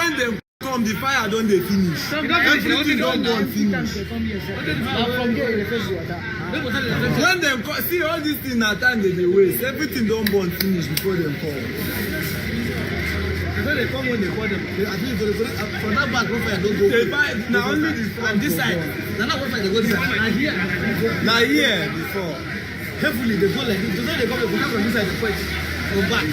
when them come, the fire don't they finish. Everything don't go and finish. When them come, see all these things at time they waste. Everything don't burn finish before them come. When they come, when they call them, I think from that back, fire don't go. Now only this on this side. Now not fire they go this side. Now here before. Heavily they go like this. So when they come, they come from this side. They fight. Go back.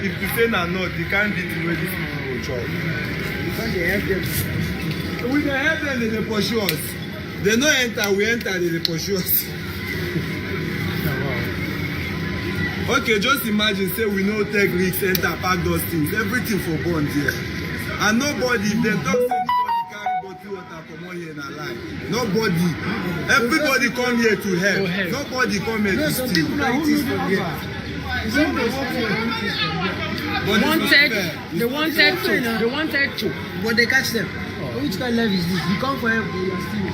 If you say na not, you can't beat the way this people will chop. We can help them, they pursue us. They no enter, we enter, they pursue us. Okay, just imagine, say we no take risks, enter, pack those things. Everything for bonds here. And nobody, they talk say nobody carry bottle water from one here in our life. Nobody. Everybody come here to help. Nobody come here to steal. They wanted to, but they catch them. Oh. Which kind of life is this? You come for help, you are stealing.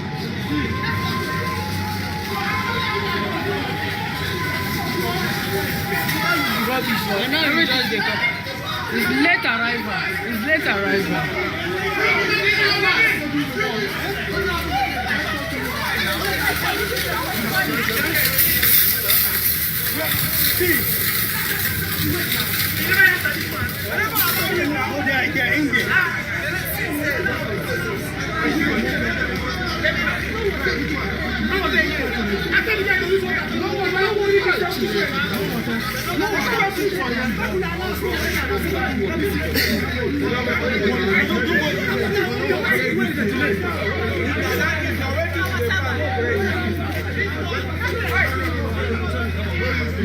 It's late arrival. It's late arrival.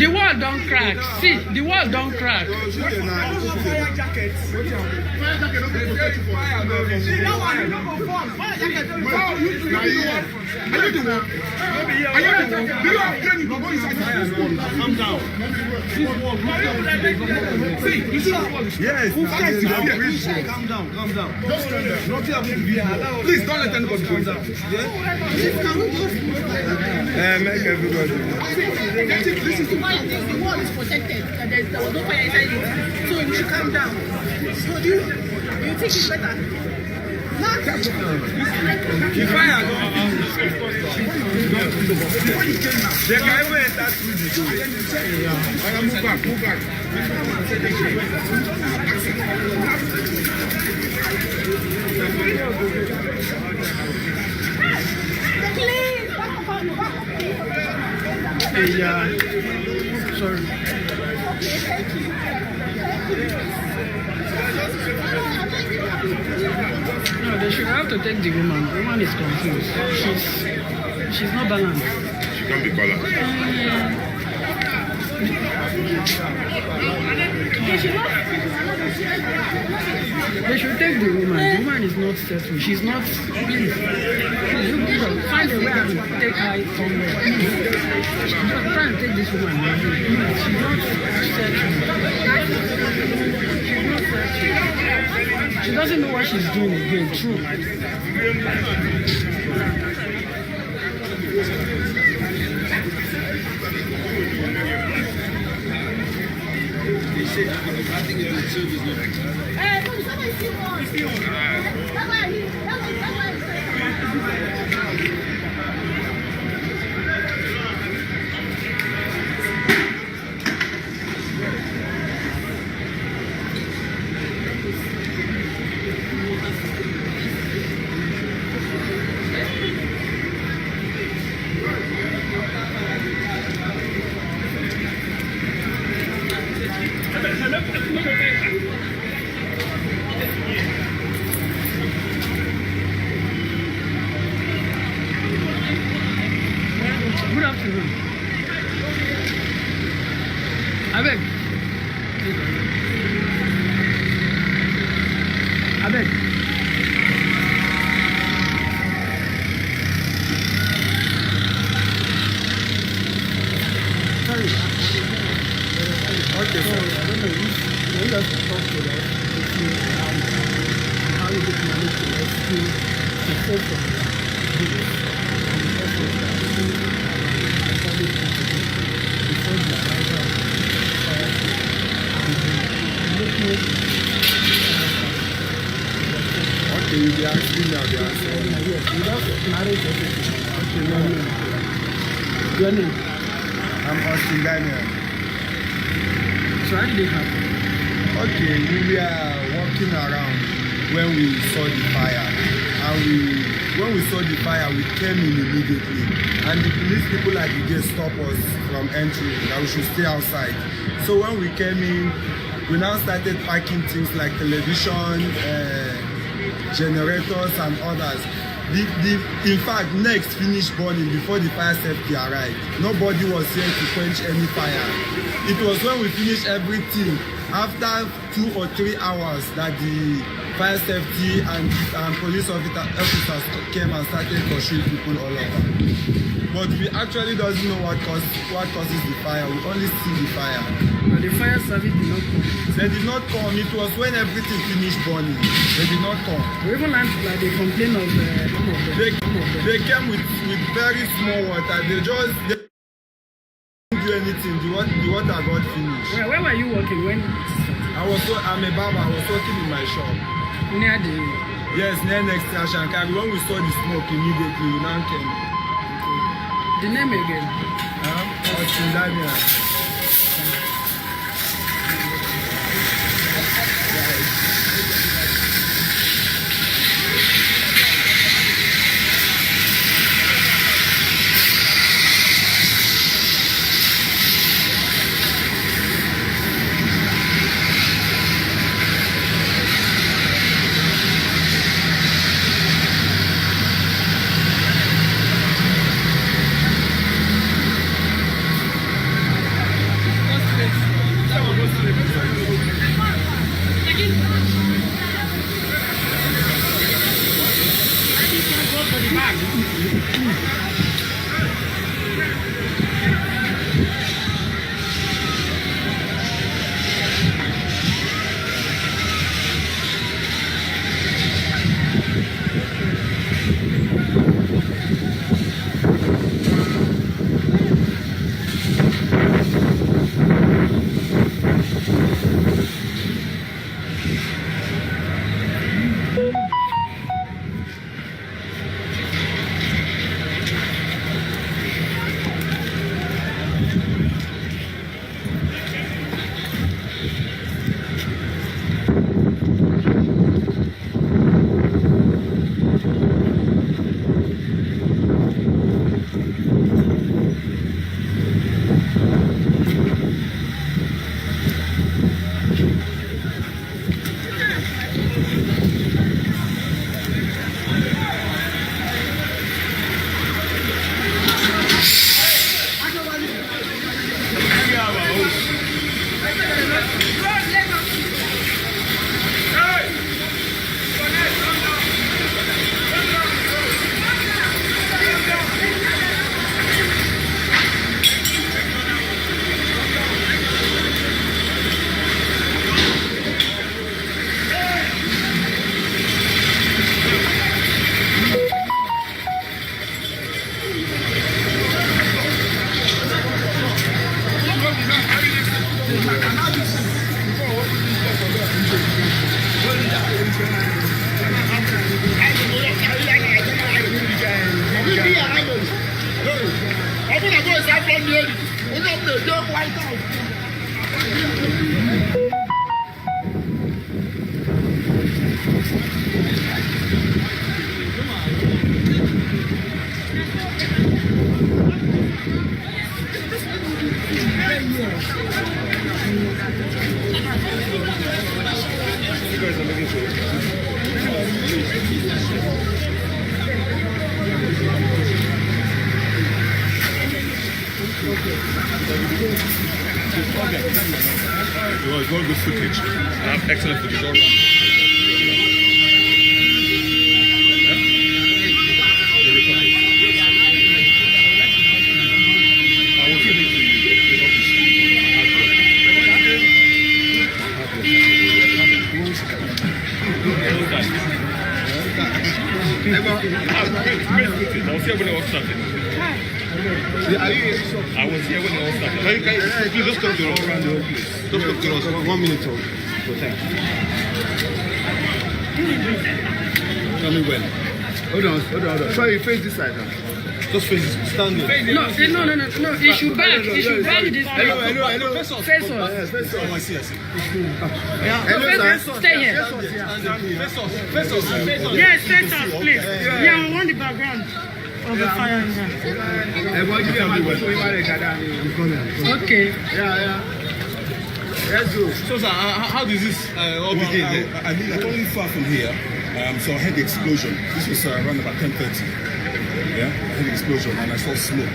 The wall don't crack. See, the wall don't crack. Calm down. Yes. Calm down. Calm down. Please don't let anybody go down. Make everybody. This is the wall is protected. There was no fire inside it. So you should calm down. So do you think it's better? The fire they can even enter through the door. Move back. Please, back up. Yeah. Sorry. Okay, thank you. No, they should have to take the woman. The woman is confused. She's not balanced. She can't be balanced. They should take the woman. The woman is not settled. She's not. Please, find a way to take her somewhere. Just try and take this woman. She's not settled. She doesn't know what she's doing again. True. Good afternoon. I beg. Sorry. Okay, so I don't know if you have to talk to us to see how you get money to rescue the folk of the village. Before the your name? I'm Austin Daniel. So how did it happen? Okay, we were walking around when we saw the fire, and when we saw the fire, we came in immediately, and the police people at the gate stopped us from entering, that we should stay outside. So when we came in, we now started packing things like television, generators and others. In fact, next finished burning before the fire safety arrived. Nobody was here to quench any fire. It was when we finished everything, after 2 or 3 hours, that the fire safety and police officers came and started pursuing people all over. But we actually doesn't know what causes the fire. We only see the fire. But the fire service did not come. They did not come. It was when everything finished burning. They did not come. We even had like they complain of some of them. They came with very small water. They didn't do anything. The water got finished. Where were you working when? I'm a barber. I was working in my shop. Near the. Yes, near next to Ashankari. When we saw the smoke, immediately we now came. The name again? Austin Daniel. It was very good footage. I have excellent footage all around. The recording. I will give it to you. The office. I was here when it all started. I was here when it all started. Can you just talk to us around the whole place? Just talk to us 1 minute or so. Thanks. Tell me when. Hold on. Try you face this side now. Just face it. Stand there. No, it should bend. It should bend this way. Hello. Face us. Yes, face us. Oh, I see. Yeah. Hello, sir. Stay here. Face us. Yes, face us, please. Yeah, we want the background of the fire in here. Okay. Yeah. Let's go. So, sir, how does this all begin? I mean, I'm only far from here, so I heard the explosion. This was around about 10:30. Yeah, I heard the explosion and I saw smoke,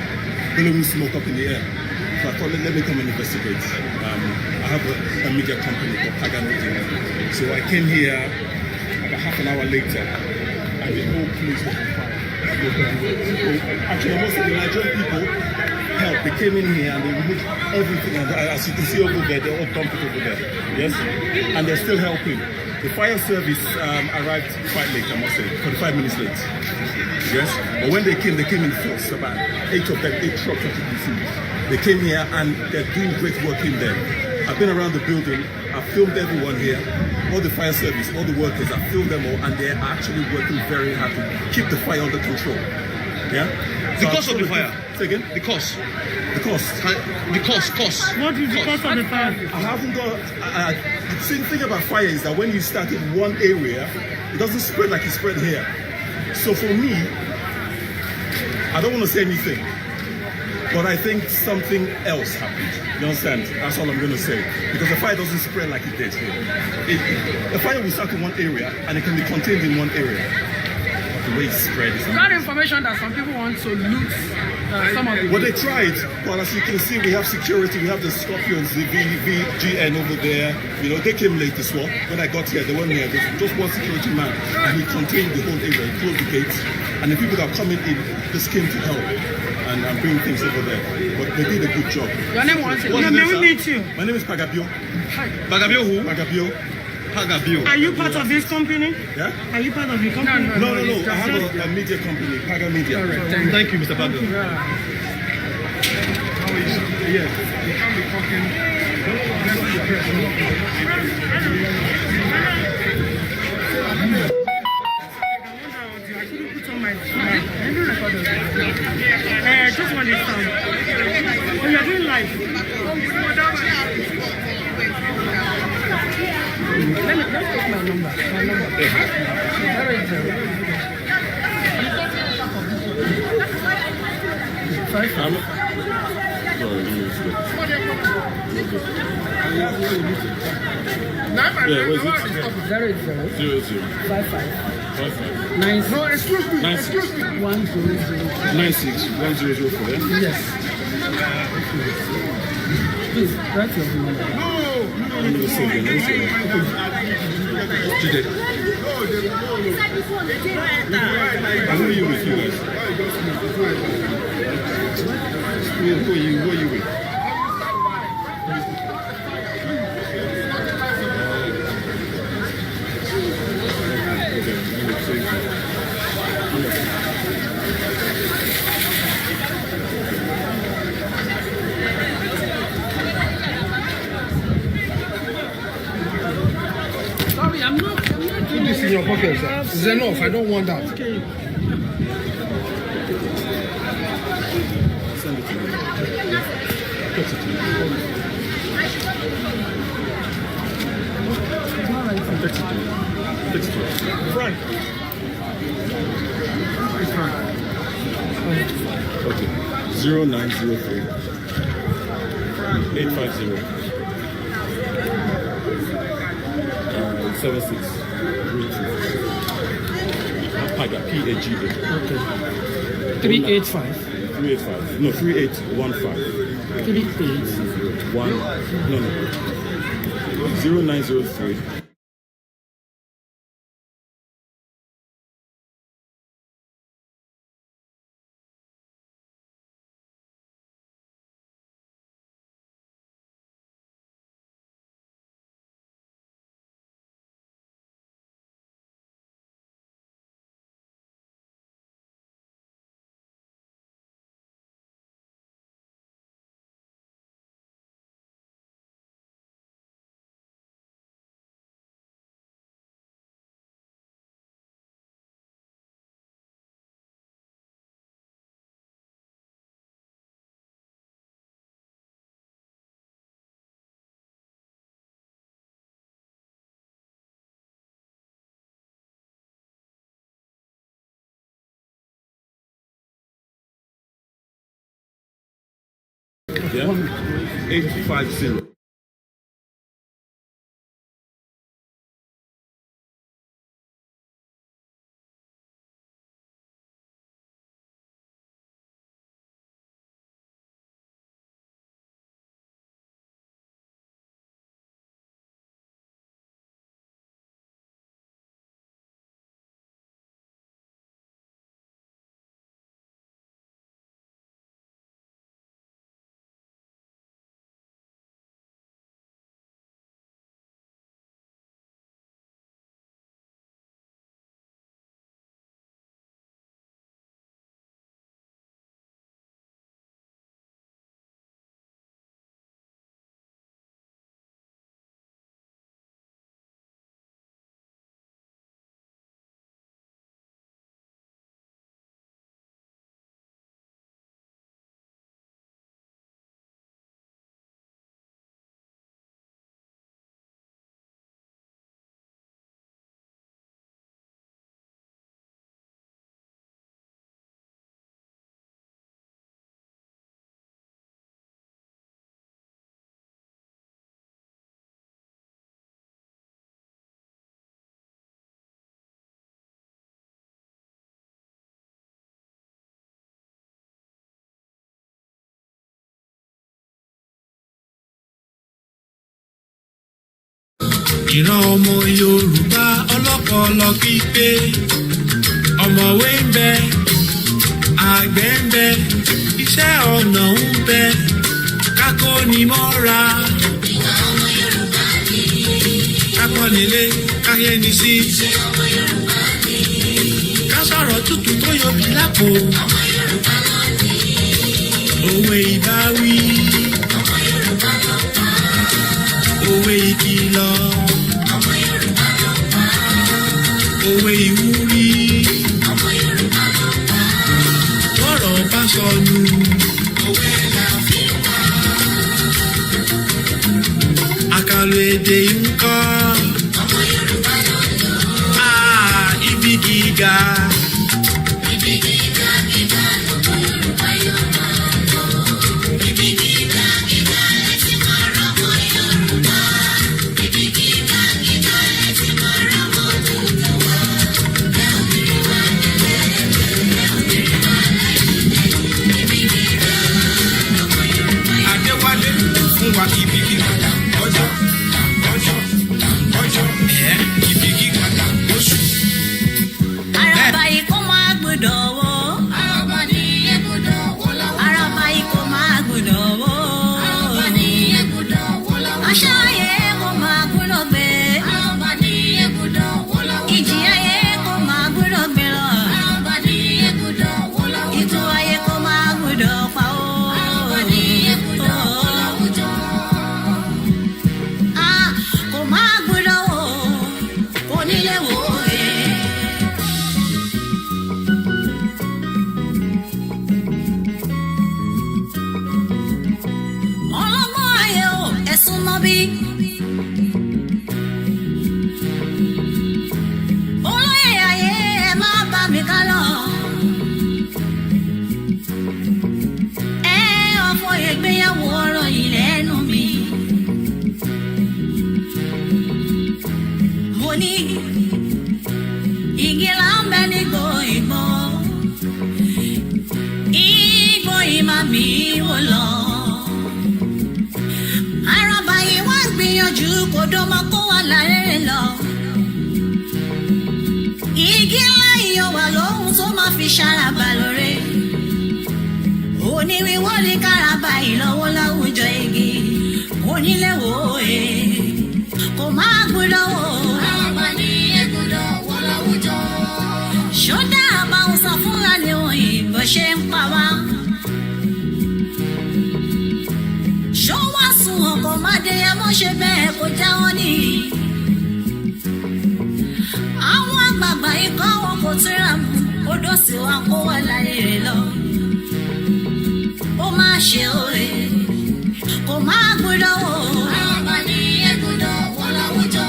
billowing smoke up in the air. So I thought, let me come and investigate. I have a media company called KOIKIMEDIA. So I came here about half an hour later, and the whole place was on fire. Actually, most of the Nigerian people helped. They came in here and they removed everything. And as you can see over there, they're all dumped it over there. Yes, and they're still helping. The fire service arrived quite late, I must say, 45 minutes late. Yes, but when they came in force, about 8 of them, 8 trucks as you can see. They came here and they're doing great work in there. I've been around the building, I've filmed everyone here, all the fire service, all the workers, I've filmed them all, and they're actually working very hard to keep the fire under control. Yeah? The cause of the fire? Say again? The cause. The cost. The cause. What is the cause of the fire? I haven't got. The thing about fire is that when you start in one area, it doesn't spread like it spread here. So for me, I don't want to say anything, but I think something else happened. You understand? That's all I'm going to say. Because the fire doesn't spread like it did here. The fire will start in one area and it can be contained in one area. But the way it spread is Got information that some people want to loot some of the. well, they tried, but as you can see, we have security. We have the Scorpions, the VGN over there. You know, they came late as well. When I got here, they weren't here. There's just one security man, and he contained the whole area. He closed the gates, and the people that are coming in just came to help and bring things over there. But they did a good job. Your name was it? What's May your we name, meet sir? you? My name is Pagabio. Bagabio who? Pagabio. Bagabio. Are you part of this company? Yeah? Are you part of the company? No. I have a media company, KOIKIMEDIA. All right, Thank you, Mr. Bagabio. Yes. Just one this sound. Oh, you're doing live. Let me take my number. Yeah, what is it? 00 55 96 No, excuse me. 100. 961004. Yeah? Yes. Please write your number. Let me just say again. Today. Who are you with, you guys? Who are you with? Sorry, I'm not Put this in your pocket, sir. It's enough. I don't want that. okay. Send it to me. Text it to me. Text it to me. Text it to me. Frank. Okay. 0903 850 7632. Paga, P-A-G-A. Okay. 385. 385. No, 3815. 38. No. 0903 Yeah? 850. ìran ọmọ Yorùbá ọlọ́pọlọ pípé ọ̀mọ̀wé ń bẹ àgbẹ̀ ń bẹ iṣẹ́ ọnà ń bẹ kákó ni mọ́ra. ìran ọmọ Yorùbá ni. kápọ̀ nílé káyé ni sí. iṣẹ́ ọmọ Yorùbá ni. ká sọ̀rọ̀ tútù tó yọbi lápò. ọmọ Yorùbá ló ní. òwe ìbáwí. ọmọ Yorùbá ló pa. òwe ìkìlọ̀. ọmọ Yorùbá ló pa. òwe ìwúrí. ọmọ Yorùbá ló pa. tọ́rọ̀ bá sọnù. òwe la fi wá. àkàlò èdè ń kọ́. ọmọ Yorùbá ló lò. ibi gíga. ibi gíga gíga lọ́mọ Yorùbá yóò máa lọ. ibi gíga gíga lẹ́tí máa rọ́mọ Yorùbá. ibi gíga gíga lẹ́tí máa rọ́mọ tuntun wá. ẹ ò ní rí wá nílẹ̀ ẹ ò ní rí wá láyé. ibi gíga lọ́mọ Yorùbá yóò. Adéwálé fún wa ibi gíga ọjọ́ ọjọ́ ọjọ́ ibi gíga oṣù. Araba ikó máa gbọ́dọ̀ wó. Araba ní egbodò wó lọ́wọ́. Araba ikó máa gbọ́dọ̀ wó. Araba ní egbodò wó lọ́wọ́. Aṣọ ayé kó máa gbọ́dọ̀ gbé. Araba ní egbodò wó lọ́wọ́. Ìjì ayé kó máa gbọ́dọ̀ gbé lọ. Araba ní egbodò wó lọ́wọ́. Ìtú ayé kó máa gbọ́dọ̀ pa ó. Araba ní egbodò wó láwùjọ. Kó máa gbọ́dọ̀ wó. Kò nílé wó e. Ọlọ́gbọ́n ayé o, ẹ̀sùn mọ́ bí. Olóyè ayé ẹ máa bá mi ká lọ. Ẹ ọ̀fọ̀ ìgbéyàwó ọ̀rọ̀ yìí lẹ́nu mi. Mo ní igi là ń bẹ nígbò ìgbò. Ìgbò ìmà mi wò lọ. Araba yìí wá ń gbìyànjú kò dọ́mọ kó wà lárẹ́rẹ́ lọ. Igi ńlá ìyọ̀ wà lóhun tó máa fi ṣàràbà lóore. Oníwíwó ní káràbà ìlọ́wọ́ láwùjọ igi. Onílé wò é, kò máa gbọ́dọ̀ wò. Araba ní egbodò wó láwùjọ. Ṣọ́dá àbáwọn sọ fúnra lè wọ̀nyí bó ṣe ń pa wá. Ṣó wá sùn ọkọ̀ Mádéyà mọ́ ṣe bẹ́ẹ̀ kó jáwọ́ ní. Àwọn àgbààgbà ikọ̀ wọn kò tíra mú, odò sì wá kó wà láyé rẹ̀ lọ. Ó máa ṣe òye, kò máa gbọ́dọ̀ wò. Araba ní egbodò wó láwùjọ.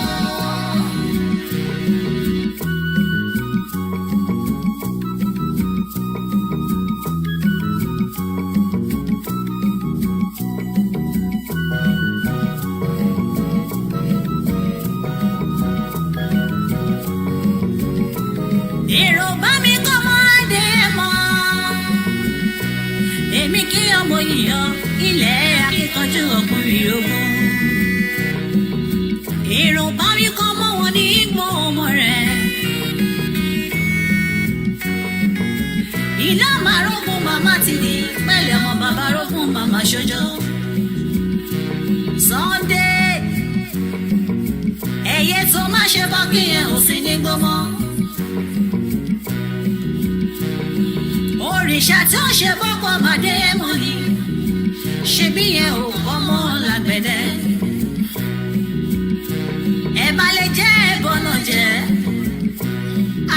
Sunday ẹyẹ tó má ṣe bọ́ kí ẹ ò sí ní gbọ́mọ́. Òrìṣà tí ó ṣe bọ́kọ̀ màdé mọ́ ni ṣebí yẹn ò kọ́mọ́ lágbẹ̀dẹ. Ẹ bá lè jẹ́ ẹ̀bọ̀nà jẹ́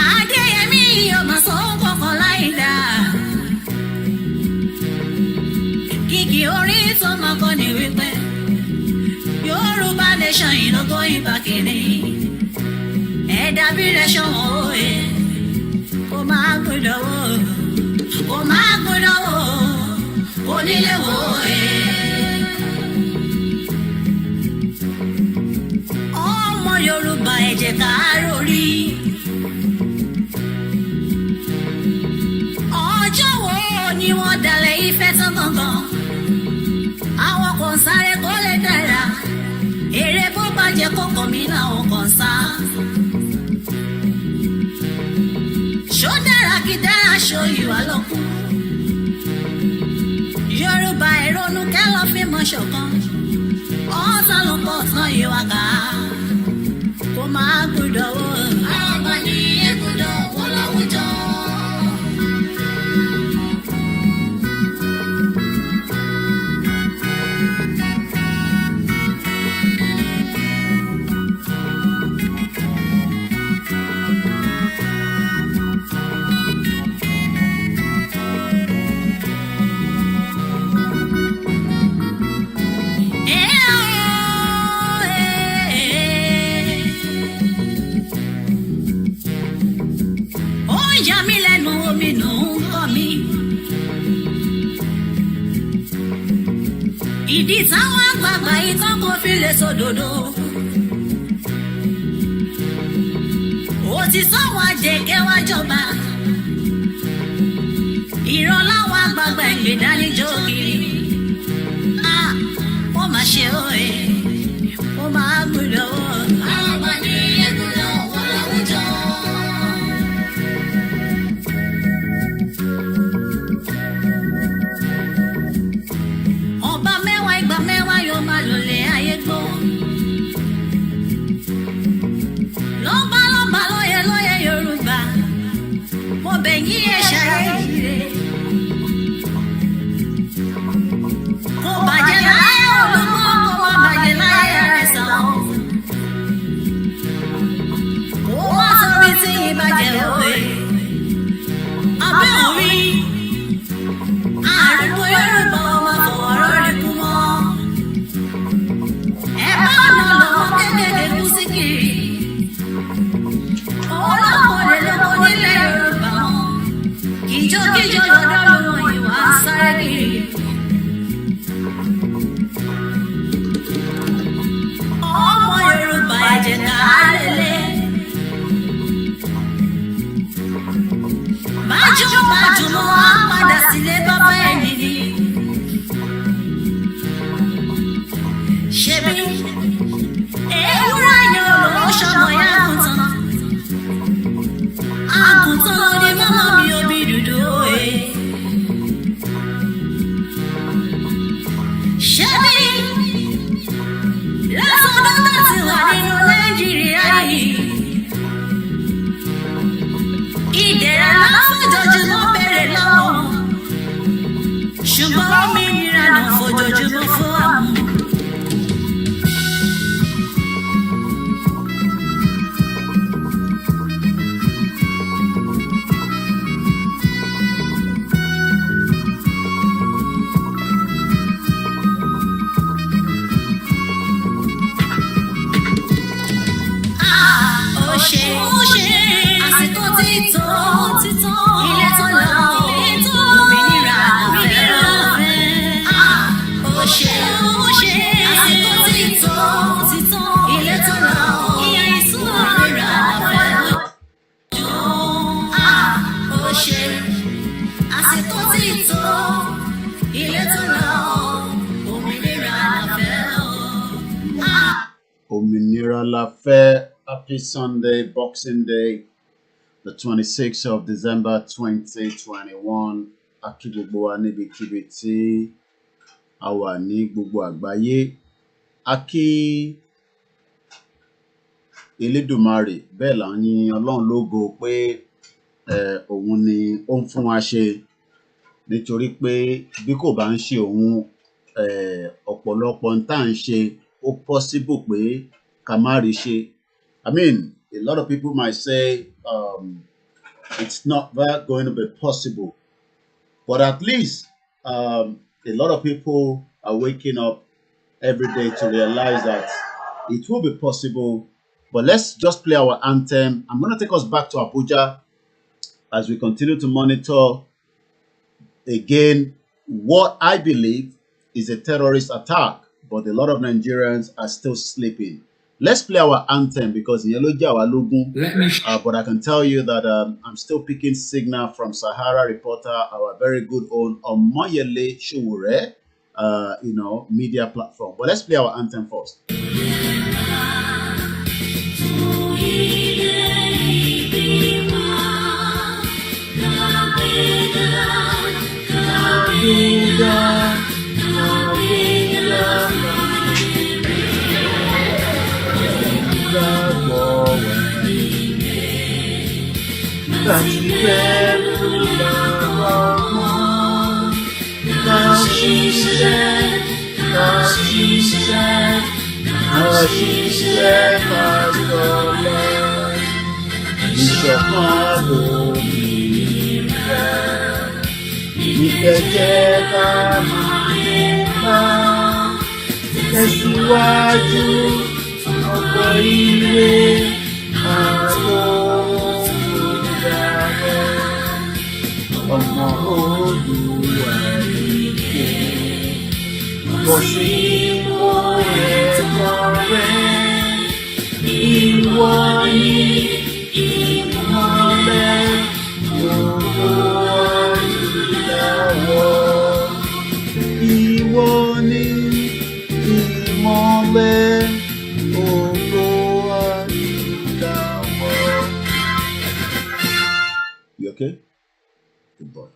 Adéyẹmí ọmọ sọ kọ̀ọ̀kan láì dá. Kìkì orí tó máa kọ́ ni wípé Yorùbá nation yìí ló going back in. Ẹ̀dá bí rẹ̀ ṣọ̀wọ́n òye kó máa gbọ́dọ̀ wò kó máa gbọ́dọ̀ wò kó nílé wò òye. Ọmọ Yorùbá ẹ jẹ́ ká rórí. Ọjọ́ wo ni wọ́n dalẹ̀ Ifẹ̀ tán gangan? Àwọn kan sáré kó lè dára. Èrè bó bàjẹ́ kókò mi làwọn kan sá. Ṣó dára kí dára ṣó ìwà lọ́kùn. Yorùbá ìrònú kẹ́lọ́ fi mọ̀ ṣọ̀kan. Ọ̀sán ló pọ̀ tán ìwà ká. Kó máa gbọ́dọ̀ wò. Àwọn ọmọ ní ègbọ́dọ̀ wọ́n láwùjọ. Yà mí lẹ́nu omi nù ń kọ́ mi. Ìdí táwọn àgbààgbà ìtàn kò fi lè sòdodo. Ó ti sọ́wọ́n àjẹkẹ́ wá jọba. Ìran láwọn àgbààgbà ìgbèdánijọ́ kiri. Wọ́n máa ṣe òye, wọ́n máa gbọ́dọ̀ wò. Àwọn ọmọ ní ẹgbẹ́dọ̀ wọ́n láwùjọ. Lọ́ba lóye Yorùbá, mo bẹ̀ yín ẹ ṣàyẹ̀yẹ. Kò bàjẹ́ láyé olùkọ́, kò má bàjẹ́ láyé ẹ̀sán. Kò má sórí tí ìbàjẹ́ òwe. Abẹ́ òrí, àrùkọ Yorùbá ọmọ fọwọ́rọ́ rí kú mọ́. Ẹ bá ọ̀nà lọ́wọ́ kékeré kú sí kiri. Nílẹ̀ Yorùbá kíjokíjo lọ́dọ̀ lọ́wọ́ ìwà sáré kiri. Ọmọ Yorùbá ẹ jẹ́ ká lélẹ̀. Bájúmọ́ á padà sílé bàbá ẹ̀ nìyí. Ṣebí ewúrẹ́ yẹn ló ṣọmọ yá àgùntàn. Àgùntàn ni mọ́mọ́ mi òbí dúdú òye. Ṣebí lásọdọ́ tó ti wà nínú Nàìjíríà yìí. Ìdẹ̀ra lásọjọ́júmọ́ bẹ̀rẹ̀ lọ́wọ́. Ṣùgbọ́n òmìnira náà fojoojúmọ́ fún àwọn. Àsìkò tí tó ilé tó lọ òmìnira fẹ́. Ó ṣe àsìkò tí tó ilé tó lọ òmìnira fẹ́. Ó ṣe àsìkò tí tó ilé tó lọ òmìnira fẹ́. Òmìnira la fẹ́. Happy Sunday, Boxing Day, the 26th of December 2021. Akí gbogbo wa níbikíbi tí a wà ní gbogbo àgbáyé. a kí Elédùmarè bẹ́ẹ̀ là ń yin Ọlọ́run lógo pé òun ni ó ń fún wa ṣe, nítorí pé bí kò bá ń ṣe òun ọ̀pọ̀lọpọ̀ ń tà ń ṣe ó possible pé ká má rí ṣe. I mean, a lot of people might say it's not that going to be possible, but at least a lot of people are waking up every day to realize that it will be possible. But let's just play our anthem. I'm going to take us back to Abuja as we continue to monitor again what I believe is a terrorist attack, but a lot of Nigerians are still sleeping. Let's play our anthem because but I can tell you that I'm still picking signal from Sahara reporter, our very good own Omoyele Showore, media platform. But let's play our anthem first. You okay? Good boy.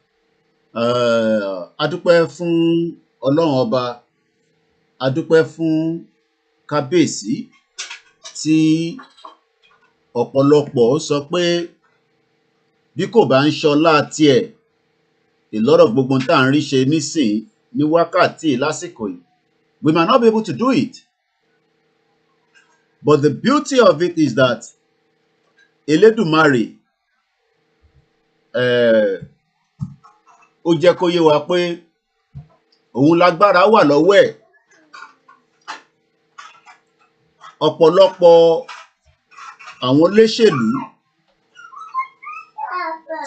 Adúpẹ́ fún Ọlọ́run ọba, adúpẹ́ fún kábíyèsí tí ọ̀pọ̀lọpọ̀ sọ pé bí kò bá ń ṣọlá tiẹ̀, a lot of gbogbo tá à ń rí ṣe nísìn ní wákàtí lásìkò yìí, we might not be able to do it. But the beauty of it is that Elédùmarè ó jẹ́ kó yé wa pé òun lágbára wà lọ́wọ́ ẹ̀. Ọ̀pọ̀lọpọ̀ àwọn olóṣèlú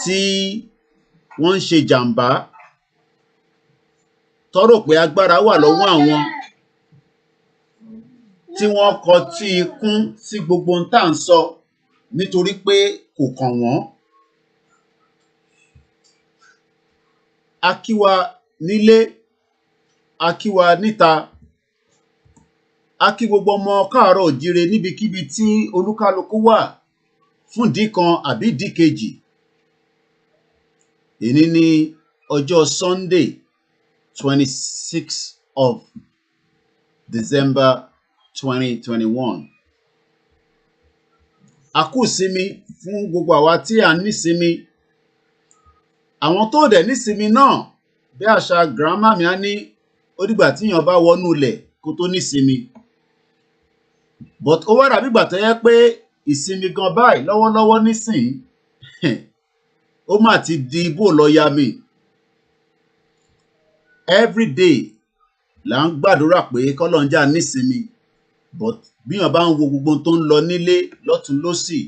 tí wọ́n ń ṣe jàǹbá tọ́rọ̀ pé agbára wà lọ́wọ́ àwọn, tí wọ́n kọtí ikún sí gbogbo ohun tá à ń sọ nítorí pé kò kàn wọ́n. A kí wa nílé, a kí wa níta, a kí gbogbo ọmọ káàárọ̀ òjíire níbikíbi tí olúkálukú wà fún ìdí kan àbí ìdí kejì. Èní ní ọjọ́ Sunday 26th of December 2021. A kú ìsinmi fún gbogbo àwa tí à ń nísinmi. Àwọn tó dẹ̀ nísinmi náà, bí àṣà grandma mi á ní ó dìgbà tíyàn bá wọnú ilẹ̀ kó tó nísinmi. But ó wá dàbí ìgbà tó yẹ pé ìsinmi gan báyìí lọ́wọ́lọ́wọ́ nísìn ó mà ti di bó lọ ya mi. Every day là ń gbàdúrà pé kọ́lọ́njà nísinmi, but bíyàn bá ń wo gbogbo tó ń lọ nílé lọ́tún lósì,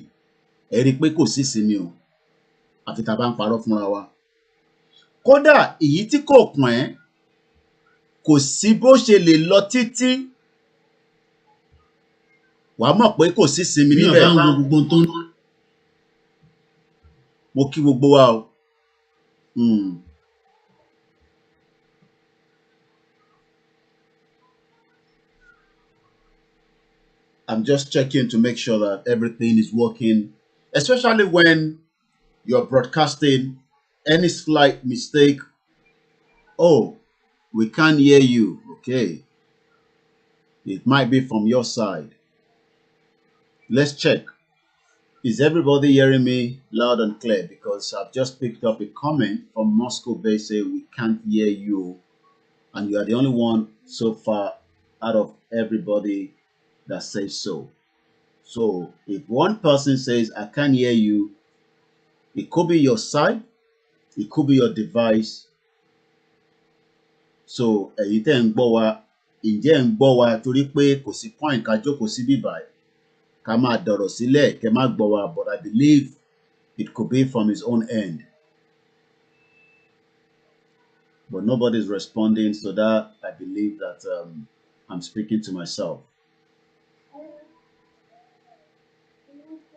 ẹ rí pé kò sí ìsinmi o, àfi tá a bá ń parọ́ fúnra wa. Kódà èyí tí kò pọ́n ẹ́, kò sí bó ṣe lè lọ títí, wàá mọ̀ pé kò sí ìsinmi níbẹ̀. Bíyàn bá ń wo gbogbo tó ń lọ. Mo kí gbogbo wa o. I'm just checking to make sure that everything is working, especially when you're broadcasting. Any slight mistake, oh, we can't hear you. Okay. It might be from your side. Let's check. Is everybody hearing me loud and clear? Because I've just picked up a comment from Moscow Bay saying we can't hear you, and you are the only one so far out of everybody that says so. So if one person says I can't hear you, it could be your side, it could be your device. So èyí tẹ́ ń gbọ́ wa, ǹjẹ́ ń gbọ́ wa torí pé kò sí point ká jókòó sí bíbáyìí ká máa dọ̀rọ̀ sílẹ̀ kẹ́ má gbọ́ wa, but I believe it could be from his own end. But nobody's responding, so that I believe that I'm speaking to myself.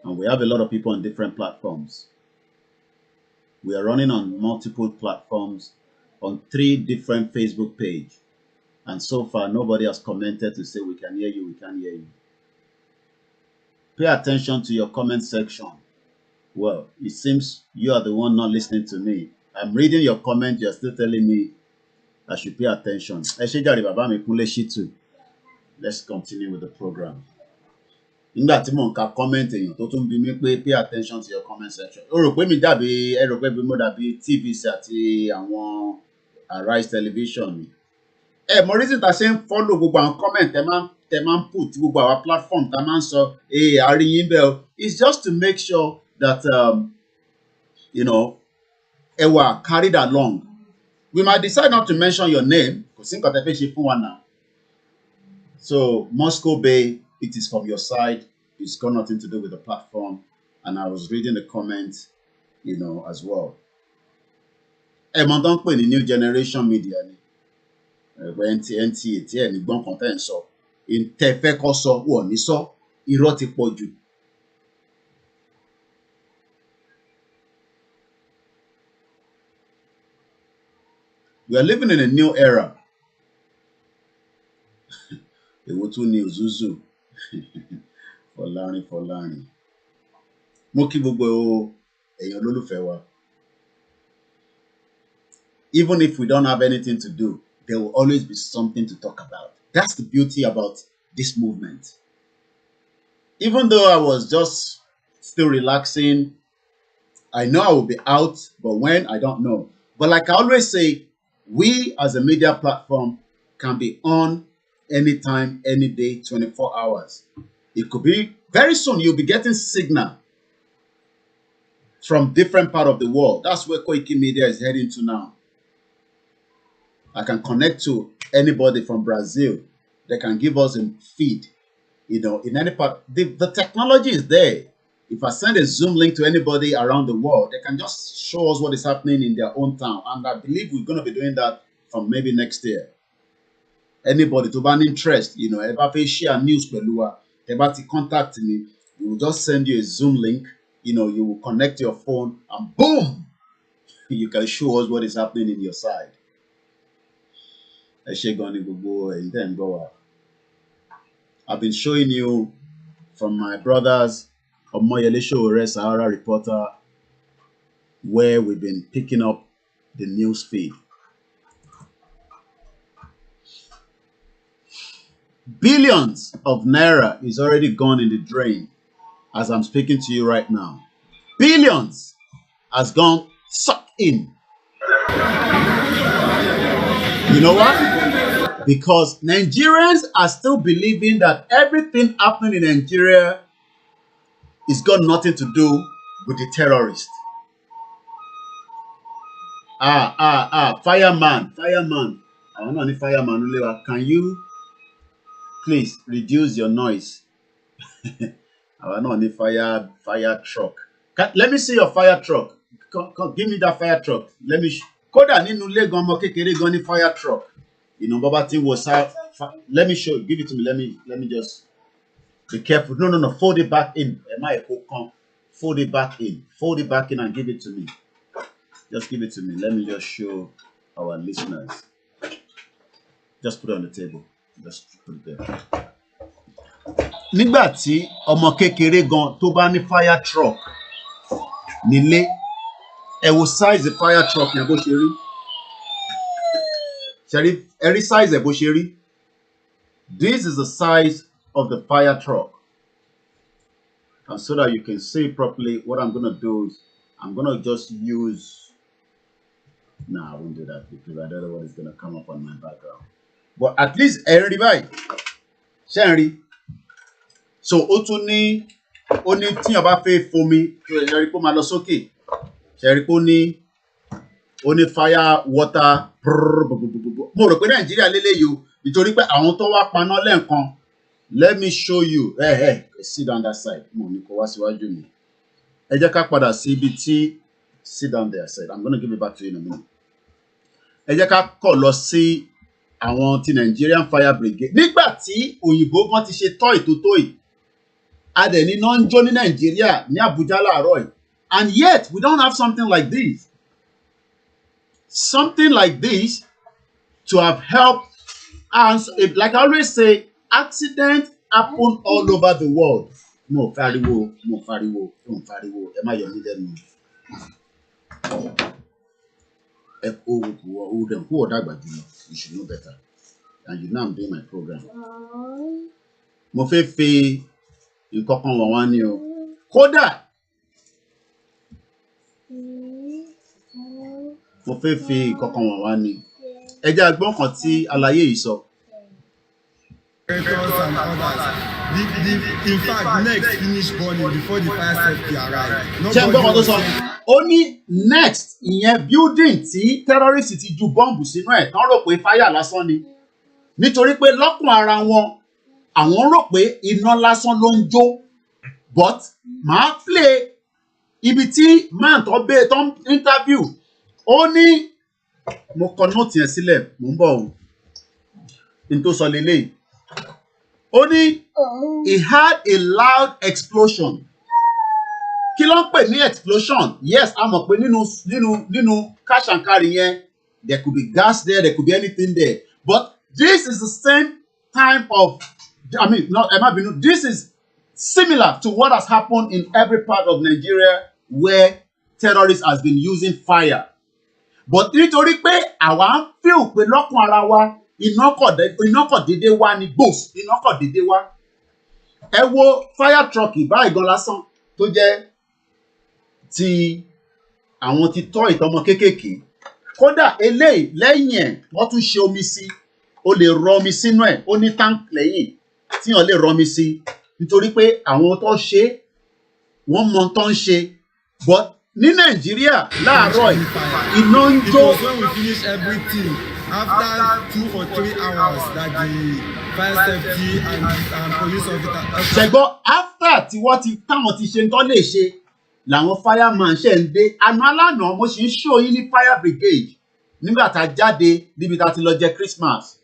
And we have a lot of people on different platforms. We are running on multiple platforms on 3 different Facebook pages. And so far, nobody has commented to say, we can hear you, we can hear you. Pay attention to your comment section. Well, it seems you are the one not listening to me. I'm reading your comment, you're still telling me I should pay attention. Let's continue with the program. Nígbà tí mò ń ka comment èèyàn tó tún bí mi pé pay attention to your comment section. Ó rò pé mi dàbí ẹ rò pé bí mo dàbí TVC àti àwọn Arise television ni. Mo reason ta ṣe ń follow gbogbo àwọn comment tẹ máa ń put gbogbo àwọn platform ta máa ń sọ a rí yín bẹ́ẹ̀ o. It's just to make sure that you know, ẹ wà carried along. We might decide not to mention your name kò sí nǹkan tẹ fẹ́ ṣe fún wa náà. So Moscow Bay, it is from your side. It's got nothing to do with the platform. And I was reading the comments, you know, as well. Mo don pè ní new generation media ni. NTA tí ẹ ní gbọ́n kan tẹ́ ń sọ. Tẹ́ fẹ́ kọ́ sọ, wọ́n ní sọ, irọ́ ti pọ̀ jù. We are living in a new era. Èwo tún ni Òzúzù. Fọlárin. Mo kí gbogbo èèyàn lólùfẹ́ wa. Even if we don't have anything to do, there will always be something to talk about. That's the beauty about this movement. Even though I was just still relaxing, I know I will be out, but when, I don't know. But like I always say, we as a media platform can be on anytime, any day, 24 hours. It could be very soon you'll be getting signal from different part of the world. That's where KOIKIMEDIA is heading to now. I can connect to anybody from Brazil. They can give us a feed, you know, in any part. The technology is there. If I send a Zoom link to anybody around the world, they can just show us what is happening in their own town. And I believe we're going to be doing that from maybe next year. Anybody to ban interest, you know, if I share news pẹ̀lú wa, if I contact me, we will just send you a Zoom link. You know, you will connect your phone and boom, you can show us what is happening in your side. I've been showing you from my brothers, Omoyele Sowore, Sahara Reporter, where we've been picking up the news feed. Billions of naira is already gone in the drain as I'm speaking to you right now. Billions has gone sucked in. You know what? Because Nigerians are still believing that everything happening in Nigeria is got nothing to do with the terrorists. Fireman. I don't know any fireman. Can you please reduce your noise? I don't know any fire truck. Let me see your fire truck. Come, give me that fire truck. Let me. Koda nínú ilé gan ọmọ kékeré gan ní fire truck. You know, Baba thing was let me show you. Give it to me. Let me just be careful. No. Fold it back in. Fold it back in. Fold it back in and give it to me. Just give it to me. Let me just show our listeners. Just put it on the table. Just put it there. Nígbà tí ọmọ kékeré gan tó bá ní fire truck nílé, ẹ wo size the fire truck yẹn bó ṣe rí. Every size ẹ bó ṣe rí. This is the size of the fire truck. And so that you can see properly, what I'm going to do is I'm going to just use... No, I won't do that because I don't know what is going to come up on my background. But at least, everybody, Sherry. So, Otuni, only thing about faith for me, Sherry, put my loss okay. Sherry, only fire, water. Mo rò pé Nigeria lélẹ̀ yìí o, nítorí pé àwọn tó wá paná lẹ́ẹ̀kan. Let me show you. Hey, sit down that side. Mo ní kó wá síwájú mi. Ẹ jẹ́ ká padà sí ibi tí sit down there side. I'm going to give it back to you in a minute. Ẹ jẹ́ ká kọ̀ lọ sí àwọn ti Nigerian fire brigade. Nígbà tí òyìnbó wọ́n ti ṣe tọ́ ìtótó yìí, a dẹ̀ ní náà ń jó ní Nigeria ní Abuja láàárọ̀ yìí. And yet we don't have something like this. Something like this to have helped us. Like I always say, accidents happen all over the world. Mo fariwo. Ẹ má yọ mí lẹ́nu. Who dàgbà jùlọ? You should know better. And you know I'm doing my program. Mo fẹ́ fi nǹkan kan wọ̀n wá ní o. Kódà. Mo fẹ́ fi nǹkan kan wọ̀n wá ní. Ẹ jẹ́ agbọ́n kan tí àlàyé yìí sọ. And others. In fact, next finish burning before the fire safety arrive. Ṣé ń gbọ́ kan tó sọ? Ó ní next ìyẹn building tí terrorist ti ju bọ́ǹbù sínú ẹ̀ tán rò pé fire lásán ni. Nítorí pé lọ́kùn ara wọn, àwọn rò pé iná lásán ló ń jó. But màá play ibi tí man tó bẹ́ẹ̀ tó interview. Ó ní mo kọ note yẹn sílẹ̀, mò ń bọ̀ o. N tó sọ lélẹ́yìí. Ó ní he had a loud explosion. Kí ló ń pè ní explosion? Yes, a mọ̀ pé nínú cash and carry yẹn, there could be gas there could be anything there. But this is the same time of, this is similar to what has happened in every part of Nigeria where terrorists has been using fire. But nítorí pé àwa ń feel pé lọ́kàn ara wa, iná kọ̀ dédé wá ní gbòs, iná kọ̀ dédé wá. Ẹ wo fire truck báyìí gan lásán tó jẹ́ ti àwọn ti tọ́ ìtọ́mọ kéékèèké. Kódà eléyìí lẹ́yìn ẹ̀ wọ́n tún ṣe omi sí, o lè rọ omi sínú ẹ̀, ó ní tank lẹ́yìn tí wọ́n lè rọ omi sí. Nítorí pé àwọn tó ṣe wọ́n mọ tó ń ṣe. But ní Nàìjíríà láàárọ̀ iná ń jó. When we finish everything, after 2 or 3 hours that the fire safety and police officers. Ṣẹ̀gbọ́n after tí wọ́n ti táwọn ti ṣe ń tọ́ lè ṣe làwọn fireman ṣe ń dé. Àná alánà mo sì ń show yín ní fire brigade nígbà tá a jáde níbi tá a ti lọ jẹ Christmas.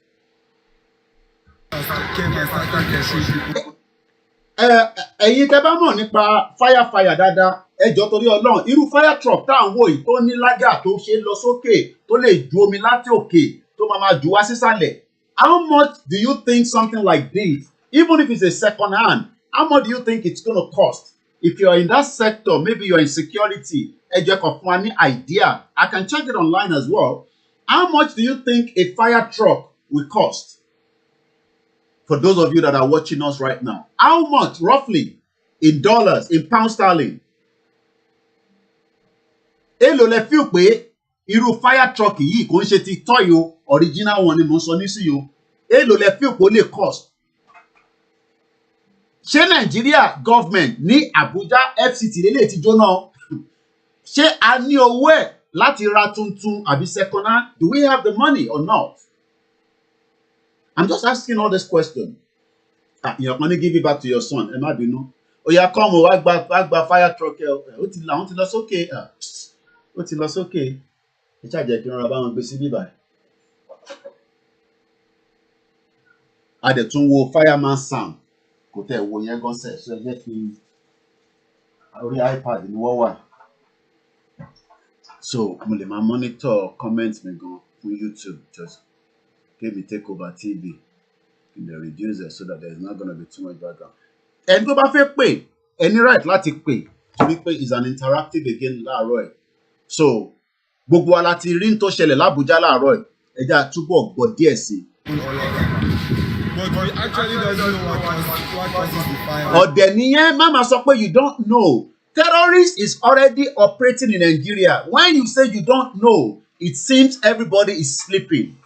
Ẹ̀yin tẹ́ bá mọ̀ nípa fire dáadáa, ẹ jọ̀ọ́ torí Ọlọ́run, irú fire truck tá à ń wò yìí tó ní lájà tó ṣe lọ sókè tó lè ju omi láti òkè tó máa jù wá sísàlẹ̀. How much do you think something like this, even if it's a second hand, how much do you think it's going to cost? If you are in that sector, maybe you are in security, ẹ jẹ́ kó fún wa ní idea. I can check it online as well. How much do you think a fire truck will cost? For those of you that are watching us right now, how much roughly in dollars, in pound sterling? Èló lẹ feel pé irú fire truck yìí kò ń ṣe ti toy o, original one ni mo sọ nísìnyí o. Èló lẹ feel pé ó lè cost? Ṣé Nigeria government ní Abuja FCT lélẹ̀ ti jóná? Ṣé a ní owó ẹ̀ láti ra tuntun àbí second hand? Do we have the money or not? I'm just asking all this question. You're going to give it back to your son. Ẹ má bínú. Oya come o, wá gba fire truck ẹ. Ó ti lọ sókè. Ó ti lọ sókè. Ẹ ṣáà jẹ́ kí wọ́n ra bá wọn gbé sí bíbá. A dẹ̀ tún wo fireman sound. Kò tẹ̀ wo yẹn gan sẹ̀. So ẹ jẹ́ kí orí iPad ni wọ́n wà. So mo lè máa monitor comment mi gan fún YouTube. Just give me take over TV. In the reducer so that there is not going to be too much background. Ẹni tó bá fẹ́ pè, ẹni right láti pè torí pé is an interactive again láàárọ̀ ẹ̀. So gbogbo wa láti rí tó ṣẹlẹ̀ l'Abuja láàárọ̀ ẹ̀, ẹ jẹ́ á túbọ̀ gbọ́ díẹ̀ sí. But we actually doesn't know what causes the fire. Ọ̀dẹ̀ nìyẹn, má máa sọ pé you don't know. Terrorist is already operating in Nigeria. When you say you don't know, it seems everybody is sleeping.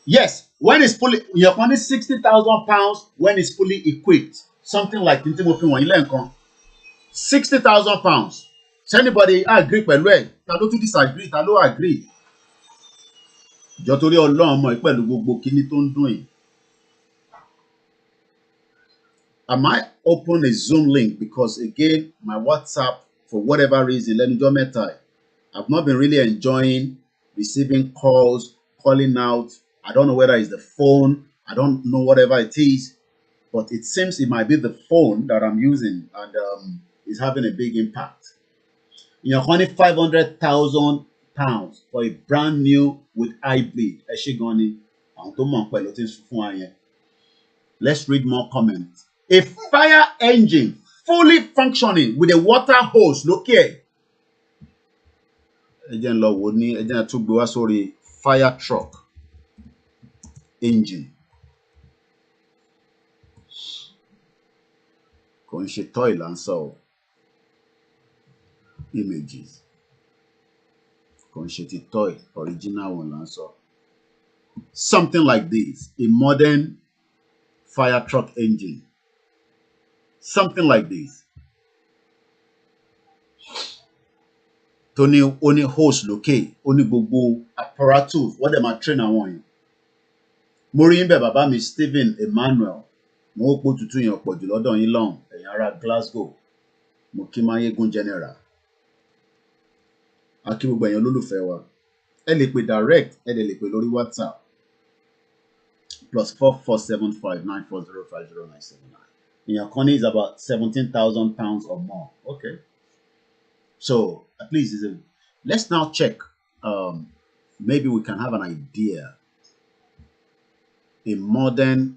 Yes, when it's fully, you're only 60,000 pounds when it's fully equipped. Something like 60,000 pounds. Does anybody agree pẹ̀lú ẹ̀? Ta ló tún disagree? Ta ló agree? Jọ torí Ọlọ́run mọ̀ pẹ̀lú gbogbo kíní tó ń dùn yìí. I might open a Zoom link because again, my WhatsApp, for whatever reason, lẹ́nujọ́ mẹ́ta, I've not been really enjoying receiving calls, calling out. I don't know whether it's the phone. I don't know whatever it is, but it seems it might be the phone that I'm using and it's having a big impact. You're only 500,000 pounds for a brand new with hybrid. Let's read more comments. A fire engine fully functioning with a water hose. Look here. Fire truck engine. Kò ń ṣe toy là ń sọ o. Images. Kò ń ṣe ti toy, original one là ń sọ. Something like this, a modern fire truck engine. Something like this. Tony only host lókè, only gbogbo apparatus, what dem a train àwọn yẹn. Mo rí yín bẹ̀ bàbá mi Stephen Emmanuel. Mo pò tuntun yẹn pọ̀ jù lọ́dọ̀ yín lọ́hùn, ẹ̀yin ará Glasgow. Mo kí Máyégún General. A kí gbogbo ẹ̀yin olólùfẹ́ wa. Ẹ lè pè direct, ẹ lè pè lórí WhatsApp. +447594050979. Your money is about 17,000 pounds or more. Okay. So at least let's now check. Maybe we can have an idea. A modern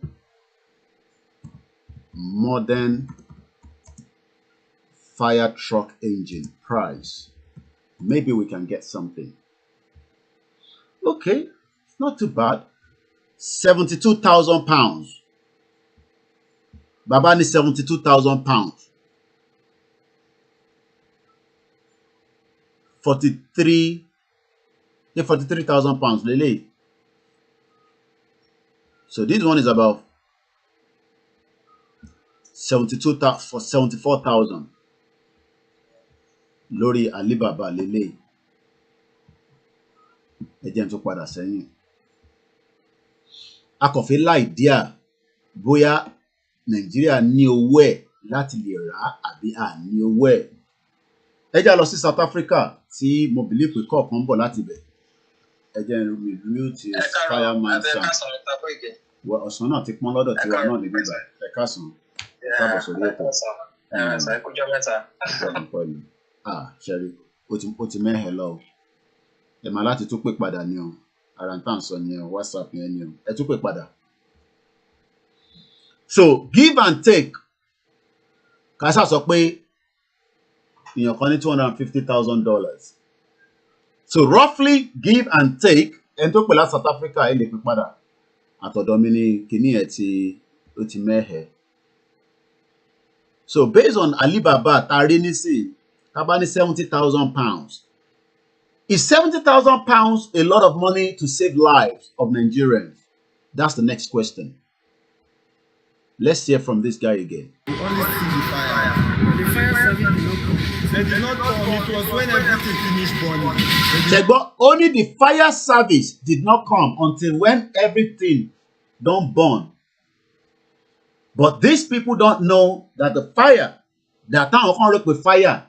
fire truck engine price. Maybe we can get something. Okay, not too bad. 72,000 pounds. Baba ní 72,000 pounds. 43,000 pounds. Lele. So this one is about 74,000. Lórí Alibaba lele. Ẹ jẹ́ n tún padà sẹ́yìn. A kò fẹ́ láìdíà bóyá Nigeria ní owó ẹ̀ láti lè rà àbí à ní owó ẹ̀. Ẹ já lọ sí South Africa tí mo believe pé kọ̀ọ̀kan bọ̀ láti bẹ̀. Ẹ jẹ́ review ti fireman sound. Ọ̀sán náà ti pọ́n lọ́dọ̀ tiwa náà níbí báyìí. Ẹ káàsán. Káàbọ̀ sórí ètò. Ṣẹ́rí, ó ti mẹ́hẹ̀ lọ. Ẹ máa láti tún pè padà ní o. Ara ń tàn sọ ní o, WhatsApp yẹn ní o. Ẹ tún pè padà. So give and take. Kásá sọ pé èèyàn kan ní $250,000. So roughly give and take. Ẹni tó pè láti South Africa ẹ lè pè padà. Àtọ̀dọ̀ mi ni kìíní ẹ̀ ó ti mẹ́hẹ̀. So based on Alibaba tari nísìn, tá bá ní 70,000 pounds. Is 70,000 pounds a lot of money to save lives of Nigerians? That's the next question. Let's hear from this guy again. We only see the fire. The fire service did not come. They did not come. It was when everything finished burning. But only the fire service did not come until when everything don't burn. But these people don't know that the fire, that time of work with fire,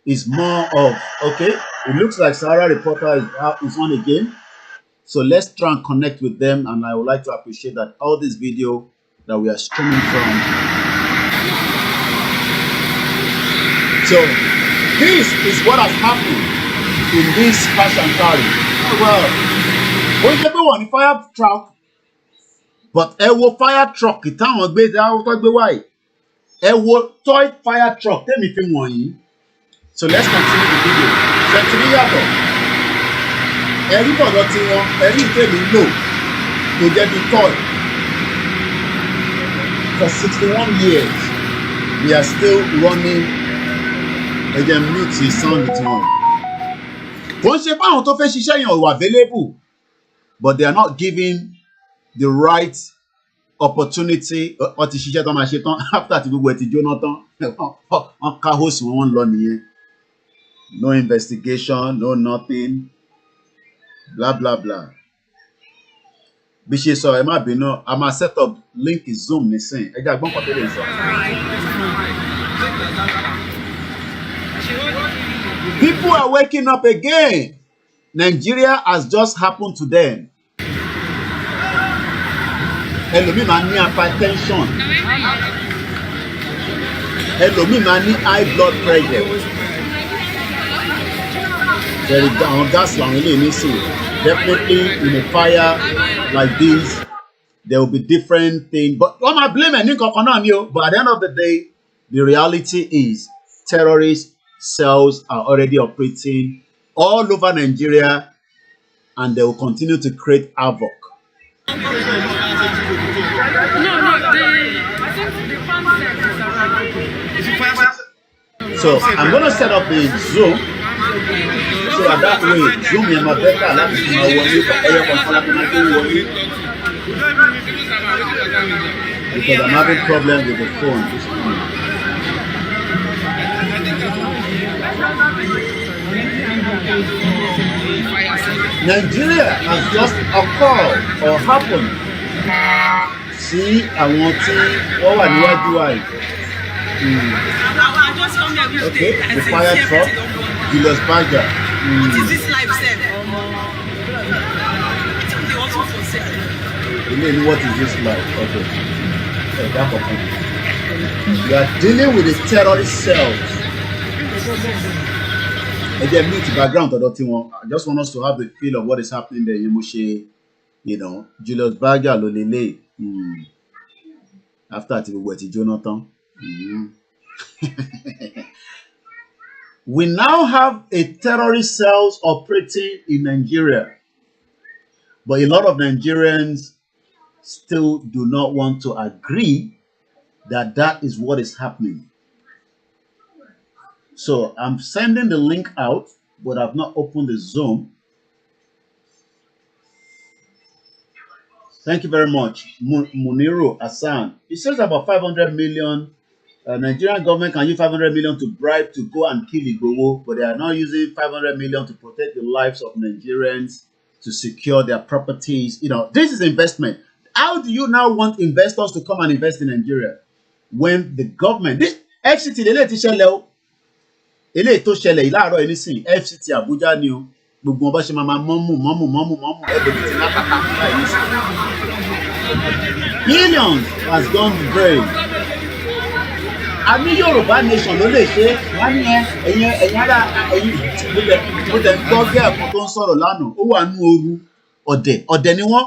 is more of, okay, it looks like Sarah Reporter is on again. So let's try and connect with them. And I would like to appreciate that all this video that we are streaming from. So this is what has happened in this fashion carry. Well, we get one fire truck, but ẹ wo fire truck táwọn gbé wáyé. Ẹ wo toy fire truck tẹ́mi fi wọ̀nyí. So let's continue the video. Ṣètìlí yàtọ̀. Ẹ̀rí bọ̀dọ̀ tí wọn, ẹ̀rí tèmi lò. tó jẹ́ bí toy. For 61 years, we are still running ẹ̀jẹ̀ mute sound tí wọ́n. Kò ń ṣe pé àwọn tó fẹ́ ṣiṣẹ́ yẹn ò wà available, but they are not given the right opportunity. Wọ́n ti ṣiṣẹ́ tán máa ṣe tán after tí gbogbo ẹ̀ ti jóná tán. Wọ́n ká host wọn lọ nìyẹn. No investigation, no nothing, blah blah blah. Bí ṣe sọ ẹ má bínú, a máa set up link Zoom nísìn. Ẹ jẹ́ àgbọ̀n kan tó lè sọ. People are waking up again. Nigeria has just happened to them. Ẹlòmíì máa ní hypertension. Ẹlòmíì máa ní high blood pressure. There is gas làwọn eléyìí nísìn. Definitely in a fire like this, there will be different things. But wọ́n máa blame ẹ̀ ní kankan náà ni o. But at the end of the day, the reality is terrorist cells are already operating all over Nigeria, and they will continue to create havoc. I think the concept is around. So I'm going to set up a Zoom. So that way, Zoom yẹn máa better láti fi máa wọlé ẹyọ kankan láti máa fi wọlé. Because I'm having problems with the phone. Nigeria has just occurred or happened. Sí àwọn tí wọ́n wà níwájú wa yìí. Okay, the fire truck, Julius Berger. What is this life said? What is this life? Okay. We are dealing with the terrorist cells. Again, mute background. I just want us to have the feel of what is happening there. You know, Julius Berger, Lolele. After Jonathan. We now have a terrorist cells operating in Nigeria, but a lot of Nigerians still do not want to agree that that is what is happening. So I'm sending the link out, but I've not opened the Zoom. Thank you very much, Muniru Hassan. It says about 500 million. Nigerian government can use 500 million to bribe to go and kill Igboho, but they are not using 500 million to protect the lives of Nigerians, to secure their properties. You know, this is investment. How do you now want investors to come and invest in Nigeria when the government, this FCT, FCT Abuja ni o, gbogbo ọba ṣe máa mọ́mù everything látàkà billions has gone to grave. A ní Yoruba nation ló lè ṣe wọ́n ní ẹ̀yin ará mo tẹ̀ gbọ́ bí ẹ̀kọ́ tó ń sọ̀rọ̀ lánàá ó wà nú ooru ọ̀dẹ̀ ni wọ́n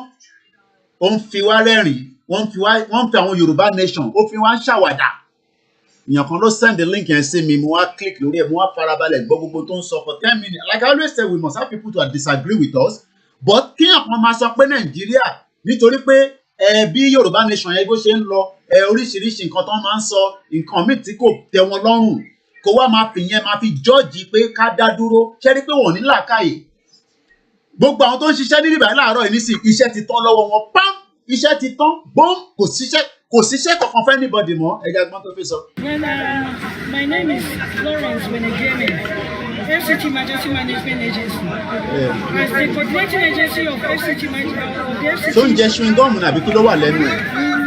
ó ń fi wá rẹ́rìn wọ́n fi àwọn Yoruba nation ó fi wá ń ṣàwàdà. Èèyàn kan ló send the link yẹn sí mi mo wá click lórí ẹ̀ mo wá farabalẹ̀ gbọ́ gbogbo tó ń sọ for 10 minutes. Like I always say, we must have people to disagree with us, but kí àwọn máa sọ pé Nàìjíríà nítorí pé bí Yorùbá nation yẹn bó ṣe ń lọ oríṣiríṣi nǹkan tó máa ń sọ nǹkan míì tí kò tẹ́ wọn lọ́rùn kó wá máa fi yẹn máa fi jọ́ọ̀jì pé ká dá dúró ṣe rí pé wọ́n ní làákàyè. Gbogbo àwọn tó ń ṣiṣẹ́ níbí báyìí láàárọ̀ yìí nísìnyí iṣẹ́ ti tán lọ́wọ́ wọn pam iṣẹ́ ti tán bọ́m kò síṣẹ́ kankan fẹ́ anybody mọ́ ẹ̀jẹ̀ agbọ́n tó fi sọ. Well, my name is Florence Wenegeme, FCT Emergency Management Agency. As the coordinating agency of FCT tó ń jẹ chewing gum nàbí kí ló wà lẹ́nu ẹ̀.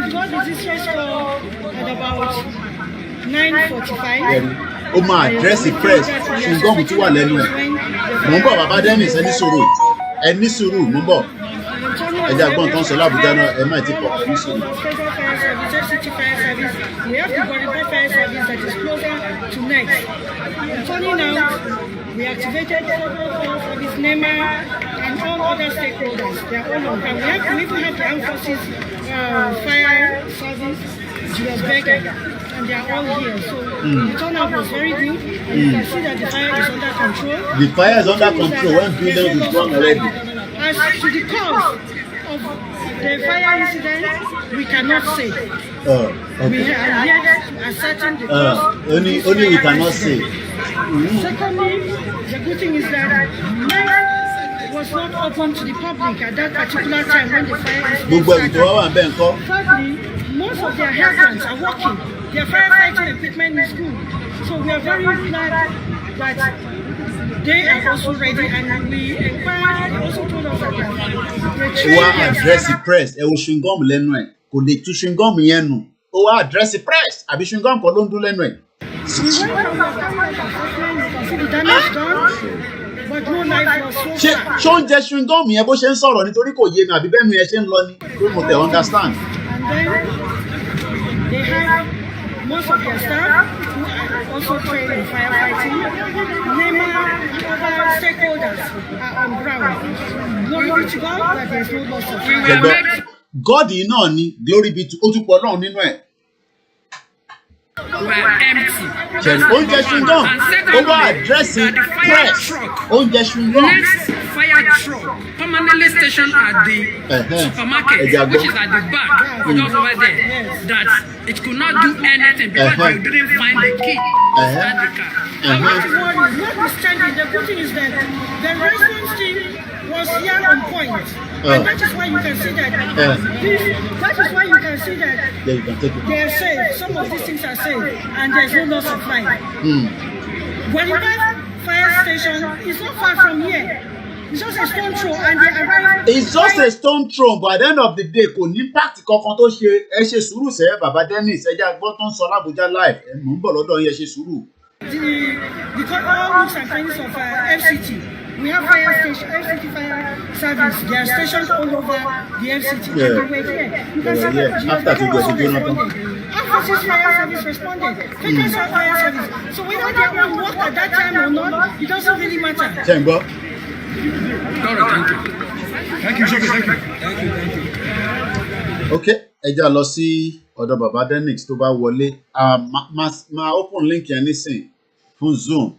We got the distress call at about 9:45. Ó máa àdírẹ́sì press chewing gum tó wà lẹ́nu ẹ̀. Mò ń bọ̀ bàbá Dennis ẹni sùúrù mò ń bọ̀. Ẹ̀jẹ̀ àgbọ̀n tó ń sọ lábùjá náà ẹ̀ máa ti pọ̀ ẹni sùúrù. We have the Border Fire Service that is closer to next. Turning out, we activated several fire service, NEMA, and all other stakeholders. They are all on. We even have the Armed Forces Fire Service, Julius Berger, and they are all here. So the turnout was very good, and you can see that the fire is under control. The fire is under control when buildings is gone already. As to the cause of The fire incident, we cannot say. Okay. We are yet ascertain the cause. Only we cannot say. Secondly, the good thing is that life was not open to the public at that particular time when the fire incident started. Thirdly, most of their husbands are working. Their firefighting equipment is good. So we are very glad that they are also ready, and we inquired. They also told us that they trained address the press. Ẹ wo chewing gum lẹ́nu ẹ̀. Kò lè tú chewing gum yẹn nù. Ó wá address the press. Àbí chewing gum kọ́ ló ń dún lẹ́nu ẹ̀. We went from the assessment, you can see the damage done, but no life was so far. Ṣé oúnjẹ chewing gum yẹn bó ṣe ń sọ̀rọ̀ nítorí kò yé mi àbí bẹ́ẹ̀ ni ẹ ṣe ń lọ ni? Ló mo tẹ̀ understand. And then they have most of their staff who are also trained in firefighting. NEMA and other stakeholders are on ground. Glory be to God that there is no loss of life. God yìí náà ni glory be to ó tún pọ̀ náà nínú ẹ̀. Were empty. Oúnjẹ chewing gum ó wá àdírẹ́sì press oúnjẹ chewing gum. Next fire truck permanently stationed at the supermarket, which is at the back, just over there, that it could not do anything because they didn't find the key to start the car. Notwithstanding, the good thing is that the response team was here on point. And that is why you can see that that is why you can see that they are safe. Some of these things are safe and there's no loss of life. When you pass fire station, it's not far from here. It's just a stone throw and they arrive. It's just a stone throw, but at the end of the day, kò ní impact kankan tó ṣe ẹ ṣe sùúrù sẹ́ bàbá Dennis ẹ jẹ́ àgbọ̀ tó ń sọ l'Abuja live ẹ̀ mò ń bọ̀ lọ́dọ̀ yẹn ṣe sùúrù. The all looks and things of FCT. We have fire station, FCT fire service. They are stationed all over the FCT. Yeah. And they were here. You can see that after they also responded. After fire service responded. Federal fire service. So whether they have worked at that time or not, it doesn't really matter. Thank you. Thank you, thank you. Okay, ẹ já lọ sí ọ̀dọ̀ bàbá Dennis tó bá wọlé. Máa open link yẹn nísìn fún Zoom.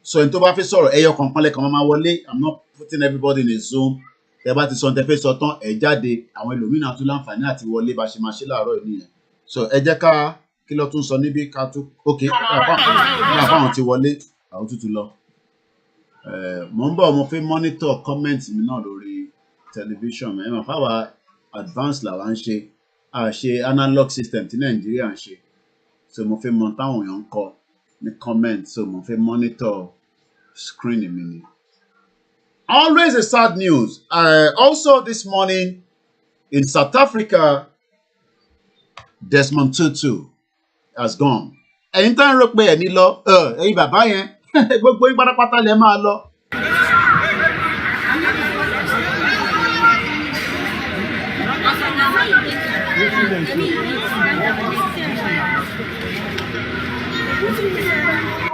So ẹni tó bá fẹ́ sọ̀rọ̀ ẹyọ kankan lẹ́kan máa wọlé. I'm not putting everybody in a Zoom. Tẹ́ bá ti sọ tẹ́ fẹ́ sọ tán ẹ jáde àwọn ẹlòmíràn tún láǹfààní àti wọlé bá ṣe máa ṣe láàárọ̀ yìí nìyẹn. So ẹ jẹ́ ká kí ló tún sọ níbí ká tún okay àfáwọn ti wọlé àwọn tún ti lọ. Mo ń bọ̀ mo fẹ́ monitor comment mi náà lórí television ẹ mọ̀ fáwa advance làwa ń ṣe ṣe analog system tí Nàìjíríà ń ṣe so mo fẹ́ mọ táwọn èèyàn ń kọ ní comment so mo fẹ́ monitor screen mi ni. Always a sad news. Also this morning in South Africa, Desmond Tutu has gone. Ẹ̀yin tán rò pé ẹ̀ ní lọ ẹ̀yin bàbá yẹn gbogbo yín pátápátá lẹ máa lọ.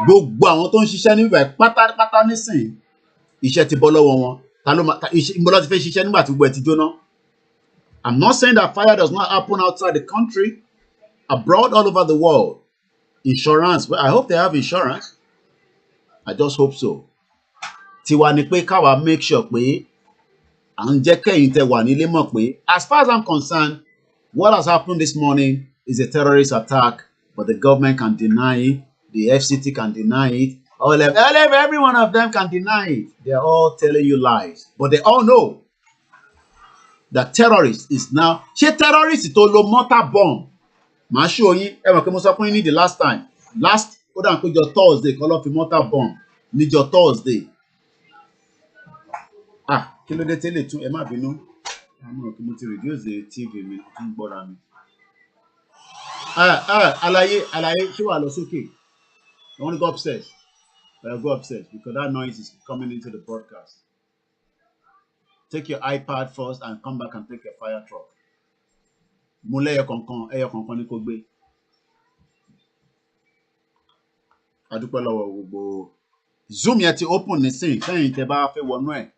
Gbogbo àwọn tó ń ṣiṣẹ́ níbẹ̀ pátápátá nísìnyí iṣẹ́ ti bọ́ lọ́wọ́ wọn ta ló máa ìbọn láti fẹ́ ṣiṣẹ́ nígbà tí gbogbo ẹ̀ ti jóná. I'm not saying that fire does not happen outside the country, abroad, all over the world. Insurance, well, I hope they have insurance. I just hope so. Tiwa ni pé káwa make sure pé à ń jẹ́ kẹ́yìn tẹ́ wà nílé mọ̀ pé as far as I'm concerned, what has happened this morning is a terrorist attack, but the government can deny it, the FCT can deny it, every one of them can deny it. They're all telling you lies, but they all know that terrorist is now. Ṣé terrorist tó lo mortar bomb? Màá show yín ẹ mọ̀ pé mo sọ fún yín ní the last time. Ó dà pé jọ Thursday kọ́ lọ́ fi mortar bomb níjọ Thursday. Kí ló dé tẹ́lẹ̀ tún ẹ má bínú. Àmọ́ kí mo ti reduce the TV mi tún gbọ́ra mi. Àlàyé ṣé wàá lọ sókè? I want to go upstairs. I'll go upstairs because that noise is coming into the broadcast. Take your iPad first and come back and take your fire truck. Mo lẹ́yọ kankan ní kó gbé. Adúpẹ́ lọ́wọ́ gbogbo. Zoom yẹn ti open nísìnyí sẹ́yìn tẹ́ bá fẹ́ wọnú ẹ̀.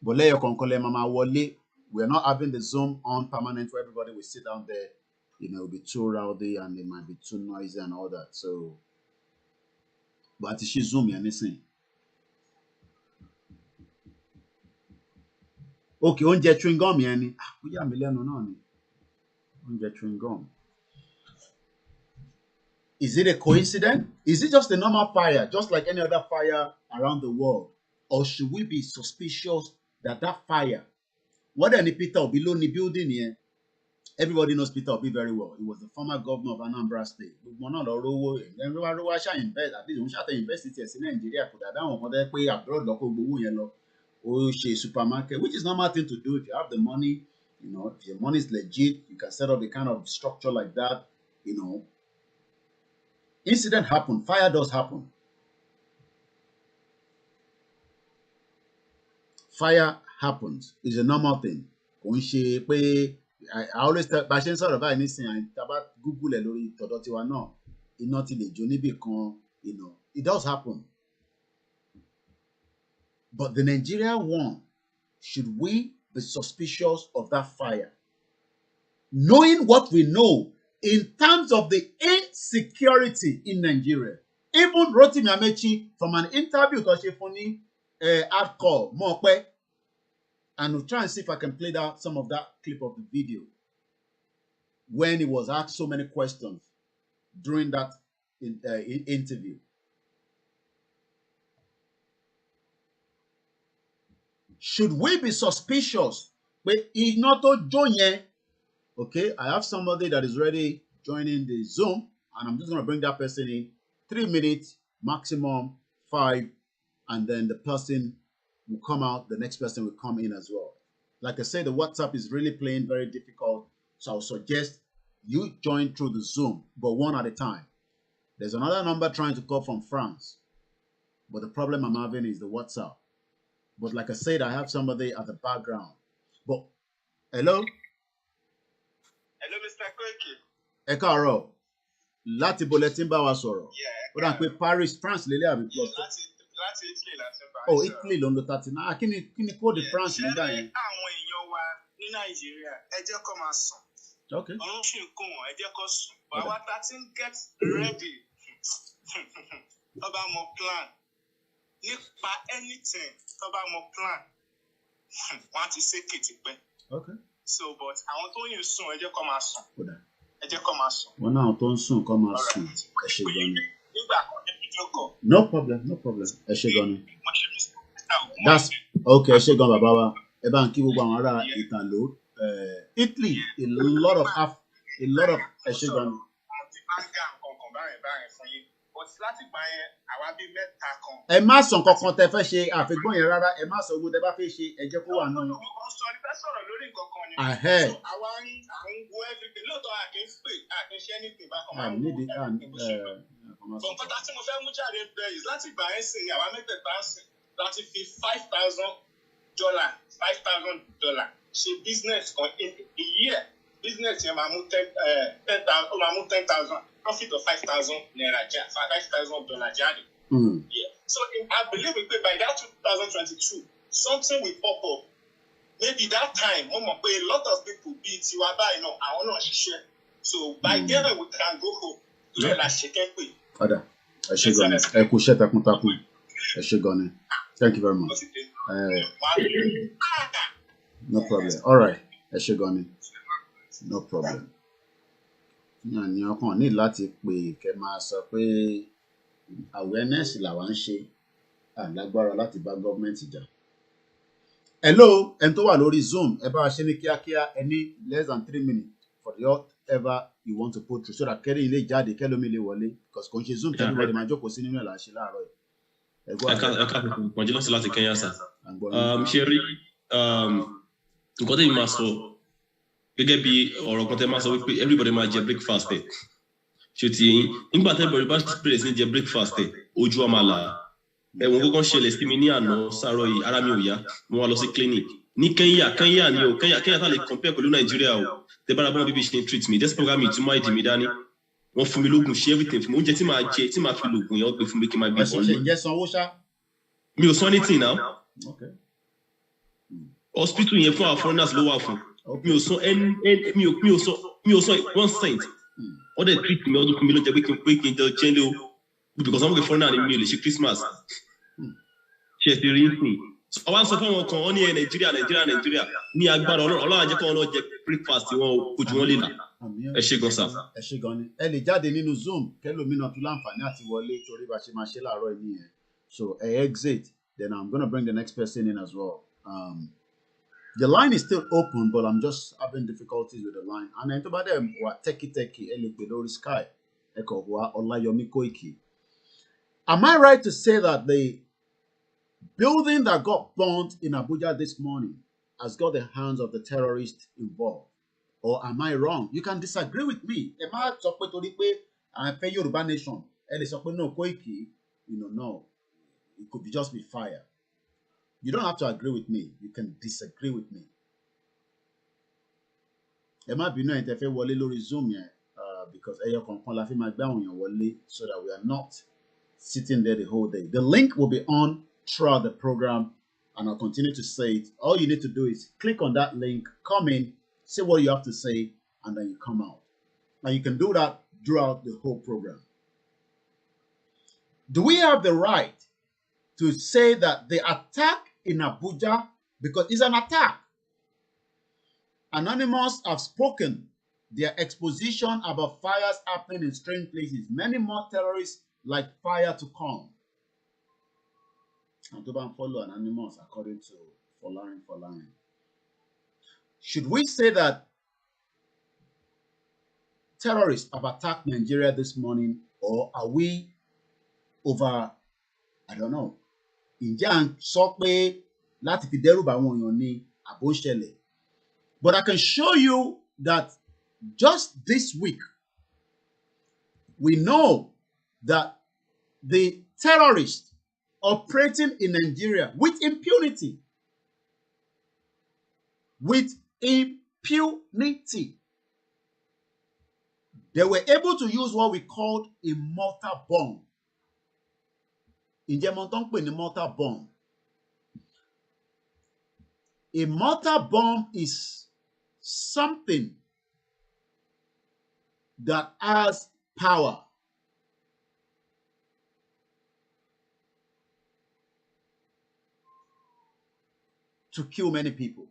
But lẹ́yọ kankan lẹ́ máa wọlé. We are not having the Zoom on permanent where everybody will sit down there. It will be too rowdy and it might be too noisy and all that. So, but àti ṣí Zoom yẹn nísìnyí. Okay, oúnjẹ chewing gum yẹn ni. Ó yà mí lẹ́nu náà ni. Oúnjẹ chewing gum. Is it a coincidence? Is it just a normal fire, just like any other fire around the world? Or should we be suspicious that fire, what any Peter Obi ló ní building here? Everybody knows Peter Obi very well. He was the former governor of Anambra State. Gbogbo náà lọ rówó ẹ̀. Then rówó ṣá invest, at least òun ṣàtẹ̀ invest it sí Nàìjíríà kò dàbí àwọn ọmọdé pé abroad lọ́kọ̀ gbowó yẹn lọ. Ó ṣe supermarket, which is normal thing to do if you have the money. You know, if your money is legit, you can set up a kind of structure like that, you know. Incident happen, fire does happen. Fire happens. It's a normal thing. I always tell patients sort of anything about Google and lórí tọ̀dọ̀ tiwa náà. Iná ti lè jó níbì kan, you know. It does happen. But the Nigerian one, should we be suspicious of that fire? Knowing what we know in terms of the insecurity in Nigeria. Even Rotimi Amechi, from an interview to Shefoni hardcore, Mope, and we'll try and see if I can play out some of that clip of the video when he was asked so many questions during that interview. Should we be suspicious? But he's not to join yet. Okay, I have somebody that is ready joining the Zoom, and I'm just going to bring that person in. 3 minutes, maximum 5, and then the person will come out. The next person will come in as well. Like I said, the WhatsApp is really playing very difficult, so I'll suggest you join through the Zoom, but one at a time. There's another number trying to call from France, but the problem I'm having is the WhatsApp. But like I said, I have somebody at the background. But hello? Hello, Mr. Koiki. Ẹ káàárọ̀, láti bo lẹ ti ń bá wa sọ̀rọ̀. Ó dà pé Paris, France lélẹ̀ àbí plus. Láti Italy láti bá wa sọ̀rọ̀. Oh, Italy ló ń lo 39. Kí ni kóòdù France nígbà yẹn? Ṣé àwọn èèyàn wa ní Nàìjíríà ẹ jẹ́ kó máa sùn? Okay. Ọ̀run ṣì ń kún wọn, ẹ jẹ́ kó sùn. Bàbá ta ti ń get ready. Tó bá mọ plan. Nípa anything tó bá mọ plan. Wọ́n á ti ṣèké tipẹ́. Okay. So, but àwọn tó yìn sùn ẹ jẹ́ kó máa sùn. Ẹ jẹ́ kó máa sùn. Wọ́n náà tó ń sùn kó máa sùn. Ẹ ṣe gan ni. Nígbà kan ní fídíò kọ. No problem. Ẹ ṣe gan ni. That's okay. Ẹ ṣe gan bàbá wa. Ẹ bá ń kí gbogbo àwọn ará Ìtàló. Italy, a lot of ẹ ṣe gan ni. Láti gbà yẹn, àwa bí mẹ́ta kan. Ẹ má sọ kankan tẹ fẹ́ ṣe àfigbọ́n yẹn rárá. Ẹ má sọ owó tẹ bá fẹ́ ṣe ẹ jẹ́ kó wà náà. Mo sọ ní fẹ́ sọ̀rọ̀ lórí nǹkan kan ni. So àwa ń wo everything. Lóòótọ́ a kì í pè, a kì í ṣe anything bákan máa ń wo everything bó ṣe wà. Nǹkan tí mo fẹ́ mú jáde bẹ́ẹ̀ yìí láti gbà yẹn sìn ní àwa mẹ́tẹ̀ẹ̀ta ń sìn láti fi $5,000 ṣe business kan in a year. Business yẹn máa mú 10,000 profit of 5,000 naira $5,000 jáde. Yeah. So I believe by that 2022 something will pop up. Maybe that time mo mọ̀ pé a lot of people bíi tiwa báyìí náà àwọn náà ṣiṣẹ́. So by then we can go home. Lóyè la ṣe kẹ́pẹ́. Ọ̀dà ẹ ṣe gan ni ẹ kú iṣẹ́ takuntakun ẹ ṣe gan ni thank you very much. No problem. All right ẹ ṣe gan ni no problem. Ní ọkàn ní láti pè kẹ́ máa sọ pé awareness làwa ń ṣe àlágbára láti bá gọ́ọ̀mẹ̀ntì jà. Hello, ẹni tó wà lórí Zoom ẹ bá wa ṣe ní kíákíá ẹ ní less than 3 minutes for the whatever you want to put through so that kẹ́rin ilé jáde kẹ́lómi lè wọlé because kò ń ṣe Zoom tẹ́lẹ̀ wọlé máa jókòó sí nínú ẹ̀ là ń ṣe láàárọ̀ yìí. Ẹ ká pọ̀jù lọ́sọ̀ láti Kenya sà. Ṣé rí nǹkan tẹ́mi máa sọ gẹ́gẹ́ bí ọ̀rọ̀ kan tẹ́ máa sọ wípé everybody máa jẹ breakfast ẹ̀ ṣe ti yín nígbà tẹ́ everybody bá bẹ̀rẹ̀ sí ní jẹ breakfast ẹ̀ ojú wa máa là ẹ̀wọ̀n gbọ́ngàn ṣẹlẹ̀ sí mi ní àná sàárọ̀ yìí ara mi ò yá mo wá lọ sí clinic ní Kenya ni o Kenya tá lè compare pẹ̀lú Nàìjíríà o tẹ́ bára bọ́n bíbí ṣe ń treat me this program mi tún máa dì mí dání wọ́n fún mi lóògùn ṣe everything fún mi oúnjẹ tí màá jẹ tí màá fi lóògùn yẹn wọ́n gbé fún mi kí n máa gbé fún mi. Mi ò sọ anything now hospital yẹn fún our foreigners ló wà fún mi ò sọ one cent wọ́n dẹ̀ treat mi ọdún fún mi ló jẹ́ pé kí n jẹ jẹ́lé o because wọ́n mú kí foreigner ni mi ò lè ṣe Christmas ṣe ti rí nsìn Àwọn sọ fún wọn kan wọ́n ní Nàìjíríà ní agbára Ọlọ́run á jẹ́ kí wọ́n náà jẹ breakfast wọn kojú wọn lè là. Ẹ ṣé gan sà. Ẹ ṣé gan ni. Ẹ lè jáde nínú Zoom kẹ́lòmínà tún láǹfààní àti wọlé torí bá ṣe máa ṣe láàárọ̀ yìí nìyẹn. So I exit, then I'm going to bring the next person in as well. The line is still open, but I'm just having difficulties with the line. And then about them, techie, Sky, Olayomi Koiki. Am I right to say that the building that got burnt in Abuja this morning has got the hands of the terrorists involved? Or am I wrong? You can disagree with me. Am I talking to Yoruba nation? No, Koiki, no. It could be just be fire. You don't have to agree with me. You can disagree with me. Ẹ má bínú ẹ̀yin tẹ́ fẹ́ wọlé lórí Zoom yẹn because ẹyọ kankan la fi máa gbé àwọn èèyàn wọlé so that we are not sitting there the whole day. The link will be on throughout the program and I'll continue to say it. All you need to do is click on that link, come in, say what you have to say, and then you come out. And you can do that throughout the whole program. Do we have the right to say that the attack in Abuja, because it's an attack? Anonymous have spoken their exposition about fires happening in strange places. Many more terrorists like fire to come. And to follow Anonymous according to Folarin. Should we say that terrorists have attacked Nigeria this morning, or are we over, I don't know, ǹjẹ́ à ń sọ pé láti fi dẹ́rù bá àwọn èèyàn ní àbò ń ṣẹlẹ̀? But I can show you that just this week, we know that the terrorists operating in Nigeria with impunity, they were able to use what we called a mortar bomb. Ǹjẹ́ mo tán pè ní mortar bomb? A mortar bomb is something that has power. To kill many people.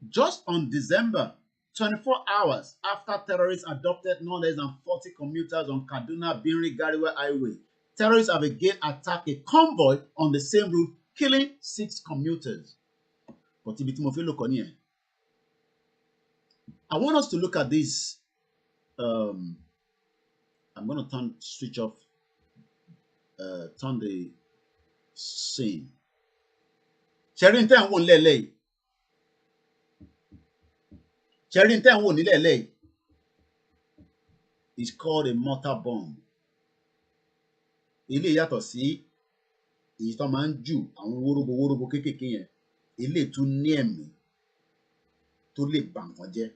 Just on December, 24 hours after terrorists adopted no less than 40 commuters on Kaduna-Binri-Gariwa Highway, terrorists have again attacked a convoy on the same route, killing 6 commuters. But I want us to look at this. I'm going to switch off, turn the scene. Sharing time won't lay. Sharing time won't lay. It's called a mortar bomb. Ilé yàtọ̀ sí èyí tó máa ń jù àwọn wóróbo kéékèèké yẹn. Ilé tún ní ẹ̀mí tó lè bà nǹkan jẹ́.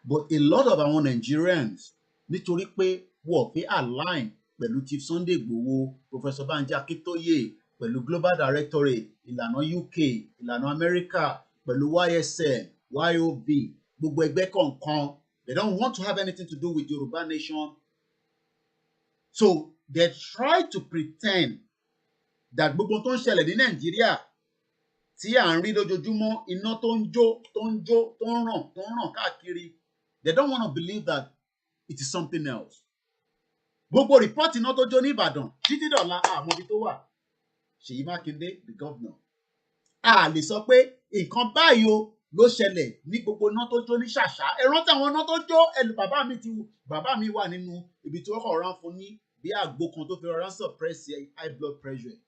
But a lot of our Nigerians, nítorí pé wọ́n fẹ́ align pẹ̀lú Chief Sunday Igboho, Professor Banji Akintoye, pẹ̀lú Global Directorate, ìlànà UK, ìlànà America, pẹ̀lú YSL, YOB, gbogbo ẹgbẹ́ kọ̀ọ̀kan. They don't want to have anything to do with Yoruba nation. So they try to pretend that gbogbo tó ń ṣẹlẹ̀ ní Nàìjíríà tí à ń rí lójoojúmọ́ iná tó ń ràn káàkiri. They don't want to believe that it is something else. Gbogbo report iná tó jó ní Ìbàdàn títí dọ̀la àmọ́ ibi tó wà. Ṣèyí Mákindé, the governor. A lè sọ pé nǹkan báyìí o ló ṣẹlẹ̀ ní gbogbo iná tó jó ní Ṣàṣà. Ẹ rántí àwọn iná tó jó bàbá mi wà nínú ibi tí wọ́n kọ̀ rán fún ní bí àgbo kan tó fi rọra suppress high blood pressure.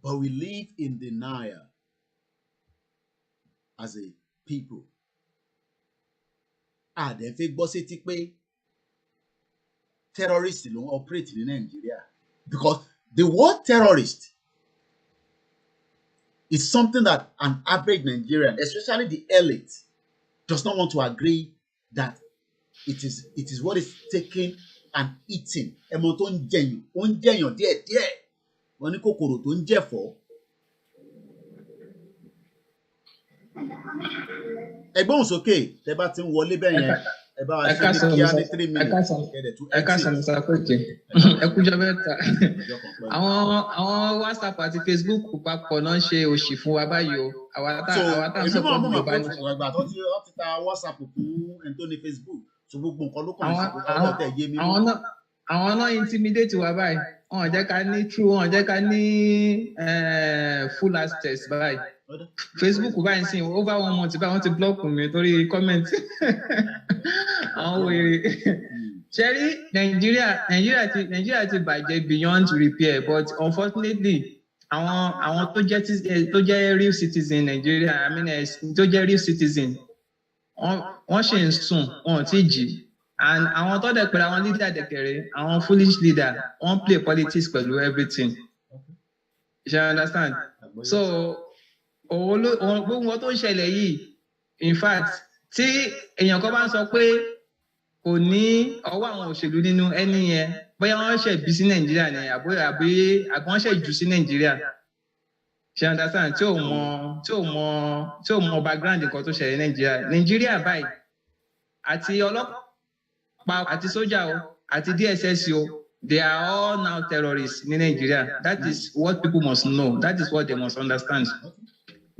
But we live in denial as a people. Dẹ̀ fẹ́ gbọ́ sétí pé terrorists ló ń operate ní Nigeria. Because the word terrorist is something that an average Nigerian, especially the elite, does not want to agree that it is what is taken and eaten. Ẹmọ tó ń jẹyàn díẹ̀díẹ̀. Wọ́n ní kòkòrò tó ń jẹ̀fọ́. ẹgbọ́n sókè tẹ́ bá ti ń wọlé bẹ́ẹ̀ yẹn ẹ bá wa ṣe ní kíá ní 3 minutes kẹ́dẹ̀ tún sọ̀rọ̀ sọ Koiki ẹ kújọ mẹ́ta àwọn WhatsApp àti Facebook papọ̀ náà ṣe òṣì fún wa báyìí o àwa tá à ń sọ̀rọ̀ ní Yorùbá ní. ìgbà tó ti ta WhatsApp fún ẹni tó ní Facebook tó gbogbo nǹkan ló kàn sí ọ̀dọ̀ tẹ̀ yé mi. àwọn náà intimidate wa báyìí wọn jẹ́ ká ní true wọn jẹ́ ká ní full access báyìí. Facebook báyìí sí over 1 month báyìí wọ́n ti block mi torí comment àwọn wèrè ṣẹ́rí Nàìjíríà ti bàjẹ́ beyond repair but unfortunately àwọn tó jẹ́ real citizen Nàìjíríà tó jẹ́ real citizen wọ́n ṣe ń sùn wọn ò tí jí and àwọn tó dẹ̀ pẹ̀lú àwọn leader dẹ̀kẹ̀rẹ̀ àwọn foolish leader wọ́n play politics pẹ̀lú everything you understand so gbogbo wọn tó ń ṣẹlẹ̀ yìí in fact tí èèyàn kan bá ń sọ pé kò ní ọwọ́ àwọn òṣèlú nínú ẹni yẹn bóyá wọ́n ṣe bí sí Nàìjíríà ni àbí wọ́n ṣe jù sí Nàìjíríà ṣe understand tí ò mọ background nǹkan tó ṣẹlẹ̀ Nàìjíríà báyìí àti ọlọ́pàá àti sójà o àti DSS o they are all now terrorists ní Nàìjíríà that is what people must know that is what they must understand.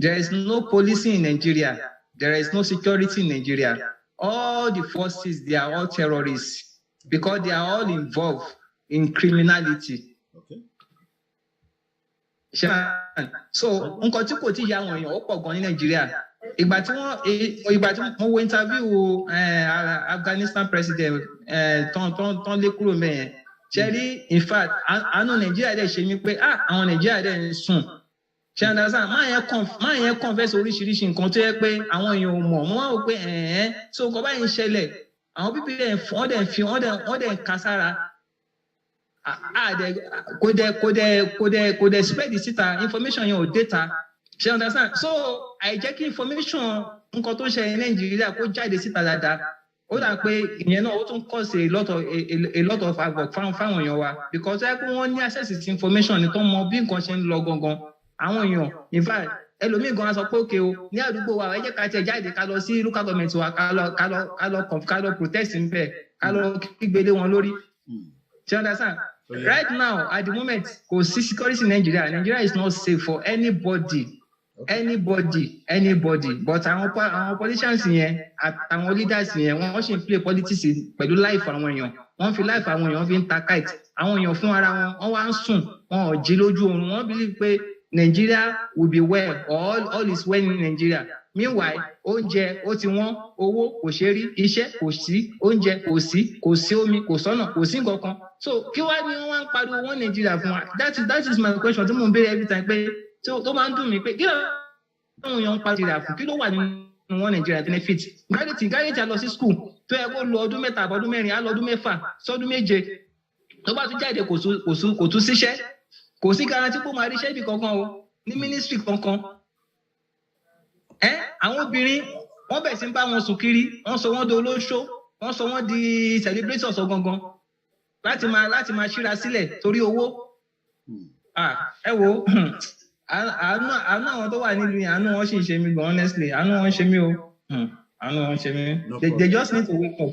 There is no policing in Nigeria. There is no security in Nigeria. All the forces, they are all terrorists because they are all involved in criminality. Okay. So, nǹkan tí kò tí ya àwọn èèyàn ó pọ̀ gan ní Nigeria. Ìgbà tí wọ́n wo interview Afghanistan president tán lé kúrò mẹ́yẹn. Ṣẹ́rí, in fact, àánú Nigeria dẹ̀ ṣe mí pé àwọn Nigeria dẹ̀ ń sùn. Ṣé understand máa yẹn confess oríṣiríṣi nǹkan tó yẹ pé àwọn èèyàn ò mọ̀ wọ́n wá wò pé so nǹkan báyìí ń ṣẹlẹ̀ àwọn pípẹ́ wọ́n dẹ̀ ń ka sára kò dẹ̀ spread síta information yẹn ò data ṣé understand so àìjẹ́ kí information nǹkan tó ń ṣẹlẹ̀ ní Nàìjíríà kó jáde síta dáadáa ó dà pé ìyẹn náà ó tún cause a lot of havoc fáwọn èèyàn wa because ẹ pé wọ́n ní access to information ní tó mọ bí nǹkan ṣe ń lọ gangan. Àwọn èèyàn in fact ẹlòmíì gan sọ pé òkè o ní àdúgbò wa ẹ jẹ́ ká tiẹ̀ jáde ká lọ sí local government wa ká lọ protest níbẹ̀ ká lọ kígbélé wọn lórí. You understand? Right now at the moment kò sí security in Nigeria is not safe for anybody but àwọn politicians yẹn àwọn leaders yẹn wọ́n ṣì ń play politics pẹ̀lú life àwọn èèyàn wọ́n fi life àwọn èèyàn fi ń ta kite àwọn èèyàn fún ara wọn wá ń sùn wọn ò jí lójú oorun wọ́n believe pé Nigeria will be well all is well in Nigeria meanwhile oúnjẹ ó ti wọ́n owó kò ṣe rí iṣẹ́ kò sí oúnjẹ kò sí omi kò sọ́nà kò sí nǹkan kan so kí wá ní wọ́n wá ń pariwo wọn Nigeria fún wa that is my question tí mò ń béèrè every time pé tó máa ń dùn mí pé kí ló ń yan pa Nigeria fún kí ló wà nínú wọn Nigeria benefit graduate a lọ sí school tó yẹ kó lọ ọdún 3 àbọ̀dún 4 á lọ ọdún 6 sọdún 7 tó bá tún jáde kò tún síṣẹ́ kò sí garanti pé máa ríṣẹ́ ibi kankan o ní ministry kankan àwọn obìnrin wọ́n bẹ̀ sí ń bá wọn sùn kiri wọ́n sọ wọ́n di olóṣó wọ́n sọ wọ́n di celebrate ọ̀sọ̀ gangan láti máa ṣíra sílẹ̀ torí owó ẹ wo àánú àwọn tó wà nílùú yẹn àánú wọn sì ń ṣe mí gan honestly àánú wọn ń ṣe mí o àánú wọn ń ṣe mí they just need to wake up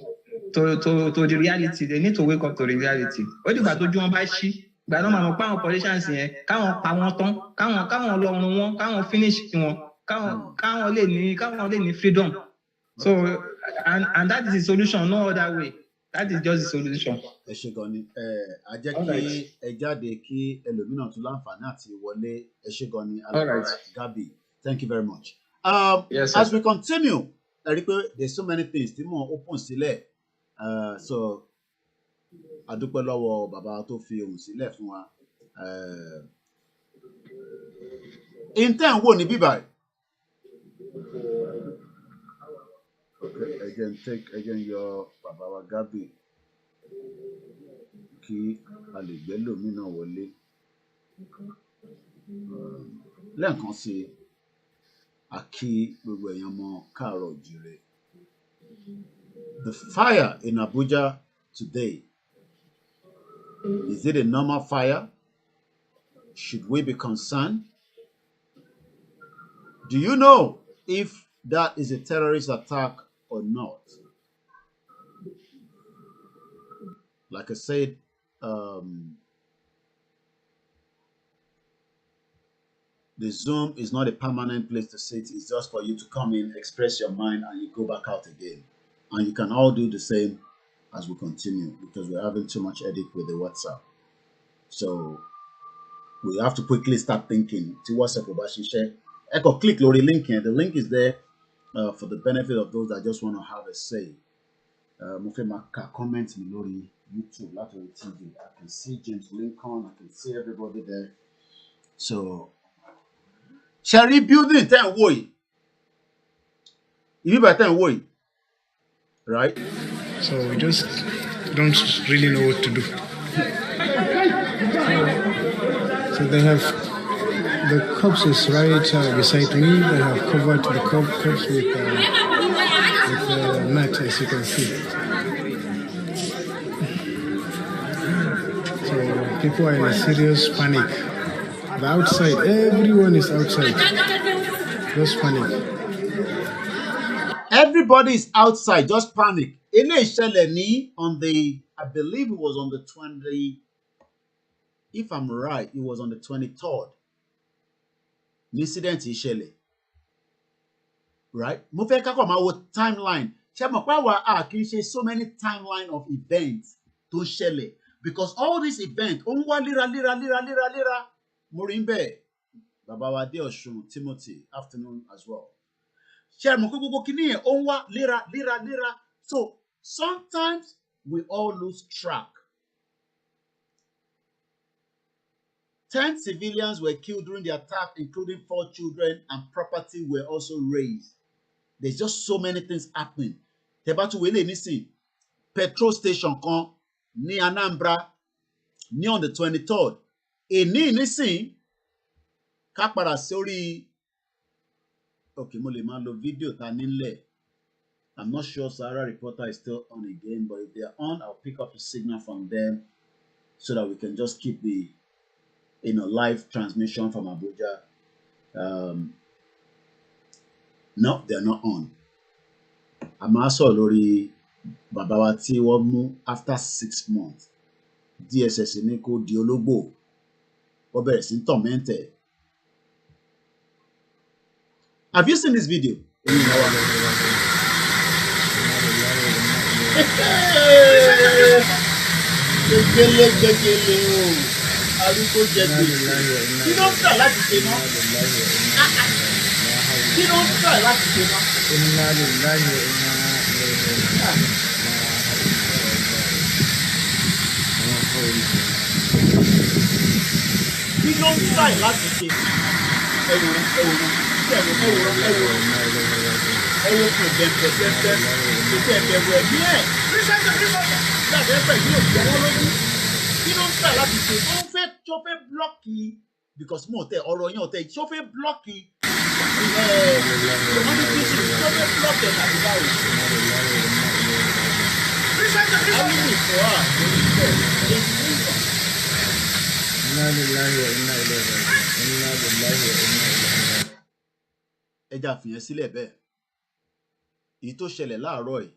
to the reality they need to wake up to the reality ó dìgbà tójú wọn bá ṣí ìgbà náà máa mọ̀ pé àwọn politicians yẹn káwọn pa wọn tán káwọn lọ́rùn wọn káwọn finish wọn káwọn lè ní freedom so and that is the solution no other way that is just the solution. ẹ ṣe gan ni a jẹ́ kí ẹ jáde kí ẹlòmíràn tún láǹfààní àti wọlé ẹ ṣe gan ni Alàgbà Gabi thank you very much. Yes, as we continue ẹ rí i pé there's so many things tí mò ń open sílẹ̀ so a dúpẹ́ lọ́wọ́ bàbá tó fi ohùn sílẹ̀ fún wa. Intent wò ní bíbáyìí. ẹ jẹ́ ń yọ bàbá wa Gabi kí a lè gbé lòmínà wọlé. Lẹ́ẹ̀kan sí a kí gbogbo èèyàn mọ káàárọ̀ oòjíire. The fire in Abuja today, is it a normal fire? Should we be concerned? Do you know if that is a terrorist attack or not. Like I said, the Zoom is not a permanent place to sit. It's just for you to come in, express your mind, and you go back out again. And you can all do the same as we continue because we're having too much headache with the WhatsApp. So we have to quickly start thinking. To WhatsApp, Echo, click Lori link here. The link is there for the benefit of those that just want to have a say. Comment me Lori YouTube, Lori TV. I can see James Lincoln. I can see everybody there. So, Sherry building 10 way. You by 10 way, right? So we just don't really know what to do. So they have the corpses right beside me. They have covered the corpse with net, as you can see. So people are in a serious panic. The outside, everyone is outside. Just panic. Everybody is outside, just panic. On the, I believe it was on the 20, if I'm right, it was on the 23rd. Incident Ishele. Right? Mo fẹ́ ká kọ́ máa wo timeline. Ṣé mo pa wá kì í ṣe so many timeline of events tó ṣẹlẹ̀ because all these events ó ń wá léra. Mo rí bẹ́ẹ̀. Bàbá wa dé Ọ̀ṣun Timothy, afternoon as well. Ṣé mo kó gbogbo kíní yẹn ó ń wá léra. So sometimes we all lose track. 10 civilians were killed during the attack, including 4 children, and property were also razed. There's just so many things happening. Tebatu wele nisi petrol station kan ní Anambra ní on the 23rd. Èní nisi ká padà sórí. Okay, mo lè máa lo video ta nílẹ̀. I'm not sure Sarah Reporter is still on again, but if they're on, I'll pick up a signal from them so that we can just keep the live transmission from Abuja. No, they're not on. I'm also lórí bàbá wa tí wọ́n mú after 6 months. DSS ní kó di ológbò. Wọ́n bẹ̀rẹ̀ sí tormented. Have you seen this video? Arúgbó jẹ gbèsè. Kí ló ń tà láti ṣe náà? Kí ló ń tà láti ṣe náà? Kí ló ń tà láti ṣe? Ẹ̀wòrán kò bẹ̀rẹ̀ ètò ẹ̀bẹ̀rù ẹ̀mí ẹ̀. Láti ẹ̀fẹ̀ yóò jọwọ́ lójú. Kí ló ń tà láti ṣe? Ó fẹ́ blọ́ọ̀kì because mo tẹ ọ̀rọ̀ yẹn ọ̀tẹ̀ ṣó fẹ́ blọ́ọ̀kì communication ṣó fẹ́ blọ́ọ̀kì ẹ̀ tàbí báwo. Àwọn ìlú ìfọ̀ ẹja fìyẹn sílẹ̀ bẹ́ẹ̀. Èyí tó ṣẹlẹ̀ láàárọ̀ yìí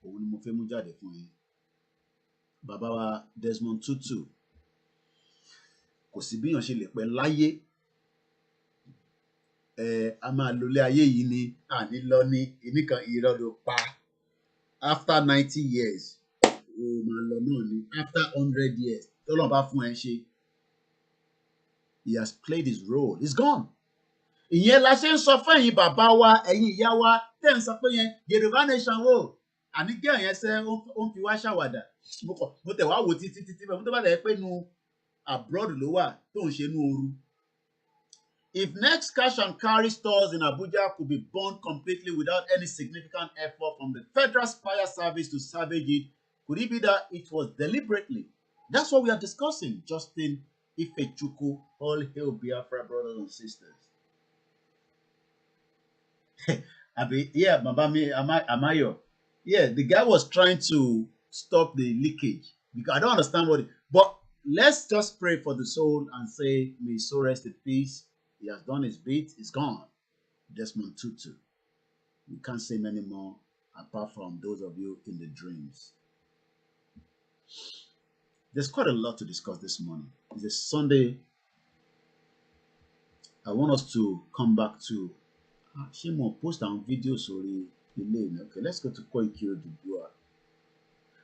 òun ni mo fẹ́ mú jáde fún yín. Bàbá wa Desmond Tutu kò sí bíyàn ṣe lè pẹ́ láyé. A máa lólé ayé yìí ni àní lọ ní ìníkan ìrọ̀lù pa. After 90 years ó máa lọ náà ni after 100 years tọ́lọ́ bá fún ẹ ṣe. He has played his role. He's gone. Ìyẹn la ṣe ń sọ fún ẹ̀yin bàbá wa ẹ̀yin ìyá wa tẹ́ ń sọ pé yẹn Yorùbá nation wo àní gẹ́ yẹn ṣe ó ń fi wá ṣàwàdà. Mo tẹ̀ wá wò títí bẹ́ẹ̀ mo tó bá dẹ̀ pé nu abroad ló wà tó ń ṣe nu ooru. If next cash and carry stores in Abuja could be burned completely without any significant effort from the Federal Fire Service to salvage it, could it be that it was deliberately? That's what we are discussing. Justin Ifechukwu, all hail Biafra brothers and sisters. Yeah, Babami Amayo. Yeah, the guy was trying to stop the leakage because I don't understand but let's just pray for the soul and say, may his soul rest in peace. He has done his bit, he's gone. Desmond Tutu. We can't say many more apart from those of you in the dreams. There's quite a lot to discuss this morning. It's a Sunday. I want us to come back to Shimo post on videos or okay, let's go to Koiki.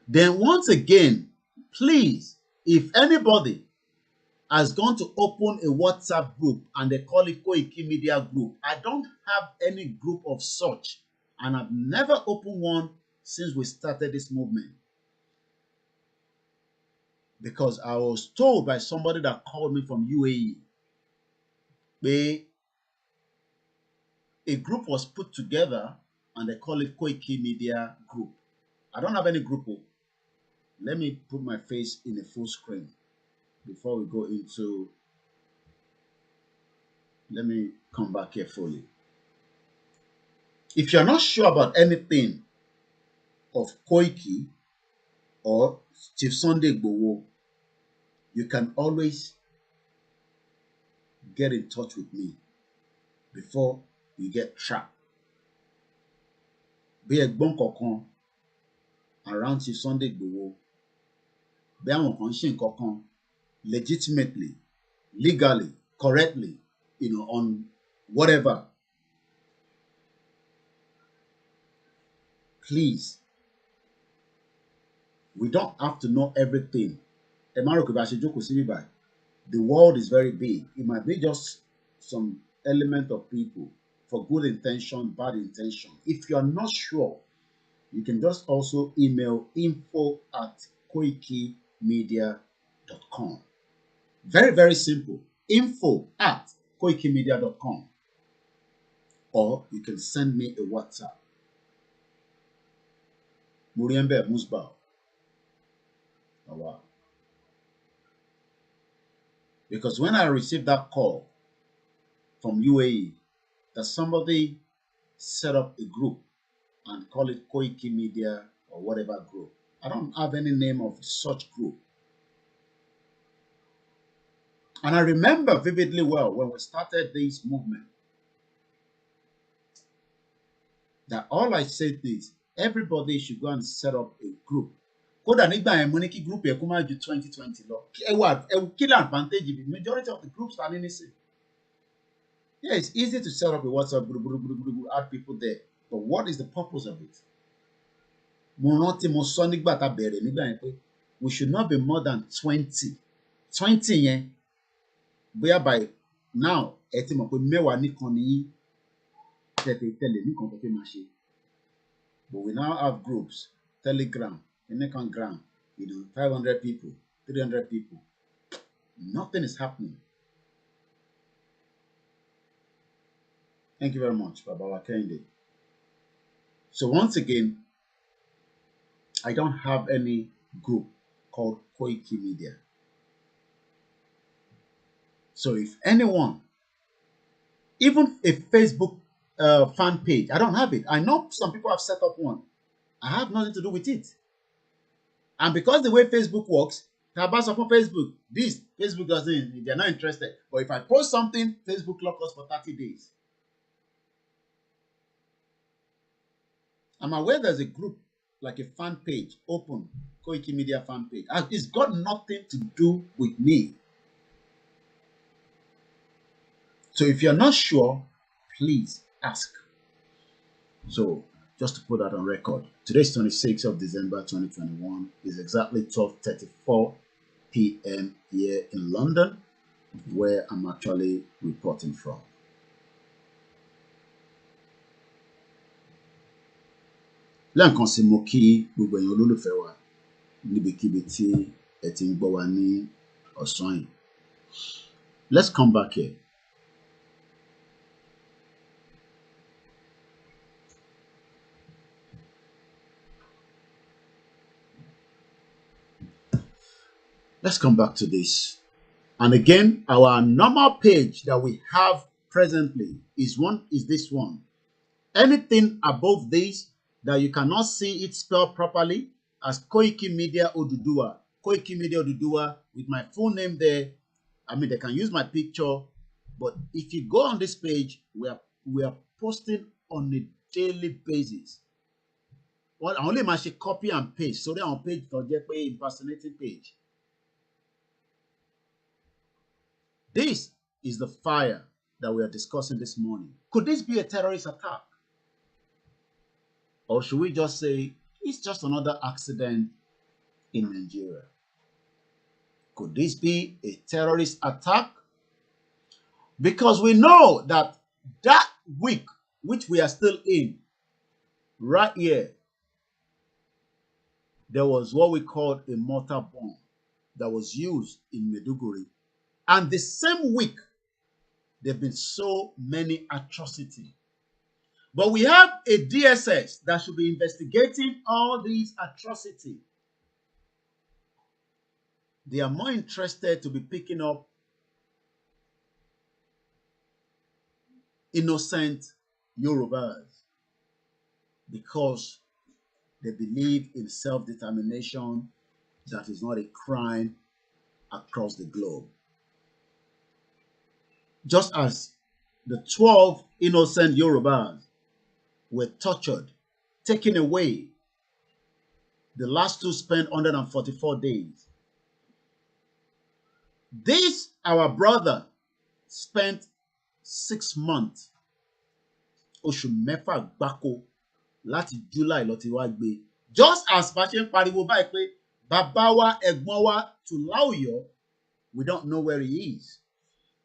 Then once again, please, if anybody has gone to open a WhatsApp group and they call it KOIKIMEDIA group, I don't have any group of such, and I've never opened one since we started this movement. Because I was told by somebody that called me from UAE, a group was put together and they call it KOIKIMEDIA group. I don't have any group. Let me put my face in a full screen before we go into. Let me come back here fully. If you're not sure about anything of Koiki or Chief Sunday Igboho, you can always get in touch with me before you get trapped. Be a bon kokon around Chief Sunday Igboho. Be a conscious kokon legitimately, legally, correctly, on whatever. Please, we don't have to know everything. The world is very big. It might be just some element of people for good intention, bad intention. If you're not sure, you can just also email info@koikimedia.com. Very, very simple. info@koikimedia.com. Or you can send me a WhatsApp. Muriembe Musbao. Wow. Because when I received that call from UAE that somebody set up a group and call it Koiki Media or whatever group, I don't have any name of such group. And I remember vividly well when we started this movement that all I said is everybody should go and set up a group. Kódà nígbà yẹn mo ní kí group yẹn kó má ju 2020 lọ. Kí ló advantage the majority of the groups are in the same. Yeah, it's easy to set up a WhatsApp group, add people there. But what is the purpose of it? Mo rántí mo sọ nígbà tá bẹ̀rẹ̀ nígbà yẹn pé we should not be more than 20. 20 yẹn bóyá by now ẹ ti mọ̀ pé mẹ́wàá nìkan ni tẹ̀lé nìkan tó fi máa ṣe. But we now have groups, Telegram, Gram, 500 people, 300 people. Nothing is happening. Thank you very much, Baba Wakende. So once again, I don't have any group called Koiki Media. So if anyone, even a Facebook fan page, I don't have it. I know some people have set up one. I have nothing to do with it. And because the way Facebook works, Tabas upon Facebook, Facebook doesn't, they're not interested. But if I post something, Facebook locks us for 30 days. I'm aware there's a group, like a fan page, open, Koiki Media fan page. And it's got nothing to do with me. So if you're not sure, please ask. So just to put that on record, today's 26th of December 2021 is exactly 12:34 p.m. here in London, where I'm actually reporting from. Lẹ́ẹ̀kan sí mo kí gbogbo èèyàn olólùfẹ́ wa níbikíbi tí ẹ ti ń gbọ́ wa ní ọ̀sán yìí. Let's come back here. Let's come back to this. And again, our normal page that we have presently is this one. Anything above this that you cannot see it spelled properly as Koiki Media Oduduwa. Koiki Media Oduduwa with my full name there. I mean, they can use my picture, but if you go on this page, we are posting on a daily basis. Well, I only must copy and paste. So they on page for just pay impersonating page. This is the fire that we are discussing this morning. Could this be a terrorist attack? Or should we just say it's just another accident in Nigeria? Could this be a terrorist attack? Because we know that that week, which we are still in, right here, there was what we called a mortar bomb that was used in Maiduguri. And the same week, there have been so many atrocities. But we have a DSS that should be investigating all these atrocities. They are more interested to be picking up innocent Yorubas because they believe in self-determination that is not a crime across the globe. Just as the 12 innocent Yorubas were tortured, taken away, the last two spent 144 days. This, our brother, spent 6 months. Oṣù mẹ́fà gbáko láti July ló ti wá gbé. Just as bá ṣe ń pariwo báyìí pé bàbá wa ẹ̀gbọ́n wa Tùláùyọ̀, we don't know where he is.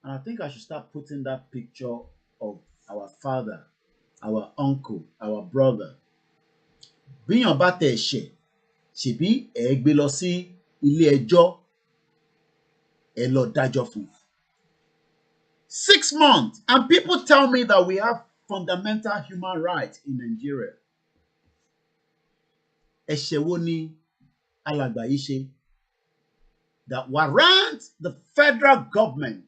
And I think I should start putting that picture of our father, our uncle, our brother. Bíyàn bá tẹ̀ ẹ̀ṣẹ̀, ṣèbí ẹ gbé lọ sí ilé ẹjọ́, ẹ lọ dájọ́ fún. 6 months, and people tell me that we have fundamental human rights in Nigeria. Ẹ̀ṣẹ̀ wo ni alàgbà yìí ṣe that warrant the federal government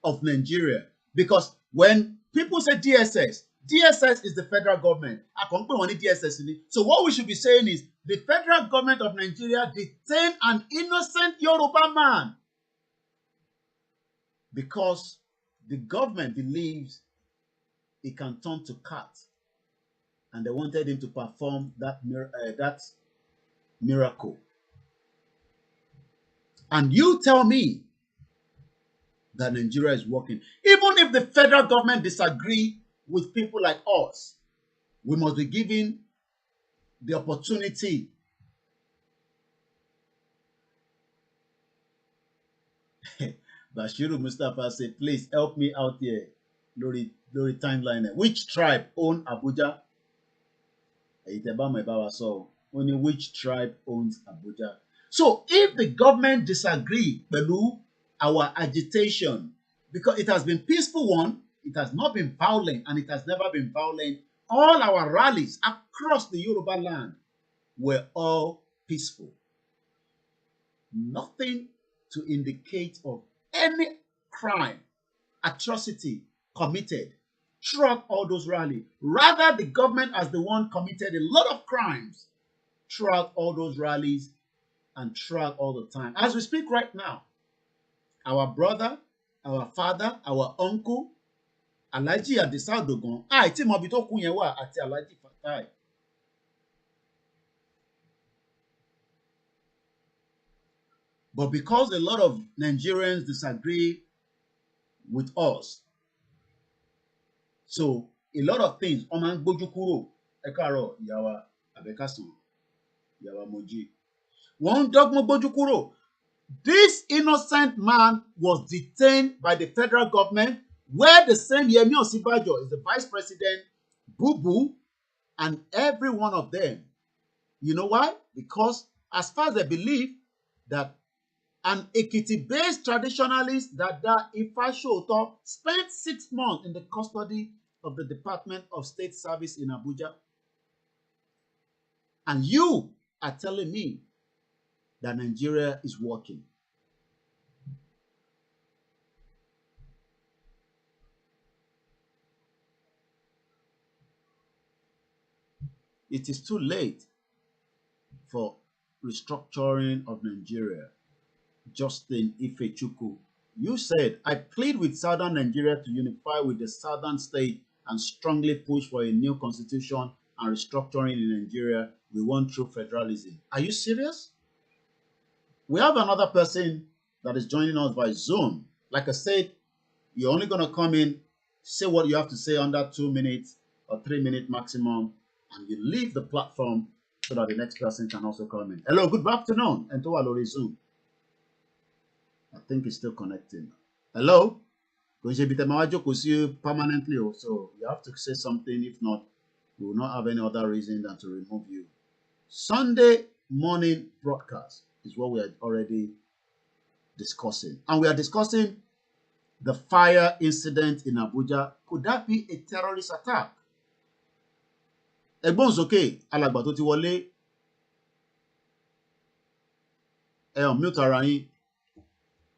of Nigeria? Because when people say DSS, DSS is the federal government. DSS. So what we should be saying is the federal government of Nigeria detained an innocent Yoruba man because the government believes he can turn to cat, and they wanted him to perform that miracle. And you tell me that Nigeria is working. Even if the federal government disagree with people like us, we must be given the opportunity Bashiru Mustafa said, please help me out here. Lori timeline. Which tribe own Abuja? Only which tribe owns Abuja? So if the government disagree with our agitation, because it has been peaceful one, it has not been violent, and it has never been violent. All our rallies across the Yoruba land were all peaceful. Nothing to indicate of any crime, atrocity committed throughout all those rallies. Rather, the government as the one committed a lot of crimes throughout all those rallies and throughout all the time. As we speak right now, our brother, our father, our uncle, Alhaji Adisa Dogon, tí mo bi tó kú yẹn wà àti Alhaji Fatai. But because a lot of Nigerians disagree with us, so a lot of things, ọmọ ń gbójú kúrò, ẹ káàárọ̀ ìyá wa Àbẹ̀kásàn, ìyá wa Mojí. Wọ́n ń dọ́gbọ́n gbójú kúrò. This innocent man was detained by the federal government, where the same Yemi Osinbajo is the vice president, Bubu, and every one of them. You know why? Because as far as they believe that an Ekiti-based traditionalist, Dada Ifashoto, spent 6 months in the custody of the Department of State Service in Abuja. And you are telling me that Nigeria is working. It is too late for restructuring of Nigeria. Justin Ifechukwu, you said, I plead with Southern Nigeria to unify with the Southern state and strongly push for a new constitution and restructuring in Nigeria. We want true federalism. Are you serious? We have another person that is joining us by Zoom. Like I said, you're only going to come in, say what you have to say under 2 minutes or 3 minutes maximum, and you leave the platform so that the next person can also come in. Hello, good afternoon. And to our Zoom. I think it's still connecting. Hello? Permanently, so you have to say something. If not, we will not have any other reason than to remove you. Sunday morning broadcast is what we are already discussing. And we are discussing the fire incident in Abuja. Could that be a terrorist attack? Egbon's okay. Alagba tó ti wọlé. Mute ara yín.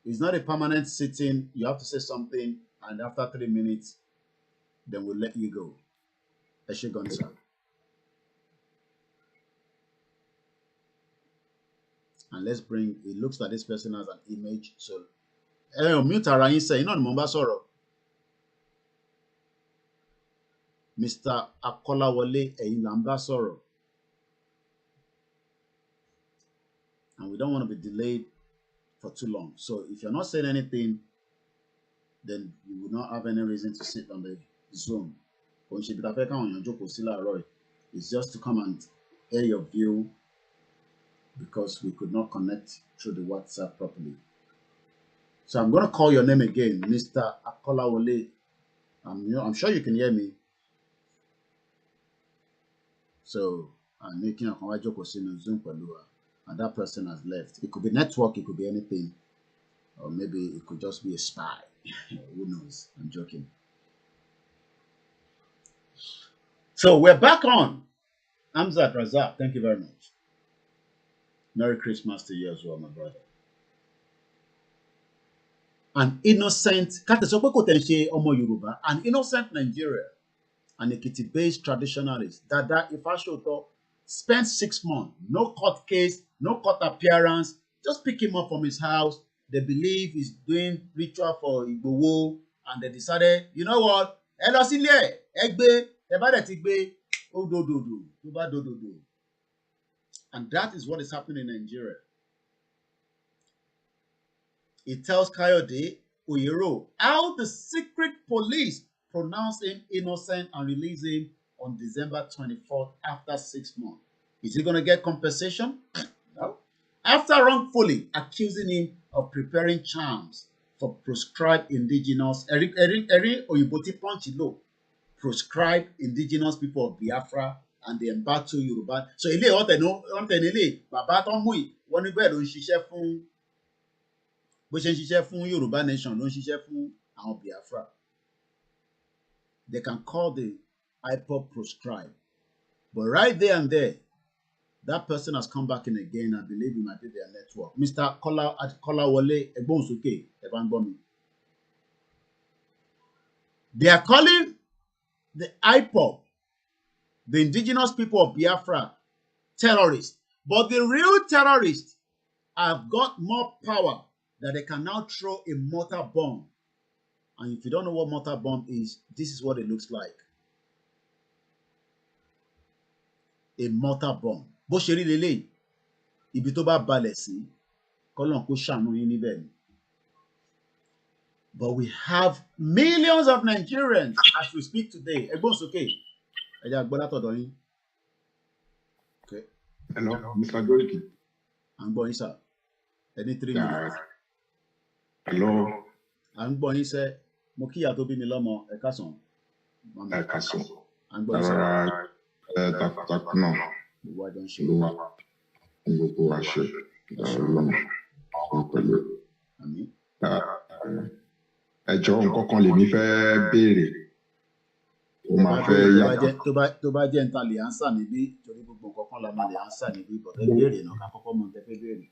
It's not a permanent sitting. You have to say something, and after 3 minutes, then we'll let you go. Eshegonsa. And let's bring, it looks like this person has an image. So, mute ara yín say, iná ni mo bá sọ̀rọ̀. Mr. Akolawole, ẹ̀yin là ń bá sọ̀rọ̀. And we don't want to be delayed for too long. So if you're not saying anything, then you will not have any reason to sit on the Zoom. It's just to come and hear your view because we could not connect through the WhatsApp properly. So I'm going to call your name again, Mr. Akolawole. I'm sure you can hear me. So I'm making a Zoom and that person has left. It could be network, it could be anything, or maybe it could just be a spy. Who knows? I'm joking. So we're back on. Hamzat Razak, thank you very much. Merry Christmas to you as well, my brother. An innocent, an innocent Nigeria, an Ekiti-based traditionalist, Dada Ifashoto, spent 6 months, no court case, no court appearance, just pick him up from his house. They believe he's doing ritual for Igboho, and they decided, you know what? And that is what is happening in Nigeria. It tells Kayode Oyero how the secret police pronounced him innocent and released him on December 24th after 6 months. Is he going to get compensation? No. After wrongfully accusing him of preparing charms for proscribed indigenous, proscribed indigenous people of Biafra and the embattled Yoruba. So, Baba Tomui, one of them Yoruba nation, Biafra. They can call the IPOB proscribed. But right there and there, that person has come back in again. I believe it might be their network. Mr. Kolawole Egbonsoke Ebanbomi. They are calling the IPOB, the indigenous people of Biafra, terrorists. But the real terrorists have got more power that they can now throw a mortar bomb. And if you don't know what mortar bomb is, this is what it looks like. A mortar bomb. Bó ṣe rí lélẹ́yìí, ibi tó bá balẹ̀ sí, k'Ọlọ́run kó ṣàánú yín níbẹ̀ ni. But we have millions of Nigerians as we speak today. Egbonsoke, ẹ jẹ́ a gbọ́ látọ̀dọ̀ yín. Okay. Hello, Mr. Koiki. À ń gbọ́ yín sà. Ẹ ní 3 minutes. Hello. À ń gbọ́ yín sẹ́. Mo kí ìyá tó bí mi lọ́mọ ẹ káàsán. Ẹ káàsán. À ń gbọ́ yín sà. Takuntakun náà. Gbogbo àjọ ń ṣe. Gbogbo wa ṣe. Ọlọ́run àwọn pẹ̀lú. Ẹjọ́ nǹkan kan lèmi fẹ́ béèrè. Ó máa fẹ́ yàtọ̀. Tó bá jẹ́ nta lè ánsà níbí, torí gbogbo nǹkan kan la máa lè ánsà níbí, bọ̀ ẹ béèrè náà ká kọ́kọ́ mọ̀ tẹ́ fẹ́ béèrè.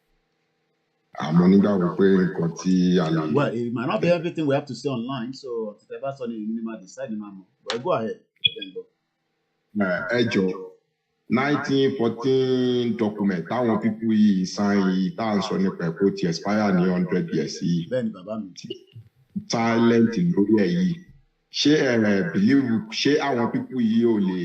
Àmọ́ nígbàgbọ́ pé nǹkan tí a lè. Well, it might not be everything we have to say online, so tẹ́ bá sọ ní ìlú ni máa decide ní máa mọ̀. But go ahead. Ẹjọ́ 1914 document táwọn pípú yìí sign yìí tá à ń sọ nípa ẹ̀kọ́ ti expire ní 100 years yìí. Bẹ́ẹ̀ni bàbá mi. Silent lórí ẹ̀ yìí. ṣé believe ṣé àwọn people yìí ò lè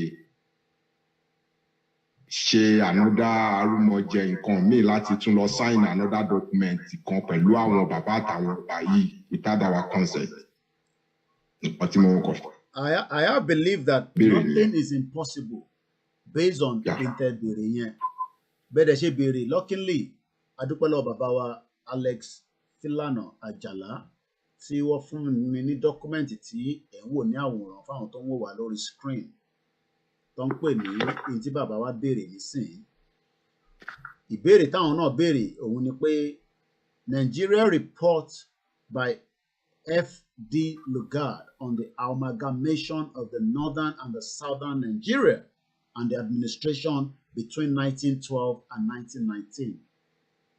ṣe another arúmọjẹ nǹkan míì láti tún lọ sign another document kan pẹ̀lú àwọn bàbá àtàwọn ọba yìí without our consent. I believe that nothing is impossible based on printed béèrè yẹn. Bẹ́ẹ̀ dẹ̀ ṣe béèrè luckily adúpẹ́ lọ́wọ́ bàbá wa Alex Filana Ajala tí wọ́n fún mi ní dọ́kúmẹ́ǹtì tí ẹ̀ ń wò ní àwòrán fáwọn tó ń wò wá lórí screen tó ń pè ní èyí tí bàbá wa béèrè nísìnyí. Ìbéèrè táwọn náà béèrè òun ni pé Nigeria report by F.D. Lugard on the amalgamation of the northern and the southern Nigeria and the administration between 1912 and 1919.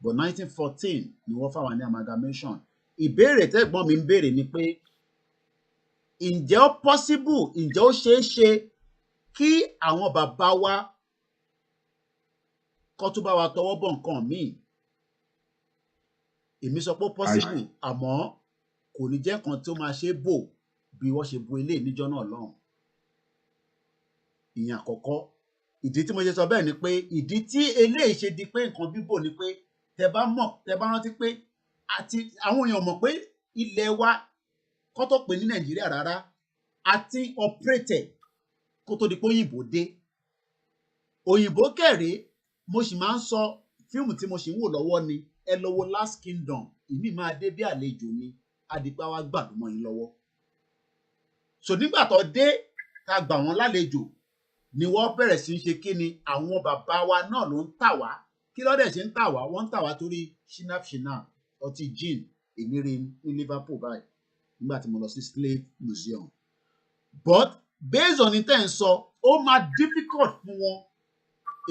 But 1914 ni wọ́n fáwọn ní amalgamation. Ìbéèrè tẹ́gbọ́n mi ń béèrè ni pé ǹjẹ́ ó possible, ǹjẹ́ ó ṣeé ṣe kí àwọn bàbá wa kó tún bá wa tọwọ́ bọ̀ nǹkan míì? Èmi sọ pé possible àmọ́ kò ní jẹ́ kan tí ó máa ṣe bò bí wọ́n ṣe bo ilé níjọ́ náà lọ́hùn. Ìyẹn àkọ́kọ́. Ìdí tí mo ṣe sọ bẹ́ẹ̀ ni pé ìdí tí eléyìí ṣe di pé nǹkan bíbò ni pé tẹ́ bá rántí pé àti àwọn èèyàn mọ̀ pé ilẹ̀ wa kó tó pè ní Nàìjíríà rárá àti operated kó tó di pé òyìnbó dé. Òyìnbó kẹ̀rẹ́ mo sì máa ń sọ fíìmù tí mo sì ń wò lọ́wọ́ ni ẹ lọ wo Last Kingdom, ìmí máa dé bí àlejò ni adìpá wa gbàdúmọ̀ yín lọ́wọ́. So nígbà tó dé ká gbà wọ́n lálejò ni wọ́n bẹ̀rẹ̀ sí í ṣe kí ni àwọn bàbá wa náà ló ń tà wá. Kí ló dẹ̀ ṣe ń tà wá? Wọ́n ń tà wá torí shinap ọtí gin èmi rí ní Liverpool báyìí nígbà tí mo lọ sí Slave Museum. But based on intent sọ ó máa difficult fún wọn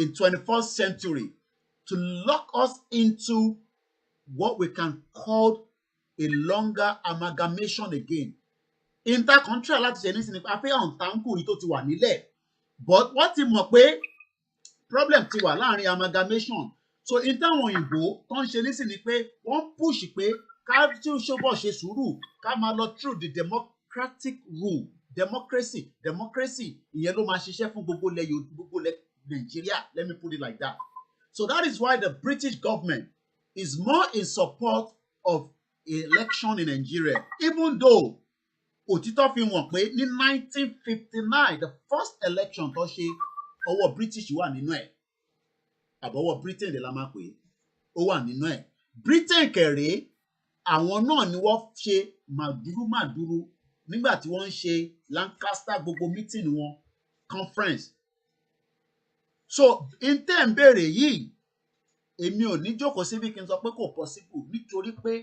in 21st century to lock us into what we can call a longer amalgamation again. Intercontrol láti ṣe nísìnyí pé afẹ́ ọ̀ǹtàǹkù yìí tó ti wà nílẹ̀ but wọ́n ti mọ̀ pé problem ti wà láàrin amalgamation. So ìtàwọn òyìnbó tó ń ṣe nísìnyí pé wọ́n push pé ká tí ó ṣọ́bọ̀ ṣe sùúrù ká máa lọ through the democratic rule democracy ìyẹn ló máa ṣiṣẹ́ fún gbogbo ilẹ̀ Nigeria, let me put it like that. So that is why the British government is more in support of election in Nigeria, even though òtítọ́ fi wọ̀n pé ní 1959 the first election tó ṣe ọwọ́ British wà nínú ẹ̀ àbọ̀wọ́ Britain lè la máa pè é ó wà nínú ẹ̀. Britain kẹ̀rẹ́ àwọn náà ni wọ́n ṣe màdúrú nígbà tí wọ́n ń ṣe Lancaster gbogbo meeting wọn conference. So intent béèrè yìí èmi ò ní jókòó síbi kí n sọ pé kò possible nítorí pé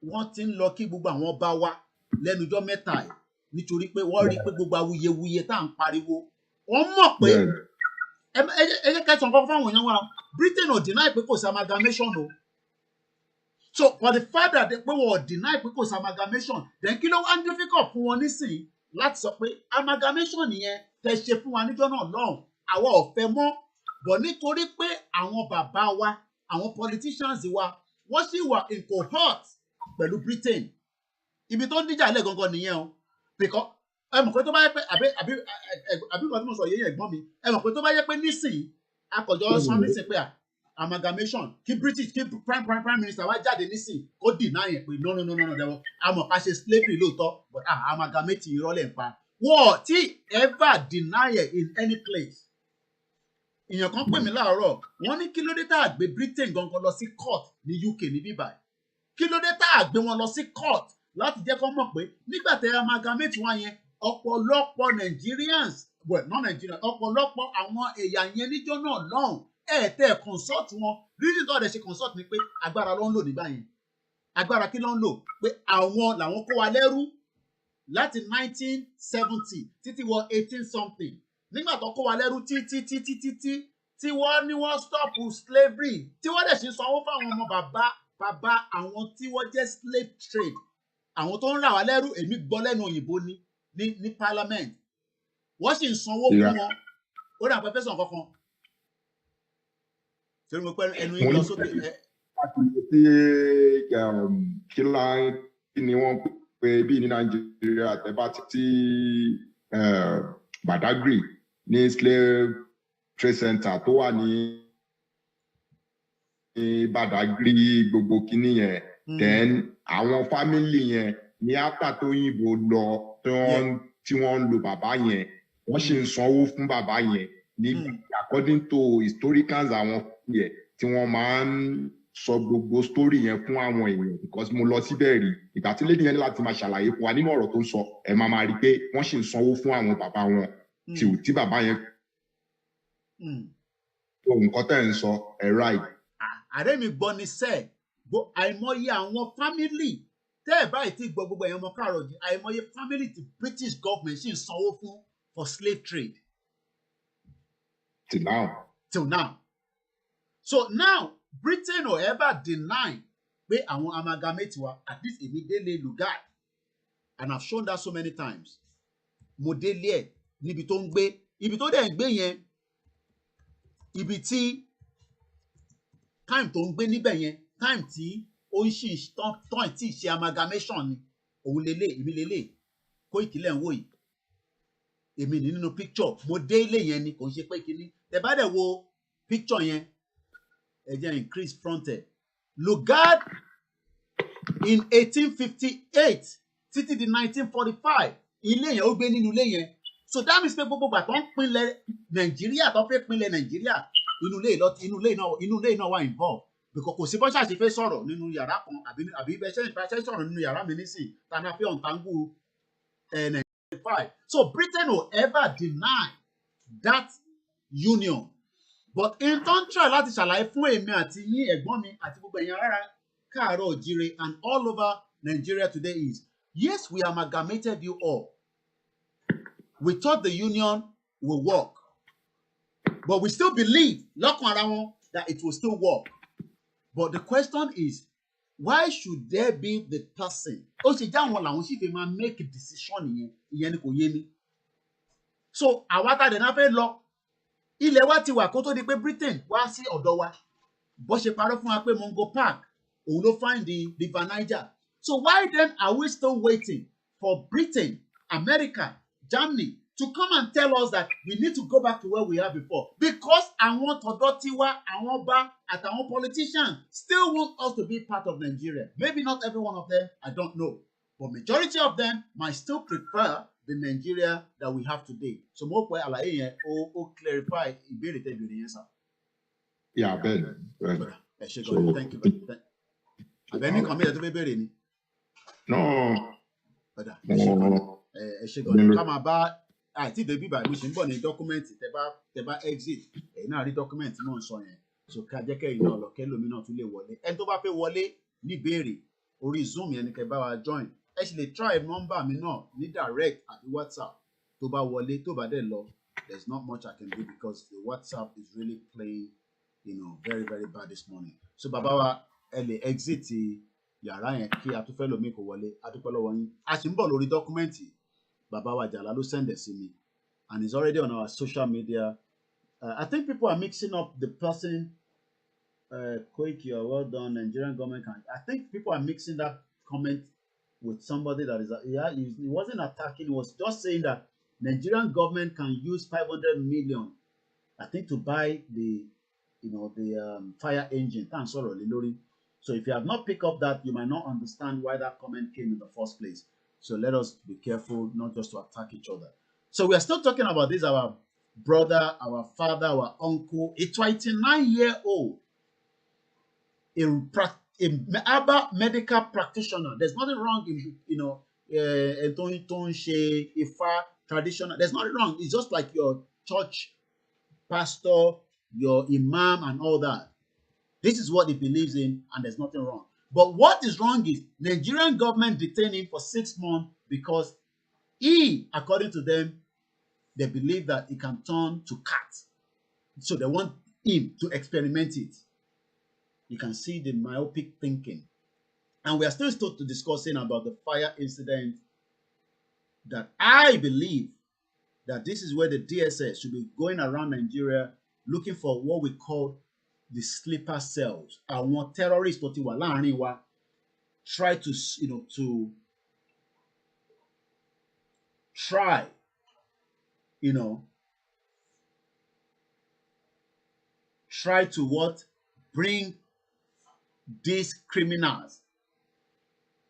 wọ́n ti ń lọ kí gbogbo àwọn ọba wa lẹ́nujọ́ mẹ́ta ẹ̀ nítorí pé wọ́n rí pé gbogbo awuyewuye tá à ń pariwo wọ́n mọ̀ pé ẹ jẹ́ kẹ́sàn kan fáwọn èèyàn wa Britain ò deny pé kò sí amalgamation o. So for the fact that pé wọ́n ò deny pé kò sí amalgamation then kí ló wá ń difficult fún wọn nísìnyí láti sọ pé amalgamation nìyẹn tẹ́ ṣe fún wa níjọ́ náà lọ́hùn àwa ò fẹ́ mọ́ bọ̀ nítorí pé àwọn bàbá wa àwọn politicians wa wọ́n sì wà in cohort pẹ̀lú Britain. Ibi tó ń díjà ilé gangan nìyẹn o because ẹ mọ̀ pé tó bá yẹ pé àbí nǹkan tí mo sọ yẹn ẹ̀gbọ́n mi ẹ mọ̀ pé tó bá yẹ pé nísìnyí akọ̀jọ́ sọ nísìnyí pé amalgamation kí British kí prime minister wá jáde nísìnyí kó deny yẹn pé no dẹ̀wọ̀ àmọ̀ ká ṣe slavery lóòótọ́ but amalgamate ìrọ́lẹ̀ ń pa wọ́n tí ever deny it in any place. Èèyàn kan pè mí láàárọ̀ wọ́n ní kí ló dé tá a gbé Britain gangan lọ sí court ní UK ní bíbáyìí kí ló dé tá a gbé wọn lọ sí court láti jẹ́ kó mọ̀ pé nígbà tẹ amalgamate wọn yẹn ọ̀pọ̀lọpọ̀ Nigerians not Nigerians ọ̀pọ̀lọpọ̀ àwọn ẹ̀yà yẹn níjọ́ náà lọ́hùn tẹ́ consult wọn reason tó ọ̀dẹ̀ ṣe consult ni pé agbára ló ń lò nígbà yẹn agbára kí ló ń lò pé àwọn làwọn kó wa lẹ́rú láti 1970 títí wọ 18 something nígbà tó kó wa lẹ́rú tí wọ́n ní wọ́n stop slavery tí wọ́n dẹ̀ ṣe sanwó fáwọn ọmọ bàbá àwọn tí wọ́n jẹ́ slave trade àwọn tó ń rà wá lẹ́rú èmi gbọ́ lẹ́nu òyìnbó ní parliament wọ́n sì ń sanwó fún wọn ó dà pé fẹsàn kankan ṣé mo pẹ́ ẹnu yín lọ sókè. kí ni wọ́n pé bí ní Nàìjíríà tẹ́ bá ti Badagry ní slave trade center tó wà ní Badagry gbogbo kíní yẹn then àwọn family yẹn ní after tó yìnbó lọ tí wọ́n ń lo bàbá yẹn wọ́n ṣe ń sanwó fún bàbá yẹn ní according to historians àwọn yẹn tí wọ́n máa ń sọ gbogbo story yẹn fún àwọn èèyàn because mo lọ síbẹ̀ rí ìgbà tí lady yẹn ní láti máa ṣàlàyé fún wa nínú ọ̀rọ̀ tó ń sọ ẹ máa rí pé wọ́n ṣì ń sanwó fún àwọn bàbá wọn tí bàbá yẹn tó nǹkan tẹ̀ ń sọ ẹ̀ right. ààrẹ mi gbọ́ ní sẹ́ẹ̀ àìmọye àwọn family tẹ́ ẹ̀ báyìí tí gbọ́ gbogbo ẹ̀yàn ọmọ káàrọ̀ jù àìmọye family tí British government ṣì ń sanwó fún for slave trade. Till now. So now Britain ò ever deny pé àwọn amalgamate wa at least èmi délé Lugard and I've shown that so many times mo délé ẹ̀ níbi tó ń gbé ibi tó dẹ̀ ń gbé yẹn ibi tí time tó ń gbé níbẹ̀ yẹn time tí ó ń ṣì tán tí ṣe amalgamation ni òun lélẹ̀ èmi lélẹ̀ Koiki lẹ̀ ń wò yìí èmi ní nínú picture mo dé ilé yẹn ni kò ń ṣe pé kíní tẹ́ bá dẹ̀ wo picture yẹn ẹ jẹ́ increase fronted Lugard in 1858 títí di 1945 ilé yẹn ó gbé nínú ilé yẹn so that means pé gbogbo ìgbà tó ń pinlẹ̀ Nàìjíríà tó fẹ́ pinlẹ̀ Nàìjíríà inú ilé náà wà involved because kò sí bó ṣàṣe fẹ́ sọ̀rọ̀ nínú yàrá kan àbí bẹ́ẹ̀ ṣe sọ̀rọ̀ nínú yàrá mi nísìn tàbí fẹ́ ọ̀ǹtàngù 1945 so Britain will ever deny that union but in tó ń try láti ṣàlàyé fún èmi àti yín ẹ̀gbọ́n mi àti gbogbo ẹ̀yin ará káàárọ̀ òjíire and all over Nigeria today is yes we amalgamated you all we thought the union will work but we still believe lọ́kàn ara wọn that it will still work but the question is why should there be the person ó ṣe já wọn làwọn sì fi máa make a decision ìyẹn ni kò yé mi so àwa tá a dẹ̀ náà fẹ́ lọ ilẹ̀ wa ti wà kó tó di pé Britain wá sí ọ̀dọ̀ wa bó ṣe parọ́ fún wa pé Mungo Park òun ló find the River Niger so why then are we still waiting for Britain, America, Germany to come and tell us that we need to go back to where we are before because àwọn tọ̀dọ̀ tiwa àwọn ọba àtàwọn politicians still want us to be part of Nigeria maybe not every one of them I don't know but majority of them might still prefer the Nigeria that we have today. So mo pe àlàyé yẹn ó clarify ìbéèrè tẹ́ ìbéèrè yẹn sà. Yeah, bẹ́ẹ̀ bẹ́ẹ̀. Ẹ ṣé gan-an, thank you. Àbẹ̀ní kan mẹ́rin tó fẹ́ béèrè ni. No. Ẹ ṣé gan-an. Ẹ ṣé gan-an. Ká máa bá àti ìdèbí báyìí mo ṣe ń bọ̀ ní dọ́kúmẹ́ǹtì tẹ́ bá exit ẹ̀yin náà rí dọ́kúmẹ́ǹtì náà sọ yẹn. So ká jẹ́ kẹ́yìn náà lọ kẹ́lómi náà tún lè wọlé. Ẹni tó bá fẹ́ wọlé ní ìbéèrè orí Zoom yẹn ni kẹ́ bá wa join. Ẹ ṣì lè try nọ́mbà mi náà ní direct àbí WhatsApp tó bá wọlé tó bá dẹ̀ lọ there's not much I can do because the WhatsApp is really playing very very bad this morning. So bàbá wa ẹ lè exit yàrá yẹn kí a tún fẹ́ lómi kò wọlé a dúpẹ́ lọ́wọ́ yín. A sì ń bọ̀ lórí dọ́kúmẹ́ǹtì bàbá wa Jàlá ló send ẹ̀ sí mi and it's already on our social media. I think people are mixing up the person Koiki or well done Nigerian government can. I think people are mixing that comment with somebody that is he wasn't attacking, he was just saying that Nigerian government can use 500 million I think to buy the fire engine. So if you have not picked up that, you might not understand why that comment came in the first place. So let us be careful not just to attack each other. So we are still talking about this, our brother, our father, our uncle, a 29-year-old, a medical practitioner. There's nothing wrong in Ifa traditional. There's nothing wrong. It's just like your church pastor, your imam and all that. This is what he believes in and there's nothing wrong. But what is wrong is Nigerian government detained him for 6 months because he, according to them, they believe that he can turn to cat. So they want him to experiment it. You can see the myopic thinking. And we are still discussing about the fire incident that I believe that this is where the DSS should be going around Nigeria looking for what we call the sleeper cells. Àwọn terrorists tó ti wà láàrin wa try to try, try to what? Bring these criminals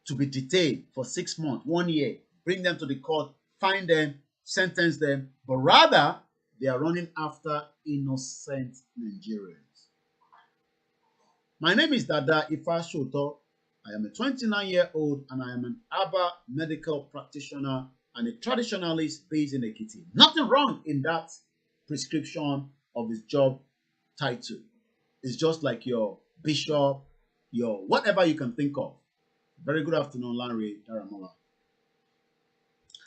to be detained for 6 months, 1 year, bring them to the court, find them, sentence them, but rather they are running after innocent Nigerians. My name is Dada Ifa Shoto. I am a 29-year-old and I am an ABA medical practitioner and a traditionalist based in Ekiti. Nothing wrong in that prescription of his job title. It's just like your bishop, your whatever you can think of. Very good afternoon, Larry Daramola.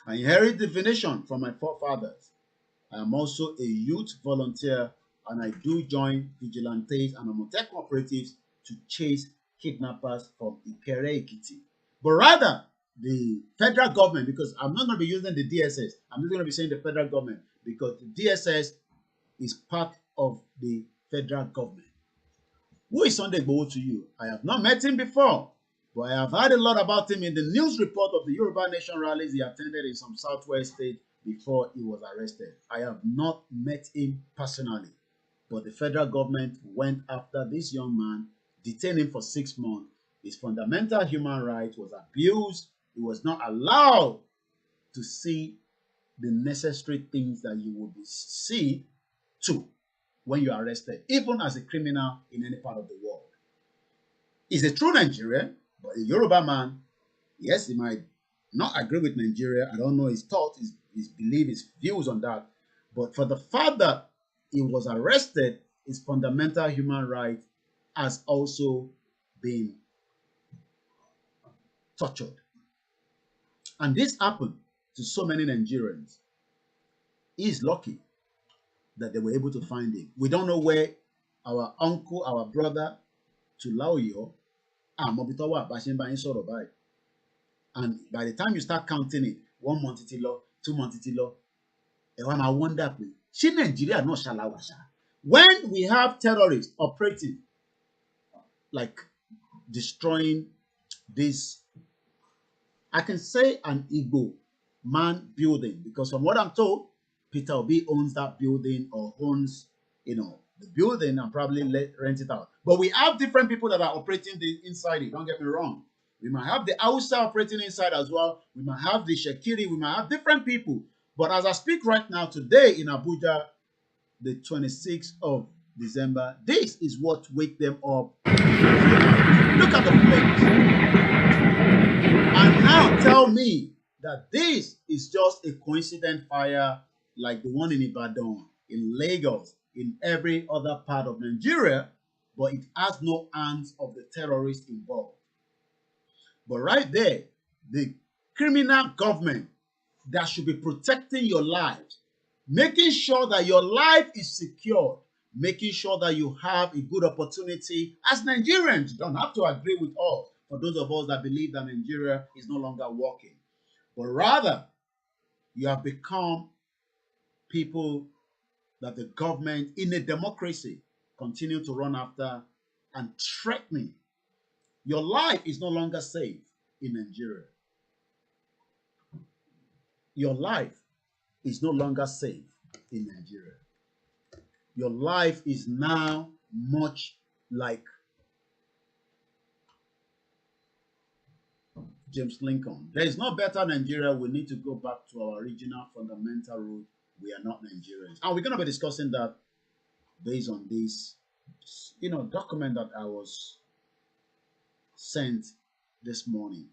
I inherit divination from my forefathers. I am also a youth volunteer and I do join vigilantes and Amotek cooperatives to chase kidnappers from Ikere Ekiti. But rather, the federal government, because I'm not going to be using the DSS, I'm just going to be saying the federal government because the DSS is part of the federal government. Who is Sunday Igboho to you? I have not met him before, but I have heard a lot about him in the news report of the Yoruba Nation rallies he attended in some southwest state before he was arrested. I have not met him personally, but the federal government went after this young man, detained him for 6 months. His fundamental human rights was abused. He was not allowed to see the necessary things that you would see to when you are arrested, even as a criminal in any part of the world. He's a true Nigerian, but a Yoruba man. Yes, he might not agree with Nigeria. I don't know his thoughts, his belief, his views on that. But for the fact that he was arrested, his fundamental human right has also been tortured. And this happened to so many Nigerians. He's lucky that they were able to find him. We don't know where our uncle, our brother, to Laoyo, and by the time you start counting it, 1 month itilo, 2 months itilo, I wonder, Nigeria no shalawasha. When we have terrorists operating, like destroying this, I can say an Igbo man building, because from what I'm told, Peter Obi owns that building or owns, the building and probably rent it out. But we have different people that are operating inside it. Don't get me wrong. We might have the Hausa operating inside as well. We might have the Shekiri. We might have different people. But as I speak right now, today in Abuja, the 26th of December, this is what wake them up. Look at the flames. And now tell me that this is just a coincident fire like the one in Ibadan, in Lagos, in every other part of Nigeria, but it has no hands of the terrorists involved. But right there, the criminal government that should be protecting your lives, making sure that your life is secured, making sure that you have a good opportunity as Nigerians. You don't have to agree with us, for those of us that believe that Nigeria is no longer working. But rather, you have become people that the government in a democracy continue to run after and threatening. Your life is no longer safe in Nigeria. Your life is no longer safe in Nigeria. Your life is now much like James Lincoln. There is no better Nigeria. We need to go back to our original fundamental root. We are not Nigerians. And we're going to be discussing that based on this, document that I was sent this morning.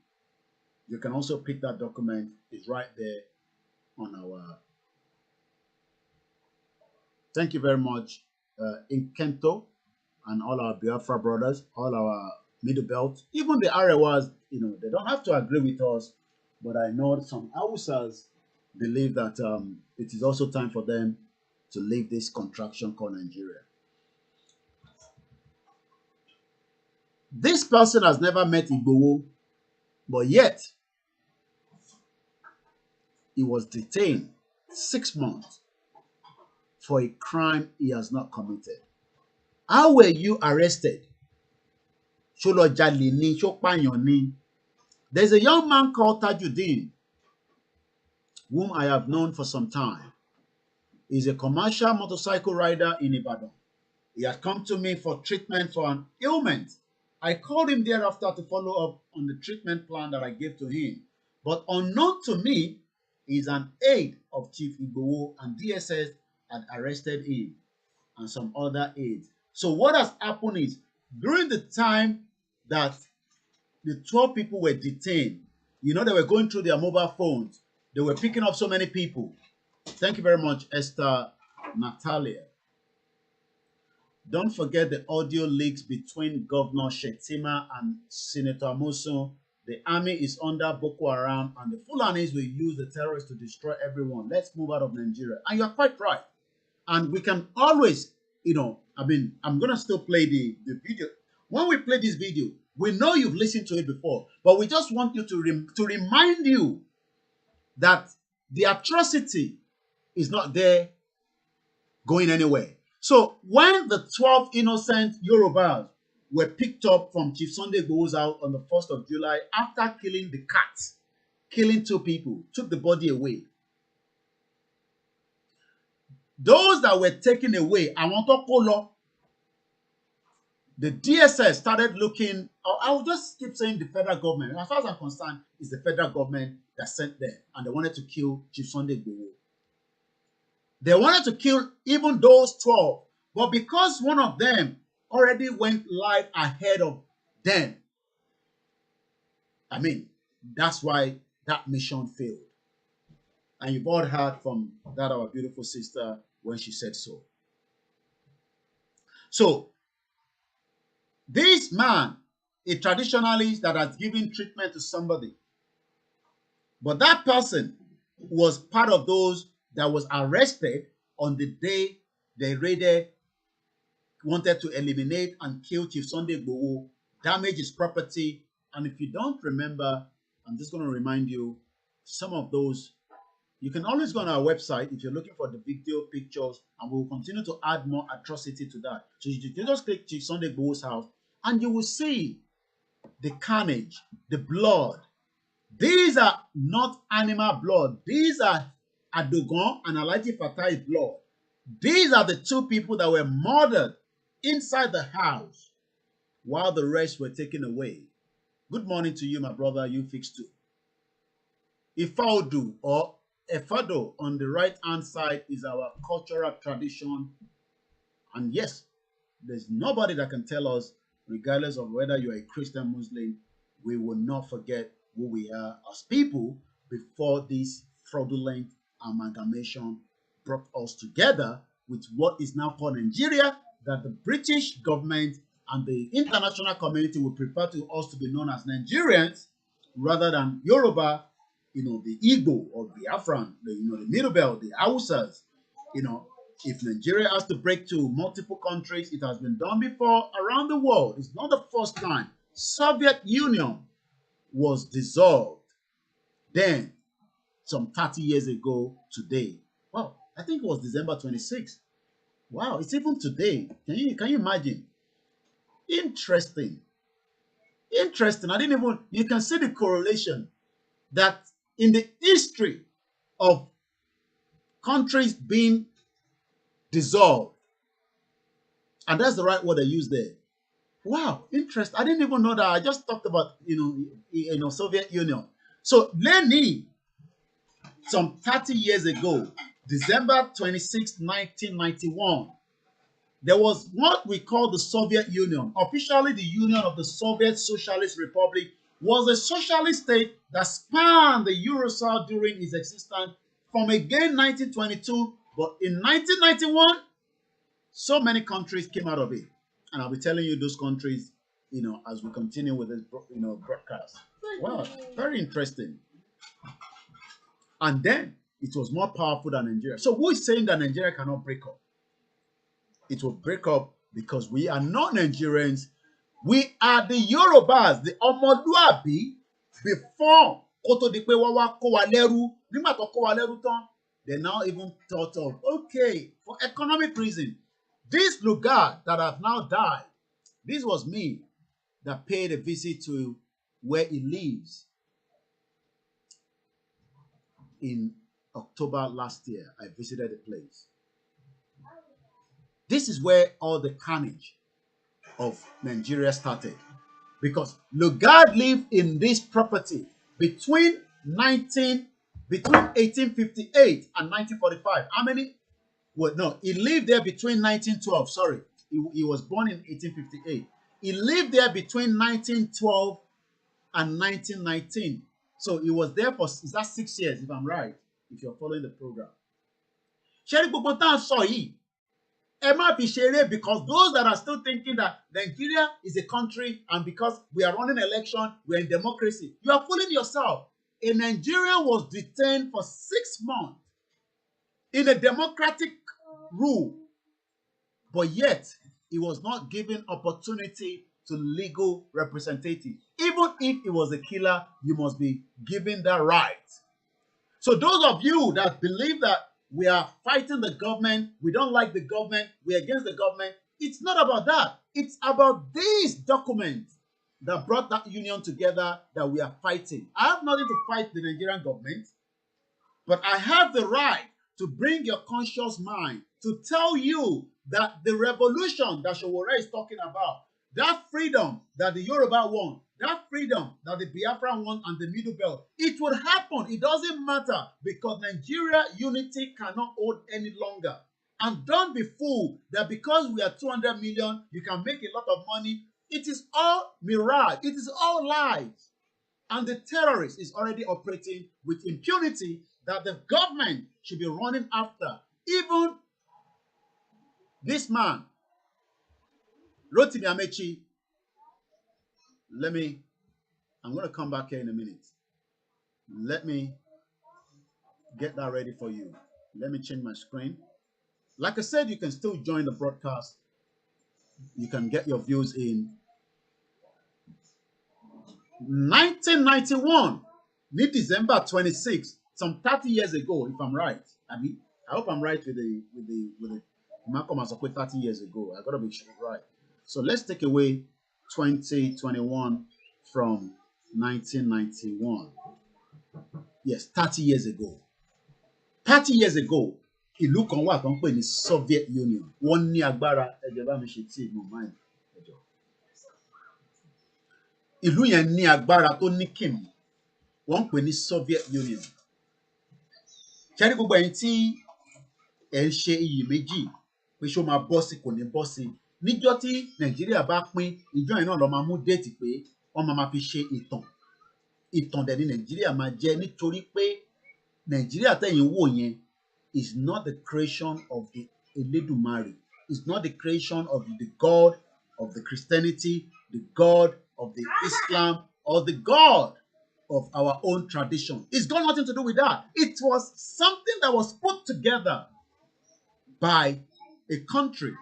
You can also pick that document. It's right there on our... Thank you very much, Inkento, and all our Biafra brothers, all our Middle Belt, even the Arewas, they don't have to agree with us, but I know some Hausas believe that it is also time for them to leave this contraction called Nigeria. This person has never met Igboho, but yet he was detained 6 months for a crime he has not committed. How were you arrested? There's a young man called Tajuddin whom I have known for some time. He's a commercial motorcycle rider in Ibadan. He had come to me for treatment for an ailment. I called him thereafter to follow up on the treatment plan that I gave to him. But unknown to me, he's an aide of Chief Igboho, and DSS had arrested him and some other aides. So what has happened is, during the time that the 12 people were detained, you know, they were going through their mobile phones. They were picking up so many people. Thank you very much, Esther Natalia. Don't forget the audio leaks between Governor Shettima and Senator Amosun. The army is under Boko Haram, and the Fulanis will use the terrorists to destroy everyone. Let's move out of Nigeria. And you are quite right. And we can always, you know, I mean, I'm going to still play the video. When we play this video, we know you've listened to it before, but we just want you to remind you that the atrocity is not there going anywhere. So when the 12 innocent Yorubas were picked up from Chief Sunday Igboho's house on the 1st of July after killing the cat, killing 2 people, took the body away. Those that were taken away, I want to call the DSS started looking, I will just keep saying the federal government. As far as I'm concerned, it's the federal government that sent them, and they wanted to kill Chief Sunday Igboho. They wanted to kill even those 12, but because one of them already went live ahead of them, I mean, that's why that mission failed. And you've all heard from that our beautiful sister when she said so. So, this man, a traditionalist that has given treatment to somebody, but that person was part of those that was arrested on the day they raided, wanted to eliminate and kill Chief Sunday Igboho, damage his property. And if you don't remember, I'm just going to remind you, some of those, you can always go on our website if you're looking for the video pictures, and we'll continue to add more atrocity to that. So you can just click Chief Sunday Igboho's house, and you will see the carnage, the blood. These are not animal blood. These are Adogon and Alhaji Fatai's blood. These are the 2 people that were murdered inside the house while the rest were taken away. Good morning to you, my brother. You fix too. Ifaudu or Efado on the right-hand side is our cultural tradition. And yes, there's nobody that can tell us, regardless of whether you're a Christian, Muslim, we will not forget who we are as people before this fraudulent amalgamation brought us together with what is now called Nigeria, that the British government and the international community would prefer to us to be known as Nigerians rather than Yoruba, you know, the Igbo or the Afran, the Middle Belt, the Hausas. You know, if Nigeria has to break to multiple countries, it has been done before around the world. It's not the first time. Soviet Union was dissolved then, some 30 years ago today. Wow, I think it was December 26th. Wow, it's even today. Can you imagine? Interesting. Interesting. I didn't even, you can see the correlation that in the history of countries being dissolved, and that's the right word I use there. Wow, interesting. I didn't even know that. I just talked about, Soviet Union. So Lenin, some 30 years ago, December 26, 1991, there was what we call the Soviet Union. Officially, the Union of the Soviet Socialist Republic was a socialist state that spanned the Eurosouth during its existence from again 1922. But in 1991, so many countries came out of it. And I'll be telling you those countries, as we continue with this, broadcast. Wow, very interesting. And then it was more powerful than Nigeria. So who is saying that Nigeria cannot break up? It will break up because we are not Nigerians. We are the Yorubas, the Omoduabi, before Koto Dipe Wawa Kowaleru. They now even thought of, okay, for economic reason, this Lugard that have now died, this was me that paid a visit to where he lives in October last year, I visited the place. This is where all the carnage of Nigeria started. Because Lugard lived in this property between 1858 and 1945. How many? Well, no, he lived there between 1912. Sorry, he was born in 1858. He lived there between 1912 and 1919. So he was there for, is that 6 years, if I'm right, if you're following the program. Sherry Bokotan saw he. Emma Pishere, because those that are still thinking that Nigeria is a country and because we are running election, we're in democracy, you are fooling yourself. A Nigerian was detained for 6 months in a democratic rule, but yet he was not given opportunity to legal representative. Even if he was a killer, you must be given that right. So those of you that believe that we are fighting the government, we don't like the government, we're against the government, it's not about that. It's about these documents that brought that union together that we are fighting. I have nothing to fight the Nigerian government, but I have the right to bring your conscious mind to tell you that the revolution that Showore is talking about, that freedom that the Yoruba want, that freedom that the Biafran want and the Middle Belt, it would happen. It doesn't matter because Nigeria unity cannot hold any longer. And don't be fooled that because we are 200 million, you can make a lot of money. It is all mirage. It is all lies. And the terrorist is already operating with impunity that the government should be running after. Even this man, Rotimi Amechi, I'm going to come back here in a minute. Let me get that ready for you. Let me change my screen. Like I said, you can still join the broadcast. You can get your views in. 1991, December 26, some 30 years ago, if I'm right. I hope I'm right with the Malcolm Asokwe 30 years ago. I gotta be sure right. So let's take away 2021 from 1991. Yes, 30 years ago. 30 years ago, ìlú kan wà tó ń pè ní Soviet Union. Wọ́n ní agbára, ẹ̀jẹ̀ bá mi ṣe tí ìmọ̀ mind. Ìlú yẹn ní agbára tó ní kìmí. Wọ́n ń pè ní Soviet Union. Ṣé rí gbogbo ẹ̀yin tí ẹ̀ ń ṣe iyèméjì pé ṣó máa bọ́ sí kò ní bọ́ sí? Níjọ́ tí Nàìjíríà bá pín, ìjọ yẹn náà lọ máa mú déètì pé wọ́n máa fi ṣe ìtàn. Ìtàn dẹ̀ ni Nàìjíríà máa jẹ́ nítorí pé Nàìjíríà tẹ̀yìn wò yẹn is not the creation of the Elédùmarè. It's not the creation of the God of the Christianity, the God of the Islam, or the God of our own tradition. It's got nothing to do with that. It was something that was put together by a country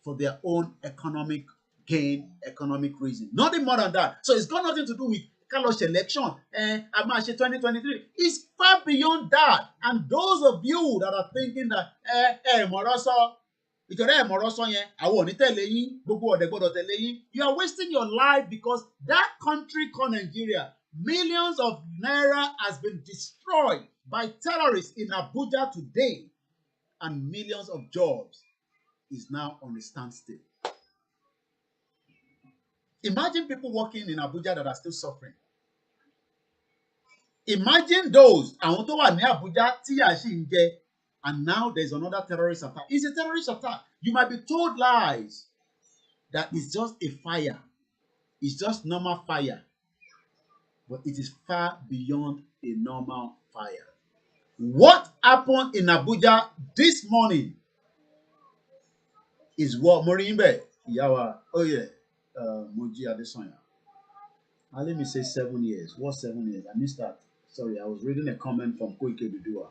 for their own economic gain, economic reason. Nothing more than that. So it's got nothing to do with Carlos election, March 2023. It's far beyond that. And those of you that are thinking that, you are wasting your life because that country called Nigeria, millions of naira has been destroyed by terrorists in Abuja today, and millions of jobs is now on a standstill. Imagine people working in Abuja that are still suffering. Imagine those, àwọn tó wà ní Abuja tí a ṣì ń jẹ, and now there's another terrorist attack. It's a terrorist attack. You might be told lies that it's just a fire. It's just normal fire. But it is far beyond a normal fire. What happened in Abuja this morning is what Morimbe, Yawa, Moji Adesanya. Let me say 7 years. What 7 years? I missed that. Sorry, I was reading a comment from KOIKIMEDIA.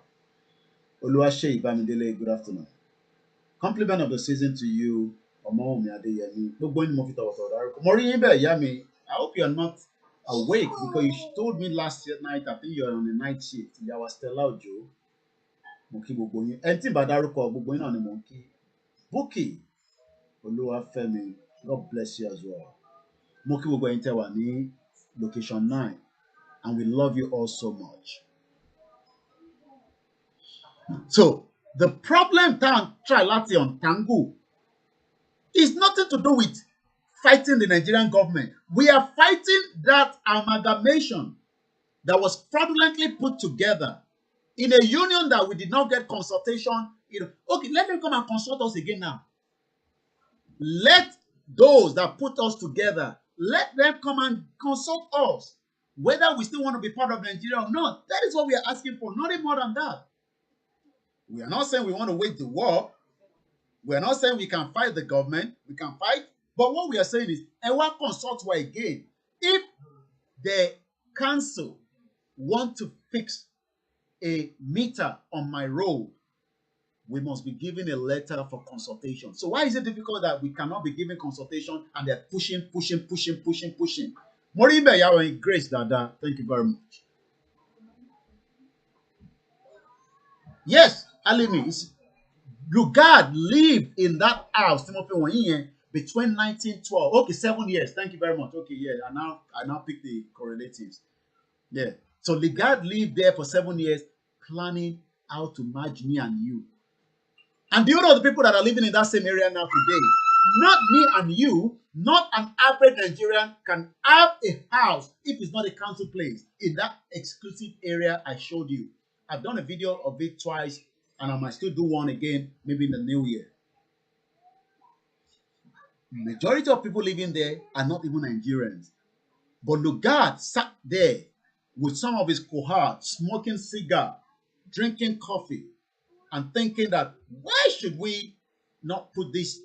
Oluwase Ibamidele, good afternoon. Compliment of the season to you, Omomi Adeyemi. Morimbe, Yami, I hope you are not awake because you told me last night, I think you are on a night shift. Yawa Stella Ojo. Moki Bogoni. Enti Badaruko, Bogoni on the monkey. Buki. Oluwafemi. God bless you as well. Moki Bogoni Tewani. Location 9, and we love you all so much. So the problem try láti untangle is nothing to do with fighting the Nigerian government. We are fighting that amalgamation that was fraudulently put together in a union that we did not get consultation. Okay, let them come and consult us again now. Let those that put us together, let them come and consult us, whether we still want to be part of Nigeria or not. That is what we are asking for, nothing more than that. We are not saying we want to wage the war. We are not saying we can fight the government. We can fight. But what we are saying is, I want to consult you again. If the council want to fix a meter on my road, we must be given a letter for consultation. So why is it difficult that we cannot be given consultation and they're pushing? Moribe Yawa Grace Dada, thank you very much. Yes, Alimi, Lugard lived in that house between 1912. Okay, 7 years. Thank you very much. Okay, yeah, I now pick the correlatives. Yeah. So Lugard lived there for 7 years, planning how to merge me and you. And do you know the people that are living in that same area now today? Not me and you, not an average Nigerian can have a house if it's not a council place in that exclusive area I showed you. I've done a video of it twice, and I might still do one again, maybe in the new year. Majority of people living there are not even Nigerians. But Lugard sat there with some of his cohorts, smoking cigar, drinking coffee, and thinking that why should we not put this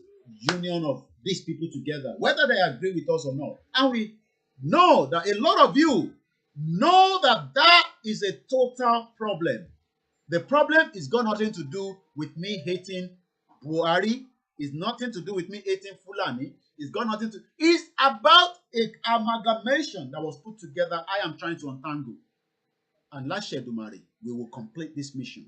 union of these people together, whether they agree with us or not. And we know that a lot of you know that that is a total problem. The problem is got nothing to do with me hating Buhari. It's nothing to do with me hating Fulani. It's got nothing to. It's about an amalgamation that was put together. I am trying to untangle. And last year, Dumari, we will complete this mission.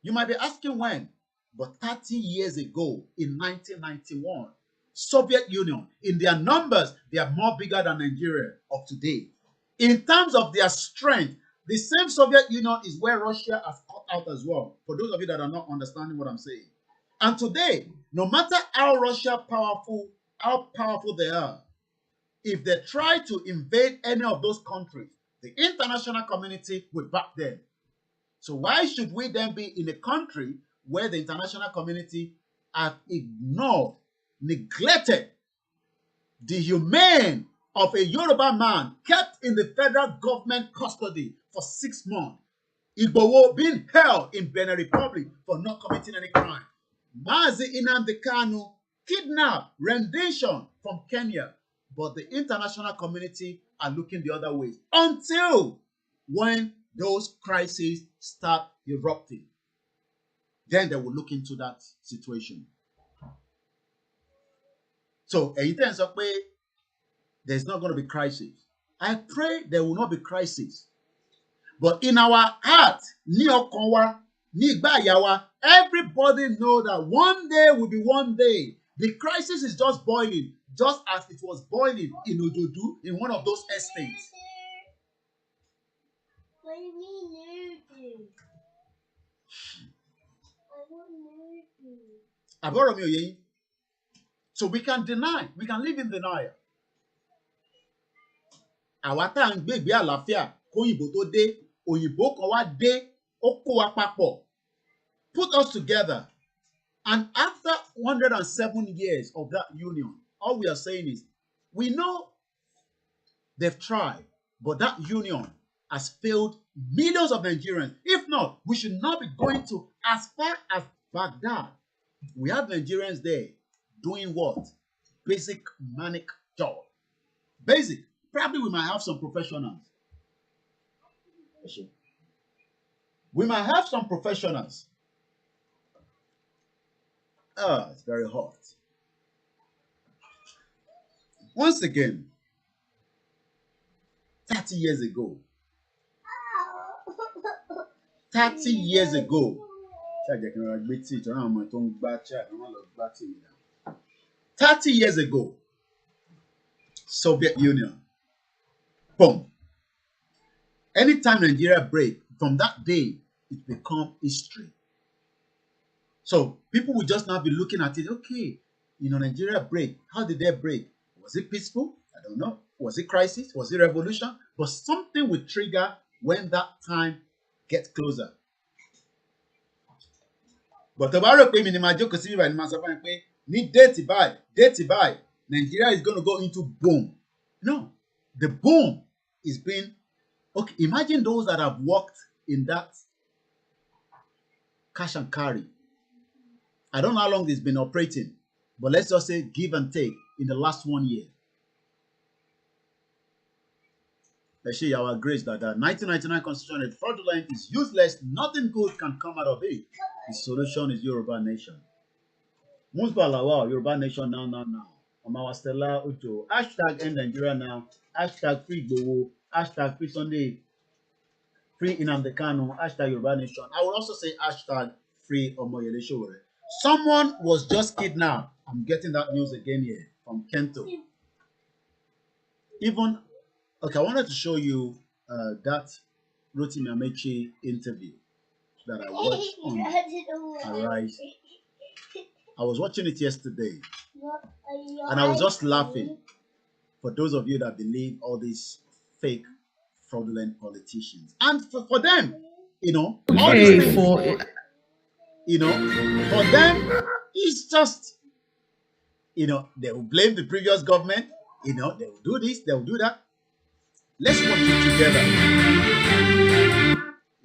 You might be asking when, but 30 years ago, in 1991, Soviet Union, in their numbers, they are more bigger than Nigeria of today. In terms of their strength, the same Soviet Union is where Russia has cut out as well. For those of you that are not understanding what I'm saying. And today, no matter how powerful they are, if they try to invade any of those countries, the international community will back them. So why should we then be in a country where the international community have ignored, neglected the humane of a Yoruba man kept in the federal government custody for 6 months? Igboho being held in Benin Republic for not committing any crime. Mazi Nnamdi Kanu kidnapped, rendition from Kenya. But the international community are looking the other way until when those crises start erupting. Then they will look into that situation. So, there's not going to be crisis. I pray there will not be crisis. But in our heart, everybody know that one day will be one day. The crisis is just boiling, just as it was boiling in Ododu, in one of those estates. So we can deny, we can live in denial. Àwa ń gbé àlàáfíà kóyìnbó tó dé, òyìnbó kan wá dé, ó kó wa papọ̀, put us together. And after 107 years of that union, all we are saying is, we know they've tried, but that union has failed millions of Nigerians. If not, we should not be going to as far as Baghdad. We have Nigerians there doing what? Basic manic job. Basic. Probably we might have some professionals. We might have some professionals. It's very hot. Once again, 30 years ago, 30 years ago, 30 years ago, Soviet Union, boom. Anytime Nigeria break, from that day, it become history. So people will just now be looking at it, okay, Nigeria break. How did they break? Was it peaceful? I don't know. Was it crisis? Was it revolution? But something will trigger when that time gets closer. But the barrel pay minimum joke see by the pay need dirty buy. Nigeria is going to go into boom. No, the boom is being okay. Imagine those that have worked in that cash and carry. I don't know how long it's been operating, but let's just say give and take in the last 1 year. Let's show you our grace that the 1999 constitution is fraudulent, is useless, nothing good can come out of it. The solution is Yoruba nation. Musbalawa, Yoruba nation now. Omawa Stella Uto. Hashtag end Nigeria now. Hashtag free Igboho. Hashtag free Sunday. Free Inamdekano. Hashtag Yoruba nation. I will also say hashtag free Omoyele Sowore. Someone was just kidnapped. I'm getting that news again here from Kento. Even, okay, I wanted to show you that Rotimi Amechi interview that I watched on Arise. I was watching it yesterday, and I was just laughing for those of you that believe all these fake, fraudulent politicians. And for them, all these things, for them, it's just, they will blame the previous government, they will do this, they will do that. Let's watch it together.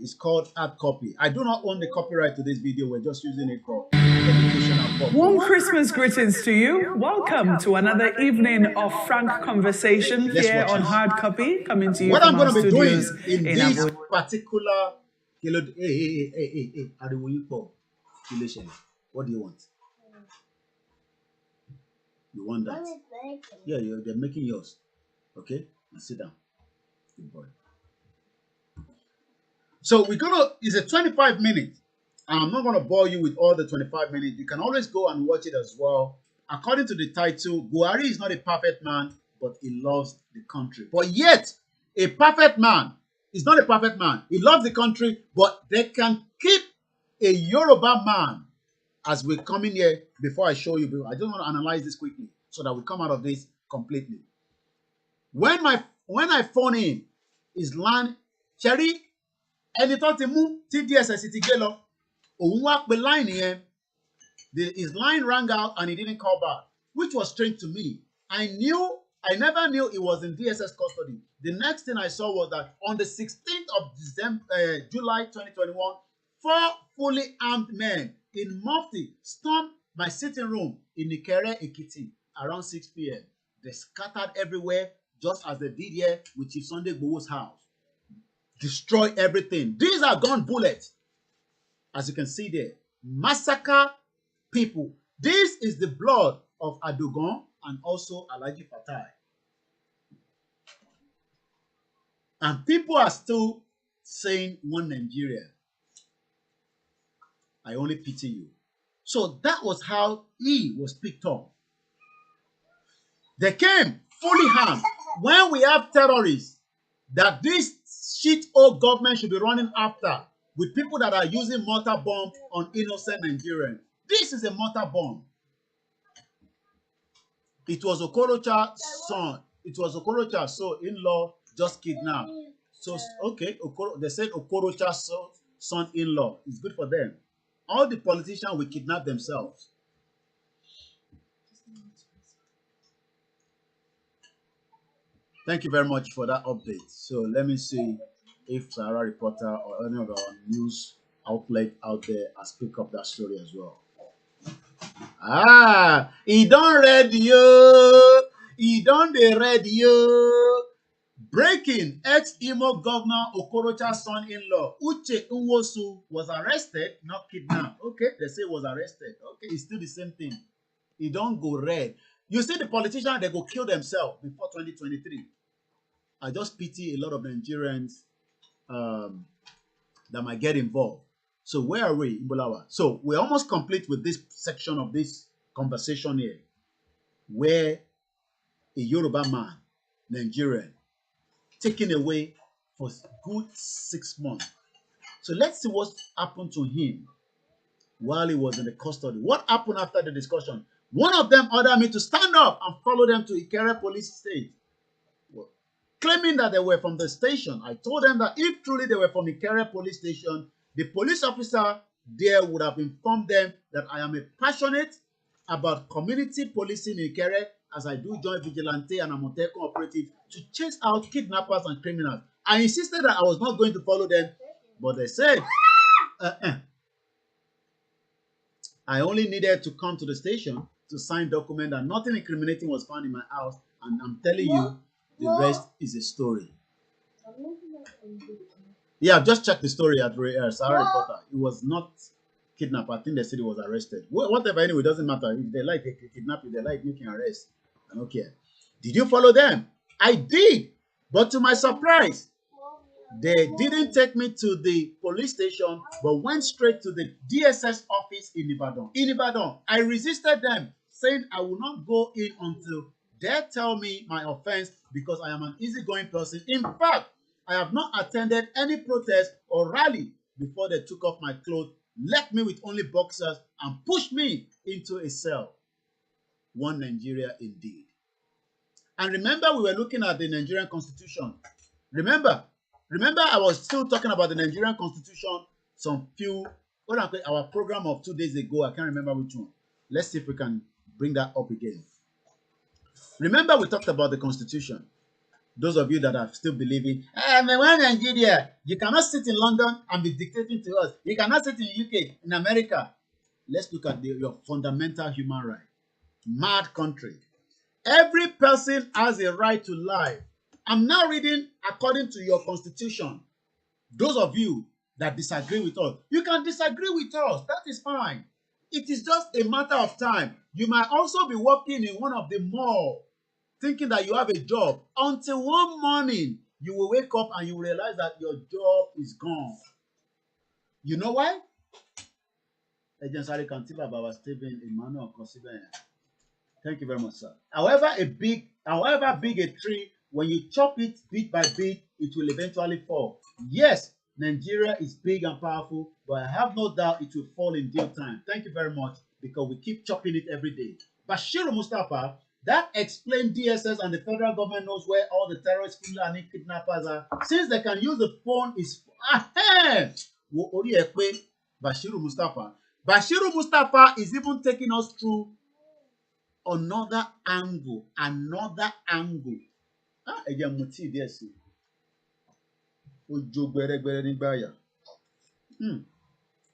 It's called Hard Copy. I do not own the copyright to this video. We're just using it for educational purpose. Warm Christmas greetings to you. Welcome to another evening of frank conversation here on Hard Copy, coming to you what from I'm going our to be doing studios in this Abuja. particular... What do you want? You want that? Yeah, they're making yours. Okay? Now sit down. Good boy. So it's a 25 minutes. I'm not going to bore you with all the 25 minutes. You can always go and watch it as well. According to the title, Buhari is not a perfect man, but he loves the country. But yet, a perfect man is not a perfect man. He loves the country, but they can keep a Yoruba man as we come in here before I show you. I just want to analyze this quickly so that we come out of this completely. When I phone in, his line, Cherry, ẹni tó ti mú tí DSS ti gbé lọ, òun wá pe line yẹn, his line rang out and he didn't call back, which was strange to me. I never knew he was in DSS custody. The next thing I saw was that on the 16th of July 2021, 4 fully armed men in mufti stormed my sitting room in Ikere, Ekiti around 6 p.m. They scattered everywhere, just as they did here with Chief Sunday Igboho's house. Destroy everything. These are gun bullets. As you can see there. Massacre people. This is the blood of Adogon and also Alhaji Fatai. And people are still saying one Nigeria. I only pity you. So that was how he was picked up. They came fully armed. When we have terrorists that this shit old government should be running after with people that are using mortar bomb on innocent Nigerians. This is a mortar bomb. It was Okorocha's son. It was Okorocha's son-in-law just kidnapped. So, okay, they said Okorocha's son-in-law. It's good for them. All the politicians will kidnap themselves. Thank you very much for that update. So let me see if Sahara Reporter or any of our news outlet out there has picked up that story as well. He done radio. He done the radio. Breaking ex-Imo Governor Okorocha's son-in-law, Uche Nwosu, was arrested, not kidnapped. Okay, they say was arrested. Okay, it's still the same thing. He don't go red. You see the politicians, they go kill themselves before 2023. I just pity a lot of Nigerians that might get involved. So where are we, Imbolawa? So we're almost complete with this section of this conversation here, where a Yoruba man, Nigerian, taken away for good 6 months. So let's see what happened to him while he was in the custody. What happened after the discussion? One of them ordered me to stand up and follow them to Ikere police station, claiming that they were from the station. I told them that if truly they were from Ikere police station, the police officer there would have informed them that I am a passionate about community policing in Ikere, as I do join vigilante and Amotekun operative to chase out kidnappers and criminals. I insisted that I was not going to follow them, but they said, I only needed to come to the station to sign document that nothing incriminating was found in my house, and I'm telling you, the rest is a story. Yeah, I've just checked the story at Sarah Reporter. It was not kidnapped. I think they said he was arrested. Whatever, anyway, it doesn't matter. If they like a kidnap, if they like making arrest, I don't care. Did you follow them? I did. But to my surprise, they didn't take me to the police station, but went straight to the DSS office in Ibadan. In Ibadan, I resisted them, saying I will not go in until they tell me my offense, because I am an easygoing person. In fact, I have not attended any protest or rally before they took off my clothes, left me with only boxers, and pushed me into a cell. One Nigeria indeed. And remember, we were looking at the Nigerian Constitution. Remember, I was still talking about the Nigerian Constitution our program of 2 days ago. I can't remember which one. Let's see if we can bring that up again. Remember, we talked about the Constitution. Those of you that are still believing, we're in Nigeria, you cannot sit in London and be dictating to us. You cannot sit in UK, in America. Let's look at your fundamental human right. Mad country. Every person has a right to life. I'm now reading according to your constitution. Those of you that disagree with us, you can disagree with us. That is fine. It is just a matter of time. You might also be working in one of the malls, thinking that you have a job, until one morning you will wake up and you will realize that your job is gone. You know why? Thank you very much, sir. However big a tree, when you chop it bit by bit, it will eventually fall. Yes, Nigeria is big and powerful, but I have no doubt it will fall in due time. Thank you very much, because we keep chopping it every day. Bashiru Mustafa, that explains DSS and the federal government knows where all the terrorists, and kidnappers are. Since they can use the phone, Bashiru Mustafa is even taking us through another angle.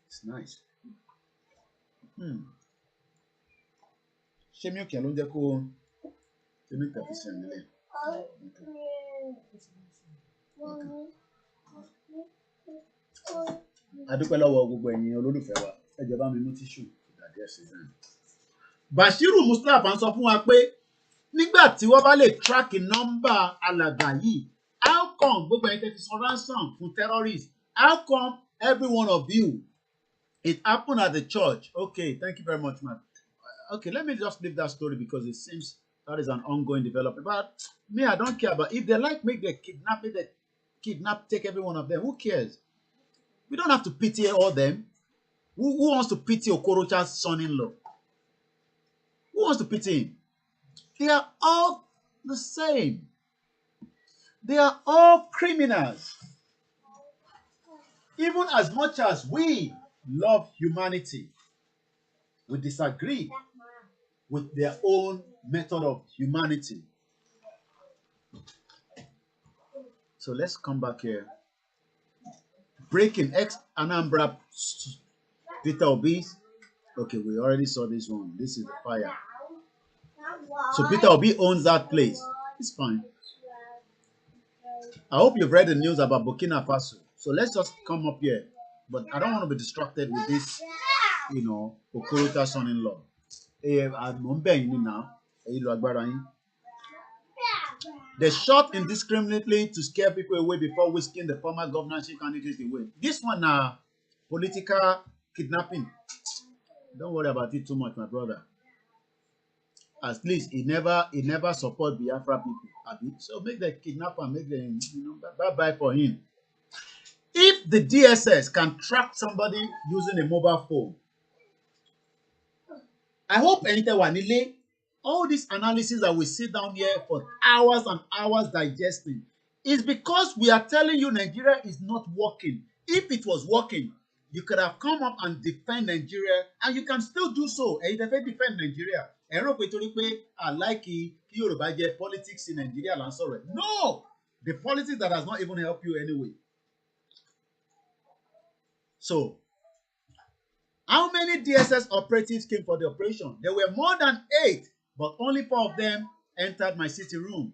It's nice. Ṣé mi ò kí ẹ ló ń jẹ́ kó ṣe mi kàfi sí ẹ̀mí lẹ̀? A dúpẹ́ lọ́wọ́ gbogbo ẹ̀yin olólùfẹ́ wa. Ẹ jọ̀ọ́ bá mi mú tíṣù ìdàdí ẹ̀sìn náà. Bashiru Mustapha ń sọ fún wa pé nígbà tí wọ́n bá lè track nọ́mbà alàgbà yìí, how come gbogbo ẹ̀yin tẹ́ ti sọ ransom fún terrorists? How come every one of you, it happened at the church? Okay, thank you very much, man. Okay, let me just leave that story because it seems that is an ongoing development. But me, I don't care about if they like make the kidnap, take every one of them. Who cares? We don't have to pity all them. Who wants to pity Okorocha's son-in-law? Who wants to pity him? They are all the same. They are all criminals. Even as much as we love humanity, we disagree with their own method of humanity. So let's come back here. Breaking ex-Anambra Peter Obi's. Okay, we already saw this one. This is the fire. So Peter Obi owns that place. It's fine. I hope you've read the news about Burkina Faso. So let's just come up here. But I don't want to be distracted with this, Okorocha son-in-law. They shot indiscriminately to scare people away before whisking the former governorship candidate away. This one now, political kidnapping. Don't worry about it too much, my brother. At least he never support Biafra people. So make the kidnapper, make them, bye-bye for him. If the DSS can track somebody using a mobile phone, I hope anytime all this analysis that we sit down here for hours and hours digesting is because we are telling you Nigeria is not working. If it was working, you could have come up and defend Nigeria, and you can still do so. And you can defend Nigeria. I like Yoruba politics in Nigeria. No, the politics that has not even helped you anyway. So, how many DSS operatives came for the operation? There were more than 8, but only 4 of them entered my city room.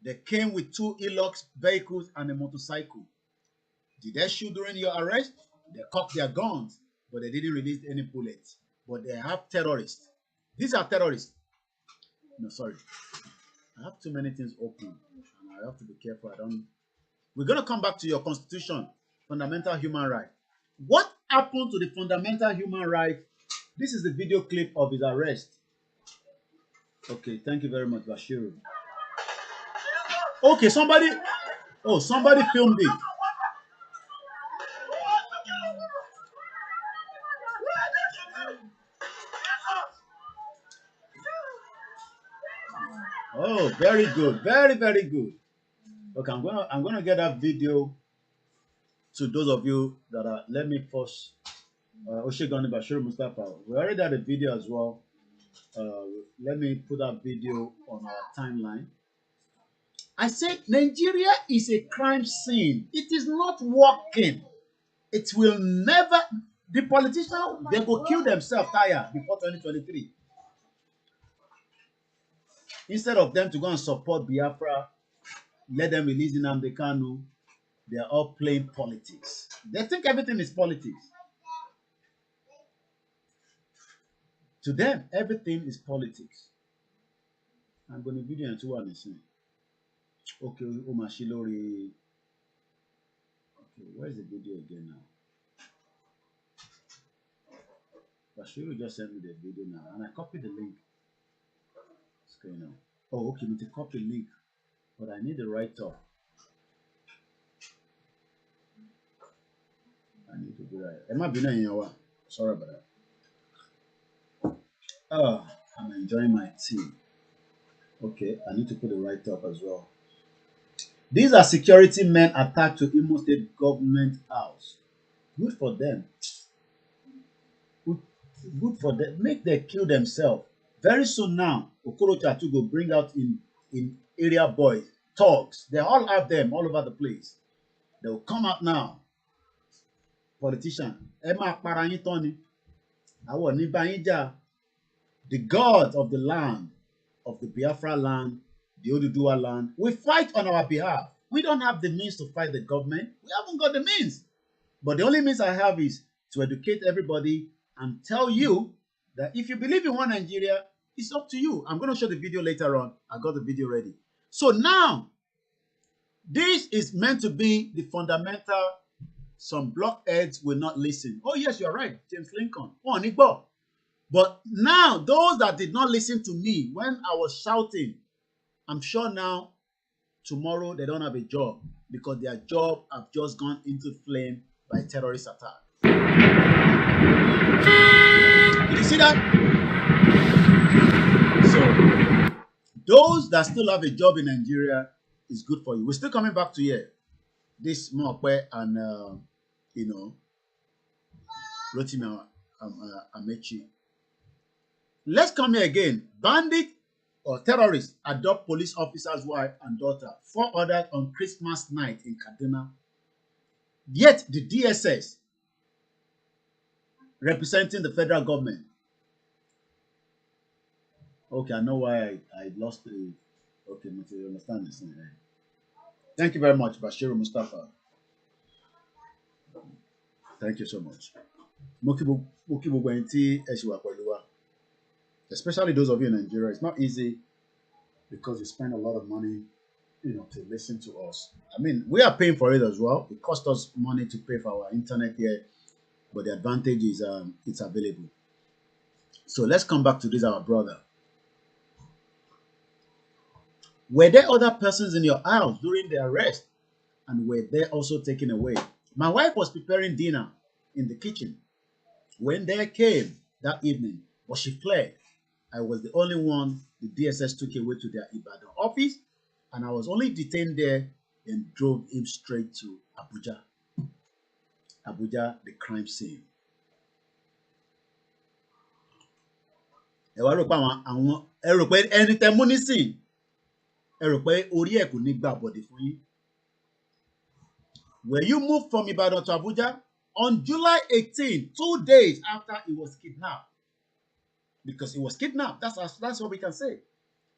They came with 2 Hilux vehicles and a motorcycle. Did they shoot during your arrest? They cocked their guns, but they didn't release any bullets. But they have terrorists. These are terrorists. No, sorry. I have too many things open, and I have to be careful. We're going to come back to your constitution, fundamental human right. What happened to the fundamental human right? This is the video clip of his arrest. Okay, thank you very much, Bashiru. Okay, somebody filmed it. Oh, very good, very, very good. Okay, I'm gonna get that video to those of you that are. Let me first. Oshegani Bashir Mustafa. We already had a video as well. Let me put that video on our timeline. I said Nigeria is a crime scene. It is not working. It will never. The politicians, they will kill themselves tired before 2023. Instead of them to go and support Biafra, let them release Nnamdi Kanu. They are all playing politics. They think everything is politics. To them, everything is politics. I'm going to video and 2 1. Okay, Omashilori. Okay, where's the video again now? Bashiru just sent me the video now, and I copied the link. Screen now. Oh, okay, need to copy link, but I need the write-up. I need to do that. Am I being in your? Sorry about that. Oh, I'm enjoying my tea. Okay, I need to put the write-up as well. These are security men attacked to Imo State government house. Good for them. Good for them. Make them kill themselves. Very soon now, Okorocha too go bring out in area boys, thugs. They all have them all over the place. They will come out now. Politician. Emma Paranyitoni. Awo ni bayinja. The God of the land, of the Biafra land, the Oduduwa land, we fight on our behalf. We don't have the means to fight the government. We haven't got the means. But the only means I have is to educate everybody and tell you that if you believe in one Nigeria, it's up to you. I'm going to show the video later on. I got the video ready. So now, this is meant to be the fundamental. Some blockheads will not listen. Oh yes, you're right, James Lincoln. Oh, Igbo. But now, those that did not listen to me when I was shouting, I'm sure now, tomorrow, they don't have a job because their job have just gone into flame by terrorist attack. Did you see that? So, those that still have a job in Nigeria is good for you. We're still coming back to here. This Mokwe and, Rotimi Amechi. Let's come here again. Bandit or terrorists adopt police officer's wife and daughter. 4 others on Christmas night in Kaduna. Yet the DSS, representing the federal government. Okay, I know why I lost the. Okay, you understand this. Thank you very much, Bashiru Mustafa. Thank you so much. Especially those of you in Nigeria, it's not easy because you spend a lot of money, to listen to us. I mean, we are paying for it as well. It costs us money to pay for our internet here, but the advantage is it's available. So let's come back to this, our brother. Were there other persons in your house during the arrest? And were they also taken away? My wife was preparing dinner in the kitchen when they came that evening, but she fled. I was the only one the DSS took away to their Ibadan office, and I was only detained there and drove him straight to Abuja. Abuja, the crime scene. Ẹ wá rò pé àwọn ẹ rò pé ẹni tẹ́ mú nísìn ẹ rò pé orí ẹ̀ kò ní gbà bọ̀dẹ̀ fún yín. When you moved from Ibadan to Abuja on July 18, 2 days after he was kidnapped, because he was kidnapped, that's what we can say,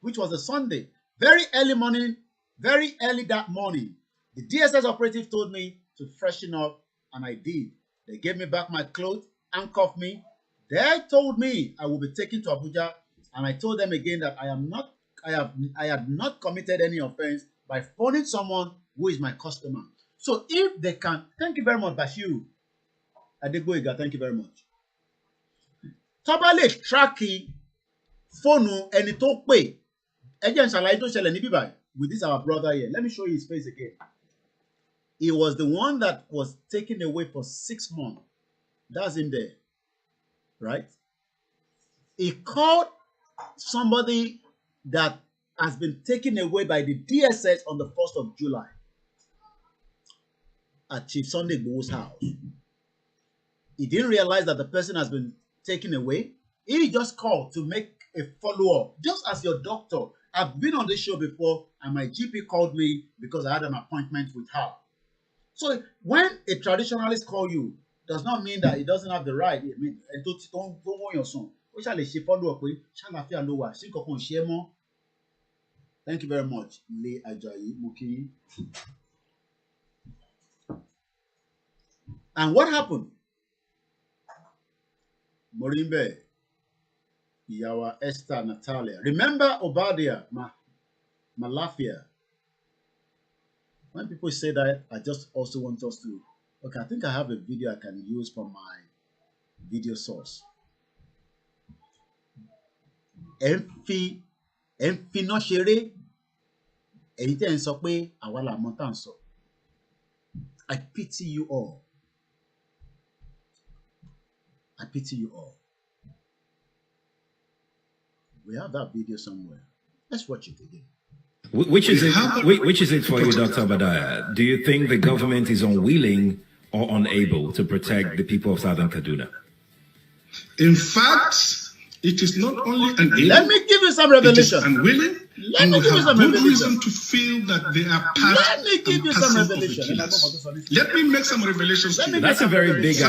which was a Sunday. Very early morning, very early that morning, the DSS operative told me to freshen up, and I did. They gave me back my clothes, handcuffed me. They told me I will be taken to Abuja, and I told them again that I had not committed any offense by phoning someone who is my customer. So if they can, thank you very much, Bashiru Adegboyega, thank you very much. Tọ́ba lè tracky fóònù ẹni tó pè, ẹ jẹ́ n ṣàlàyé tó ṣẹlẹ̀ níbí báyìí with this our brother here. Let me show you his face again. He was the one that was taken away for 6 months. That's him there, right? He called somebody that has been taken away by the DSS on the 1st of July at Chief Sunday Igboho's house. He didn't realize that the person has been taken away. He just called to make a follow-up. Just as your doctor, I've been on this show before, and my GP called me because I had an appointment with her. So when a traditionalist calls you, does not mean that he doesn't have the right. I mean, don't want your son. We shall follow up with. Thank you very much, Le Ajayi Muki. And what happened? Morimbe, Yawa Esther Natalia. Remember Obadiah Malafia. When people say that, I just also want us to, okay, I think I have a video I can use from my video source. Emfi no shere, eyite en sọ pé àwa la mọ̀ tá ń sọ. I pity you all. I pity you all. We have that video somewhere. Let's watch it again. Which is it for you, Dr. Badaya? Do you think the government is unwilling or unable to protect the people of Southern Kaduna? In fact, it is not only unable. Let me give you some revelation. It is unwilling. Let me give you some revelation. Reason to feel that they are part. Let me give you some revelation. Let me make some revelations to you. That's a very big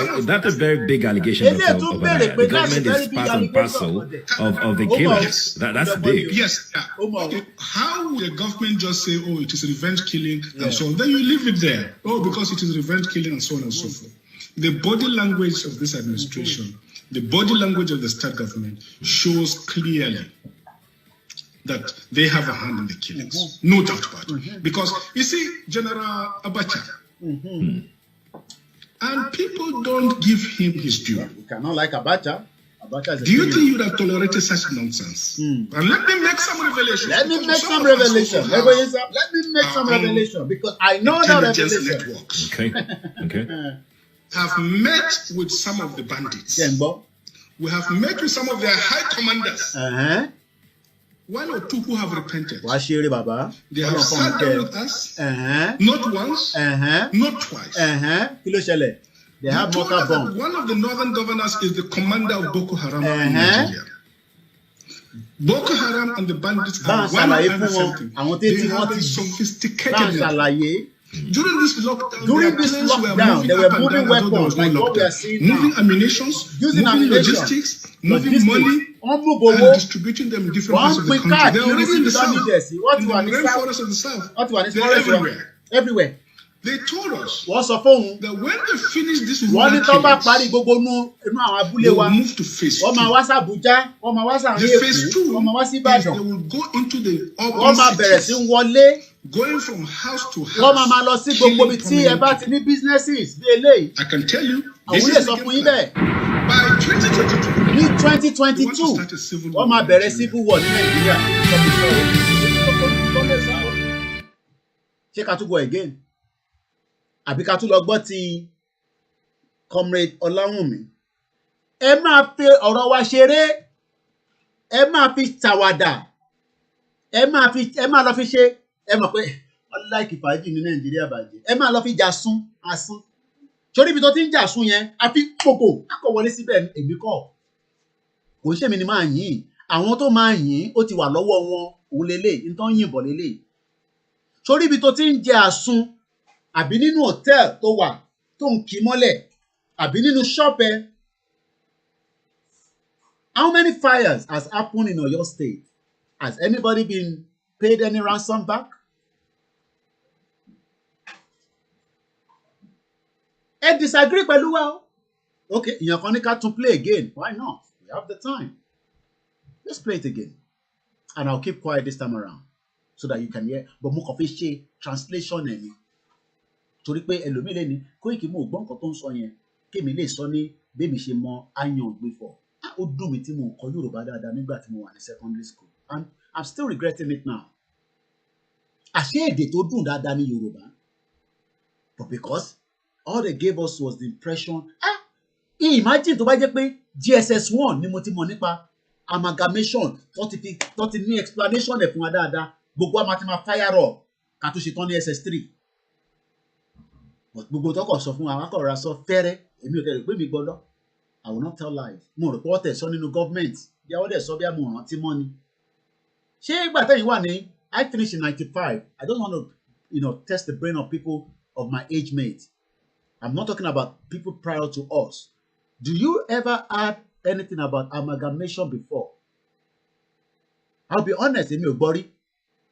allegation. The government is part and parcel of the killers. That's big. Yes. How will the government just say, "Oh, it is revenge killing," and so on? Then you leave it there. Oh, because it is revenge killing, and so on and so forth. The body language of this administration, the body language of the state government, shows clearly that they have a hand in the killings. No doubt about it. Because, you see, General Abacha, and people don't give him his due. We cannot like Abacha. Do you think you would have tolerated such nonsense? And let me make some revelation. Let me make some revelation. Let me make some revelation, because I know that revelation. Networks. Okay. Have met with some of the bandits. We have met with some of their high commanders. 1 or 2 who have repented. They have sat down with us, not once, not twice. They have told us that one of the northern governors is the commander of Boko Haram in Nigeria. Boko Haram and the bandits are one and the same thing. They have a sophisticated network. During this lockdown, they were moving weapons, like what we are seeing now. Moving ammunitions, moving logistics, moving money, and distributing them in different parts of the country. They are already in the south, in the rainforest of the south. They're everywhere. Everywhere. They told us that when they finish this killings, they will move to phase 2. The phase 2 is they will go into the urban cities, going from house to house. I can tell you, this is the game plan. By 2022, wọ́n máa bẹ̀rẹ̀ civil war ní Nàìjíríà. Ṣé ká tún go again? àbí ká tún lọ gbọ́ ti comrade Ọláwùnmí. Ẹ máa fi ọ̀rọ̀ wa ṣeré, ẹ máa fi tàwàdà, ẹ máa lọ fi ṣe, ẹ mọ̀ pé wọ́n láìkì fàájì ní Nàìjíríà bàjẹ́, ẹ máa lọ fi jà sún asún. Torí ibi tó ti ń jà sún yẹn, àfi kòkò akọ̀ wọlé síbẹ̀ èmi kọ̀. Kò ń ṣèmi ni máa yìn, àwọn tó máa yìn ó ti wà lọ́wọ́ wọn, òun lélẹ̀, nítorí ń yìnbọn lélẹ̀. Torí ibi tó ti ń jẹ àsun, àbí nínú hòtẹ́ẹ̀lì tó wà tó ń kì mọ́lẹ̀, àbí nínú ṣọ́ọ̀pù ẹ. How many fires has happened in Oyo State? Has anybody been paid any ransom back? Ẹ disagree pẹ̀lú wa o. Okay, ìyẹn kan ní ká tún play again. Why not? We have the time. Let's play it again. And I'll keep quiet this time around so that you can hear. But mo kàn fi ṣe translation ẹ̀ ni. Torí pé ẹlòmíì lè ní Koiki mo gbọ́ nǹkan tó ń sọ yẹn kémi lè sọ ní bẹ́ẹ̀mi ṣe mọ ayan ògbéfọ̀. Ó dùn mí tí mo kọ́ Yorùbá dáadáa nígbà tí mo wà ní secondary school. And I'm still regretting it now. Àṣé èdè tó dùn dáadáa ní Yorùbá. But because all they gave us was the impression. Imagine tó bá jẹ́ pé GSS1 ni mo ti mọ̀ nípa amalgamation tó ti ní explanation ẹ̀ fún wa dáadáa. Gbogbo wa máa ti máa fire up ká tó ṣe tán ní SS3. But gbogbo tó kọ̀ sọ fún wa, wá kọ̀ ra sọ fẹ́rẹ́, èmi ò tẹ̀lé pé mi gbọ́dọ̀. I will not tell lies. Mo rò pé wọ́n tẹ̀ sọ nínú government. Bí wọ́n dẹ̀ sọ bí àmọ̀ rántí mọ́ ni. Ṣé ìgbà tẹ̀yìn wà ní I finished in 95. I don't want to, test the brain of people of my age mate. I'm not talking about people prior to us. Do you ever heard anything about amalgamation before? I'll be honest, èmi ò gbọ́ rí.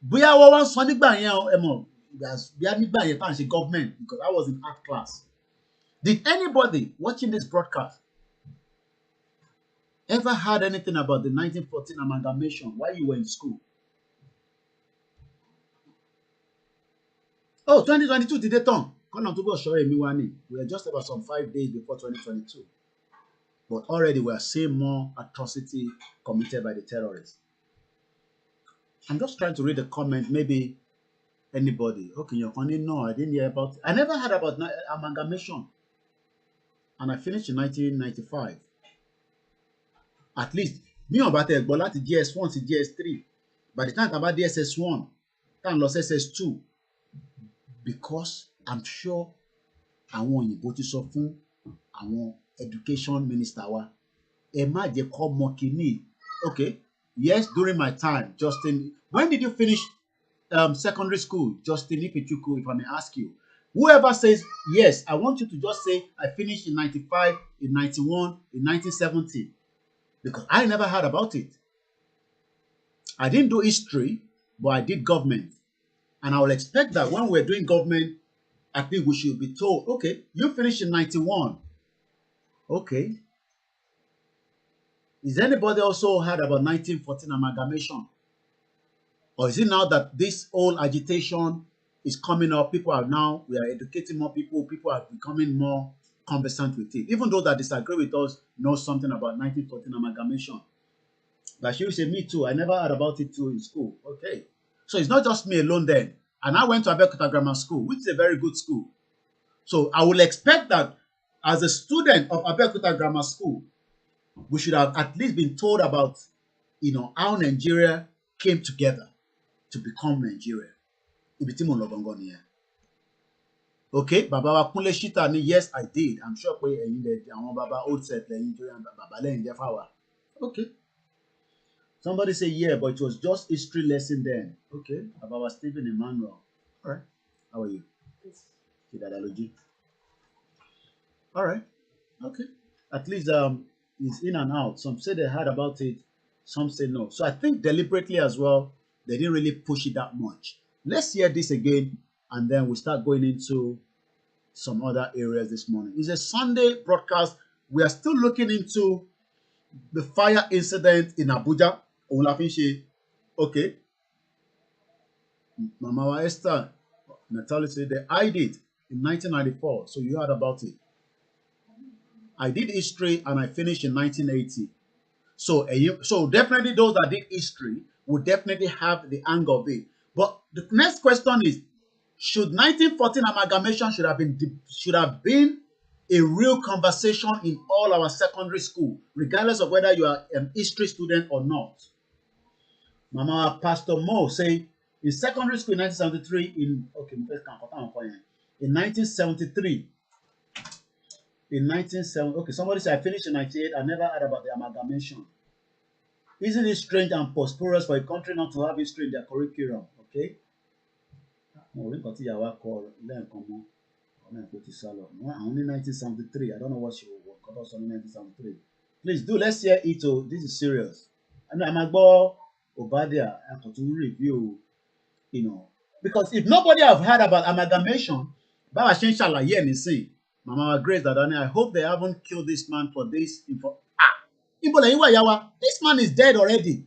Bóyá wọ́n wá ń sọ nígbà yẹn ẹ mọ̀, bóyá nígbà yẹn tá à ń ṣe government because I was in art class. Did anybody watching this broadcast ever heard anything about the 1914 amalgamation while you were in school? Oh, 2022 ti dé tán. Kọ́nà tó bọ̀ ṣọ́ èmi wá ní. We are just about some 5 days before 2022. But already we are seeing more atrocity committed by the terrorists. I'm just trying to read the comment. Maybe anybody. Okay, you're funny. No, I didn't hear about it. I never heard about amalgamation. And I finished in 1995. At least, me ò bá tẹ gbọ́ láti GS1 sí GS3. By the time I bá dé SS1, tá à ń lọ sí SS2. Because I'm sure àwọn òyìnbó ti sọ fún àwọn education minister wa ẹ má jẹ́ kó mọ kíní. Okay, yes, during my time, Justin, when did you finish secondary school? Justin Ipichuku, if I may ask you. Whoever says yes, I want you to just say I finished in 95, in 91, in 1970. Because I never heard about it. I didn't do history, but I did government. And I will expect that when we're doing government, I think we should be told, okay, you finished in 91. Okay. Is anybody also heard about 1914 amalgamation? Or is it now that this whole agitation is coming up, we are educating more people are becoming more conversant with it. Even those that disagree with us know something about 1914 amalgamation. But she will say, me too, I never heard about it too in school. Okay. So it's not just me alone then. And I went to Abuja Grammar School, which is a very good school. So I will expect that as a student of Abuja Grammar School, we should have at least been told about, how Nigeria came together to become Nigeria. Okay, Baba wa Kunle Shita ni yes, I did. I'm sure pé ẹ̀yin lẹ àwọn baba old set lẹ́yìn torí baba lẹ́yìn jẹ́ fáwa. Okay. Somebody say yeah, but it was just history lesson then. Okay, Baba Stephen Emmanuel. All right. How are you? All right. Okay. At least it's in and out. Some say they heard about it, some say no. So I think deliberately as well, they didn't really push it that much. Let's hear this again, and then we start going into some other areas this morning. It's a Sunday broadcast. We are still looking into the fire incident in Abuja. Okay. Mama Esther, Natalie said they hid it in 1994. So you heard about it. I did history and I finished in 1980. So definitely those that did history would definitely have the angle of it. But the next question is, should 1914 amalgamation should have been a real conversation in all our secondary school, regardless of whether you are an history student or not. Mama Pastor Mo say in secondary school in 1973, in 1970, somebody said I finished in 98. I never heard about the amalgamation. Isn't it strange and prosperous for a country not to have history in their curriculum? Okay. Only 1973. I don't know what she got us on 1973. Please do. Let's hear it. Oh, this is serious. And I'm about Obadia. I have to review. Because if nobody have heard about amalgamation, Baba Shen Shalaye and say, Mama Grace Dadani, I hope they haven't killed this man for this. This man is dead already.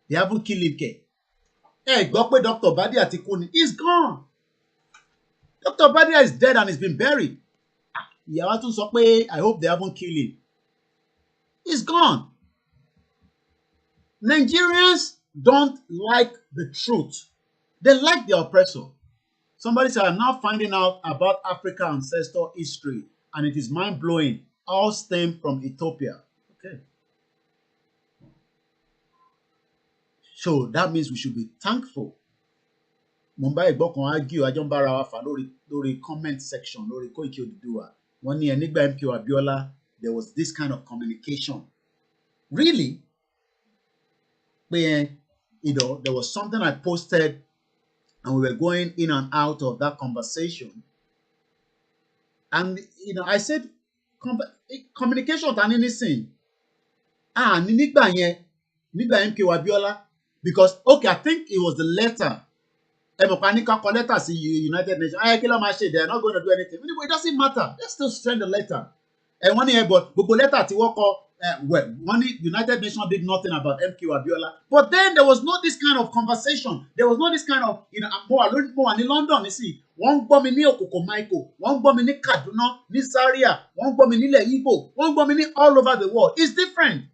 They haven't killed him. Hey, Dr. Badia Tikuni, he's gone. Dr. Badia is dead and he's been buried. I hope they haven't killed him. He's gone. Nigerians don't like the truth. They like the oppressor. Somebody said, I'm now finding out about Africa ancestor history, and it is mind-blowing. All stem from Ethiopia. Okay. So that means we should be thankful. Mumbai Igboho argue, Ajombara Wafa, lórí comment section, lórí Koiki Oduduwa. One year, Nigba MQ Abiola, there was this kind of communication. Really? Where, there was something I posted, and we were going in and out of that conversation. And, I said, communication than anything. Nigba MQ Abiola, because, okay, I think it was the letter. Letter to United Nations. They are not going to do anything. Anyway, it doesn't matter. Let's still send the letter. And one year, but letter to work United Nations did nothing about MQ Abiola. But then there was not this kind of conversation. There was not this kind of, more in London, you see. One bomb in Okoko Michael, one bomb in Kaduna, in Zaria, one bomb in Igbo, one bomb in all over the world. It's different.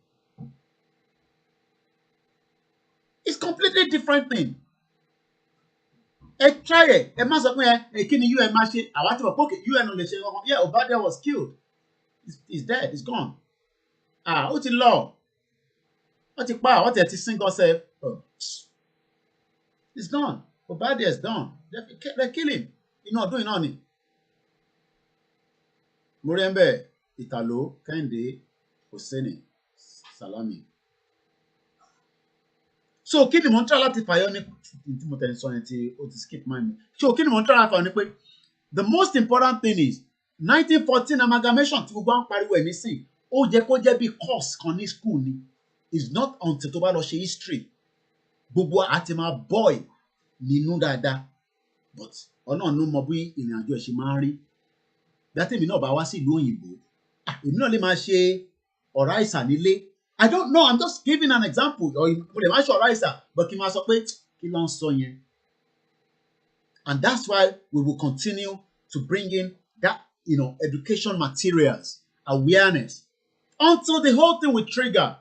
It's completely different thing. Try it. A man said, "Can you imagine? I want to poke you and yeah, Obadia was killed. He's dead. He's gone. What's the law? What's the power? What's the single self? It's done. Obadia is done. They kill him. Doing on it. Murembe, Italo, Kende, Hosseini, Salami. So, kí ni mo ń try láti fàyọ ní tí mo tẹ̀ ń sọ yẹn tí ó ti skip mind mi. So, kí ni mo ń try láti fàyọ ní pé the most important thing is 1914 amalgamation tí gbogbo à ń pariwo ẹ̀ nísìn ó jẹ́ kó jẹ́ bí course kan ní school ni. It's not until tó bá lọ ṣe history gbogbo àti máa boy nínú dáadáa but ọ̀nà ló mọ bí ìrìn àjò ẹ̀ ṣe máa ń rí. Bí àtẹ̀mí náà bá wá sí ìlú òyìnbó èmi náà lè máa ṣe ọ̀rá àìsàn nílé. I don't know. I'm just giving an example. Or but and that's why we will continue to bring in that, education materials, awareness, until the whole thing will trigger.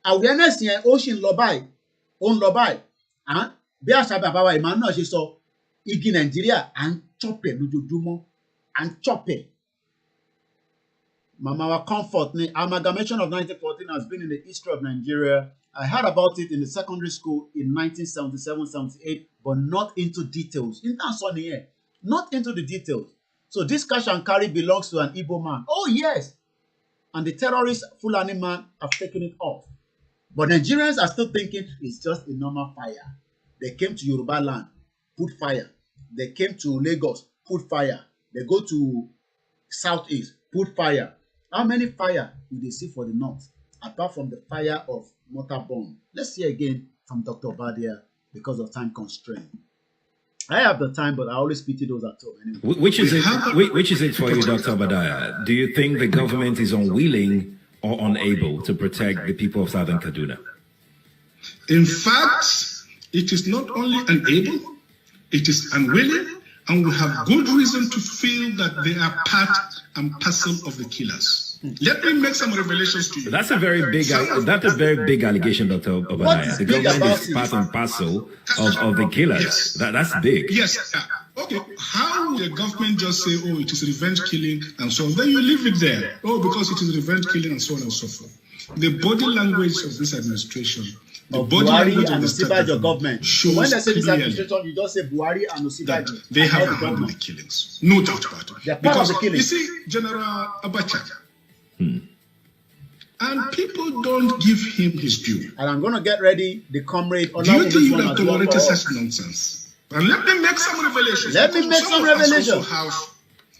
Awareness here, ocean lobai, on lobai, and be a shabe abawa imanu ṣe sọ igi Nigeria and chop it lójoojúmọ́ and chop it. Mama Comfort, the amalgamation of 1914 has been in the history of Nigeria. I heard about it in the secondary school in 1977-78, but not into details. Not into the details. So this cash and carry belongs to an Igbo man. Oh yes. And the terrorist Fulani man have taken it off. But Nigerians are still thinking it's just a normal fire. They came to Yoruba land, put fire. They came to Lagos, put fire. They go to Southeast, put fire. How many fire do they see for the north, apart from the fire of mortar bomb? Let's hear again from Dr. Badia because of time constraint. I have the time, but I always pity those at home. Anyway. Which is it for you, Dr. Badia? Do you think the government is unwilling or unable to protect the people of Southern Kaduna? In fact, it is not only unable, it is unwilling, and we have good reason to feel that they are part and parcel of the killers. Let me make some revelations to you. That's a very big allegation, Dr. Obadiah. The government is part and parcel of the killers. Yes. That's big. Yes. Okay. How will the government just say, oh, it is revenge killing and so on? Then you leave it there. Oh, because it is revenge killing and so on and so forth. The body language of this administration, the body language of the government shows when they say this administration, you just say Buhari and Osibajo. They have handled the killings. No doubt about it. Because you see, General Abacha, and people don't give him his due. And I'm going to get ready, the comrade. Do you think you have tolerated such nonsense? And let me make some revelations. Let me make some revelations.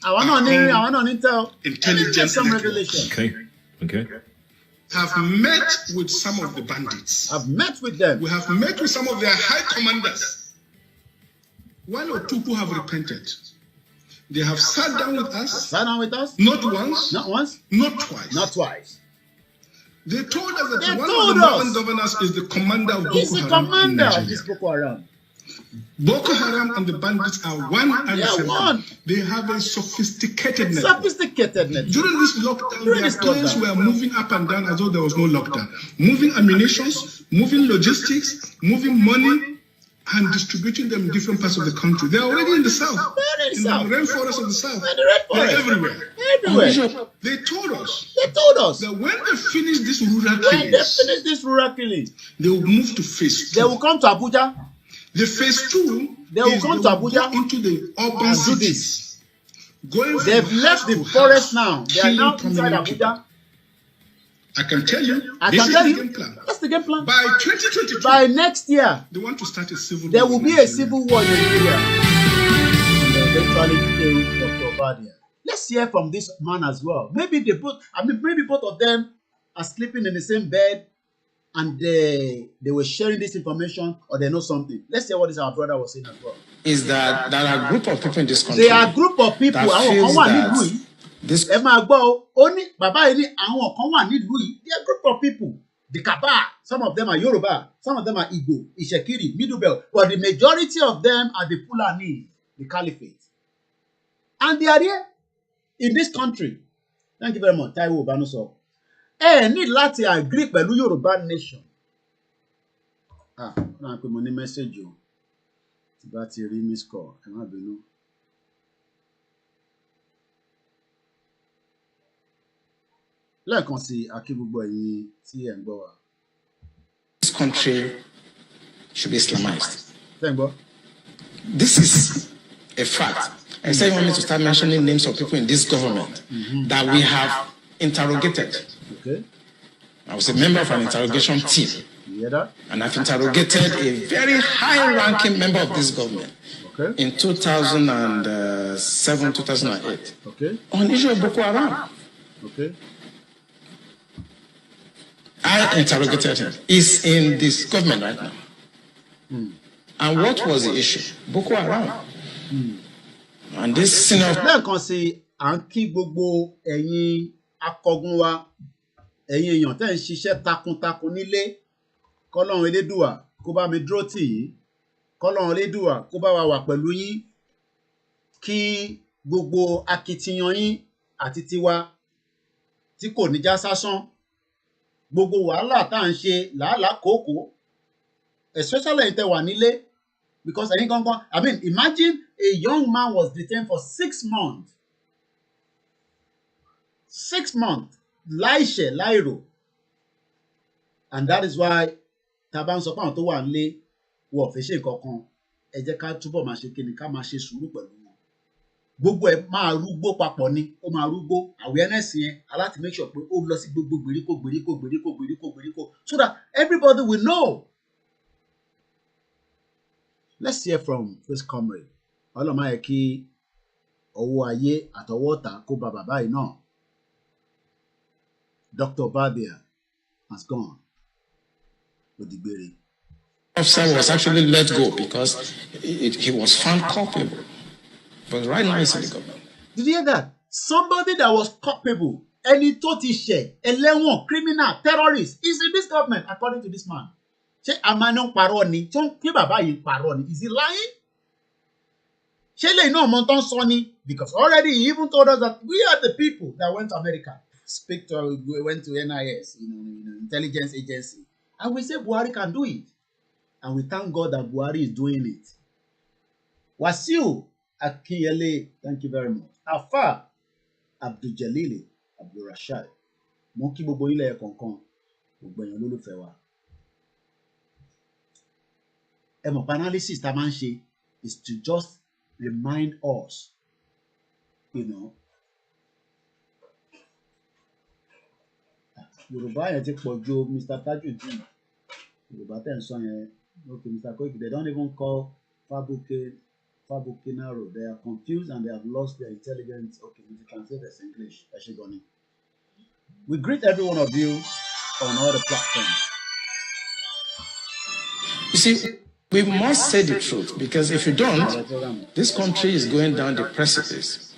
I want to tell. Intelligent some revelations. Okay. Have met with some of the bandits. I've met with them. We have met with some of their high commanders. One or two who have repented. They have sat down with us. Sat down with us? Not once. Not once? Not twice. Not twice. They told us that one of the northern governors is the commander of Boko Haram. He's the commander of this Boko Haram. Boko Haram and the bandits are one and the same. One. They have a sophisticated network. During this lockdown, their planes were moving up and down as though there was no lockdown. Moving ammunition, moving logistics, moving money, and distributing them in different parts of the country. They are already in the south. In the rainforest of the south. They're everywhere. They told us that when they finish this rural killings, they will move to phase 2. They will come to Abuja. The phase 2, they will come to Abuja into the urban cities. They've left the forest now. They are now inside Abuja. I can tell you. Game plan. That's the game plan. By 2022. By next year. They want to start a civil war. There will be a civil war in Nigeria. And eventually kill Dr. Obadiah. Let's hear from this man as well. Maybe both of them are sleeping in the same bed and they were sharing this information or they know something. Let's hear what our brother was saying as well. Is that there are a group of people in this country. There are a group of people that feels that this ẹ máa gbọ́ o ó ní bàbá yìí ní àwọn kan wà nílùú yìí. They are a group of people. The Kaba, some of them are Yoruba, some of them are Igbo, Insecurity, Middle Belt, but the majority of them are the Fulani, the Caliphate. And they are here in this country. Thank you very much. Taiwo Banuso. Need láti agree pẹ̀lú Yoruba nation. Náà pé mo ní message o. Tí bá ti rí miss call, ẹ má bínú. Lẹ́ẹ̀kan sí akí gbogbo ẹ̀yin tí ẹ̀ ń gbọ́ wa. This country should be Islamized. Thank you. This is a fact. I say you want me to start mentioning names of people in this government that we have interrogated. Okay. I was a member of an interrogation team. You hear that? And I've interrogated a very high-ranking member of this government in 2007, 2008 on the issue of Boko Haram. Okay. I interrogated him. He's in this government right now. And what was the issue? Boko Haram. And this senior... Lẹ́ẹ̀kan sí à ń kí gbogbo ẹ̀yin akọgun wa, ẹ̀yin èèyàn tẹ́ ń ṣiṣẹ́ takuntakun nílé, kọ́lọ́run Elédùà kó bá mi dúró tì yín, kọ́lọ́run Elédùà kó bá wa wà pẹ̀lú yín, kí gbogbo akitiyan yín àti tiwa tí kò ní já sásán, gbogbo wàhálà tá à ń ṣe làálàá kòókòó, especially ẹ̀yin tẹ́ wà nílé, because ẹ̀yin gangan, I mean, imagine a young man was detained for 6 months. 6 months. Láìṣẹ̀ láìrò. And that is why tá bá ń sọ pé àwọn tó wà nílé wọ́n ò fẹ́ ṣe nǹkan kan, ẹ jẹ́ ká túbọ̀ máa ṣe kíni, ká máa ṣe sùúrù pẹ̀lú wọn. Gbogbo ẹ̀ máa rúgbó papọ̀ ni, ó máa rúgbó. Awareness yẹn, aláti make sure pé ó lọ sí gbogbo gbèríko so that everybody will know. Let's hear from this comrade. Ọlọ́mọ yẹ kí ọwọ́ ayé àtọwọ́ ọ̀tá kó ba bàbá yìí náà. Dr. Obadiah has gone. Odigbere. Officer was actually let go because he was found culpable. But right now he's in the government. Did you hear that? Somebody that was culpable, ẹni tó ti ṣẹ̀, ẹlẹ́wọ̀n, criminal, terrorist, is in this government, according to this man. Ṣé àmàna ń parọ́ ni? Tó ń pé bàbá yìí ń parọ́ ni? Is he lying? Ṣé lè iná ọmọ tó ń sọ ni? Because already he even told us that we are the people that went to America. speak to, we went to NIS, intelligence agency, and we say Buhari can do it. And we thank God that Buhari is doing it. Wasiu Akinyele, thank you very much. Afa Abdul-Jalili Abdul-Rashad. Mo kí gbogbo yín lẹ́yọ kọ̀ọ̀kan, gbogbo èèyàn lólùfẹ́ wa. Ẹ mọ̀ pé analysis tá a máa ń ṣe is to just remind us, Yoruba yẹn ti pọ̀ ju Mr. Tajudeen. Yoruba tẹ̀ ń sọ yẹn, okay, Mr. Koiki, they don't even call Fabukinaro. They are confused and they have lost their intelligence. Okay, we translate this English. We greet every one of you on all the platforms. You see, we must say the truth, because if you don't, this country is going down the precipice.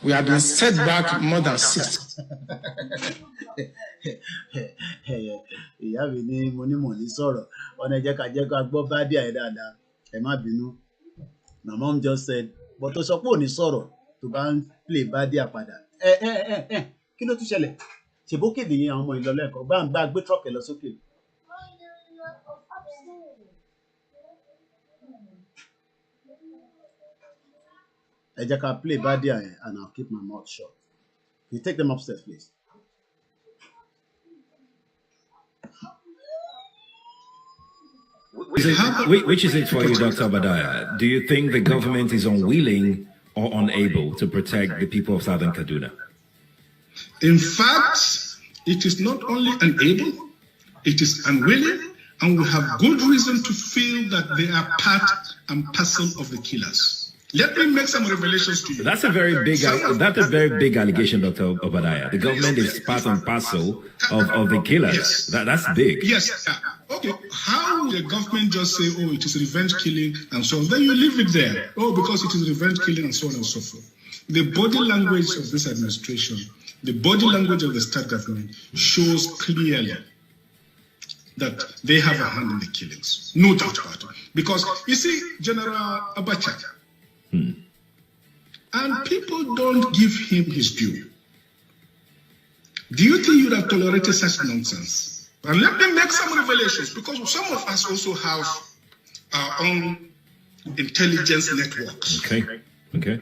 We have been set back more than 60. Ìyá mi ní mo ní mò ní sọ̀rọ̀ ọ̀nà jẹ́ ká gbọ́ bá díẹ̀ dáadáa ẹ má bínú. My mom just said but tó sọ pé ò ní sọ̀rọ̀ tó bá ń play bá díẹ̀ padà kí ló tún ṣẹlẹ̀ ṣèbókèdè yẹn àwọn ọmọ ìlọlẹ́ ẹ̀kọ́ bá ń gbé trọ́ọ̀kì lọ sókè. Ẹ jẹ́ ká play bá díẹ̀ yẹn and I'll keep my mouth shut. You take them upstairs, please. Which is it for you, Dr. Badaya? Do you think the government is unwilling or unable to protect the people of Southern Kaduna? In fact, it is not only unable, it is unwilling, and we have good reason to feel that they are part and parcel of the killers. Let me make some revelations to you. That's a very big allegation, Dr. Obadiah. The government is part and parcel of the killers. Yes. That's big. Yes. Okay. How will the government just say, oh, it is revenge killing and so on? Then you leave it there. Oh, because it is revenge killing and so on and so forth. The body language of this administration, the body language of the state government shows clearly that they have a hand in the killings. No doubt about it. Because, you see, General Abacha, and people don't give him his due. Do you think you would have tolerated such nonsense? And let me make some revelations, because some of us also have our own intelligence networks. Okay.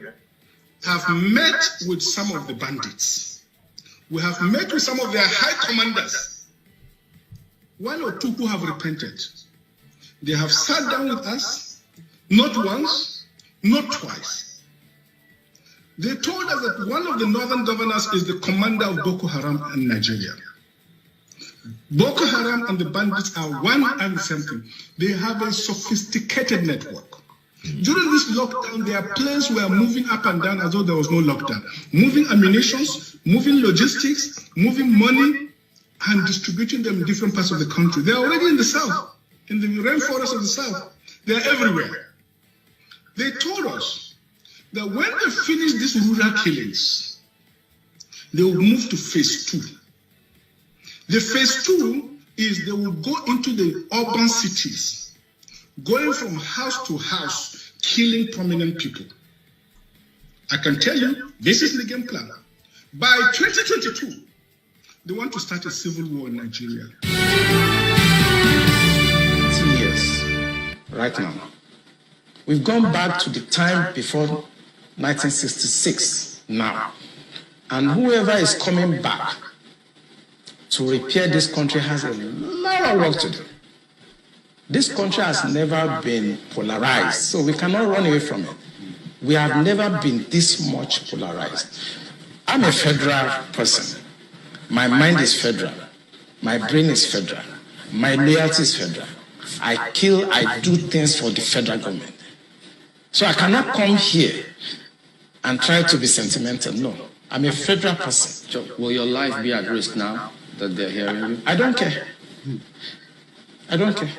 Have met with some of the bandits. We have met with some of their high commanders. One or two who have repented. They have sat down with us, not once, not twice. They told us that one of the northern governors is the commander of Boko Haram in Nigeria. Boko Haram and the bandits are one and the same thing. They have a sophisticated network. During this lockdown, their planes were moving up and down as though there was no lockdown. Moving ammunitions, moving logistics, moving money, and distributing them in different parts of the country. They are already in the south, in the rainforest of the south. They are everywhere. They told us that when they finish these rural killings, they will move to phase 2. The phase 2 is they will go into the urban cities, going from house to house, killing prominent people. I can tell you, this is the game plan. By 2022, they want to start a civil war in Nigeria. 2 years, right now. We've gone back to the time before 1966 now. And whoever is coming back to repair this country has a lot of work to do. This country has never been polarized, so we cannot run away from it. We have never been this much polarized. I'm a federal person. My mind is federal. My brain is federal. My loyalty is federal. I do things for the federal government. So I cannot come here and try to be sentimental. No, I'm a federal person. So will your life be at risk now that they're hearing you? I don't care. I don't care.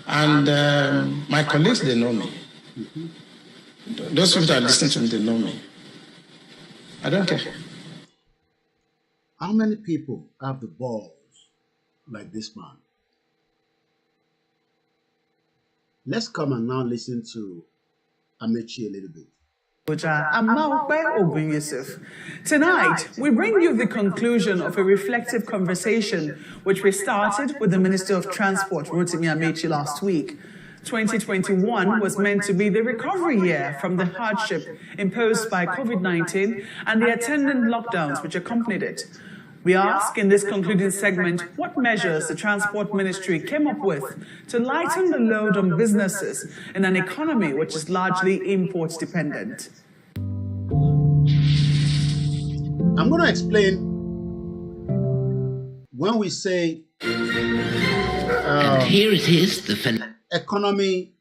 And my colleagues, they know me. Those people that listen to me, they know me. I don't care. How many people have the balls like this man? Let's come and now listen to Amechi a little bit. Abuja, and Maupe Ogun Yusuf. Tonight, we bring you the conclusion of a reflective conversation which we started with the Minister of Transport, Rotimi Amechi, last week. 2021 was meant to be the recovery year from the hardship imposed by COVID-19 and the attendant lockdowns which accompanied it. We ask in this concluding segment what measures the Transport Ministry came up with to lighten the load on businesses in an economy which is largely import dependent. I'm going to explain when we say here it is, the economy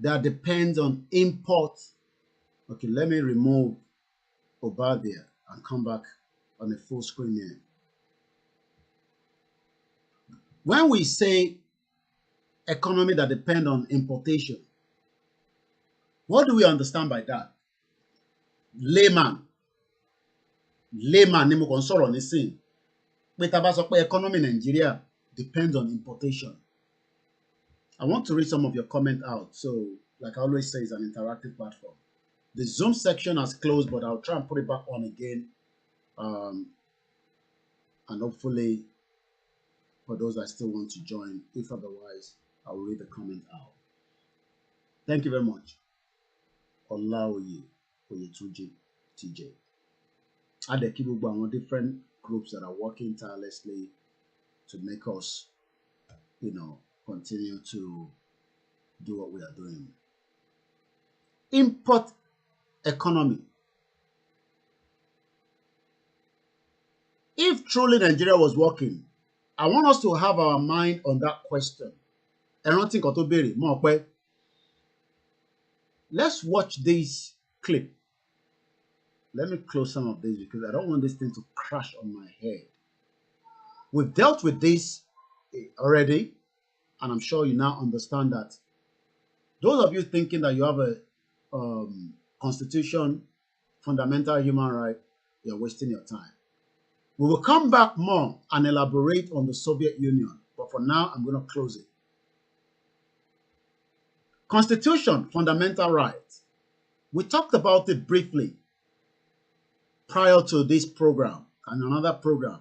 that depends on import. Okay, let me remove Obadia and come back on the full screen here. When we say economy that depends on importation, what do we understand by that? Layman ni mo kàn sọ̀rọ̀ nísìn pé tá bá sọ pé economy in Nigeria depends on importation. I want to read some of your comment out. So, like I always say, it's an interactive platform. The Zoom section has closed, but I'll try and put it back on again. And hopefully, for those that still want to join, if otherwise, I'll read the comment out. Thank you very much. Olaoye Oyetunji TJ. Adekibugba on different groups that are working tirelessly to make us, continue to do what we are doing. Import economy. If truly Nigeria was working, I want us to have our mind on that question. Let's watch this clip. Let me close some of this because I don't want this thing to crash on my head. We've dealt with this already, and I'm sure you now understand that. Those of you thinking that you have a constitution, fundamental human right, you're wasting your time. We will come back more and elaborate on the Soviet Union, but for now, I'm going to close it. Constitution, fundamental rights. We talked about it briefly prior to this program and another program.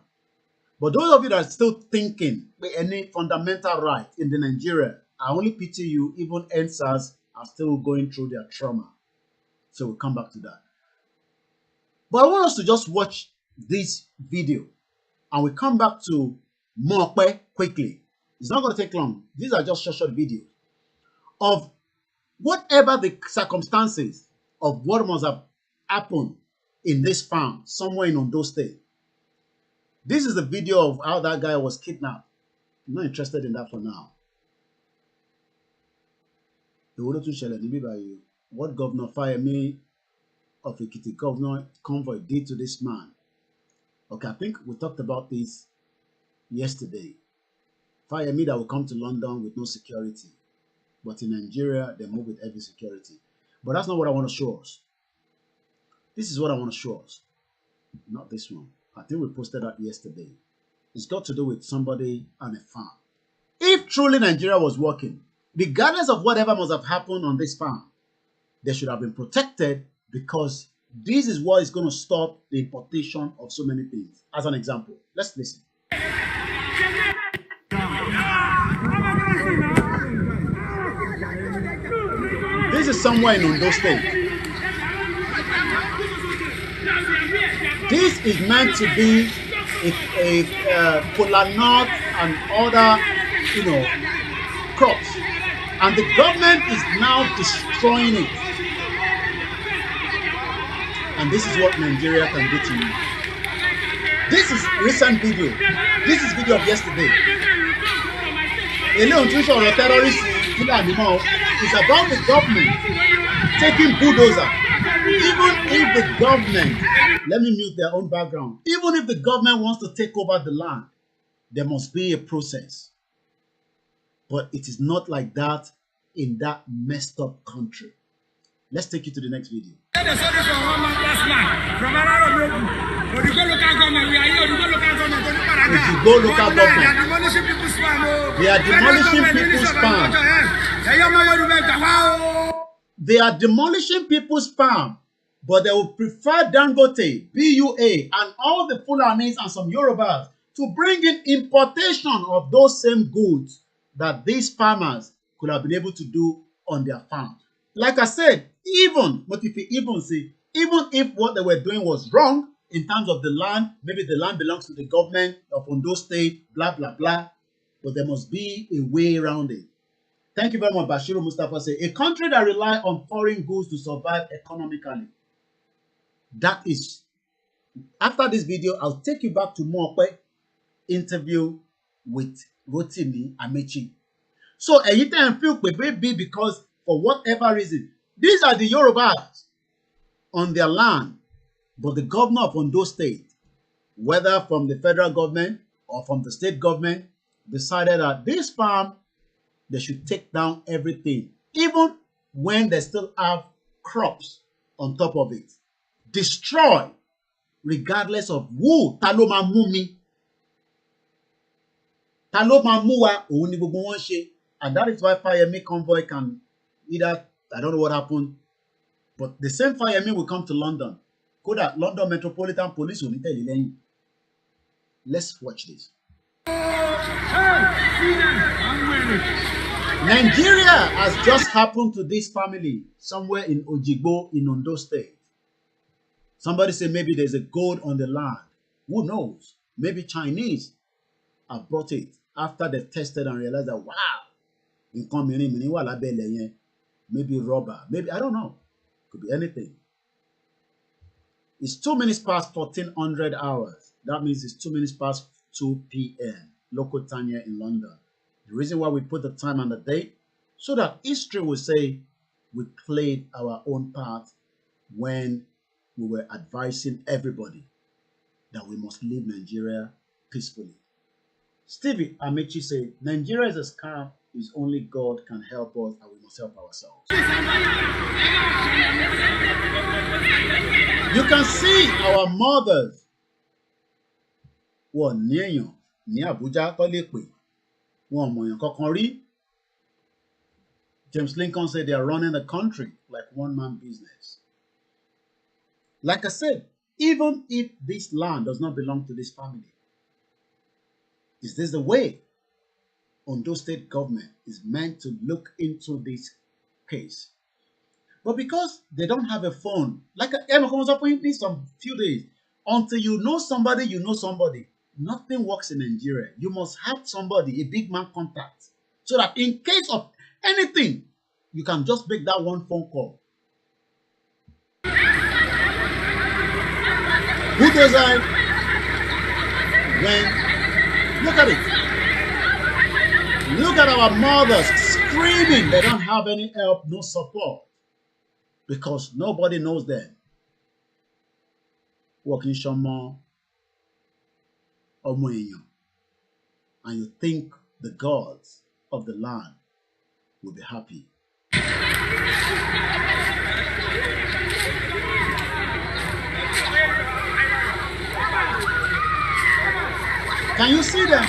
But those of you that are still thinking any fundamental right in the Nigeria, I only pity you, even NSAS are still going through their trauma. So we'll come back to that. But I want us to just watch this video and we come back to more quickly. It's not going to take long. These are just short videos of whatever the circumstances of what must have happened in this farm somewhere in Ondo State. This is the video of how that guy was kidnapped. I'm not interested in that for now. What Governor Fayemi of Ekiti Governor Convoy did to this man. Okay, I think we talked about this yesterday. Fayemi that will come to London with no security. But in Nigeria, they move with heavy security. But that's not what I want to show us. This is what I want to show us. Not this one. I think we posted that yesterday. It's got to do with somebody and a farm. If truly Nigeria was working, regardless of whatever must have happened on this farm, they should have been protected because this is what is going to stop the importation of so many things. As an example, let's listen. This is somewhere in Ondo State. This is meant to be a kola nut and other, crops. And the government is now destroying it. And this is what Nigeria can do to you. This is recent video. This is video of yesterday. Terrorism is about the government taking bulldozer. Even if the government, let me mute their own background. Even if the government wants to take over the land, there must be a process. But it is not like that in that messed up country. Let's take you to the next video. From local government, we are here, local government. They are demolishing people's farm. They are demolishing people's farm. They are demolishing people's farm, but they will prefer Dangote, BUA, and all the Fulanis and some Yorubas to bring in importation of those same goods that these farmers could have been able to do on their farm. Like I said, even if what they were doing was wrong in terms of the land, maybe the land belongs to the government of Ondo State, blah, blah, blah, but there must be a way around it. Thank you very much, Bashiru Mustafa. Say, a country that relies on foreign goods to survive economically. That is, after this video, I'll take you back to Mokwe interview with Rotimi Amechi. So, anytime feel maybe because for whatever reason, these are the Yorubas on their land, but the governor of Ondo State, whether from the federal government or from the state government, decided that this farm, they should take down everything, even when they still have crops on top of it. Destroy, regardless of who. Taloma mumi. Taloma muwa, oni gbogbo wọn ṣe. And that is why Fayemi convoy can either, I don't know what happened, but the same Fayemi will come to London. Koda, London Metropolitan Police will tell you. Let's watch this. Nigeria has just happened to this family somewhere in Ojigbo in Ondo State. Somebody said maybe there's a gold on the land. Who knows? Maybe Chinese have brought it after they've tested and realized that, wow, maybe rubber, maybe, I don't know. Could be anything. It's 2 minutes past 1400 hours. That means it's 2 minutes past 2 p.m. local time here in London. The reason why we put the time and the date, so that history will say we played our own part when we were advising everybody that we must leave Nigeria peacefully. Stevie Amechi said, Nigeria is a scam, is only God can help us and we must help ourselves. You can see our mothers who are near Abuja, James Lincoln said they are running the country like one-man business. Like I said, even if this land does not belong to this family, is this the way Ondo State government is meant to look into this case? But because they don't have a phone, like Emma comes up in some few days, until you know somebody, nothing works in Nigeria. You must have somebody, a big man contact, so that in case of anything, you can just make that one phone call. Who does that? Look at it. Look at our mothers screaming. They don't have any help, no support, because nobody knows them. Working Shama. And you think the gods of the land will be happy. Can you see them?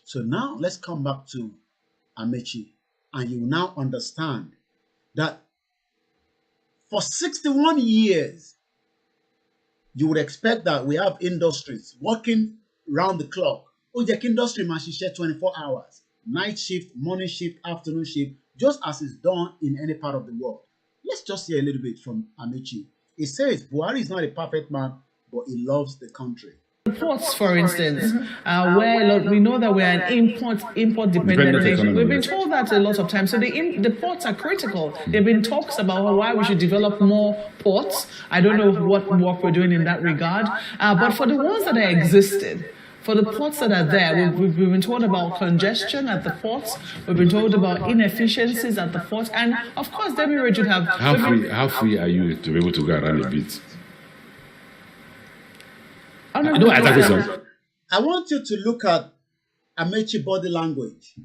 So now let's come back to Amechi, and you now understand that for 61 years, you would expect that we have industries working round the clock. Ojek industry must share 24 hours, night shift, morning shift, afternoon shift, just as is done in any part of the world. Let's just hear a little bit from Amechi. He says Buhari is not a perfect man, but he loves the country. Ports, for instance, where we know that we're an import-dependent nation. We've been told that a lot of times. So the ports are critical. There have been talks about why we should develop more ports. I don't know what work we're doing in that regard. But for the ones that are existed, for the ports that are there, we've been told about congestion at the ports. We've been told about inefficiencies at the ports. And, of course, then we should have... How free are you to be able to go around a bit? I want you to look at Amechi body language.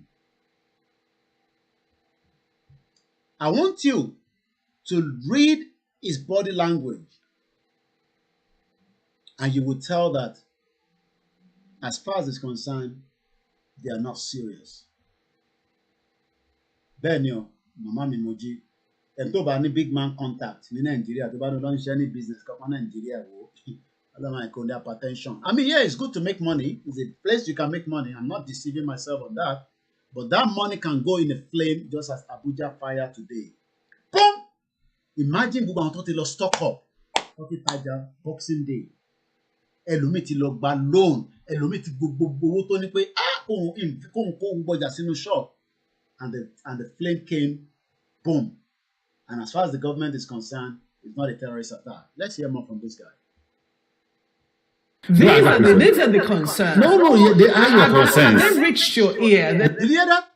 I want you to read his body language, and you will tell that as far as it's concerned, they are not serious. Benio, Mama Mimoji, and to any big man contact in Nigeria, to don't share any business in Nigeria. I don't mind hypertension. I mean, yeah, it's good to make money. It's a place you can make money. I'm not deceiving myself on that. But that money can go in a flame just as Abuja fire today. Boom! Imagine gbogbo àwọn tó ti lọ stock up. Tó ti tajà Boxing Day. Ẹlòmíì ti lọ gba loan. Ẹlòmíì ti gbogbo owó tó ní pé kóhun gbọjà sínú shop. And the flame came, boom. And as far as the government is concerned, it's not a terrorist attack. Let's hear more from this guy. These are the concerns. No, they are your concerns. They reached your ear. Did you hear that?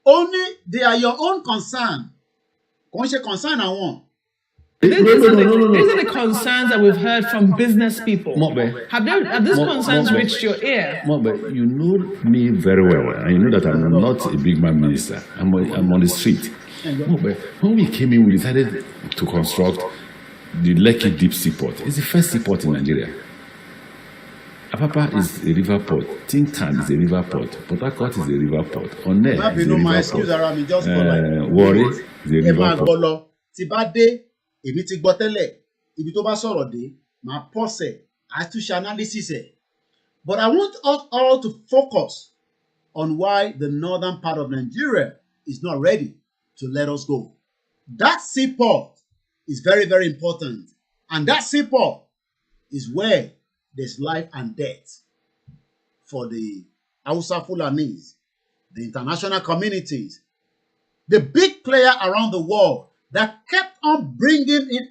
Only they are your own concern. Concern I want. These are the concerns that we've heard from business people. Have these concerns reached your ear? You know me very well, and you know that I'm not a big man minister. I'm on the street. When we came in, we decided to construct the Lekki Deep Sea Port. It's the first seaport in Nigeria. Apapa is a river port. Tinkan is a river port. Port Harcourt is a river port. Onne is a river port. Warri is a river port. Tibade, ibi ti gbọ́ tẹ́lẹ̀, ibi tó bá sọ̀rọ̀ dé, máa pause, àtúnṣe analysis ẹ̀. But I want us all to focus on why the northern part of Nigeria is not ready to let us go. That seaport is very, very important. And that seaport is where there's life and death for the Hausa Fulanis, the international communities, the big player around the world that kept on bringing in.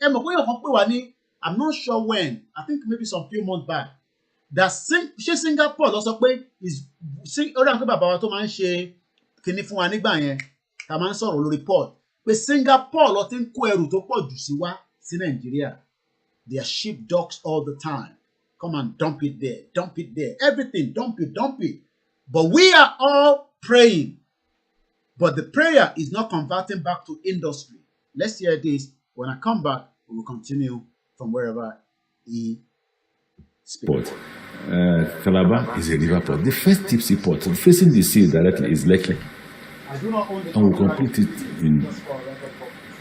I'm not sure when, I think maybe some few months back, that Singapore also is report. But Singapore ló ti ń kó ẹrù tó pọ̀ jù sí wá sí Nigeria. They are ship docks all the time. Come and dump it there, dump it there. Everything, dump it, dump it. But we are all praying. But the prayer is not converting back to industry. Let's hear this. When I come back, we will continue from wherever he speaks. Calabar is a river port. The first deep sea port facing the sea directly is Lekki. And we'll complete it in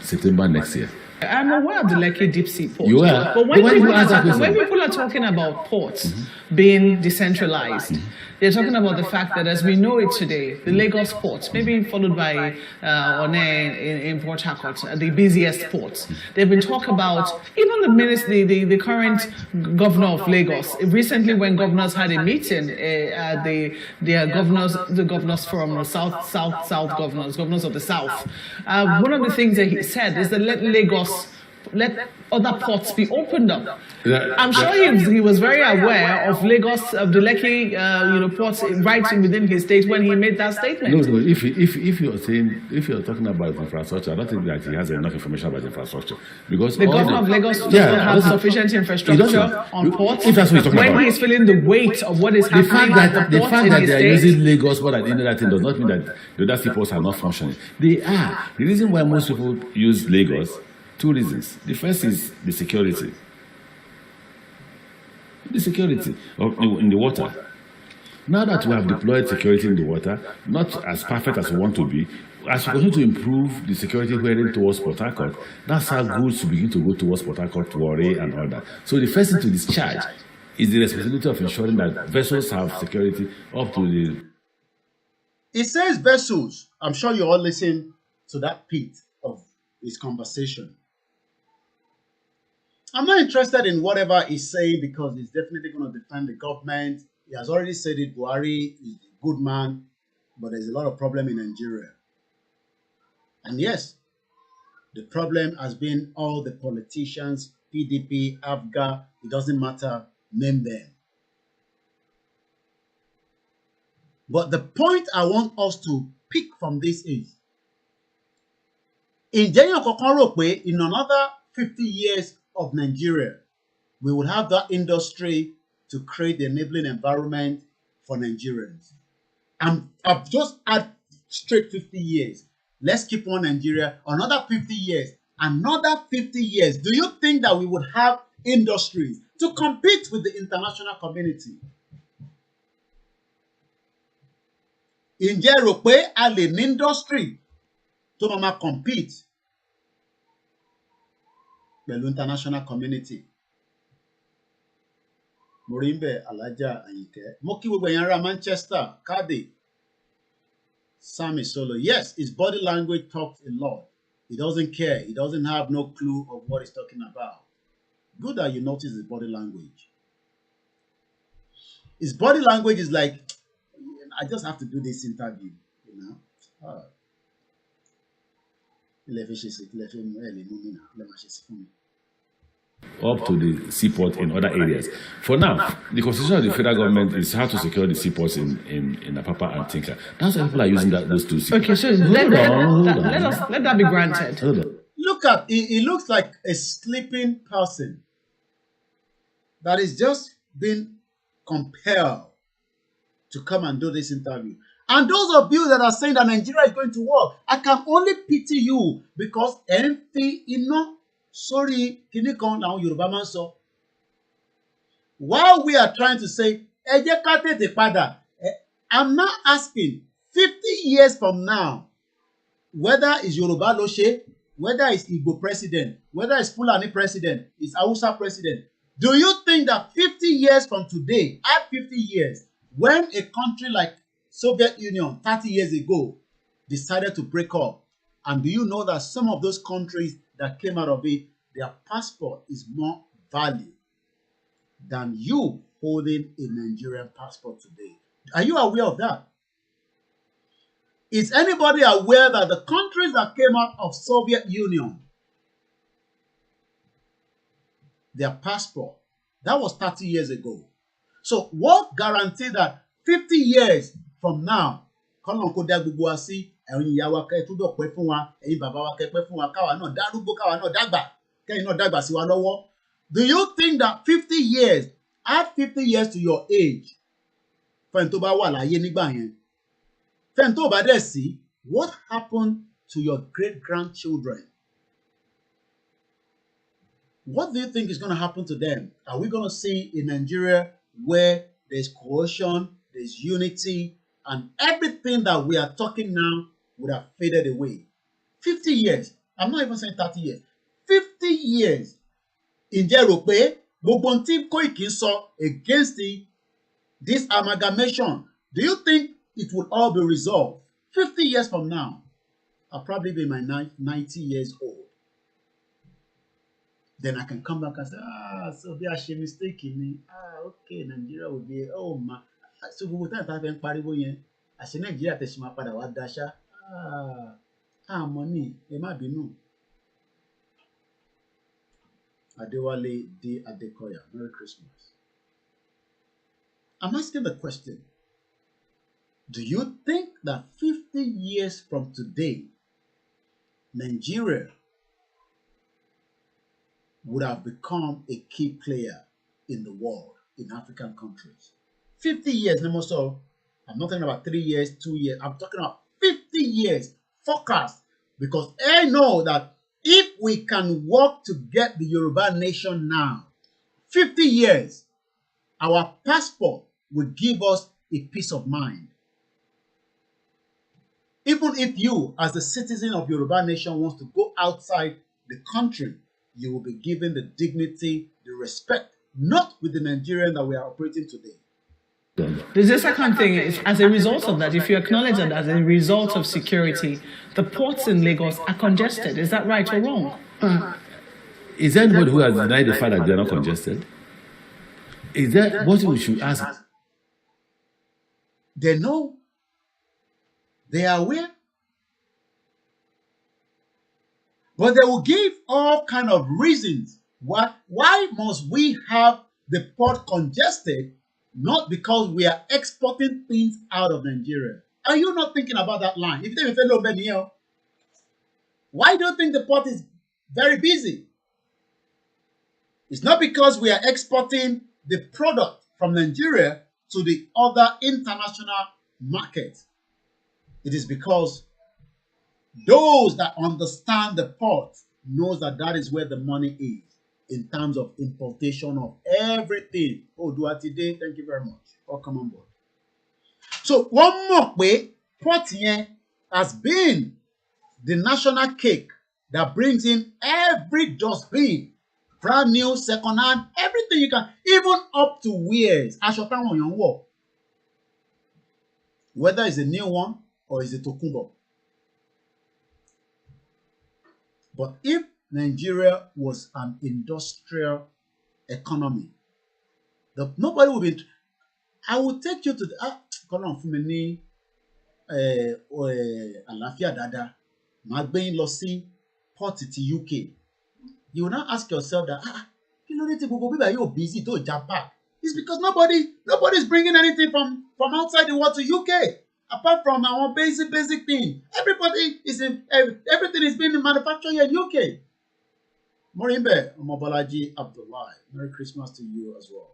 September next year. I'm aware of the Lekki Deep Sea Port. You are. But when people are talking about ports being decentralized, they're talking about the fact that as we know it today, the Lagos port, maybe followed by One in Port Harcourt, the busiest ports. They've been talking about, even the current governor of Lagos, recently when governors had a meeting, the governors from South governors of the South. One of the things that he said is that let other ports be opened up. I'm sure he was very aware of Lagos, of the Lekki, ports right within his state when he made that statement. No. If you're talking about infrastructure, I don't think that he has enough information about infrastructure because the governor of Lagos does not have sufficient infrastructure on ports. If that's what you're talking about, he's feeling the weight of what is happening the fact that they are using Lagos more than any other thing does not mean that the other seaports are not functioning. They are. The reason why most people use Lagos. Two reasons. The first is the security. The security in the water. Now that we have deployed security in the water, not as perfect as we want to be, as we continue to improve the security heading towards Port Harcourt, that's how goods to begin to go towards Port Harcourt, Warri, and all that. So the first thing to discharge is the responsibility of ensuring that vessels have security up to the... It says vessels. I'm sure you all listen to that bit of his conversation. I'm not interested in whatever he's saying because he's definitely going to defend the government. He has already said it. Buhari is a good man, but there's a lot of problem in Nigeria. And yes, the problem has been all the politicians, PDP, AFGA, it doesn't matter, name them. But the point I want us to pick from this is, in another 50 years of Nigeria, we would have that industry to create the enabling environment for Nigerians. I've just had straight 50 years. Let's keep on Nigeria. Another 50 years. Another 50 years. Do you think that we would have industries to compete with the international community? Ǹjẹ́ rò pé a lè ní industry tó máa compete pẹ̀lú international community? Mo rí ń bẹ̀ Alájà Àyìnkẹ́. Mo kí gbogbo ẹ̀yin ará Manchester, Cardiff, Sammy Solo. Yes, his body language talks a lot. He doesn't care. He doesn't have no clue of what he's talking about. Good that you notice his body language. His body language is like, I just have to do this interview, you know. Up to the seaport in other areas. For now, the constitution of the federal government is how to secure the seaports in Apapa and Tinker. That's why people are using those two seaports. Okay, so let that be granted. Look at, he looks like a sleeping person that is just being compelled to come and do this interview. And those of you that are saying that Nigeria is going to war, I can only pity you because sorry, kini kan làwọn Yorùbá máa ń sọ. While we are trying to say, ẹ jẹ́ ká tètè padà, I'm not asking 50 years from now, whether it's Yoruba ló ṣe, whether it's Igbo president, whether it's Fulani president, it's Hausa president. Do you think that 50 years from today, at 50 years, when a country like Soviet Union 30 years ago decided to break up, and do you know that some of those countries that came out of it, their passport is more valued than you holding a Nigerian passport today? Are you aware of that? Is anybody aware that the countries that came out of Soviet Union, their passport, that was 30 years ago. So what guarantee that 50 years from now, Colonial kó dá gbogbo wa sí, ẹ̀yin ìyá wa kẹ́ túbọ̀ pẹ́ fún wa, ẹ̀yin bàbá wa kẹ́ pẹ́ fún wa, káwa náà dárúgbó, káwa náà dàgbà, kẹ́yin náà dàgbà sí wa lọ́wọ́. Do you think that 50 years, add 50 years to your age, fẹ́ni tó bá wà láyé nígbà yẹn, fẹ́ni tó bá dẹ̀ sí, what happened to your great-grandchildren? What do you think is going to happen to them? Are we going to see in Nigeria where there's cohesion, there's unity, and everything that we are talking now would have faded away? 50 years. I'm not even saying 30 years. 50 years. Ǹjẹ́ rò pé gbogbo ohun tí Koiki sọ against this amalgamation, do you think it will all be resolved? 50 years from now, I'll probably be my 90 years old. Then I can come back and say, so they are mistake in me. Okay, Nigeria will be, oh my. So gbogbo táyà táyà fẹ́ ń pariwo yẹn, àṣẹ Nàìjíríà tẹ̀sí máa padà wá daṣá. Àmọ́ ní ẹ má bínú. Adewale D. Adekoya, Merry Christmas. I'm asking the question, do you think that 50 years from today, Nigeria would have become a key player in the world, in African countries? 50 years, no more so. I'm not talking about 3 years, 2 years. I'm talking about 50 years forecast. Because I know that if we can work to get the Yoruba nation now, 50 years, our passport would give us a peace of mind. Even if you, as a citizen of Yoruba nation, wants to go outside the country, you will be given the dignity, the respect, not with the Nigerian that we are operating today. The second thing is, as a result of that, if you acknowledge that as a result of security, the ports in Lagos are congested. Is that right or wrong? Is there anybody who has denied the fact that they are not congested? Is that what we should ask? They know. They are aware. But they will give all kind of reasons. Why must we have the port congested? Not because we are exporting things out of Nigeria. Are you not thinking about that line? If they fellow Benio, why do you think the port is very busy? It's not because we are exporting the product from Nigeria to the other international market, it is because those that understand the port knows that that is where the money is in terms of importation of everything. Oh, Duatide, thank you very much. Welcome on board. So one more way, port here has been the national cake that brings in every dustbin, brand new, second hand, everything you can, even up to wears. Aṣọ táwọn èèyàn wọ̀, whether it's a new one or it's a tokumbo. But if Nigeria was an industrial economy, nobody would be. I will take you to the Colonial fún mi ní àlàáfíà dáadáa. Màá gbé yín lọ sí port ti UK. You will now ask yourself that kí ló dé tí gbogbo bíbá yóò busy tó jump back? It's because nobody is bringing anything from outside the world to UK. Apart from our basic thing, everything is being manufactured here in UK. Morimbe Omobolaji Abdullahi, Merry Christmas to you as well.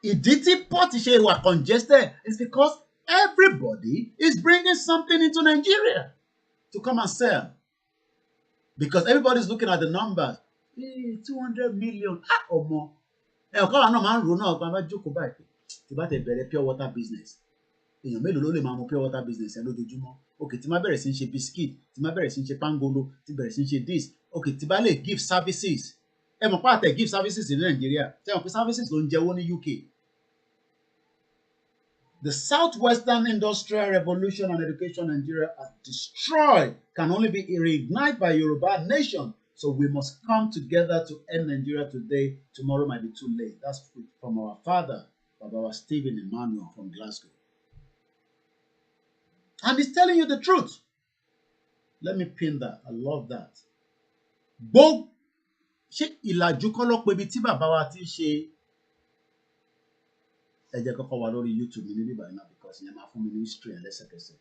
Ìdí tí port ṣe wà congested is because everybody is bringing something into Nigeria to come and sell. Because everybody is looking at the numbers. 200 million. Ọmọ. Ọ̀kan àwọn náà máa ń ronú ọ̀pá bá jókòó báyìí. Tí bá tẹ̀ bẹ̀rẹ̀ pure water business. Èèyàn mélòó ló lè máa mọ pure water business ẹ lójoojúmọ́? Okay, tí má bẹ̀rẹ̀ sí ń ṣe biscuit, tí má bẹ̀rẹ̀ sí ń ṣe pangolo, tí bẹ̀rẹ̀ sí ń ṣe this. Okay, tí bá lè give services. Ẹ mọ̀ pé àtẹ̀ give services ní Nàìjíríà. Ṣé wọn pé services ló ń jẹ owó ní UK? The Southwestern Industrial Revolution and Education Nigeria are destroyed can only be reignited by Yoruba nation. So we must come together to end Nigeria today. Tomorrow might be too late. That's from our father, Baba Stephen Emmanuel from Glasgow. And he's telling you the truth. Let me pin that. I love that. Bo ṣé ìlàjú kọ́ ló pé ibi tí bàbá wa ti ṣe ẹ jẹ́ kọ́kọ́ wà lórí YouTube mi níbí báyìí náà because ìyẹn máa fún mi ní history ẹ̀ lẹ́sẹ̀kẹsẹ̀.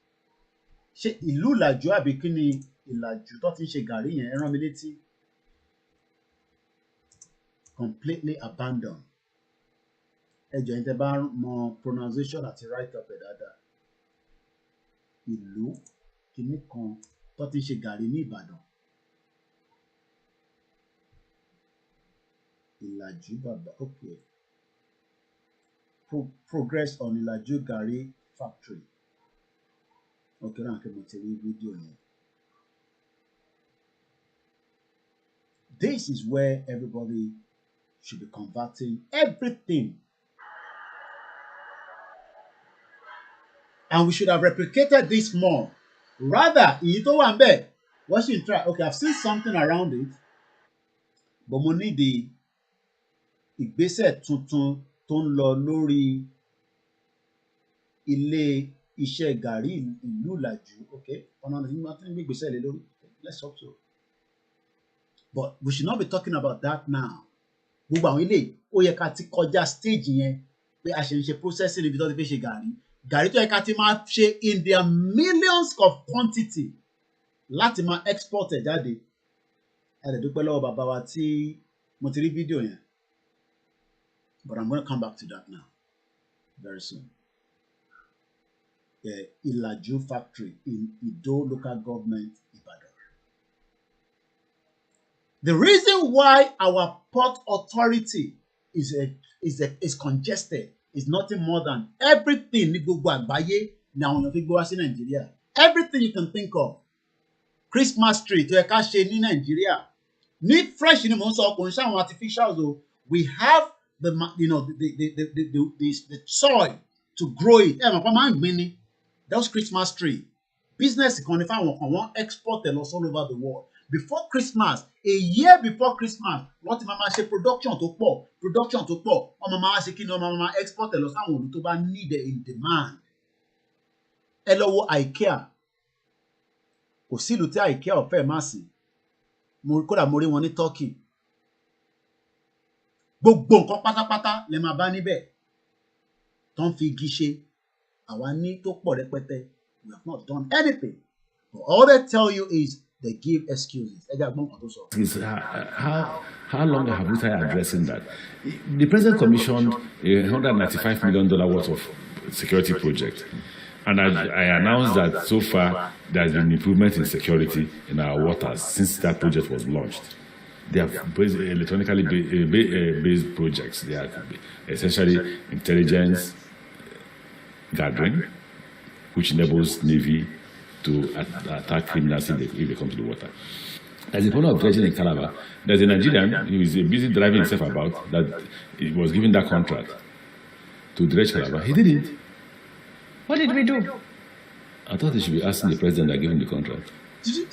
Ṣé ìlú ìlàjú àbí kí ni ìlàjú tó ti ń ṣe gàrí yẹn ẹ rán mi létí? Completely abandoned. Ẹ jọ̀ọ́ tẹ́ bá mọ pronunciation àti write up ẹ̀ dáadáa. Ìlú kìíní kan tó ti ń ṣe gàrí ní Ìbàdàn. Ìlàjú bàbá, okay. Progress on Ìlàjú Gàrí factory. Okay, now I can tell you video here. This is where everybody should be converting everything. And we should have replicated this more. Rather, èyí tó wà ńbẹ̀, what should you try? Okay, I've seen something around it, but mo need the ìgbésẹ̀ tuntun tó ń lọ lórí ilé iṣẹ́ gàrí ìlú ìlàjú. Okay, ọ̀nà ìgbà tó ń gbé ìgbésẹ̀ lé lórí. Let's hope so. But we should not be talking about that now. Gbogbo àwọn ilé ó yẹ ká ti kọjá stage yẹn pé a ṣe ń ṣe processing níbi tó ti fi ṣe gàrí. Gàrí tó yẹ ká ti máa ṣe in their millions of quantity láti máa export ẹ̀ jáde. Ẹ lè dúpẹ́ lọ́wọ́ bàbá wa tí mo ti rí fídíò yẹn. But I'm going to come back to that now very soon. The Ìlàjú factory in Ido local government, Ibadan. The reason why our port authority is congested is nothing more than everything ní gbogbo àgbáyé ní àwọn èèyàn fi gbé wá sí Nàìjíríà. Everything you can think of. Christmas tree tó yẹ ká ṣe ní Nàìjíríà. Ní fresh ni mo ń sọ kò ń ṣe àwọn artificials o. We have the soil to grow it. Ẹ mọ̀ pé máa ń gbin ni. Those Christmas tree. Business kan ní fáwọn kan wọ́n export them all over the world. Before Christmas, a year before Christmas, wọ́n ti máa ṣe production tó pọ̀. Wọ́n máa ṣe kí ni wọ́n máa export ẹ̀ lọ sáwọn òdu tó bá need it in demand. Ẹ lọ wo IKEA. Kò sí ìlú tí IKEA ò fẹ́ má sí. Kódà mo rí wọn ní Turkey. Gbogbo nǹkan pátápátá lè máa bá níbẹ̀. Tó ń fi igi ṣe. Àwa ní tó pọ̀ rẹpẹtẹ. We have not done anything. But all they tell you is they give excuses. How long have we started addressing that? The President commissioned $195 million worth of security project. And I announced that so far there's been improvement in security in our waters since that project was launched. They are electronically based projects. They are essentially intelligence gathering, which enables Navy to attack criminals if they come to the water. There's a problem of dredging in Calabar. There's a Nigerian who is busy driving himself about that he was given that contract to dredge Calabar. He didn't. What did we do? I thought he should be asking the president that gave him the contract. Did you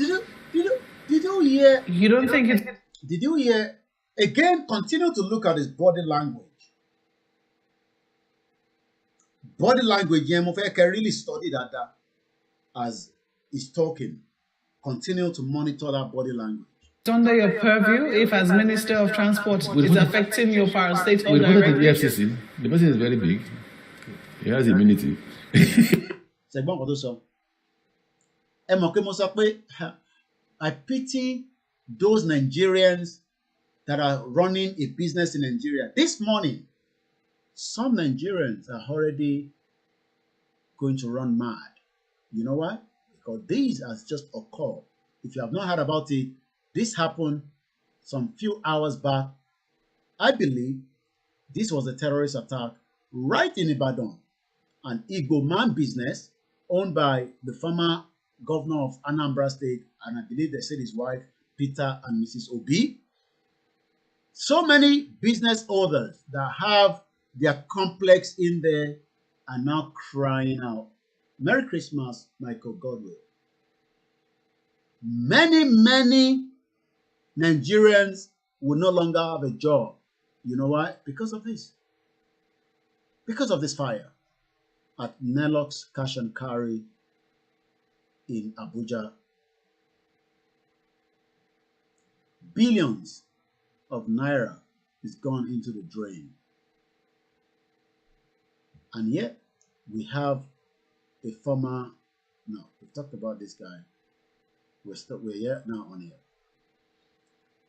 hear? You don't think it? Did you hear? Again, continue to look at his body language. Body language, Yemofeke really study that as he's talking. Continue to monitor that body language. It's under your purview if, as Minister of Transport, it's affecting your parastatal We reported to the directly. FCC. The person is very big. He has immunity. Ṣẹ̀gbọ́n kan tó sọ. Ẹ mọ̀ pé mo sọ pé I pity those Nigerians that are running a business in Nigeria. This morning, some Nigerians are already going to run mad. You know why? Because these has just occurred. If you have not heard about it, this happened some few hours back. I believe this was a terrorist attack right in Ibadan, an Igbo man business owned by the former governor of Anambra State, and I believe they said his wife, Peter and Mrs. Obi. So many business owners that have their complex in there are now crying out, Merry Christmas, Michael Godwin. Many Nigerians will no longer have a job. You know why? Because of this. Because of this fire at Nelox Cash and Carry in Abuja. Billions of naira is gone into the drain. And yet, we have a former, no, we've talked about this guy. We're here now on here.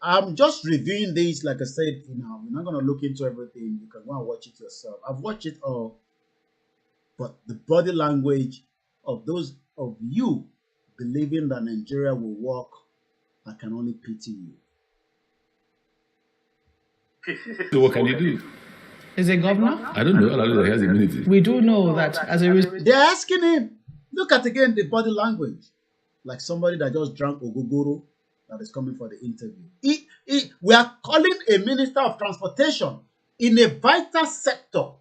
I'm just reviewing this, like I said, we're not going to look into everything. You can go and watch it yourself. I've watched it all. But the body language of those of you believing that Nigeria will work, I can only pity you. So what can you do? Is it governor? I don't know. All I know that he has immunity. We do know that as a result. They're asking him. Look at again the body language. Like somebody that just drank Ogogoro that is coming for the interview. We are calling a minister of transportation in a vital sector.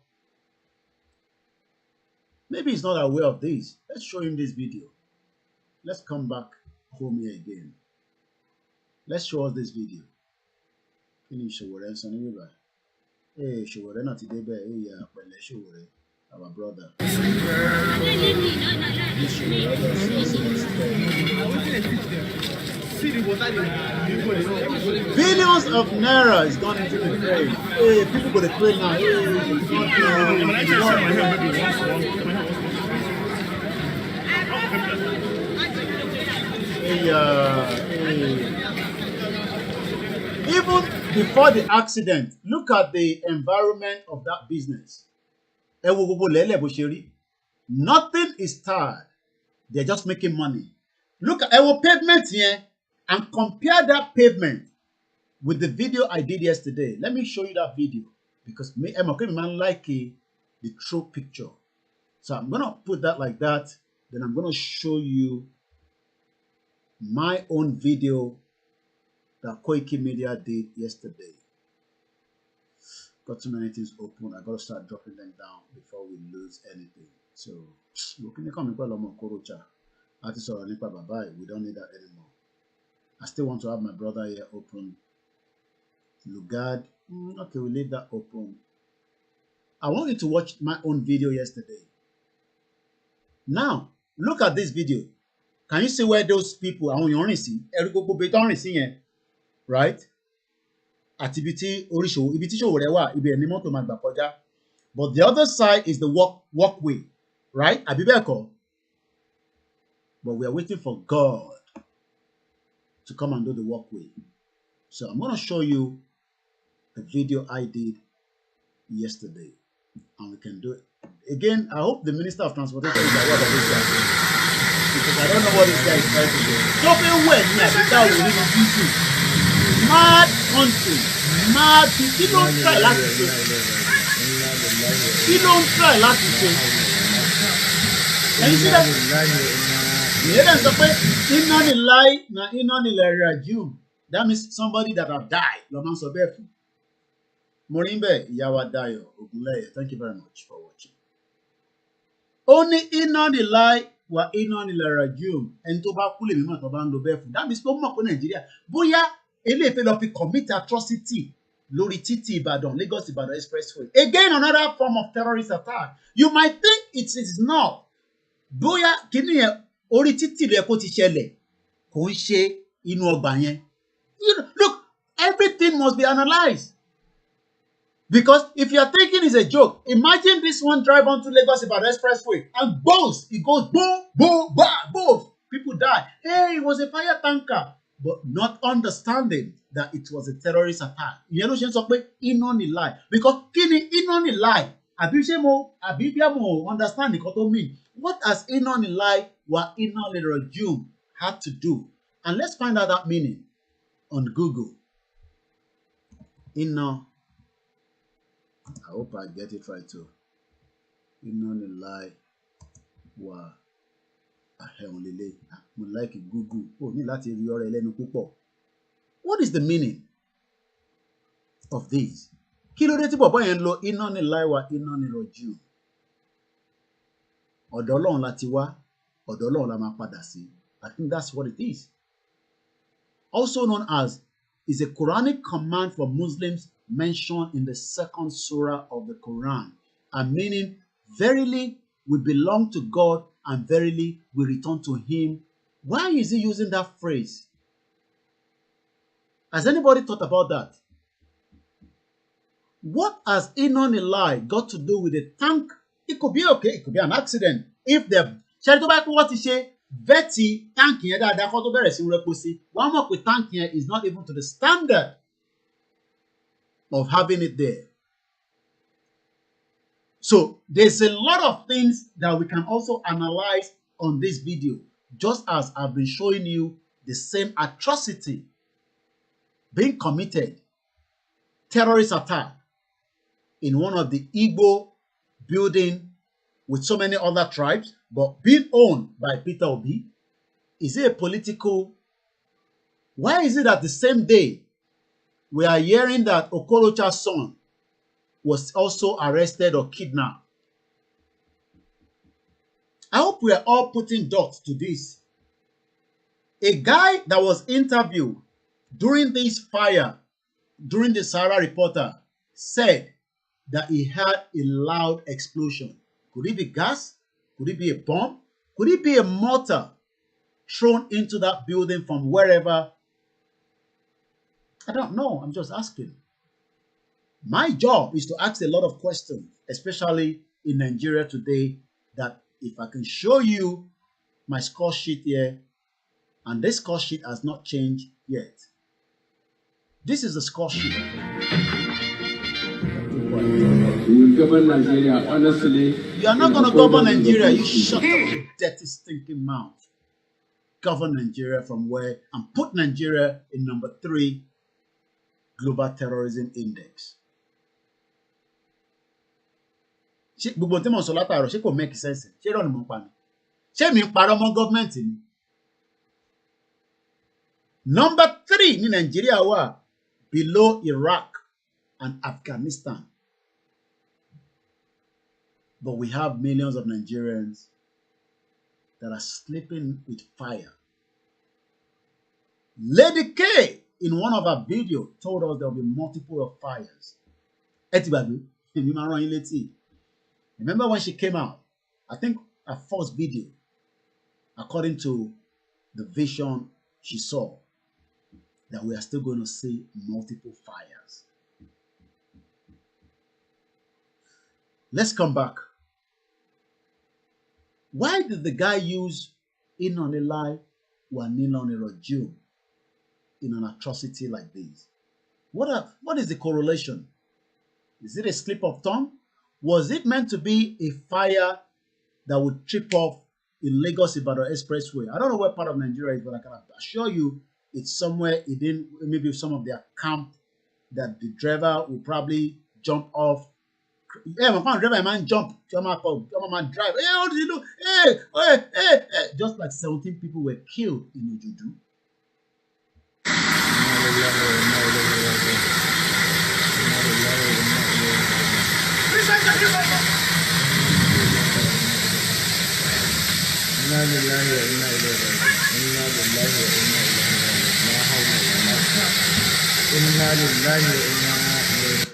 Maybe he's not aware of this. Let's show him this video. Let's come back home here again. Let's show us this video. Finish Showore son anyway. Hey, Showore not today, but hey, Pele Showore, our brother. Billions of naira is gone into the drain. Hey, people go to pray now. Even before the accident, look at the environment of that business. Nothing is tired. They're just making money. Look at our pavement here and compare that pavement with the video I did yesterday. Let me show you that video because I'm like the true picture. So I'm going to put that like that. Then I'm going to show you my own video that KOIKIMEDIA did yesterday. Got too many things open. I got to start dropping them down before we lose anything. So, we don't need that anymore. I still want to have my brother here open. Lugard. Okay, we'll leave that open. I want you to watch my own video yesterday. Now, look at this video. Can you see where those people are? Right? Activity but the other side is the walkway, right? Abibeko. But we are waiting for God to come and do the walkway. So I'm going to show you the video I did yesterday, and we can do Again, I hope the Minister of Transportation is aware of this guy. Because I don't know what this guy is trying to do. Talking when that will really do. Mad country, mad people. He don't try láti ṣe. He don't try láti ṣe. And you see that? Yeah, that's the way. Iná ni láì na iná ni lè rajú. That means somebody that have died. Lọ́mọ sọ bẹ́ẹ̀ fún. Morimbe Ìyáwá Dayọ̀ Ògúnlẹ̀yẹ. Thank you very much for watching. Only iná ni láì wà iná ni lè rajú. Ẹni tó bá kú lè mímọ̀ tó bá ń lo bẹ́ẹ̀ fún. That means pé ó mọ̀ pé Nàìjíríà bóyá eléyìí lọ fi commit atrocity lórí títì Ìbàdàn Lagos Ìbàdàn expressway. Again, another form of terrorist attack. You might think it is not. Bóyá kíní yẹn orí títì ló yẹ kó ti ṣẹlẹ̀ kò ń ṣe inú ọgbà yẹn. Look, everything must be analyzed. Because if you are thinking it's a joke, imagine this one drive onto Lagos Ibadan Expressway and boom, it goes boom, boom, bah, boom. People die. Hey, it was a fire tanker. But not understanding that it was a terrorist attack. You know, sọ pé iná ni lie. Because kí ni iná ni lie? Àbí bí mo understand nǹkan tó mean. What has iná ni lie wa iná ni rajú had to do? And let's find out that meaning on Google. Iná. I hope I get it right too. Iná ni lie wa ahẹ́hùn lélẹ̀. Mo like Google. Ní láti rí ọ̀rẹ́ lẹ́nu púpọ̀. What is the meaning of this? Kí ló dé tí bọ̀bọ́ yẹn lo iná ni lie wa iná ni rajú? Ọ̀dọ̀ Ọlọ́run la ti wá, ọ̀dọ̀ Ọlọ́run la máa padà sí. I think that's what it is. Also known as is a Quranic command for Muslims mentioned in the second surah of the Quran, and meaning, verily we belong to God and verily we return to Him. Why is he using that phrase? Has anybody thought about that? What has iná ni lie got to do with a tank? It could be okay, it could be an accident. If the ṣe tó bá kú wọ́n ti ṣe vẹ́tì táǹkì yẹn dáadáa kó tó bẹ̀rẹ̀ sí rẹ́pọ̀ sí, wọ́n mọ̀ pé táǹkì yẹn is not even to the standard of having it there. So there's a lot of things that we can also analyze on this video, just as I've been showing you the same atrocity being committed, terrorist attack in one of the Igbo building with so many other tribes, but being owned by Peter Obi. Is it a political? Why is it that the same day we are hearing that Okorocha's son was also arrested or kidnapped? I hope we are all putting dots to this. A guy that was interviewed during this fire, during the Sahara Reporter, said that he had a loud explosion. Could it be gas? Could it be a bomb? Could it be a mortar thrown into that building from wherever? I don't know. I'm just asking. My job is to ask a lot of questions, especially in Nigeria today, that if I can show you my score sheet here, and this score sheet has not changed yet. This is the score sheet. We will govern Nigeria honestly. You are not going to govern Nigeria. You shut up your dirty, stinking mouth. Govern Nigeria from where and put Nigeria in number 3 Global Terrorism Index. Gbogbo tí mo sọ látàárọ̀ ṣé kò make sense? Ṣé irọ́ ni mo ń pa ni? Ṣé mi ń parọ́ mọ́ gọ́ọ̀mẹ̀ntì ni? Number 3 ní Nigeria wà below Iraq and Afghanistan. But we have millions of Nigerians that are sleeping with fire. Lady K, in one of her videos, told us there will be multiple of fires. Remember when she came out? I think her first video, according to the vision she saw, that we are still going to see multiple fires. Let's come back. Why did the guy use iná ni lie wa iná ni rajú in an atrocity like this? What is the correlation? Is it a slip of tongue? Was it meant to be a fire that would trip off in Lagos-Ibadan Expressway? I don't know where part of Nigeria is, but I can assure you it's somewhere in maybe some of their camp that the driver will probably jump off. Yeah, my friend driver man jump, man drive. Hey, what did you do? Hey. Just like 17 people were killed in Ojudu.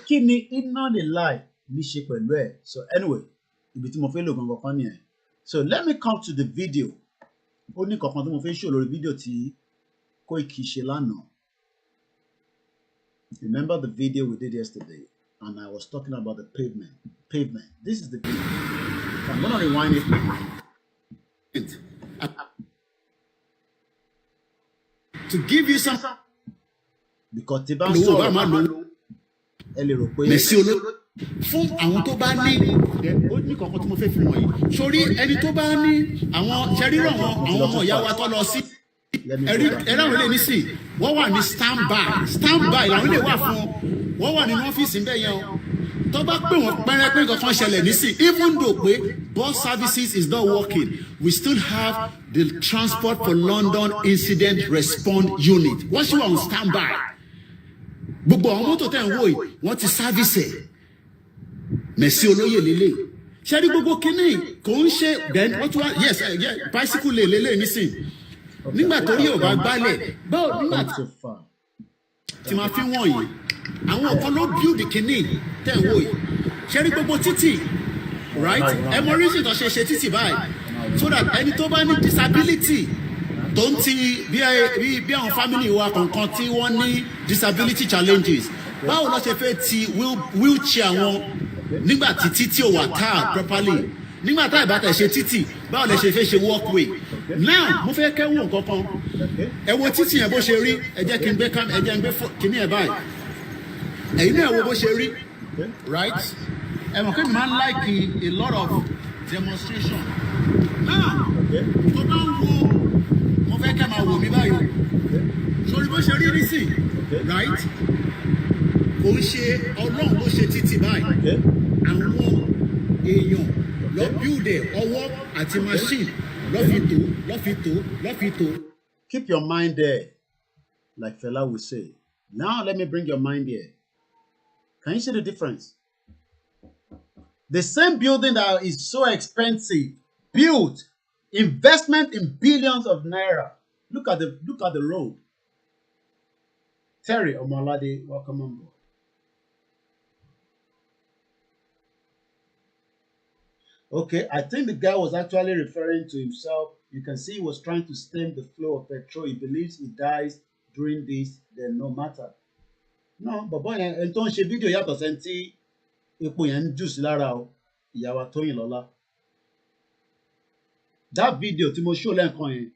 Kí ni inna lillahi ní ṣe pẹ̀lú ẹ̀? So anyway, ibi tí mo fẹ́ lò gangan kan nìyẹn. So let me come to the video. Ó ní kankan tí mo fẹ́ show lórí video tí Koiki ṣe lánàá. Remember the video we did yesterday, and I was talking about the pavement. This is the video. So I'm gonna rewind it. To give you some, because tí bá ń sọ̀rọ̀ ẹ lè rò pé fún àwọn tó bá ní ó ní kankan tí mo fẹ́ fi wọ̀nyí sórí ẹni tó bá ní àwọn ṣẹ́rírọ̀ àwọn ọmọ ìyá wa tó lọ sí ẹ̀rọ àwọn ilé ní sí wọ́n wà ní standby làwọn ilé wà fún wọ́n wà nínú ọ́fíìsì ń bẹ̀ yẹn o tó bá pè wọ́n pẹ́rẹ́ pé nǹkan kan ṣẹlẹ̀ ní sí even though pé bus services is not working we still have the transport for London incident response unit wọ́n ṣì wà on standby gbogbo àwọn mọ́tò tẹ̀ ń wò yìí wọ́n ti sáfìsì ẹ̀ mẹ̀sí olóyè lélẹ̀ ṣé rí gbogbo kínní kò ń ṣe then wọ́n tún wá yes bicycle lè lélẹ̀ nísìn nígbà tó rí ọba gbálẹ̀ báwo nígbà tí máa fi wọ̀n yìí àwọn kan ló build kínní tẹ̀ ń wò yìí ṣé rí gbogbo títì right ẹ mọ reason tó ṣe títì báyìí so that ẹni tó bá ní disability tó ń ti bí àwọn family wa kankan tí wọ́n ní disability challenges báwo ló ṣe fẹ́ ti wheelchair wọn nígbà tí títì ò wà tar properly nígbà tá ìbátan ṣe títì báwo lè ṣe fẹ́ ṣe walkway now mo fẹ́ kẹ́ wò kankan ẹ wo títì yẹn bó ṣe rí ẹ jẹ́ kí n gbé kíní ẹ̀ báyìí ẹ̀yin náà wo bó ṣe rí right ẹ mọ̀ pé mi máa ń like a lot of demonstration now tó bá ń wo mo fẹ́ kẹ́ máa wò mí báyìí sórí bó ṣe rí nísìn right kò ń ṣe ọlọ́run ló ṣe títì báyìí àwọn èèyàn lọ bíúdẹ̀ ọwọ́ àti machine lọ́fìtò. Keep your mind there, like Fela will say. Now let me bring your mind here. Can you see the difference? The same building that is so expensive, built, investment in billions of naira. Look at the road. Terry Omalade, welcome on board. Okay, I think the guy was actually referring to himself. You can see he was trying to stem the flow of petrol. He believes he dies during this, then no matter. No, but boy, ẹni tó ń ṣe fídíò yàtọ̀ sẹ́ni tí epo yẹn ń jù sí lára o, ìyàwó Tóyìnlọ́lá. That video tí mo show lẹ́ẹ̀kan yẹn,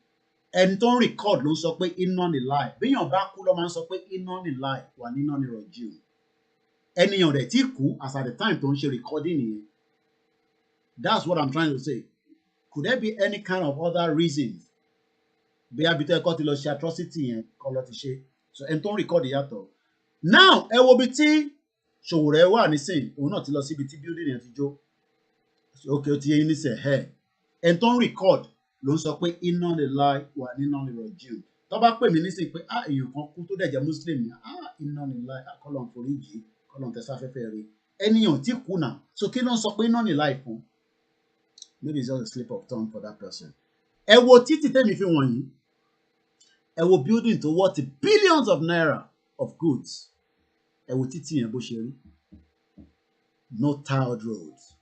ẹni tó ń record ló ń sọ pé iná ni láì. Béèyàn bá kú ló máa ń sọ pé iná ni láì wà níná ni rọ̀jì o. Ẹnìyàn rẹ̀ tí kú as at the time tó ń ṣe recording nìyẹn. That's what I'm trying to say. Could there be any kind of other reasons? Bí abitẹ́ kọ́ ti lọ ṣe atrocity yẹn kọ́ lọ ti ṣe. So ẹni tó ń record yàtọ̀. Now ẹ wo bí tí Ṣòwòrẹ́ wà nísìn òun náà ti lọ síbi tí building yẹn ti jó. Okay, ó ti yẹ yín nísìn ẹ̀. Ẹni tó ń record ló ń sọ pé iná lè láì wà níná lè rọ̀ jù. Tó bá pè mí nísìn pé èèyàn kan kú tó dẹ̀ jẹ́ Muslim ni iná lè láì kọ́lọ̀ ń forí jì kọ́lọ̀ ń tẹ̀sáfẹ́fẹ́ rí. Ẹnìyàn tí kú náà so kí ló ń sọ pé iná lè láì fún? Maybe it's just a slip of tongue for that person. Ẹ wo títì tẹ́mi fi wọ̀nyí. Ẹ wo building tó worth billions of naira of goods. Ẹ wo títì yẹn bó ṣe rí. No tiled roads.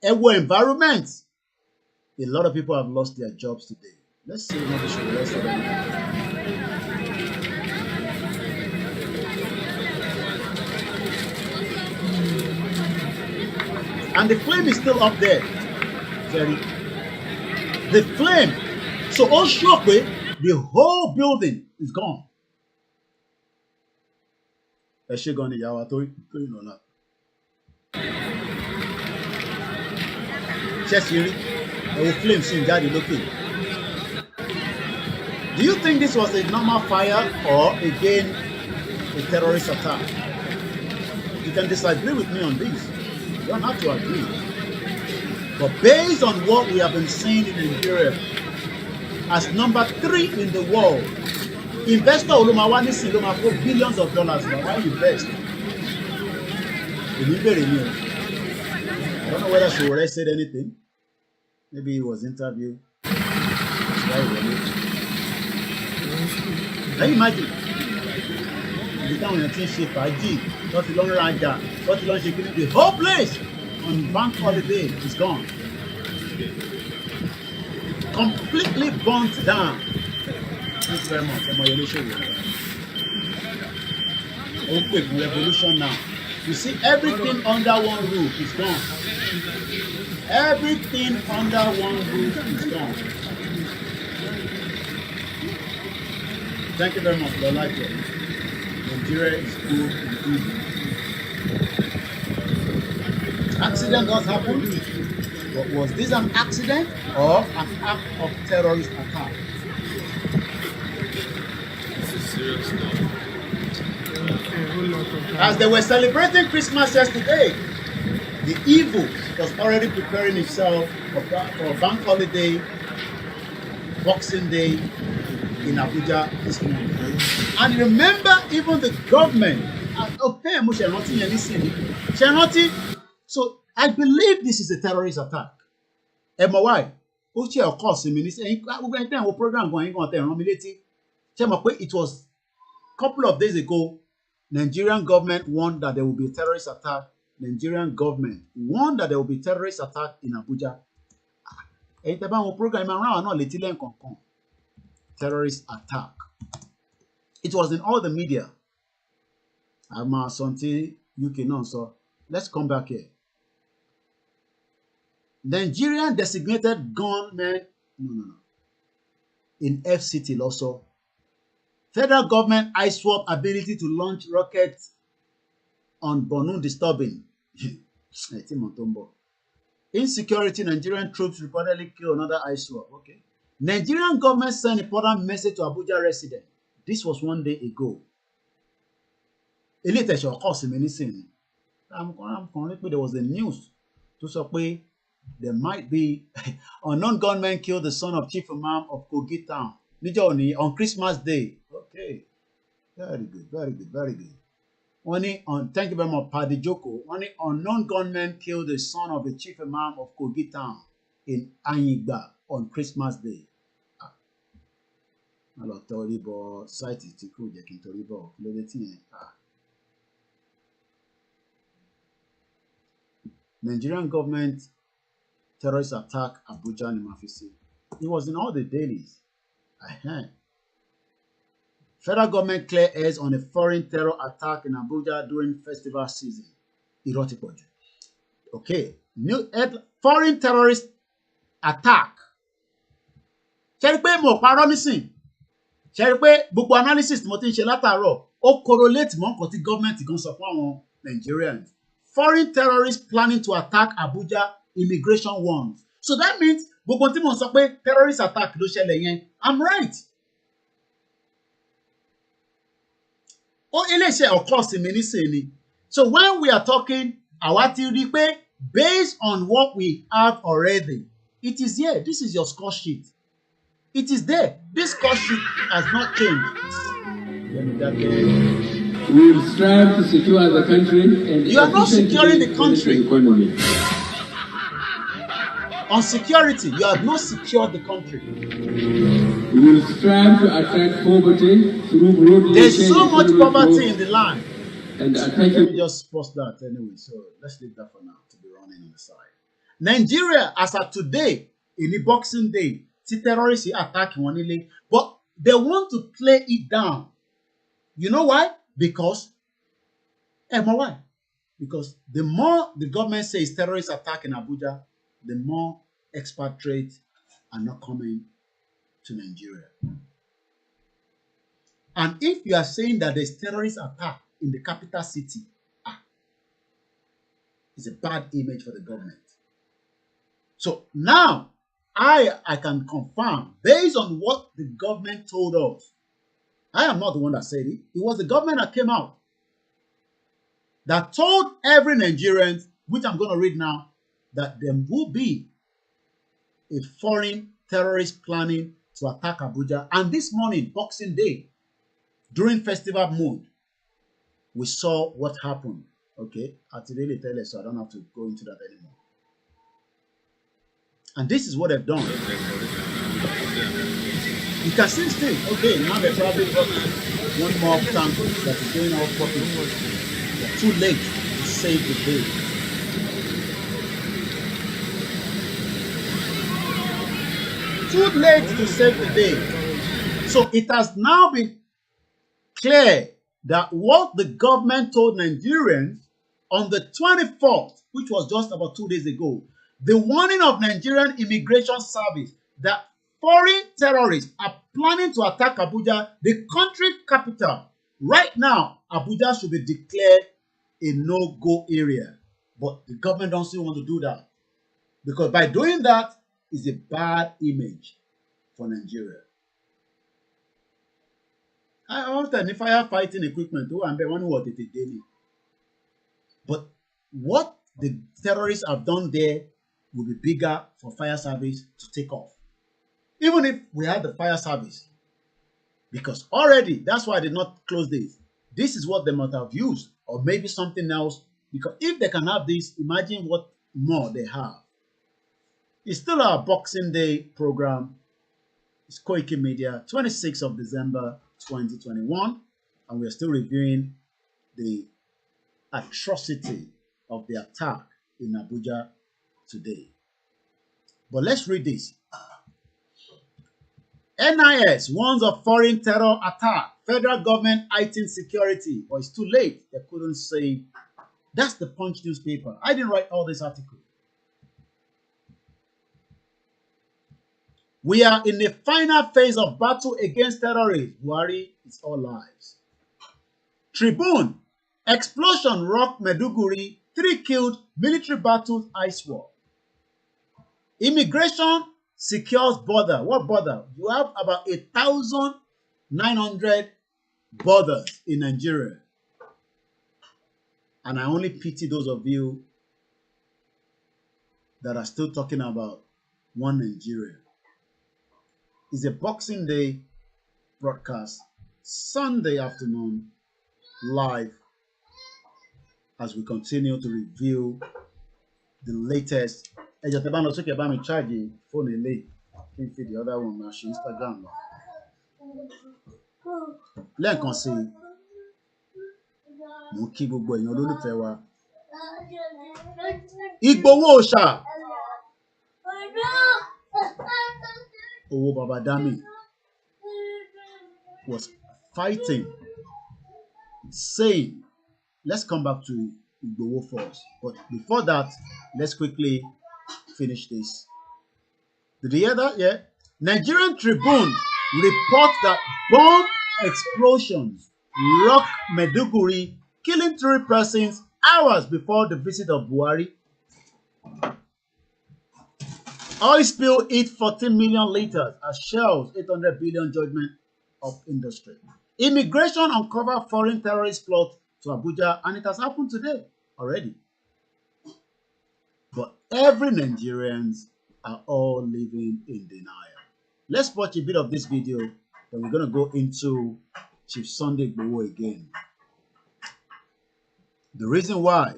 Ẹ wo environment. A lot of people have lost their jobs today. Let's see how this should rest of them. And the flame is still up there. Jerry. The flame. So all shortly, the whole building is gone. ẹ ṣé gan ni ìyá wa tó ìnọ̀lá. ṣẹ́sì rí ẹ̀wọ̀ flame sì ń jáde lókè. Do you think this was a normal fire or again a terrorist attack? You can disagree with me on this. You don't have to agree. But based on what we have been seeing in Nigeria, as number 3 in the world, investor Olumawa nísìnyí ló máa kó billions of dollars na why invest? Èmi bèrè ni o. I don't know whether Sowore said anything. Maybe he was interviewed. Can you imagine? Ibi táwọn èèyàn ti ń ṣe fàájì, wọ́n ti lọ ń rajà, wọ́n ti lọ ń ṣe kíni. The whole place on bank holiday is gone. Completely burnt down. Thank you very much. Open revolution now. You see, everything under one roof is gone. Everything under one roof is gone. Thank you very much for your life. Nigeria is good and evil. Accident does happen. But was this an accident or an act of terrorist attack? This is serious now. As they were celebrating Christmas yesterday, the evil was already preparing itself for bank holiday, Boxing Day in Abuja this morning. And remember, even the government, so I believe this is a terrorist attack. Emma, why? Of course, it was a couple of days ago. Nigerian government warned that there will be a terrorist attack. Nigerian government warned that there will be a terrorist attack in Abuja. Terrorist attack. It was in all the media. So let's come back here. Nigerian designated gunmen in FCT also. Federal government eye swap ability to launch rockets on Borno disturbing. Insecurity, Nigerian troops reportedly kill another eye swap. Okay. Nigerian government sent important message to Abuja residents. This was 1 day ago. There was a news to say there might be unknown gunmen killed the son of Chief Imam of Kogi town on Christmas Day. Okay, very good, very good, very good. Thank you very much, Paddy Joko. Unknown gunmen killed the son of the Chief Imam of Kogi town in Anyigba on Christmas Day. Nigerian government terrorist attack Abuja and Mafisi. It was in all the dailies. Federal government clear airs on a foreign terror attack in Abuja during festival season. Okay, foreign terrorist attack. Ṣé rí pé mo parọ́ nísìn? Ṣé rí pé gbogbo analysis mo ti ń ṣe látàárọ̀ ó correlate mọ́ nǹkan tí gọ́ọ̀mẹ̀ntì kan sọ fún àwọn Nigerians. Foreign terrorists planning to attack Abuja, immigration warns. So that means gbogbo tí mo sọ pé terrorist attack ló ṣẹlẹ̀ yẹn, I'm right. Ó iléeṣẹ́ ọ̀kọ́ọ̀sì mi nísìnyí. So when we are talking, àwa ti rí pé based on what we have already, it is here. This is your score sheet. It is there. This score sheet has not changed. We will strive to secure the country and you are not securing the country. Economy. On security, you have not secured the country. We will strive to attract poverty through road. There's so much poverty in the land. And let me just pause that anyway. So let's leave that for now to be running on the side. Nigeria, as of today, in the Boxing Day, see terrorists attack one, but they want to play it down. You know why? Because why? Because the more the government says terrorist attack in Abuja, the more expatriates are not coming to Nigeria. And if you are saying that there's terrorist attack in the capital city. It's a bad image for the government. So now, I can confirm, based on what the government told us, I am not the one that said it. It was the government that came out that told every Nigerian, which I'm going to read now, that there will be a foreign terrorist planning to attack Abuja. And this morning, Boxing Day, during festival mood, we saw what happened. Okay, I to really tell us, so I don't have to go into that anymore. And this is what they've done. You can still stay. Okay, now they're probably got one more tank that is going out popping. They're too late to save the day. Too late to save the day. So it has now been clear that what the government told Nigerians on the 24th, which was just about 2 days ago, the warning of Nigerian Immigration Service that foreign terrorists are planning to attack Abuja, the country capital. Right now, Abuja should be declared a no-go area. But the government doesn't want to do that. Because by doing that, it's a bad image for Nigeria. I often the firefighting equipment, but what the terrorists have done there will be bigger for fire service to take off. Even if we had the fire service, because already, that's why I did not close this. This is what they might have used, or maybe something else, because if they can have this, imagine what more they have. It's still our Boxing Day program. It's KOIKIMEDIA, 26th of December, 2021, and we're still reviewing the atrocity of the attack in Abuja today. But let's read this. NIS warns of foreign terror attack. Federal government heightened security. But it's too late. They couldn't say. That's the Punch newspaper. I didn't write all this article. We are in the final phase of battle against terrorists. Buhari, it's all lies. Tribune. Explosion rock Maiduguri. 3 killed. Military battles ice war. Immigration secures border. What border? You have about 1,900 borders in Nigeria. And I only pity those of you that are still talking about one Nigeria. It's a Boxing Day broadcast, Sunday afternoon, live, as we continue to review the latest. Ẹjọ́ tẹ́ bá lọ sókè bá mi charge fóònù ilé kí n fi the other one máa ṣe Instagram lọ. Lẹ́ẹ̀kan sí i, mo kí gbogbo èèyàn olólùfẹ́ wa. Igboho òòṣà. Owó Baba Dami was fighting, saying, let's come back to Igboho first. But before that, let's quickly finish this. Did you hear that? Yeah. Nigerian Tribune reports that bomb explosions rock Maiduguri, killing 3 persons hours before the visit of Buhari. Oil spill hit 14 million liters as shells 800 billion judgment of industry. Immigration uncover foreign terrorist plot to Abuja, and it has happened today already. But every Nigerians are all living in denial. Let's watch a bit of this video, then we're going to go into Chief Sunday Igboho again. The reason why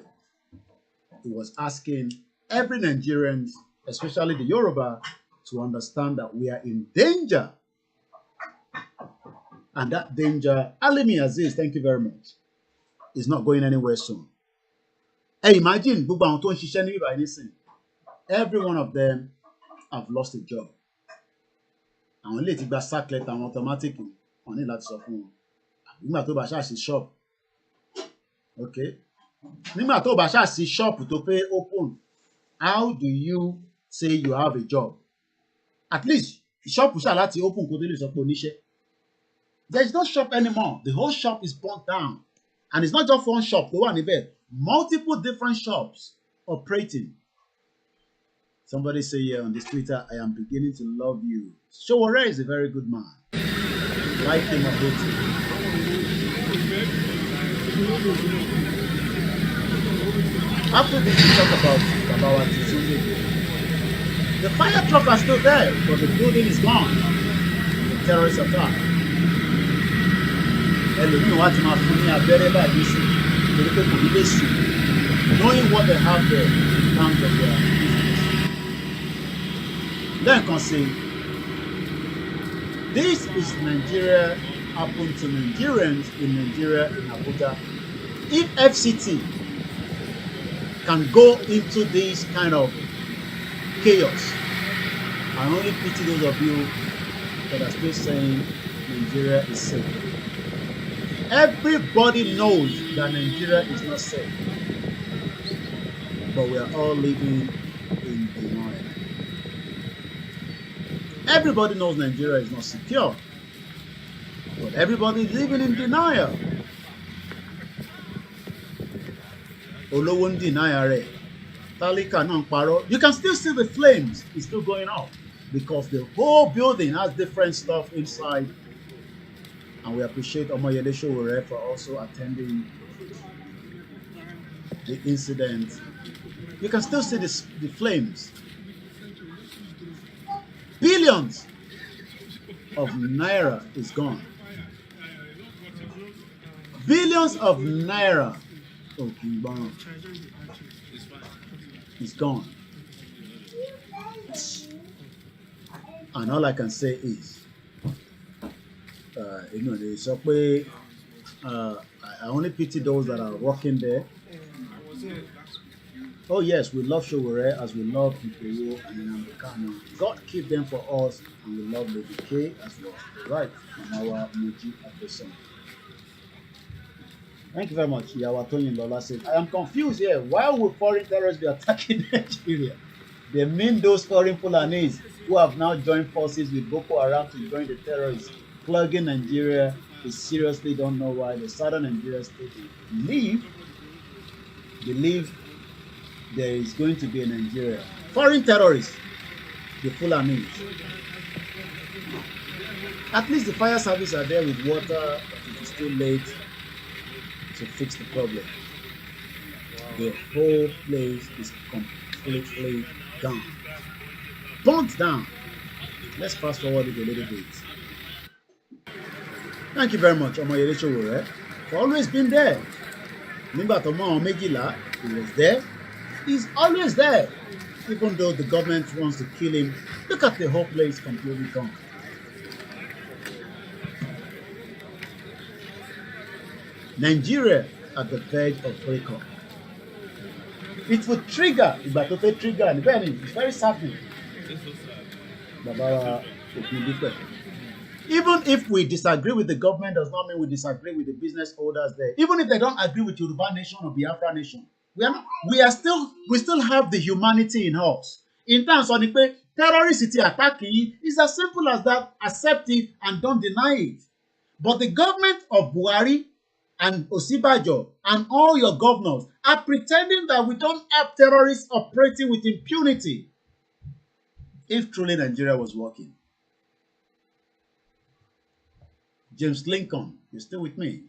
he was asking every Nigerian, especially the Yoruba, to understand that we are in danger. And that danger, Alimi Aziz, thank you very much, is not going anywhere soon. Hey, imagine, every one of them have lost a job. And when they take back sack letter automatically, on it that's of you might to Basha shop. Okay. Nima to Basha shop to pay open. How do you say you have a job? At least shop shall let open. There is no shop anymore. The whole shop is burnt down. And it's not just one shop, the one in multiple different shops operating. Somebody say here on this Twitter, I am beginning to love you. Showore is a very good man. Like him or hate him. After this, we talk about Sunday Igboho. The fire truck are still there, but the building is gone. The terrorist attack. Ẹlòmíràn wá ti máa fún ní abẹ́rẹ́ báyìí sí torí pé kò ní lè sùn. Knowing what they have there in terms of their business. Lẹ́ẹ̀kan sí, this is Nigeria happened to Nigerians in Nigeria in Abuja. If FCT can go into this kind of chaos, I only pity those of you that are still saying Nigeria is safe. Everybody knows that Nigeria is not safe, but we are all living in denial. Everybody knows Nigeria is not secure, but everybody is living in denial. Olówó ń deny rẹ̀, tálíkà náà ń parọ́. You can still see the flames. It's still going up because the whole building has different stuff inside. And we appreciate Omoyele Sowore for also attending the incident. You can still see the flames. Billions of naira is gone. Billions of naira is gone. And all I can say is, they sọ pé I only pity those that are working there. Oh yes, we love Sowore as we love Igboho and Nnamdi. God keep them for us, and we love Lady K as well. Right, from our Moji Adeson. Thank you very much. Yawa Toyin Lola says, I am confused here. Why would foreign terrorists be attacking Nigeria? They mean those foreign Fulanis who have now joined forces with Boko Haram to join the terrorists. Plugging Nigeria, they seriously don't know why the southern Nigeria state believe there is going to be a Nigeria. Foreign terrorists, the Fulanis. At least the fire service are there with water, but it is too late to fix the problem. The whole place is completely gone. Burnt down. Let's fast forward it a little bit. Thank you very much, Omoyele Sowore, for always been there. Nígbà tó mọ àwọn méjìlá, he was there. He's always there. Even though the government wants to kill him, look at the whole place completely gone. Nigeria at the verge of breakup. It would trigger, ìgbà tó fẹ́ trigger, it's very saddening. Baba Okundipe. Even if we disagree with the government, does not mean we disagree with the business owners there. Even if they don't agree with Yoruba nation or Biafra nation, we still have the humanity in us. In terms of the terrorist attacking is as simple as that. Accept it and don't deny it. But the government of Buhari and Osibajo and all your governors are pretending that we don't have terrorists operating with impunity. If truly Nigeria was working. James Lincoln, you're still with me.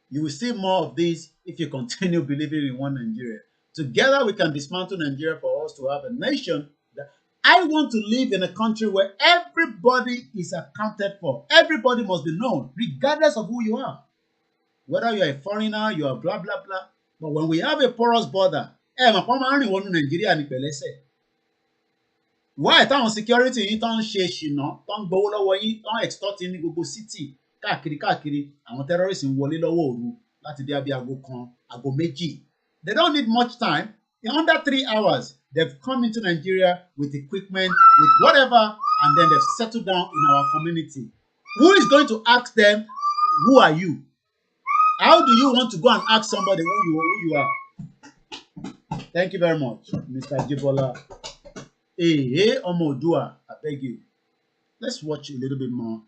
You will see more of this if you continue believing in one Nigeria. Together we can dismantle Nigeria for us to have a nation. I want to live in a country where everybody is accounted for. Everybody must be known, regardless of who you are. Whether you are a foreigner, you are blah, blah, blah. But when we have a porous border, why táwọn security yìí tán ṣe ṣìnà tán gbowó lọ́wọ́ yín tán extort ní gbogbo city káàkiri àwọn terrorists ń wọlé lọ́wọ́ òru láti dé abí aago kan aago méjì. They don't need much time. In under 3 hours, they've come into Nigeria with equipment, with whatever, and then they've settled down in our community. Who is going to ask them, who are you? How do you want to go and ask somebody who you are? Thank you very much, Mr. Jibola. Hey, Omodua, I beg you. Let's watch a little bit more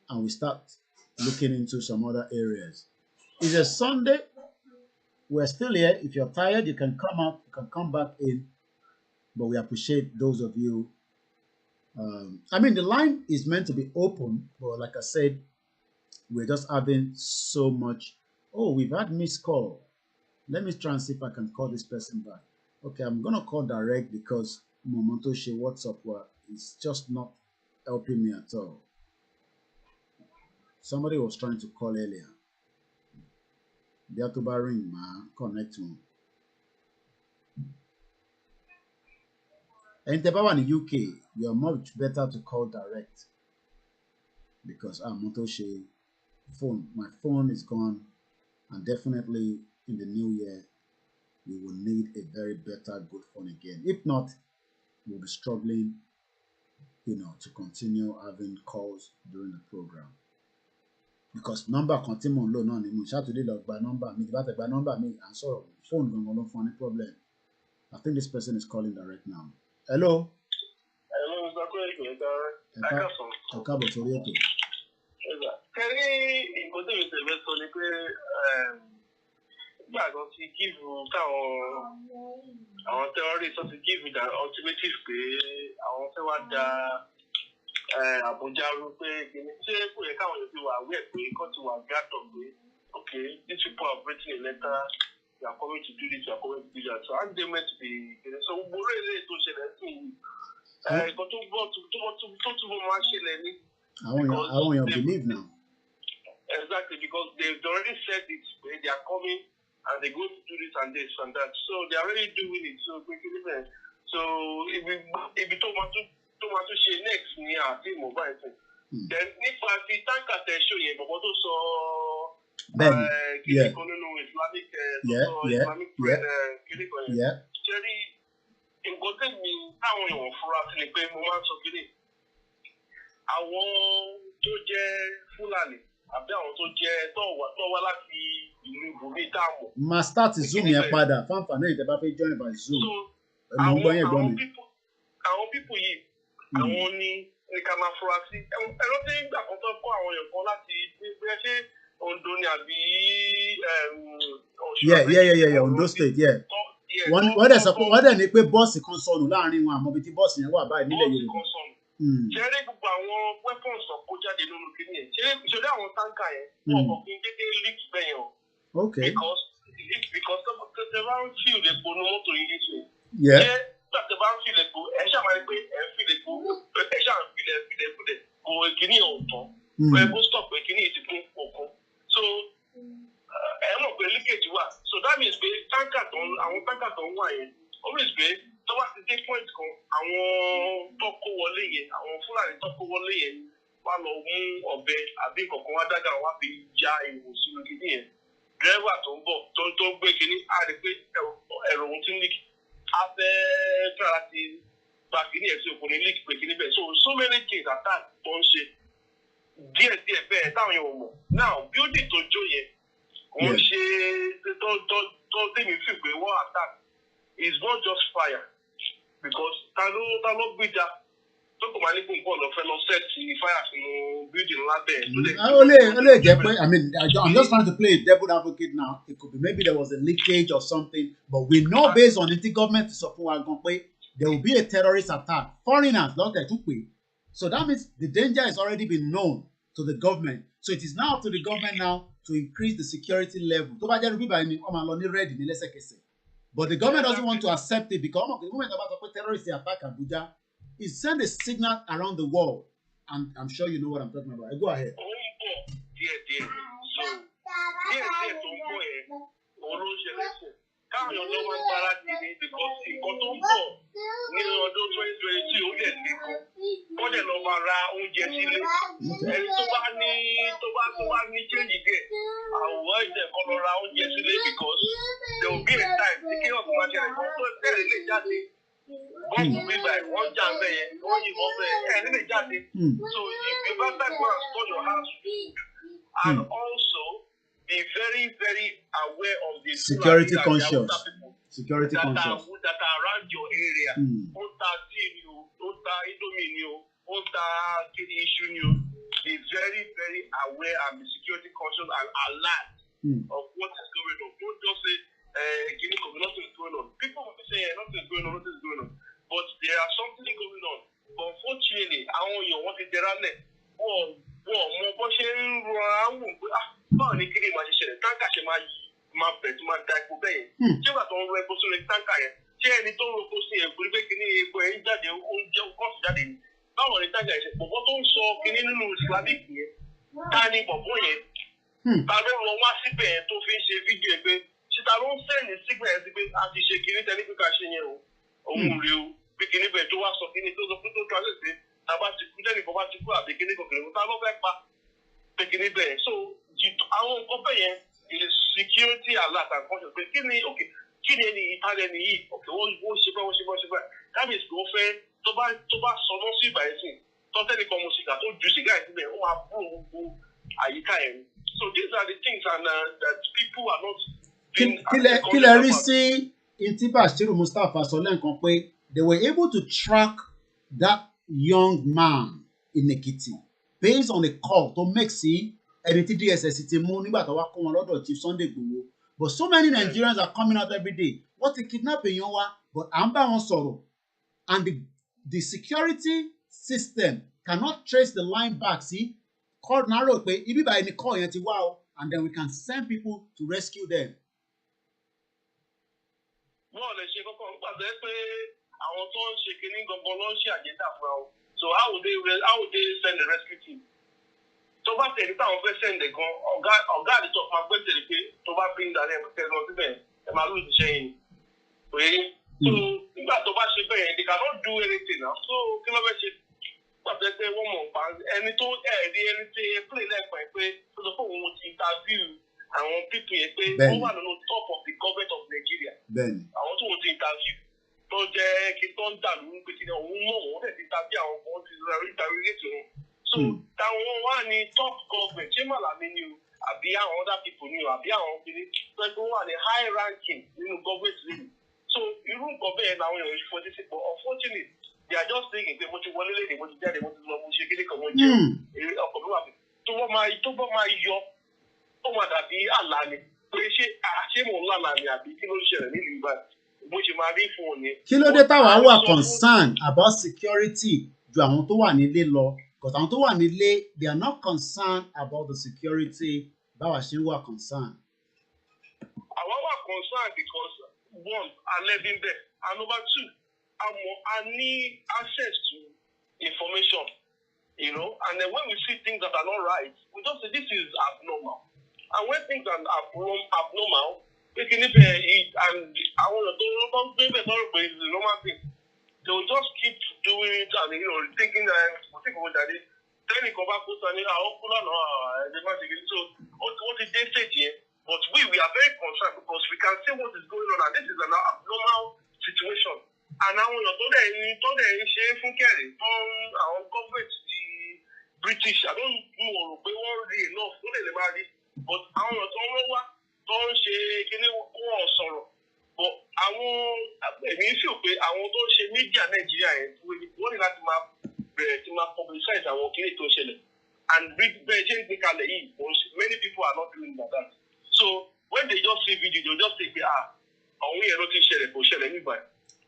and we start looking into some other areas. It's a Sunday. We're still here. If you're tired, you can come out, you can come back in. But we appreciate those of you. I mean, the line is meant to be open, but like I said, we're just having so much. Oh, we've had missed call. Let me try and see if I can call this person back. Okay, I'm gonna call direct because Momotoshe WhatsApp is just not helping me at all. Somebody was trying to call earlier. They have to ring, man. Connect to him. And if you're in the UK, you're much better to call direct because Motoshe phone. My phone is gone, and definitely in the new year, we will need a very better, good phone again. If not, we'll be struggling, to continue having calls during the program. Because number continue on low now, you shout to the number me, by number me, and so phone going on for any problem. I think this person is calling direct now. Hello. Hello, Mr. Koiki. Káàbọ̀ sórí ètò. Kẹ́rí nǹkan tó yẹ tẹ̀lé sọ ni pé gbàgbọ́ ti gíìfù àwọn terrorists tó ti gíìfù the ultimative pé àwọn fẹ́ wá da Abuja rú pé kìíní ṣé kò yẹ káwọn yóò ti wà aware pé kọ́ ti wà gàtọ̀ pé okay these people are writing a letter. You are coming to do this, you are coming to do that. So how they meant to be? So we really to share that thing. But to máa ṣẹlẹ̀ ní. I want your belief now. Exactly, because they've already said it. They are coming and they go to do this and this and that. So they are already doing it. So quickly, so if we want to share next near our team mobile thing, then if I see tank at the show, but what also. Yeah. Islamic Jerry, nǹkan tẹ̀mí táwọn èèyàn fura sí ni pé mo máa ń sọ kiri àwọn tó jẹ́ Fúlàní àbí àwọn tó jẹ́ tó wá láti ìlú ibùdó táàmù. Ma start Zoom yẹn padà fáńfààní ìtẹ́ bá fẹ́ join by Zoom. Àwọn pípù yìí àwọn ní ká máa fura sí. Ẹ̀rọ tí ìgbà kan tó kọ́ àwọn èèyàn kan láti gbé ṣé Ondo ni àbí yeah, Ondo State, yeah. Wọ́n dẹ̀ ní pé bọ́ọ̀sì kan sọnù láàrin wọn àmọ́ ibi tí bọ́ọ̀sì yẹn wà báyìí nílẹ̀ Yorùbá. Ṣé rí gbogbo àwọn weapons ọ̀pọ̀ jáde nínú kí nìyẹn? Ṣé ìṣòro àwọn táǹkà yẹn wọ́n kàn kí n dédé leak bẹ́ẹ̀ yẹn o? Okay. Because tẹ bá ń feel epo ní mọ́tò yìí nísìnyí. Yeah. Ṣé tẹ bá ń feel epo ẹ ṣàmàlí pé ẹ ń feel epo ẹ ṣàmàlí feel kò kíní ọ̀tọ̀. Ẹ bó stop pé kíní ti kún òkun. So ẹ mọ̀ pé leakage wà. So that means pé àwọn táǹkà tó ń wà yẹn ó means pé tó bá ti dé point kan àwọn tó kó wọlé yẹn àwọn Fúlàní tó kó wọlé yẹn wá lọ mú ọ̀bẹ àbí kankan wá dága wá fi ya ìwò sínú kíní yẹn. Dírẹ́fà tó ń bọ̀ tó ń gbé kíní á rí pé ẹ̀rọ òun ti ń leak. A fẹ́ try láti gba kíní ẹ̀ sí òkun ní leak pé kíní bẹ́ẹ̀. So many things attack tó ń ṣe. Díẹ̀ bẹ́ẹ̀ táwọn yẹn ò mọ̀. Now building tó jó yẹn wọ́n ṣe tó tèmi fi pé wọ́n attack is not just fire because ta ló gbìjà tó kò máa ní gbogbo ọ̀nà fẹ́ lọ set fire sínú building lábẹ́. Ó lè jẹ́ pé I'm just trying to play devil advocate now. It could be maybe there was a leakage or something but we know based on the government sọ fún wa gan pé there will be a terrorist attack. Foreigners lọ́tẹ̀ tún pé. So that means the danger has already been known to the government. So it is now up to the government now to increase the security level. Tó bá jẹ́ rú bíbá ẹni, ọmọ àlọ́ ní red ní lẹ́sẹ̀kẹsẹ̀. But the government doesn't want to accept it because the moment about to put terrorists attack Abuja, it send a signal around the world. And I'm sure you know what I'm talking about. Go ahead. Káwọn ọ̀dọ́ máa ń gbára dì ní because nǹkan tó ń bọ̀ ní ọdún 2022 ó dẹ̀ lékún wọ́n dẹ̀ lọ máa ra oúnjẹ sílé ẹni tó bá ní change dẹ̀ àwòrán ẹ̀jẹ̀ kan lọ ra oúnjẹ sílé because there will be a time tí kí ọ̀sán máa ṣẹlẹ̀ kan tó tẹ̀lé lè jáde bọ́ọ̀mù bíbá ẹ̀ wọ́n jà bẹ́ẹ̀ yẹn wọ́n yìnbọn bẹ́ẹ̀ ẹ̀ nílé jáde so if you better go and store your house and also be very, very aware of the security conscious. Security conscious. That are around your area. Ota Tinu, Ota Idominu, Ota Issue. Be very, very aware and be security conscious and alert of what is going on. Don't just say nothing is going on. People will be saying nothing is going on, nothing is going on. But there are something going on. But unfortunately, àwọn èèyàn wọ́n ti dẹra lẹ̀. Wọ́n mọ bó ṣe ń rọra wò pé báwo ni kí ni màá ṣe ṣẹlẹ̀ táǹkà ṣe máa bẹ̀ tó máa da epo bẹ́ẹ̀ yẹn. Ṣé ìgbà tó ń ro epo sórí táǹkà yẹn? Ṣé ẹni tó ń ro epo sí yẹn kò rí pé kíní epo yẹn jáde oúnjẹ kọ́ọ̀sì jáde ni? Báwo ni táǹkà yẹn ṣe bọ̀bọ̀ tó ń sọ kíní nínú Islamic yẹn? Ta ni bọ̀bọ̀ yẹn? Ta ló lọ wá síbẹ̀ yẹn tó fi ń ṣe fídíò ẹ̀ pé ṣíta ló ń sẹ́ni sígbà yẹn sí pé a ti ṣe kíní tẹ́lẹ̀ pé ká ṣe yẹn o. Òun rèé o. Pé kíní bẹ̀ tó wá sọ kíní tó sọ pé tó tó ṣe tàbá ti kú lẹ́nu ìfọwọ́ ti kú àbí kíní kòkòrò ta ló fẹ́ pa pé kíní bẹ́ẹ̀. So àwọn nǹkan bẹ́ẹ̀ yẹn is security alert and conscious pé kí ni ẹni ìtàlẹ̀ ni yìí wọ́n ṣe bẹ́ẹ̀ kábíyèsí ló fẹ́ tó bá sọ lọ sí ìbàyẹ̀ sí tọ́tẹ́nì kan mu sìgá tó ju sìgá ìsílẹ̀ ó máa bú gbogbo àyíká ẹ̀. So these are the things and that people are not being. Kí lẹ rí sí tí Bashiru Mustapha sọ lẹ́ǹkan pé they were able to track that young man in Ekiti based on a call to make sí ẹni tí DSS ti mú nígbà tó wá kó wọn lọ́dọ̀ Chief Sunday Igboho. But so many Nigerians are coming out every day. Wọ́n ti kidnap èèyàn wa but à ń bá wọn sọ̀rọ̀ and the security system cannot trace the line back sí call narrow pé ibi báyìí ni call yẹn ti wá o and then we can send people to rescue them. Wọ́n lè ṣe kọ́kọ́ gbàgbé pé àwọn tó ń ṣe kínní gangan ló ń ṣe àjẹ́dà fún ọ. So how would they send the rescue team? Tó bá tẹ̀lé táwọn fẹ́ send ẹ̀ gan ọ̀gá àdìtọ̀ máa gbé tẹ̀lé pé tó bá fi ń darí ẹ̀ tẹ̀lé lọ síbẹ̀ ẹ̀ máa lóòótọ́ ṣẹ́yìn. So nígbà tó bá ṣe bẹ́ẹ̀ they cannot do anything now. So kí ló fẹ́ ṣe? Pàṣẹ pé wọ́n mọ̀ pa ẹni tó ẹ̀rí ẹni tí ẹ pè lẹ́ẹ̀kan ẹ̀ pé tó sọ fún òun ti interview àwọn people yẹn pé wọ́n wà nínú top of the government of Nigeria. Àwọn tó wọ́n ti interview tó jẹ́ kí tó ń dà lóhùn pé kí ni òun mọ̀ wọ́n tẹ̀ ti tàbí àwọn kan ti rí ètò wọn. So táwọn wà ní top government ṣé Màlàmí ni o àbí àwọn other people ni o àbí àwọn kìíní tó ń wà ní high ranking nínú government league. So irú nǹkan bẹ́ẹ̀ làwọn èèyàn yìí fọdí sí but unfortunately they are just thinking pé mo ti wọlé léde mo ti jáde mo ti lọ mo ṣe kíní kan mo jẹ ọkọ̀ mi wà pé tó bọ́ máa yọ ó máa dàbí àlá ni pé ṣé mò ń lálàá ni àbí kí ló ń ṣẹlẹ̀ nílùú Ìbàdàn. Kí ló dé táwa wà concerned about security ju àwọn tó wà nílé lọ because àwọn tó wà nílé they are not concerned about the security báwa ṣe ń wà concerned. Àwa wà concerned because one alẹ́bí ń bẹ̀ and number two a ní access to information and then when we see things that are not right we just say this is abnormal and when things are abnormal. Picking it and I want to don't it's a normal thing. They will just keep doing it and thinking that then you come back and so what did they say here? But we are very concerned because we can see what is going on and this is an abnormal situation. And I want to share from Kerry from our government the British. I don't know we already enough, but I want to tó ń ṣe kíní wọ́n sọ̀rọ̀ but àwọn èmi feel pé àwọn tó ń ṣe media Nàìjíríà yẹn wọ́n ní láti máa bẹ̀rẹ̀ sí máa publicize àwọn kíní tó ń ṣẹlẹ̀ and bẹ́ẹ̀ ṣe ń gbé kalẹ̀ yìí many people are not doing like that so when they just see video they just say pé àwọn yẹn ló ti ṣẹlẹ̀ kò ṣẹlẹ̀ nígbà yẹn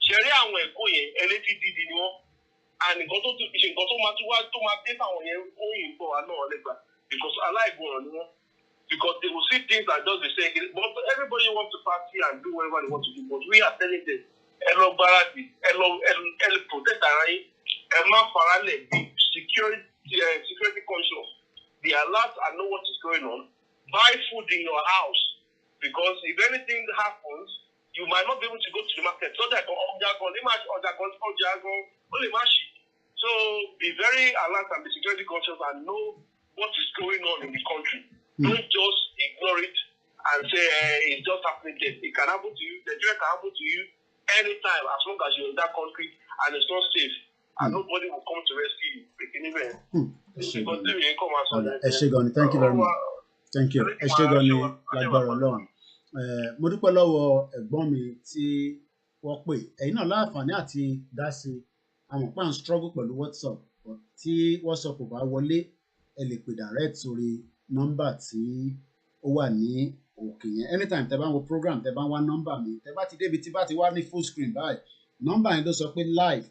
ṣẹ̀rí àwọn ẹ̀kọ́ yẹn ẹlẹ́tì dídì ni wọ́n and nǹkan tó ṣe nǹkan tó máa dé fáwọn yẹn ó yìn bọ̀ wá náà lẹ́gbàá because aláìgbọràn ni wọ́n. Because they will see things that just the same. But everybody wants to party and do whatever they want to do. But we are telling them, hello, Barati, hello, protect Arayi, Emma Farale, be security conscious. Be alert and know what is going on. Buy food in your house. Because if anything happens, you might not be able to go to the market. So that so be very alert and be security conscious and know what is going on in the country. Don't just ignore it and say it's just happening there. It can happen to you. The dream can happen to you anytime as long as you're in that country and it's not safe. And nobody will come to rescue you. Thank you very much. Thank you. Ẹ ṣé gan ni lágbára Ọlọ́run. Mo dúpẹ́ lọ́wọ́ ẹ̀gbọ́n mi tí wọ́n pè. Ẹ̀yin náà láǹfààní àti dá sí àwọn pa ń struggle pẹ̀lú WhatsApp. Tí WhatsApp kò bá wọlé ẹ lè pè direct sórí nọ́mbà tí ó wà ní òkè yẹn anytime tẹ́ bá ń wo program tẹ́ bá ń wá nọ́mbà mi tẹ́ bá ti débi tí bá ti wá ní full screen báyìí nọ́mbà yẹn ló sọ pé live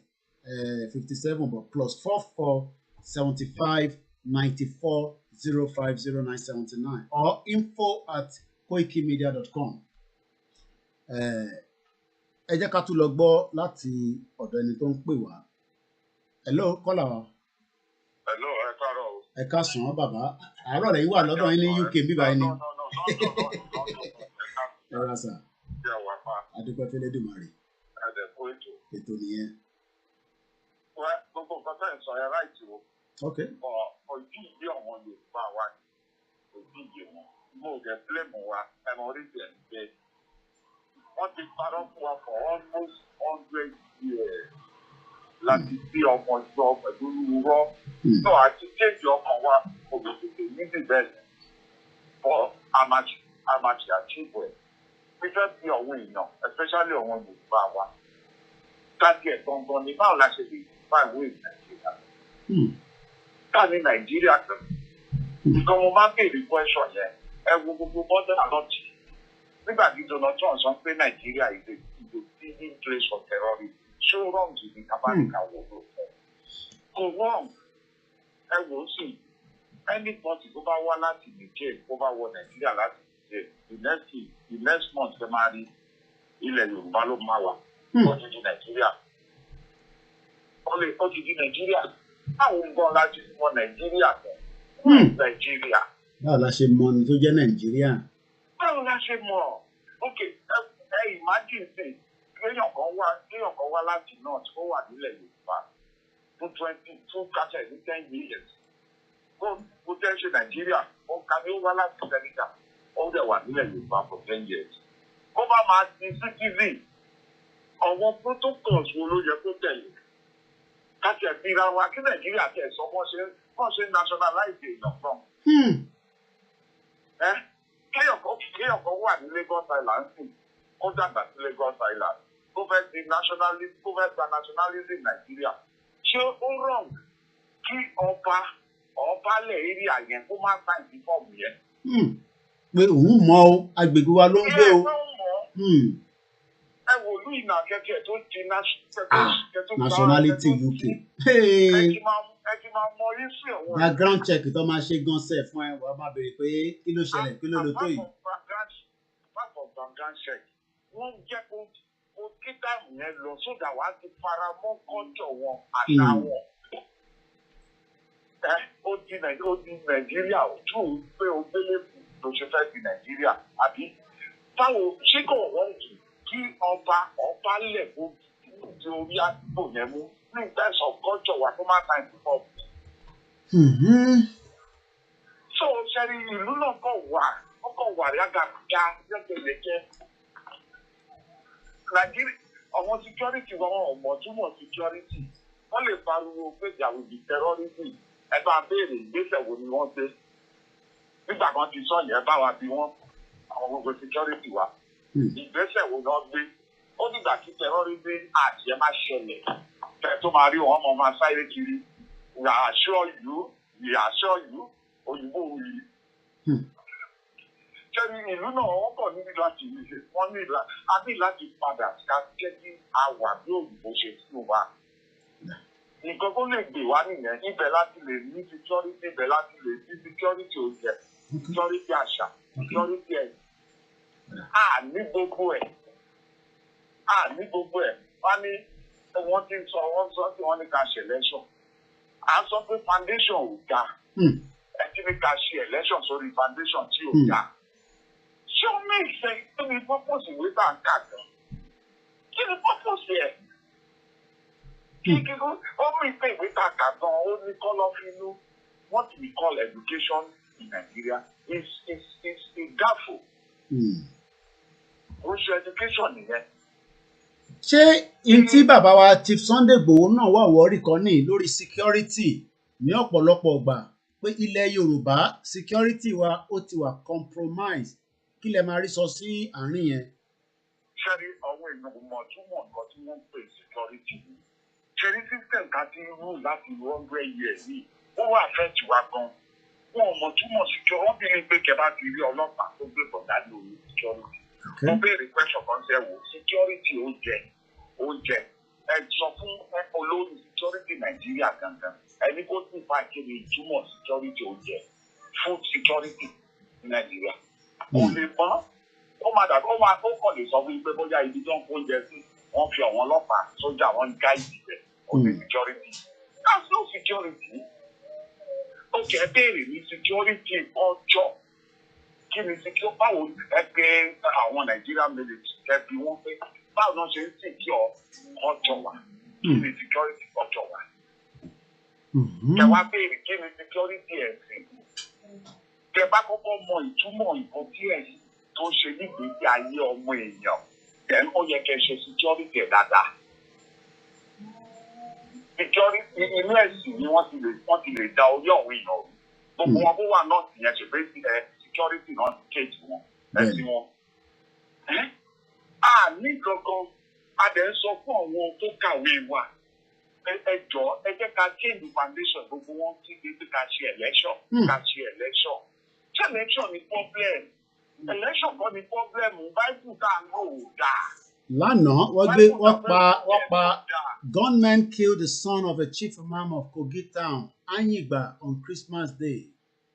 57 but +44 75 94 05 0979 or info@koikimedia.com. Ẹ jẹ́ ká tún lọ gbọ́ láti ọ̀dọ̀ ẹni tó ń pè wá. Hello, kọ́là wa. Hello, ẹ káàárọ̀ o. Ẹ káàsán bàbá. Àárọ̀ rẹ̀ yìí wà lọ́dọ̀ yín ní UK bíbá yín ni. Ẹ rà sà. Adúpẹ́ fẹ́lẹ́dùmarè. Ètò nìyẹn. Gbogbo nǹkan tẹ́ ẹ̀ sọ ẹ ráìtì o. Ok. Ojú ìdí àwọn Yorùbá wa ni ojú ìdí wọn. Mo ò gẹ̀ bílẹ̀mù wa ẹ̀mọ oríṣi ẹ̀ ń gbé. Wọ́n ti parọ́ fún wa for almost 100 years láti bí ọmọ ìjọ pẹ̀lú irọ́. So àti kéèjì ọkàn wa òbítútù níbi bẹ́ẹ̀ for amachi achieve ẹ̀. Fífẹ́ bí àwọn èèyàn especially àwọn Yorùbá wa. Káàdì ẹ̀ gangan ni báwo la ṣe lè bá ìwé Nàìjíríà. Ká ní Nàìjíríà kan. Nǹkan mo máa ń béèrè question yẹn. Ẹ wo gbogbo bọ́dẹ̀ àlọ́tì. Nígbà tí Donald Trump sọ pé Nàìjíríà is a leading place for terrorism. Ṣé ó wrong jù ní Abáríkà wò ló fẹ́? Kò wrong. Ẹ wò ó sì. Anybody tó bá wá láti Niger tó bá wọ Nàìjíríà láti Niger the next month ṣe máa rí ilẹ̀ Yorùbá ló máa wà. Ó ti di Nàìjíríà. Ó ti di Nàìjíríà. Báwo ń gbọ́n láti mọ Nàìjíríà kan? Nàìjíríà. Báwo la ṣe mọ ní tó jẹ́ Nàìjíríà? Báwo la ṣe mọ̀? Ok, ẹ imagine say kéèyàn kan wá láti north ó wà nílẹ̀ Yorùbá fún 10 years. Kó jẹ́ ṣe Nàìjíríà, ó ka ní ó wá láti Senegal, ó dẹ̀ wà nílẹ̀ Yorùbá for 10 years. Kó bá máa di citizen, àwọn protocols wo ló yẹ kó tẹ̀lé? Káṣí ẹ̀ bí ra wa kí Nàìjíríà tẹ̀ sọ wọ́n ṣe nationalize èèyàn kan. Kéèyàn kan wà ní Lagos Island sí, ó dàgbà sí Lagos Island, tó fẹ́ di nationalism Nàìjíríà. Ṣé ó wrong kí ọba lẹ̀ area yẹn kó má sign the form yẹn? Pé òun mọ̀ o, agbègbè wa ló ń gbé o. Ẹ wò lú ìnà kẹ̀kẹ́ tó di nationality UK. Ẹ ti máa mọ issue àwọn. Background check tó máa ṣe gan sẹ̀ fún ẹ wàá máa béèrè pé kí ló ṣẹlẹ̀ kí ló lò tó yìí. Apart from background check, wọ́n jẹ́ kó kí táìmù yẹn lọ sódà wàá ti fara mọ́ culture wọn àṣà wọn. Ó di Nàìjíríà ojú pé o gbélé ló ṣe fẹ́ di Nàìjíríà àbí báwo ṣé kò wọ́n jù kí ọba lẹ̀ kó di orí àdúgbò yẹn mú ní terms of culture wa tó máa ta ìdúpọ̀. So ṣẹ́ni ìlú náà kọ̀ wà rágàgà lẹ́gbẹ̀lẹ́gbẹ̀. Nàìjíríà àwọn security wọn ò mọ̀ túmọ̀ security. Wọ́n lè pariwo pé there will be terrorism. Ẹ bá béèrè ìgbésẹ̀ wo ni wọ́n gbé. Nígbà kan ti sọ yẹn bá wa bí wọ́n àwọn gbogbo security wa. Ìgbésẹ̀ wo ni wọ́n gbé? Ó dìgbà kí terrorism àti ẹ má ṣẹlẹ̀. Fẹ́ tó máa rí wọn ọmọ máa sáré kiri. We assure you, òyìnbó wí. Ṣẹ́ni ìlú náà wọ́n kọ̀ níbi láti ṣe wọ́n ní láti padà ká jẹ́ kí a wà bí òyìnbó ṣe fún wa. Nǹkan tó lè gbè wá nìyẹn, ibẹ̀ láti lè ní security, ibẹ̀ láti lè ní security oúnjẹ, security àṣà, security ẹ̀. Ní gbogbo ẹ̀. Wọ́n ní wọ́n ti sọ tí wọ́n ní ká ṣe election. À ń sọ pé foundation ò ga. Ẹ ti ní ká ṣe election sórí foundation tí ò ga. Ṣé o ní ìfẹ́ kí ni purpose ìwé tá à ń kà gan? Kí ni purpose ẹ̀? Ó mú ìfẹ́ ìwé tá a kà gan, ó ní kọ́lọ́fínú. What we call education in Nigeria is a gafo. Ó ṣe education nìyẹn. Ṣé n tí bàbá wa Chief Sunday Igboho náà wà wọ́ọ̀rì kan ní lórí security ní ọ̀pọ̀lọpọ̀ ọgbà pé ilẹ̀ Yorùbá security wa ó ti wà compromise kí lẹ máa rí sọ sí àárín yẹn? Ṣẹ́rí àwọn èèyàn mọ̀ túmọ̀ nǹkan tí wọ́n ń pè security ni. Ṣẹ́rí system ká ti rú láti 100 years yìí, ó wà fẹ́ tiwa gan. Ó wọn mọ̀ túmọ̀ security wọ́n bí ní pé kẹ́ bá ti rí ọlọ́pàá tó gbé bọ̀ dání òní security. Wọ́n béèrè question kan ṣe wò security oúnjẹ ẹ sọ fún olórí security Nàìjíríà gangan ẹni kó tún fa kéde ìtumọ̀ security oúnjẹ food security ní Nàìjíríà. Kò lè mọ́ ó máa dàbí ó kàn lè sọ fún yín pé bóyá ibi tó ń kó oúnjẹ sí wọ́n fi àwọn ọlọ́pàá sójà wọn gáìdì rẹ̀ ó ní security. That's no security. Okay, béèrè ní security culture. Kí ni security báwo ẹgbẹ́ àwọn Nigerian military ẹbí wọn pé báwo náà ṣe ń secure culture wa? Kí ni security culture wa? Kẹ wá béèrè kí ni security ẹ̀sìn? Kẹ bá kọ́kọ́ mọ ìtumọ̀ ìbọn tí ẹ̀sìn tó ṣe nígbèsí ayé ọmọ èèyàn. Then ó yẹ kẹ́ ṣe security ẹ̀ dáadáa. Security inú ẹ̀sìn ni wọ́n ti lè da orí ọ̀hún èèyàn. Gbogbo wọn bó wà náà sì yẹn ṣe pé security náà ti kéèjì wọn ẹ̀sìn wọn. A ní gangan a dẹ̀ ń sọ fún àwọn tó kàwé wa. Ẹ jọ ẹ jẹ́ ká change the foundation gbogbo wọn kí gbé ká ṣe election. Ṣé election ni problem? Election kọ́ ni problem. Bible tá a lò ó dáa. Lánàá wọ́n pa gunmen killed the son of a chief imam of Kogi town, Anyigba, on Christmas Day.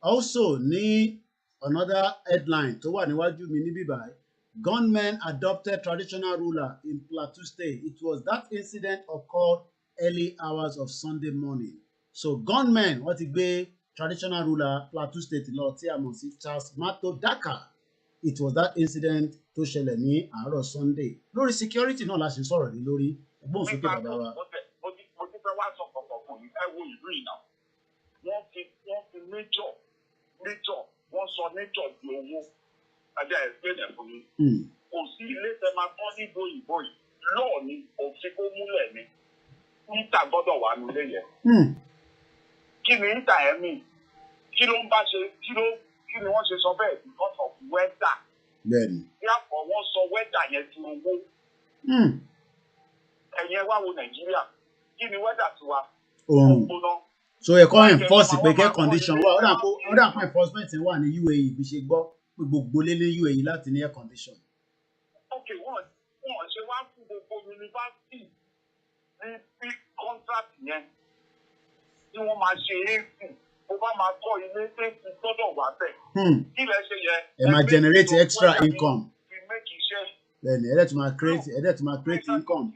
Also ní another headline tó wà níwájú mi níbí báyìí, gunmen adopted traditional ruler in Plateau State. It was that incident occurred early hours of Sunday morning. So gunmen wọ́n ti gbé traditional ruler Plateau State lọ tí a mọ̀ sí Charles Mato Daka. It was that incident tó ṣẹlẹ̀ ní àárọ̀ Sunday. Lórí security náà la ṣe sọ̀rọ̀ ní lórí ẹgbọ́n sókè bàbá wa. Mo ti fẹ́ wá sọ pọ̀pọ̀ fún yín ẹ wo ìlú ìná. Wọ́n fi nature wọ́n sọ nature di owó. Ajá explain ẹ̀ fún yín. Kò sí ilé tẹ máa tán níbo ìbò yìí. Lọ́ọ̀ ni òfin kó múlẹ̀ ni. Níta gbọ́dọ̀ wà nílé yẹn. Kí ni níta ẹ̀ mí? Kí ló ń bá ṣe kí ni wọ́n ṣe sọ bẹ́ẹ̀ because of weather. Bẹ́ẹ̀ni. Yàtọ̀ wọ́n sọ weather yẹn di owó. Ẹ̀yin ẹ wá wo Nàìjíríà. Kí ni weather tiwa? Òòrùn. So ẹ̀kọ́ enforce pé kẹ́ condition wà. Ó dà pé enforcement wà ní UAE bí ṣe gbọ́ pé gbogbo lé ní UAE láti ní air condition. Okay, wọ́n ṣe wá fún gbogbo yunifásitì ní big contract yẹn tí wọ́n máa ṣe AC. Ó bá máa kọ́ ilé tí gbọ́dọ̀ wà bẹ́ẹ̀. Kí lẹ ṣe yẹ? Ẹ máa generate extra income. Fi make iṣẹ́. Bẹ́ẹ̀ni, ẹ̀dẹ̀ tó máa create income.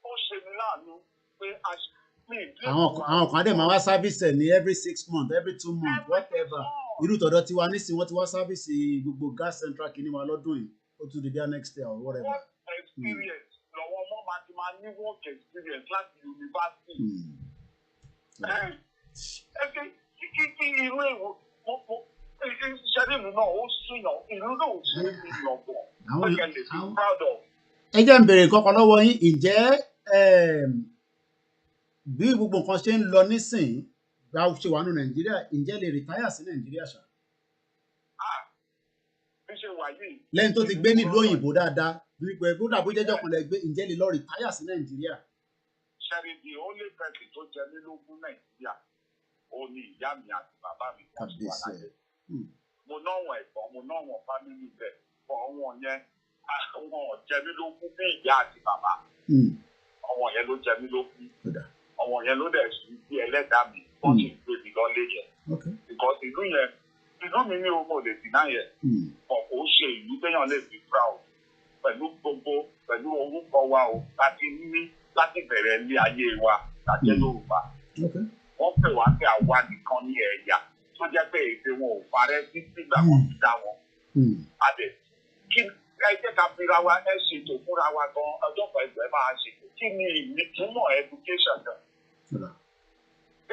Ó ṣe ní láàánú pé àwọn kan dẹ̀ máa wá service ẹ̀ ní every 6 months, every 2 months, whatever. Irú tọ̀dọ̀ tiwa nísìnyí wọ́n ti wá service gbogbo gas central kìíní wa lọ́dún yìí. Ó tún di there next year or whatever. Work experience lọ́wọ́ ọmọ máa ní work experience láti university. Kí irú èwo ṣẹ́dínú náà ó súnyàn ìlú náà ò sí ní ìyọ̀bọ̀ lókè lè fi proud of. Ẹ jẹ́ n béèrè kọ́kọ́ lọ́wọ́ yín, ǹjẹ́ bí gbogbo nǹkan ṣe ń lọ nísìnyí bá ṣe wà ní Nàìjíríà, ǹjẹ́ lè rìtáyà sí Nàìjíríà ṣá? Bí ṣe wà yìí. Lẹ́yìn tó ti gbé nílùú òyìnbó dáadáa, wípé bódà bó jẹ́jọ́ kan lẹ gbé, ǹjẹ́ lè lọ rìtáyà sí Nàìjíríà? Ṣẹ́rí di only person tó jẹ mí lógún Nàìjíríà. Ó ní ìyá mi àti bàbá mi kan ti wà láyé. Mo náwọn ẹ̀gbọ́n, mo náwọn fámìlì bẹ̀. Ọ̀wọ̀n yẹn, àwọn jẹ mí lógún bí ìyá àti bàbá. Ọ̀wọ̀n yẹn ló jẹ mí lógún. Ọ̀wọ̀n yẹn ló dẹ̀ sí bí ẹlẹ́dàá mi. Wọ́n ti gbé mi lọ́lé yẹn. Because ìlú mi ní owó lè dín náà yẹn. Ó ṣe ìlú téèyàn lè fi proud. Pẹ̀lú orúkọ wa o, láti bẹ̀rẹ̀ ilé ayé wa lájẹ́ Yorùbá. Wọ́n pè wá pé àwa nìkan ní ẹ̀yà tó jẹ́ pé èdè wọn ò parẹ́ títí ìgbà wọn fi dá wọn. Adẹ̀ kí ẹ jẹ́ ká fira wa ẹ ṣètò fúnra wa gan ọjọ́ kan ẹgbẹ́ máa ṣètò. Kí ni ìtumọ̀ education gan?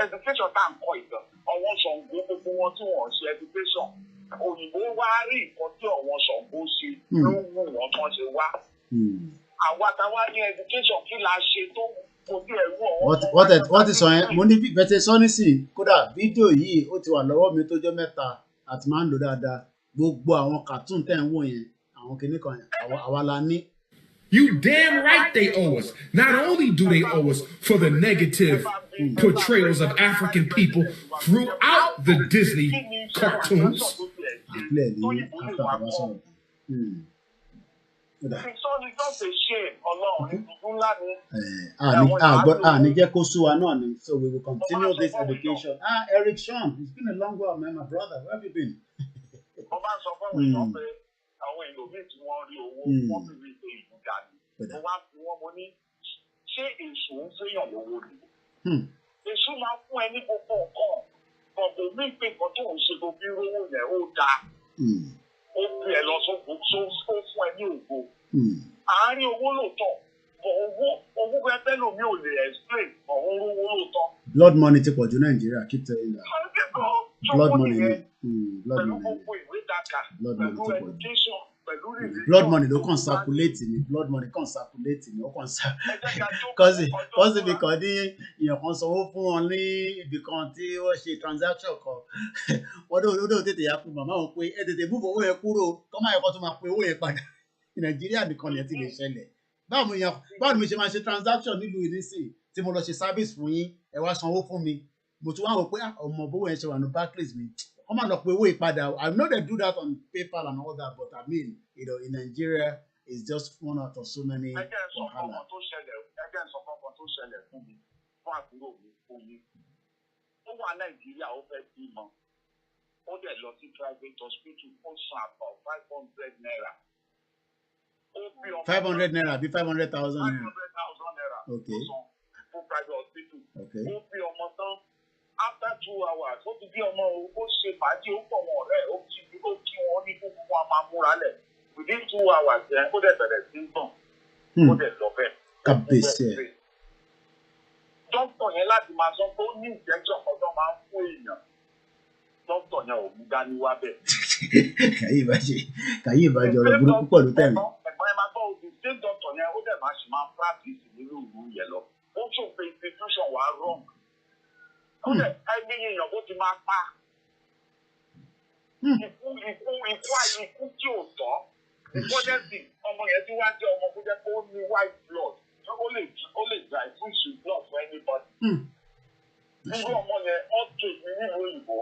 Education tá à ń kọ́ ìtàn. Ọ̀wọ́n Ṣàngó gbogbo wọn tí wọ́n ṣe education. Òyìnbó wá rí nǹkan tí ọ̀wọ́n Ṣàngó ṣe ló wù wọ́n tán ṣe wá. Àwa táwa ní education kí la ṣe tó wọ́n ti sọ yẹn mo ní bẹ́tẹ̀ sọ nísìnyí kódà fídíò yìí ó ti wà lọ́wọ́ mi tó jẹ́ mẹ́ta àti máa ń lò dáadáa gbogbo àwọn cartoon tẹ̀ ń wò yẹn àwọn kìnnì kan yẹn àwa la ní. You damn right they owe us. Not only do they owe us for the negative portrayals of African people throughout the Disney cartoons. So we will continue this education. Eric Sean, it's been a long while, man, my brother. Where have you been? Blood money take what you Nigeria. I keep telling that. Blood money. Blood money. Blood money take what. Blood money don't come circulating. Blood money can't circulate. Because you can so only because she transaction. What do they happen? Mama, they move away. Come on, to my way. In Nigeria, the connecting is selling. Báwo mi ṣe máa ṣe transaction nílùú ìrísí tí mo lọ ṣe service fún yín ẹ wá sanwó fún mi mo tún wá wò pé ọmọ bówó ẹ ṣe wà ní Barclays mi wọ́n máa lọ pé owó ìpadà I know they do that on PayPal and all that but I mean you know in Nigeria it's just one out of so many wahala. Ó wà Nàìjíríà ó fẹ́ bímọ ó dẹ̀ lọ sí private hospital ó san about 500 naira. 500 naira be 500,000 naira. Okay. Okay. After 2 hours, ó ti bí ọmọ ó ṣe fàájì ó pọ̀ wọn ọ̀rẹ́ ó kí wọn ní kókó wọn máa múra lẹ̀. Within 2 hours yẹn ó dẹ̀ bẹ̀rẹ̀ sí ń tàn. Ó dẹ̀ lọ bẹ́ẹ̀. Kàbèsè. Dókítà yẹn láti máa sọ pé ó ní injection kan tó máa ń fún èèyàn. Dókítà yẹn ò mú dání wá bẹ́ẹ̀. Kàyé ìbàjẹ́ ọ̀rọ̀ burúkú pọ̀ ló tẹ̀lé. Ṣé dọ́tọ̀ yẹn ó dẹ̀ máa ṣì máa practice nínú ìlú yẹn lọ? Ó tún pe institution wà wrong. Ó dẹ̀ ẹni èèyàn bó ti máa pa. Ikú tí ò tọ́. Ìfọ́jẹ́sì ọmọ yẹn tí wá jẹ́ ọmọ tó jẹ́ pé ó ní white blood. Ó lè dry freeze blood for anybody. Irú ọmọ yẹn ọ̀tún mi nílùú òyìnbó.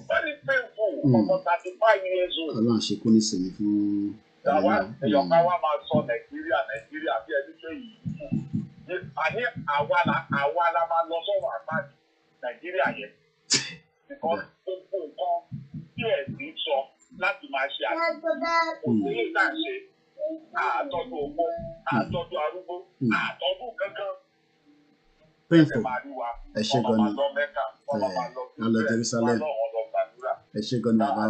Very painful. Ọmọ 35 years old. Ọlọ́run ṣe kó ní sinmi fún. Èèyàn ká wá máa sọ Nàìjíríà bí ẹni pé yìí. Àní àwa la máa lọ sọ́wọ́ àpáàdì Nàìjíríà yẹn. Because gbogbo nǹkan tí ẹ̀sìn sọ láti máa ṣe òṣèlú náà ṣe àtọ́jú owó, àtọ́jú arúgbó, àtọ́jú kankan. Painful. Ẹ ṣé gan ni. Lọ Jerusalem. Ẹ ṣé gan ni bàbá.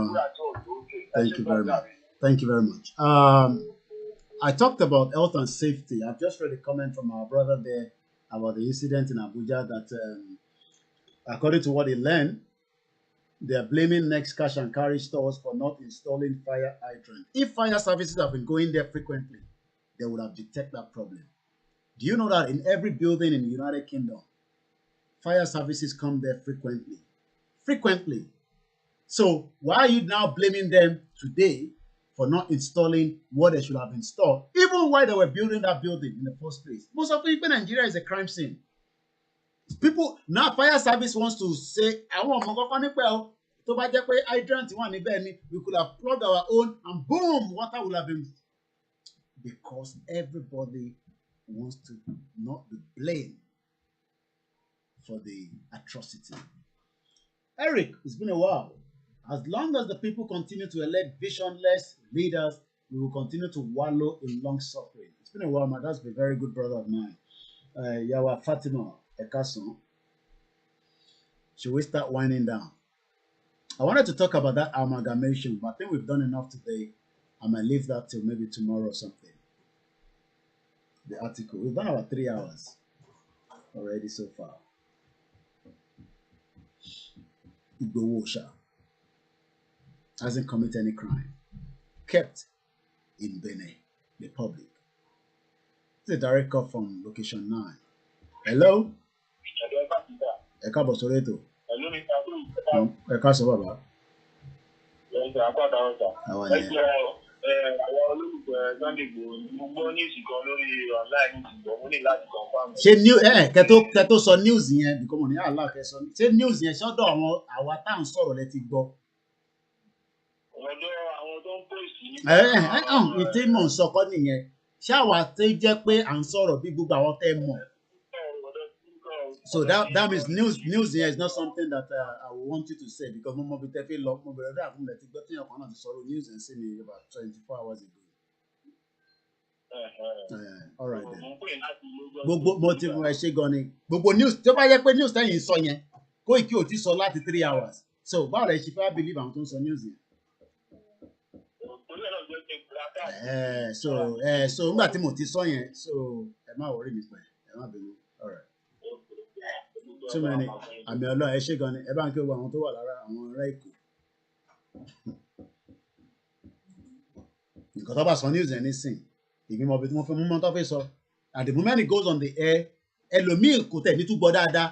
Thank you very much. Thank you very much. I talked about health and safety. I've just read a comment from our brother there about the incident in Abuja that, according to what he learned, they are blaming Next Cash and Carry stores for not installing fire hydrants. If fire services have been going there frequently, they would have detected that problem. Do you know that in every building in the United Kingdom, fire services come there frequently? Frequently. So why are you now blaming them today for not installing what they should have installed, even while they were building that building in the first place? Most of people in Nigeria is a crime scene. People now, fire service wants to say, I want to hydrant one, we could have plugged our own and boom, water will have been. Because everybody wants to not be blamed for the atrocity. Eric, it's been a while. As long as the people continue to elect visionless leaders, we will continue to wallow in long suffering. It's been a while, man. That's a very good brother of mine. Yawa Fatima Ekason. Should we start winding down? I wanted to talk about that amalgamation, but I think we've done enough today. I might leave that till maybe tomorrow or something. The article. We've done about 3 hours already so far. Igboho hasn't committed any crime. Kept in Benin Republic. It's a direct call from location 9. Hello? Ẹ káàbọ̀ sórí ètò. Ẹ káàsọ̀ bàbá. Àwọn ni àwọn olólùfẹ́ Sunday Igboho mo gbọ́ news kan lórí online ìgbọ̀ mo ní láti confirm. ṣé kẹtó sọ news yẹn bí kò mọ̀ ní àlá kẹsọ ṣé news yẹn sọ́dọ̀ àwọn àwa tá à ń sọ̀rọ̀ lẹ ti gbọ́. ọ̀dọ̀ àwọn tó ń pèsè. ìtí mò ń sọkọ́ nìyẹn ṣé àwa tó jẹ́ pé à ń sọ̀rọ̀ bí gbogbo àwọn tẹ́ mọ̀. So that means news here is not something that I would want you to say because mo mọ bí tẹ́ fi lọ mo bẹ̀rẹ̀ dá fún mi tí gbọ́ tí ọkàn náà ti sọ̀rọ̀ news and see me about 24 hours ago. All right then. Gbogbo mo ti mú ẹ ṣe gan ni gbogbo news tó bá yẹ pé news tẹ́yìn sọ yẹn Koiki ò ti sọ láti 3 hours so báwo lẹ ṣe fẹ́ believe àwọn tó ń sọ news yẹn. So nígbà tí mo ti sọ yẹn so ẹ má worry mi pẹ̀ ẹ má bínú. All right. Too many àmì ọlọ́run ẹ ṣé gan ni ẹ bá ń kí gbogbo àwọn tó wà lára àwọn ará Èkó nǹkan tó bá sọ news ẹ nísìn ìgbìmọ̀ bí wọ́n fi mú mọ́ tó fi sọ at the moment it goes on the air ẹlòmíì kò tẹ̀ ní túbọ̀ dáadáa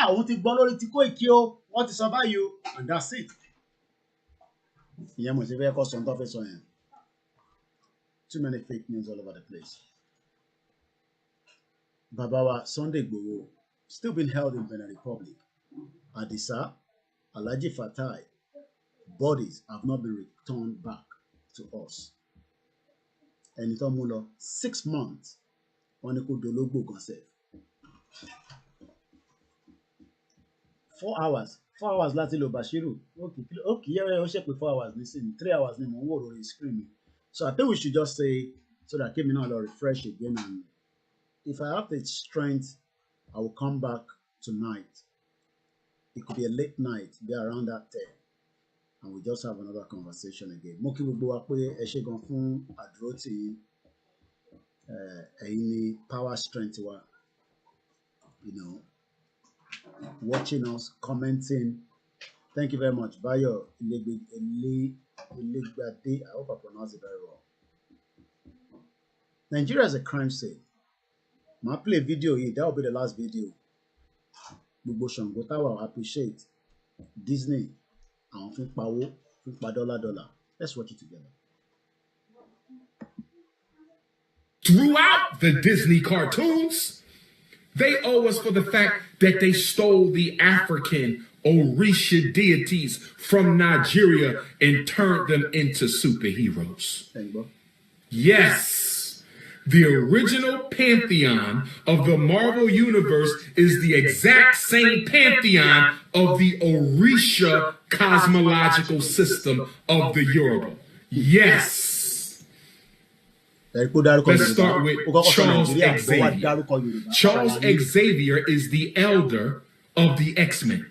òun ti gbọ́ lórí ti Koiki o wọ́n ti sọ báyìí o and that's it ìyẹn mo ti fẹ́ kọ́ sọ tó fi sọ yẹn too many fake news all over the place. Bàbá wa Sunday Igboho still being held in Benin Republic. Adisa, Alhaji Fatai, bodies have not been returned back to us. Ẹni tó mú lọ 6 months, wọ́n ní kó dológbò gan sef. 4 hours láti lo Bashiru. Okay, yeah, ó ṣe pé 4 hours nísìnyí, 3 hours ni mò ń wò lórí screen mi. So I think we should just say, so that Kemi náà lọ refresh again and if I have the strength, I will come back tonight. It could be a late night, be around that time, and we just have another conversation again. Mo kí gbogbo wa pé ẹ ṣé gan fún àdúró tí ẹ̀yin ní power strength wa, you know, watching us, commenting. Thank you very much. Bayo Ilegbade, I hope I pronounced it very well. Nigeria is a crime scene. Ma play video here. That will be the last video. Gbogbo Ṣàngó Táwa appreciate Disney. Àwọn fún pawó fún pa dollar. Let's watch it together. Throughout the Disney cartoons, they owe us for the fact that they stole the African Orisha deities from Nigeria and turned them into superheroes. Yes. The original pantheon of the Marvel Universe is the exact same pantheon of the Orisha cosmological system of the Yoruba. Yes. Let's start with Charles Xavier. Charles Xavier is the elder of the X-Men.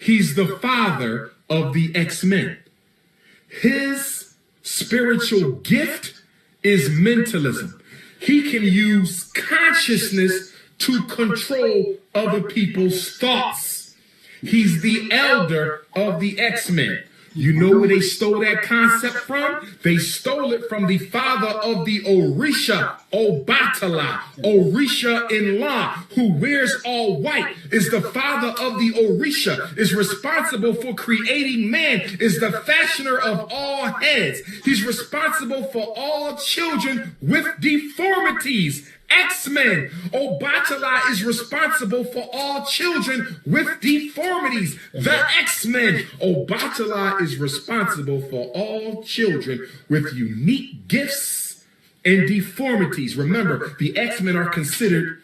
He's the father of the X-Men. His spiritual gift is mentalism. He can use consciousness to control other people's thoughts. He's the elder of the X-Men. You know where they stole that concept from? They stole it from the father of the Orisha, Obatala, Orisha in law, who wears all white, is the father of the Orisha, is responsible for creating man, is the fashioner of all heads. He's responsible for all children with deformities. X-Men. Obatala is responsible for all children with deformities. The X-Men. Obatala is responsible for all children with unique gifts and deformities. Remember, the X-Men are considered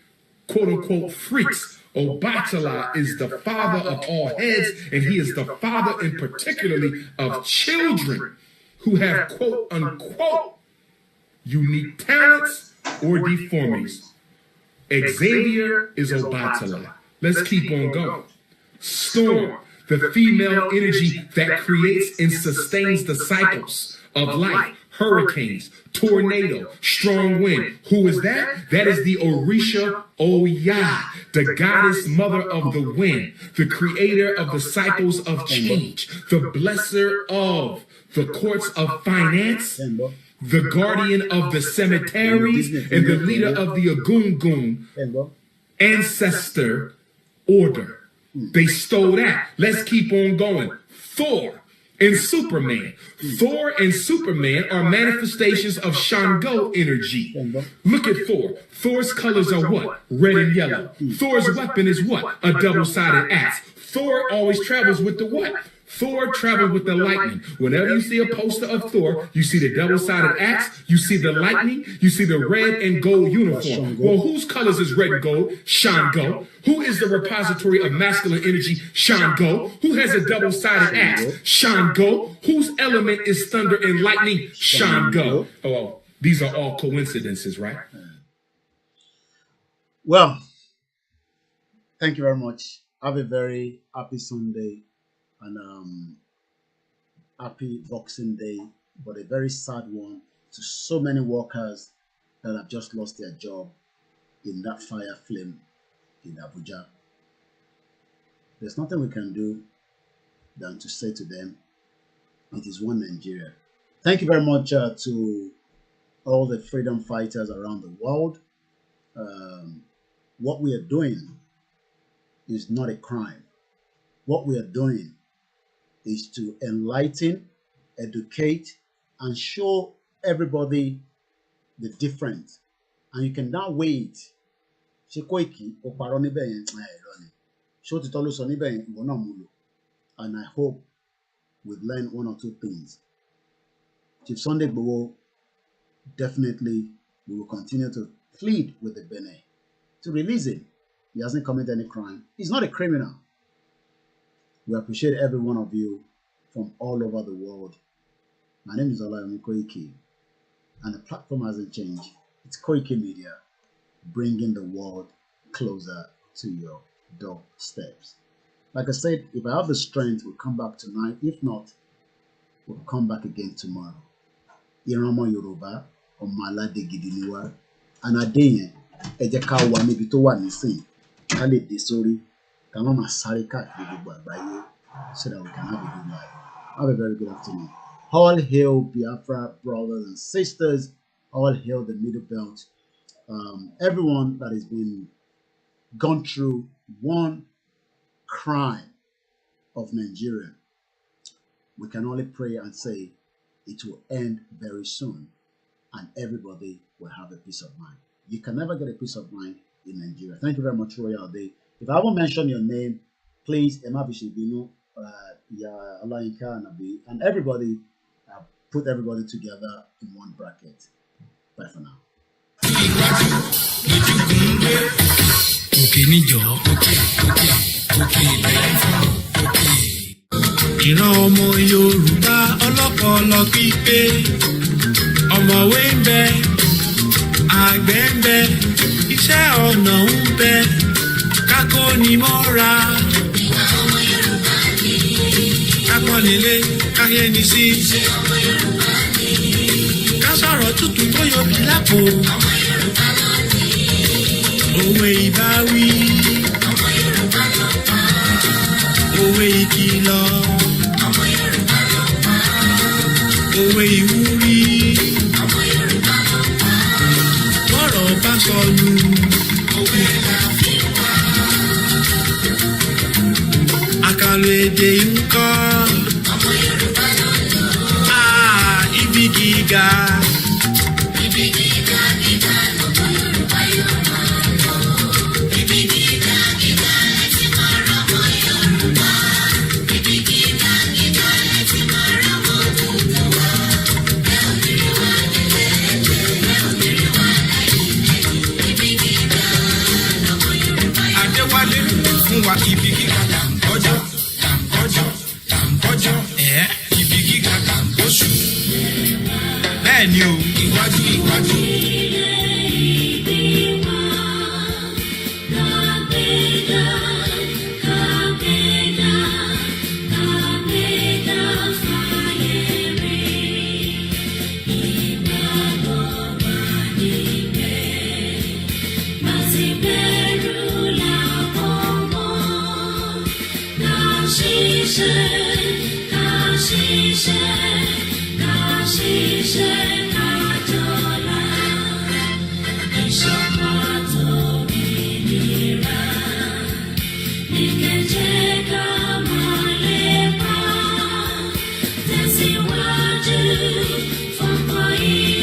quote-unquote freaks. Obatala is the father of all heads, and he is the father in particularly of children who have quote-unquote unique talents or deformities. Xavier is Obatala. Let's keep on going. Storm, the female energy that creates and sustains the cycles of life. Hurricanes, tornado, strong wind. Who is that? That is the Orisha Oya, the goddess mother of the wind, the creator of the cycles of change, the blesser of the courts of finance, the guardian of the cemeteries, and the leader of the Agungun ancestor order. They stole that. Let's keep on going. Thor, and Superman. Thor and Superman are manifestations of Shango energy. Look at Thor. Thor's colors are what? Red and yellow. Thor's weapon is what? A double-sided axe. Thor always travels with the what? Thor traveled with the lightning. Whenever you see a poster of Thor, you see the double-sided axe, you see the lightning, you see the red and gold uniform. Well, whose colors is red and gold? Shango. Who is the repository of masculine energy? Shango. Who has a double-sided axe? Shango. Whose element is thunder and lightning? Shango. Oh, these are all coincidences, right? Well, thank you very much. Have a very happy Sunday. And happy Boxing Day, but a very sad one to so many workers that have just lost their job in that fire flame in Abuja. There's nothing we can do than to say to them, it is one Nigeria. Thank you very much to all the freedom fighters around the world. What we are doing is not a crime. What we are doing is to enlighten, educate, and show everybody the difference. And you can now wait. Ṣé Koiki ó parọ́ níbẹ̀ yẹn? Ṣé ó ti tọ́ ló sọ níbẹ̀ yẹn? Ìwọ náà mú lò. And I hope we've learned one or two things. Chief Sunday Igboho, definitely we will continue to plead with the Benin to release him. He hasn't committed any crime. He's not a criminal. We appreciate every one of you from all over the world. My name is Koiki, and the platform hasn't changed. It's KOIKIMEDIA, bringing the world closer to your doorsteps. Like I said, if I have the strength, we'll come back tonight. If not, we'll come back again tomorrow. Ìran Yoruba, ọmọ aládé gidi ni wá. And adé yẹn, ẹ jẹ́ ká wà níbi tó wà nísìn, ká lè dé sórí. So that we can have a good life. Have a very good afternoon. All hail Biafra brothers and sisters. All hail the Middle Belt. Everyone that has been gone through one crime of Nigeria. We can only pray and say it will end very soon, and everybody will have a peace of mind. You can never get a peace of mind in Nigeria. Thank you very much, Royal Day. If I haven't mentioned your name, please, Emma Bishibino, Alayinka and everybody, put everybody together in one bracket. Bye for now. Ìran ọmọ Yorùbá ọlọ́pọlọ pípé, ọ̀mọ̀wé ń bẹ, àgbẹ̀ ń bẹ, iṣẹ́ ọnà ń bẹ. Kákónimọ́ra, ìwà ọmọ Yorùbá ni. Kápọ́nilé, káyẹ́ni sí. Ṣé ọmọ Yorùbá ni? Ká sọ̀rọ̀ tútù tó yọbi lápò. Ọmọ Yorùbá ló ní. Òwe ìbáwí. Ọmọ Yorùbá ló pa. Òwe ìkìlọ̀. Ọmọ Yorùbá ló pa. Òwe ìwúrí. Ọmọ Yorùbá ló pa. Bọ́rọ̀ bá sọnù. Òwe ìlà. Àkàlò èdè ńkọ́. Ọmọ Yorùbá ló lò. Ibi gíga. Ibi gíga gíga lọ́mọ Yorùbá yóò máa lọ. Ibi gíga gíga lẹ́tí máa rọ́mọ Yorùbá. Ibi gíga gíga lẹ́tí máa rọ́mọ Odùduwà. Ẹ ò ní rí wa nílé ẹgbẹ́, ẹ ò ní rí wa lẹ́yìn. Ibi gíga lọ́mọ Yorùbá yóò máa lọ. Adéwálé fún wa ibi gíga làǹkọ́jọ́. Ibi gíga oṣù bẹ́ẹ̀ ni o iwájú iwájú. Kashishe, kashishe, kajola. for Koiki.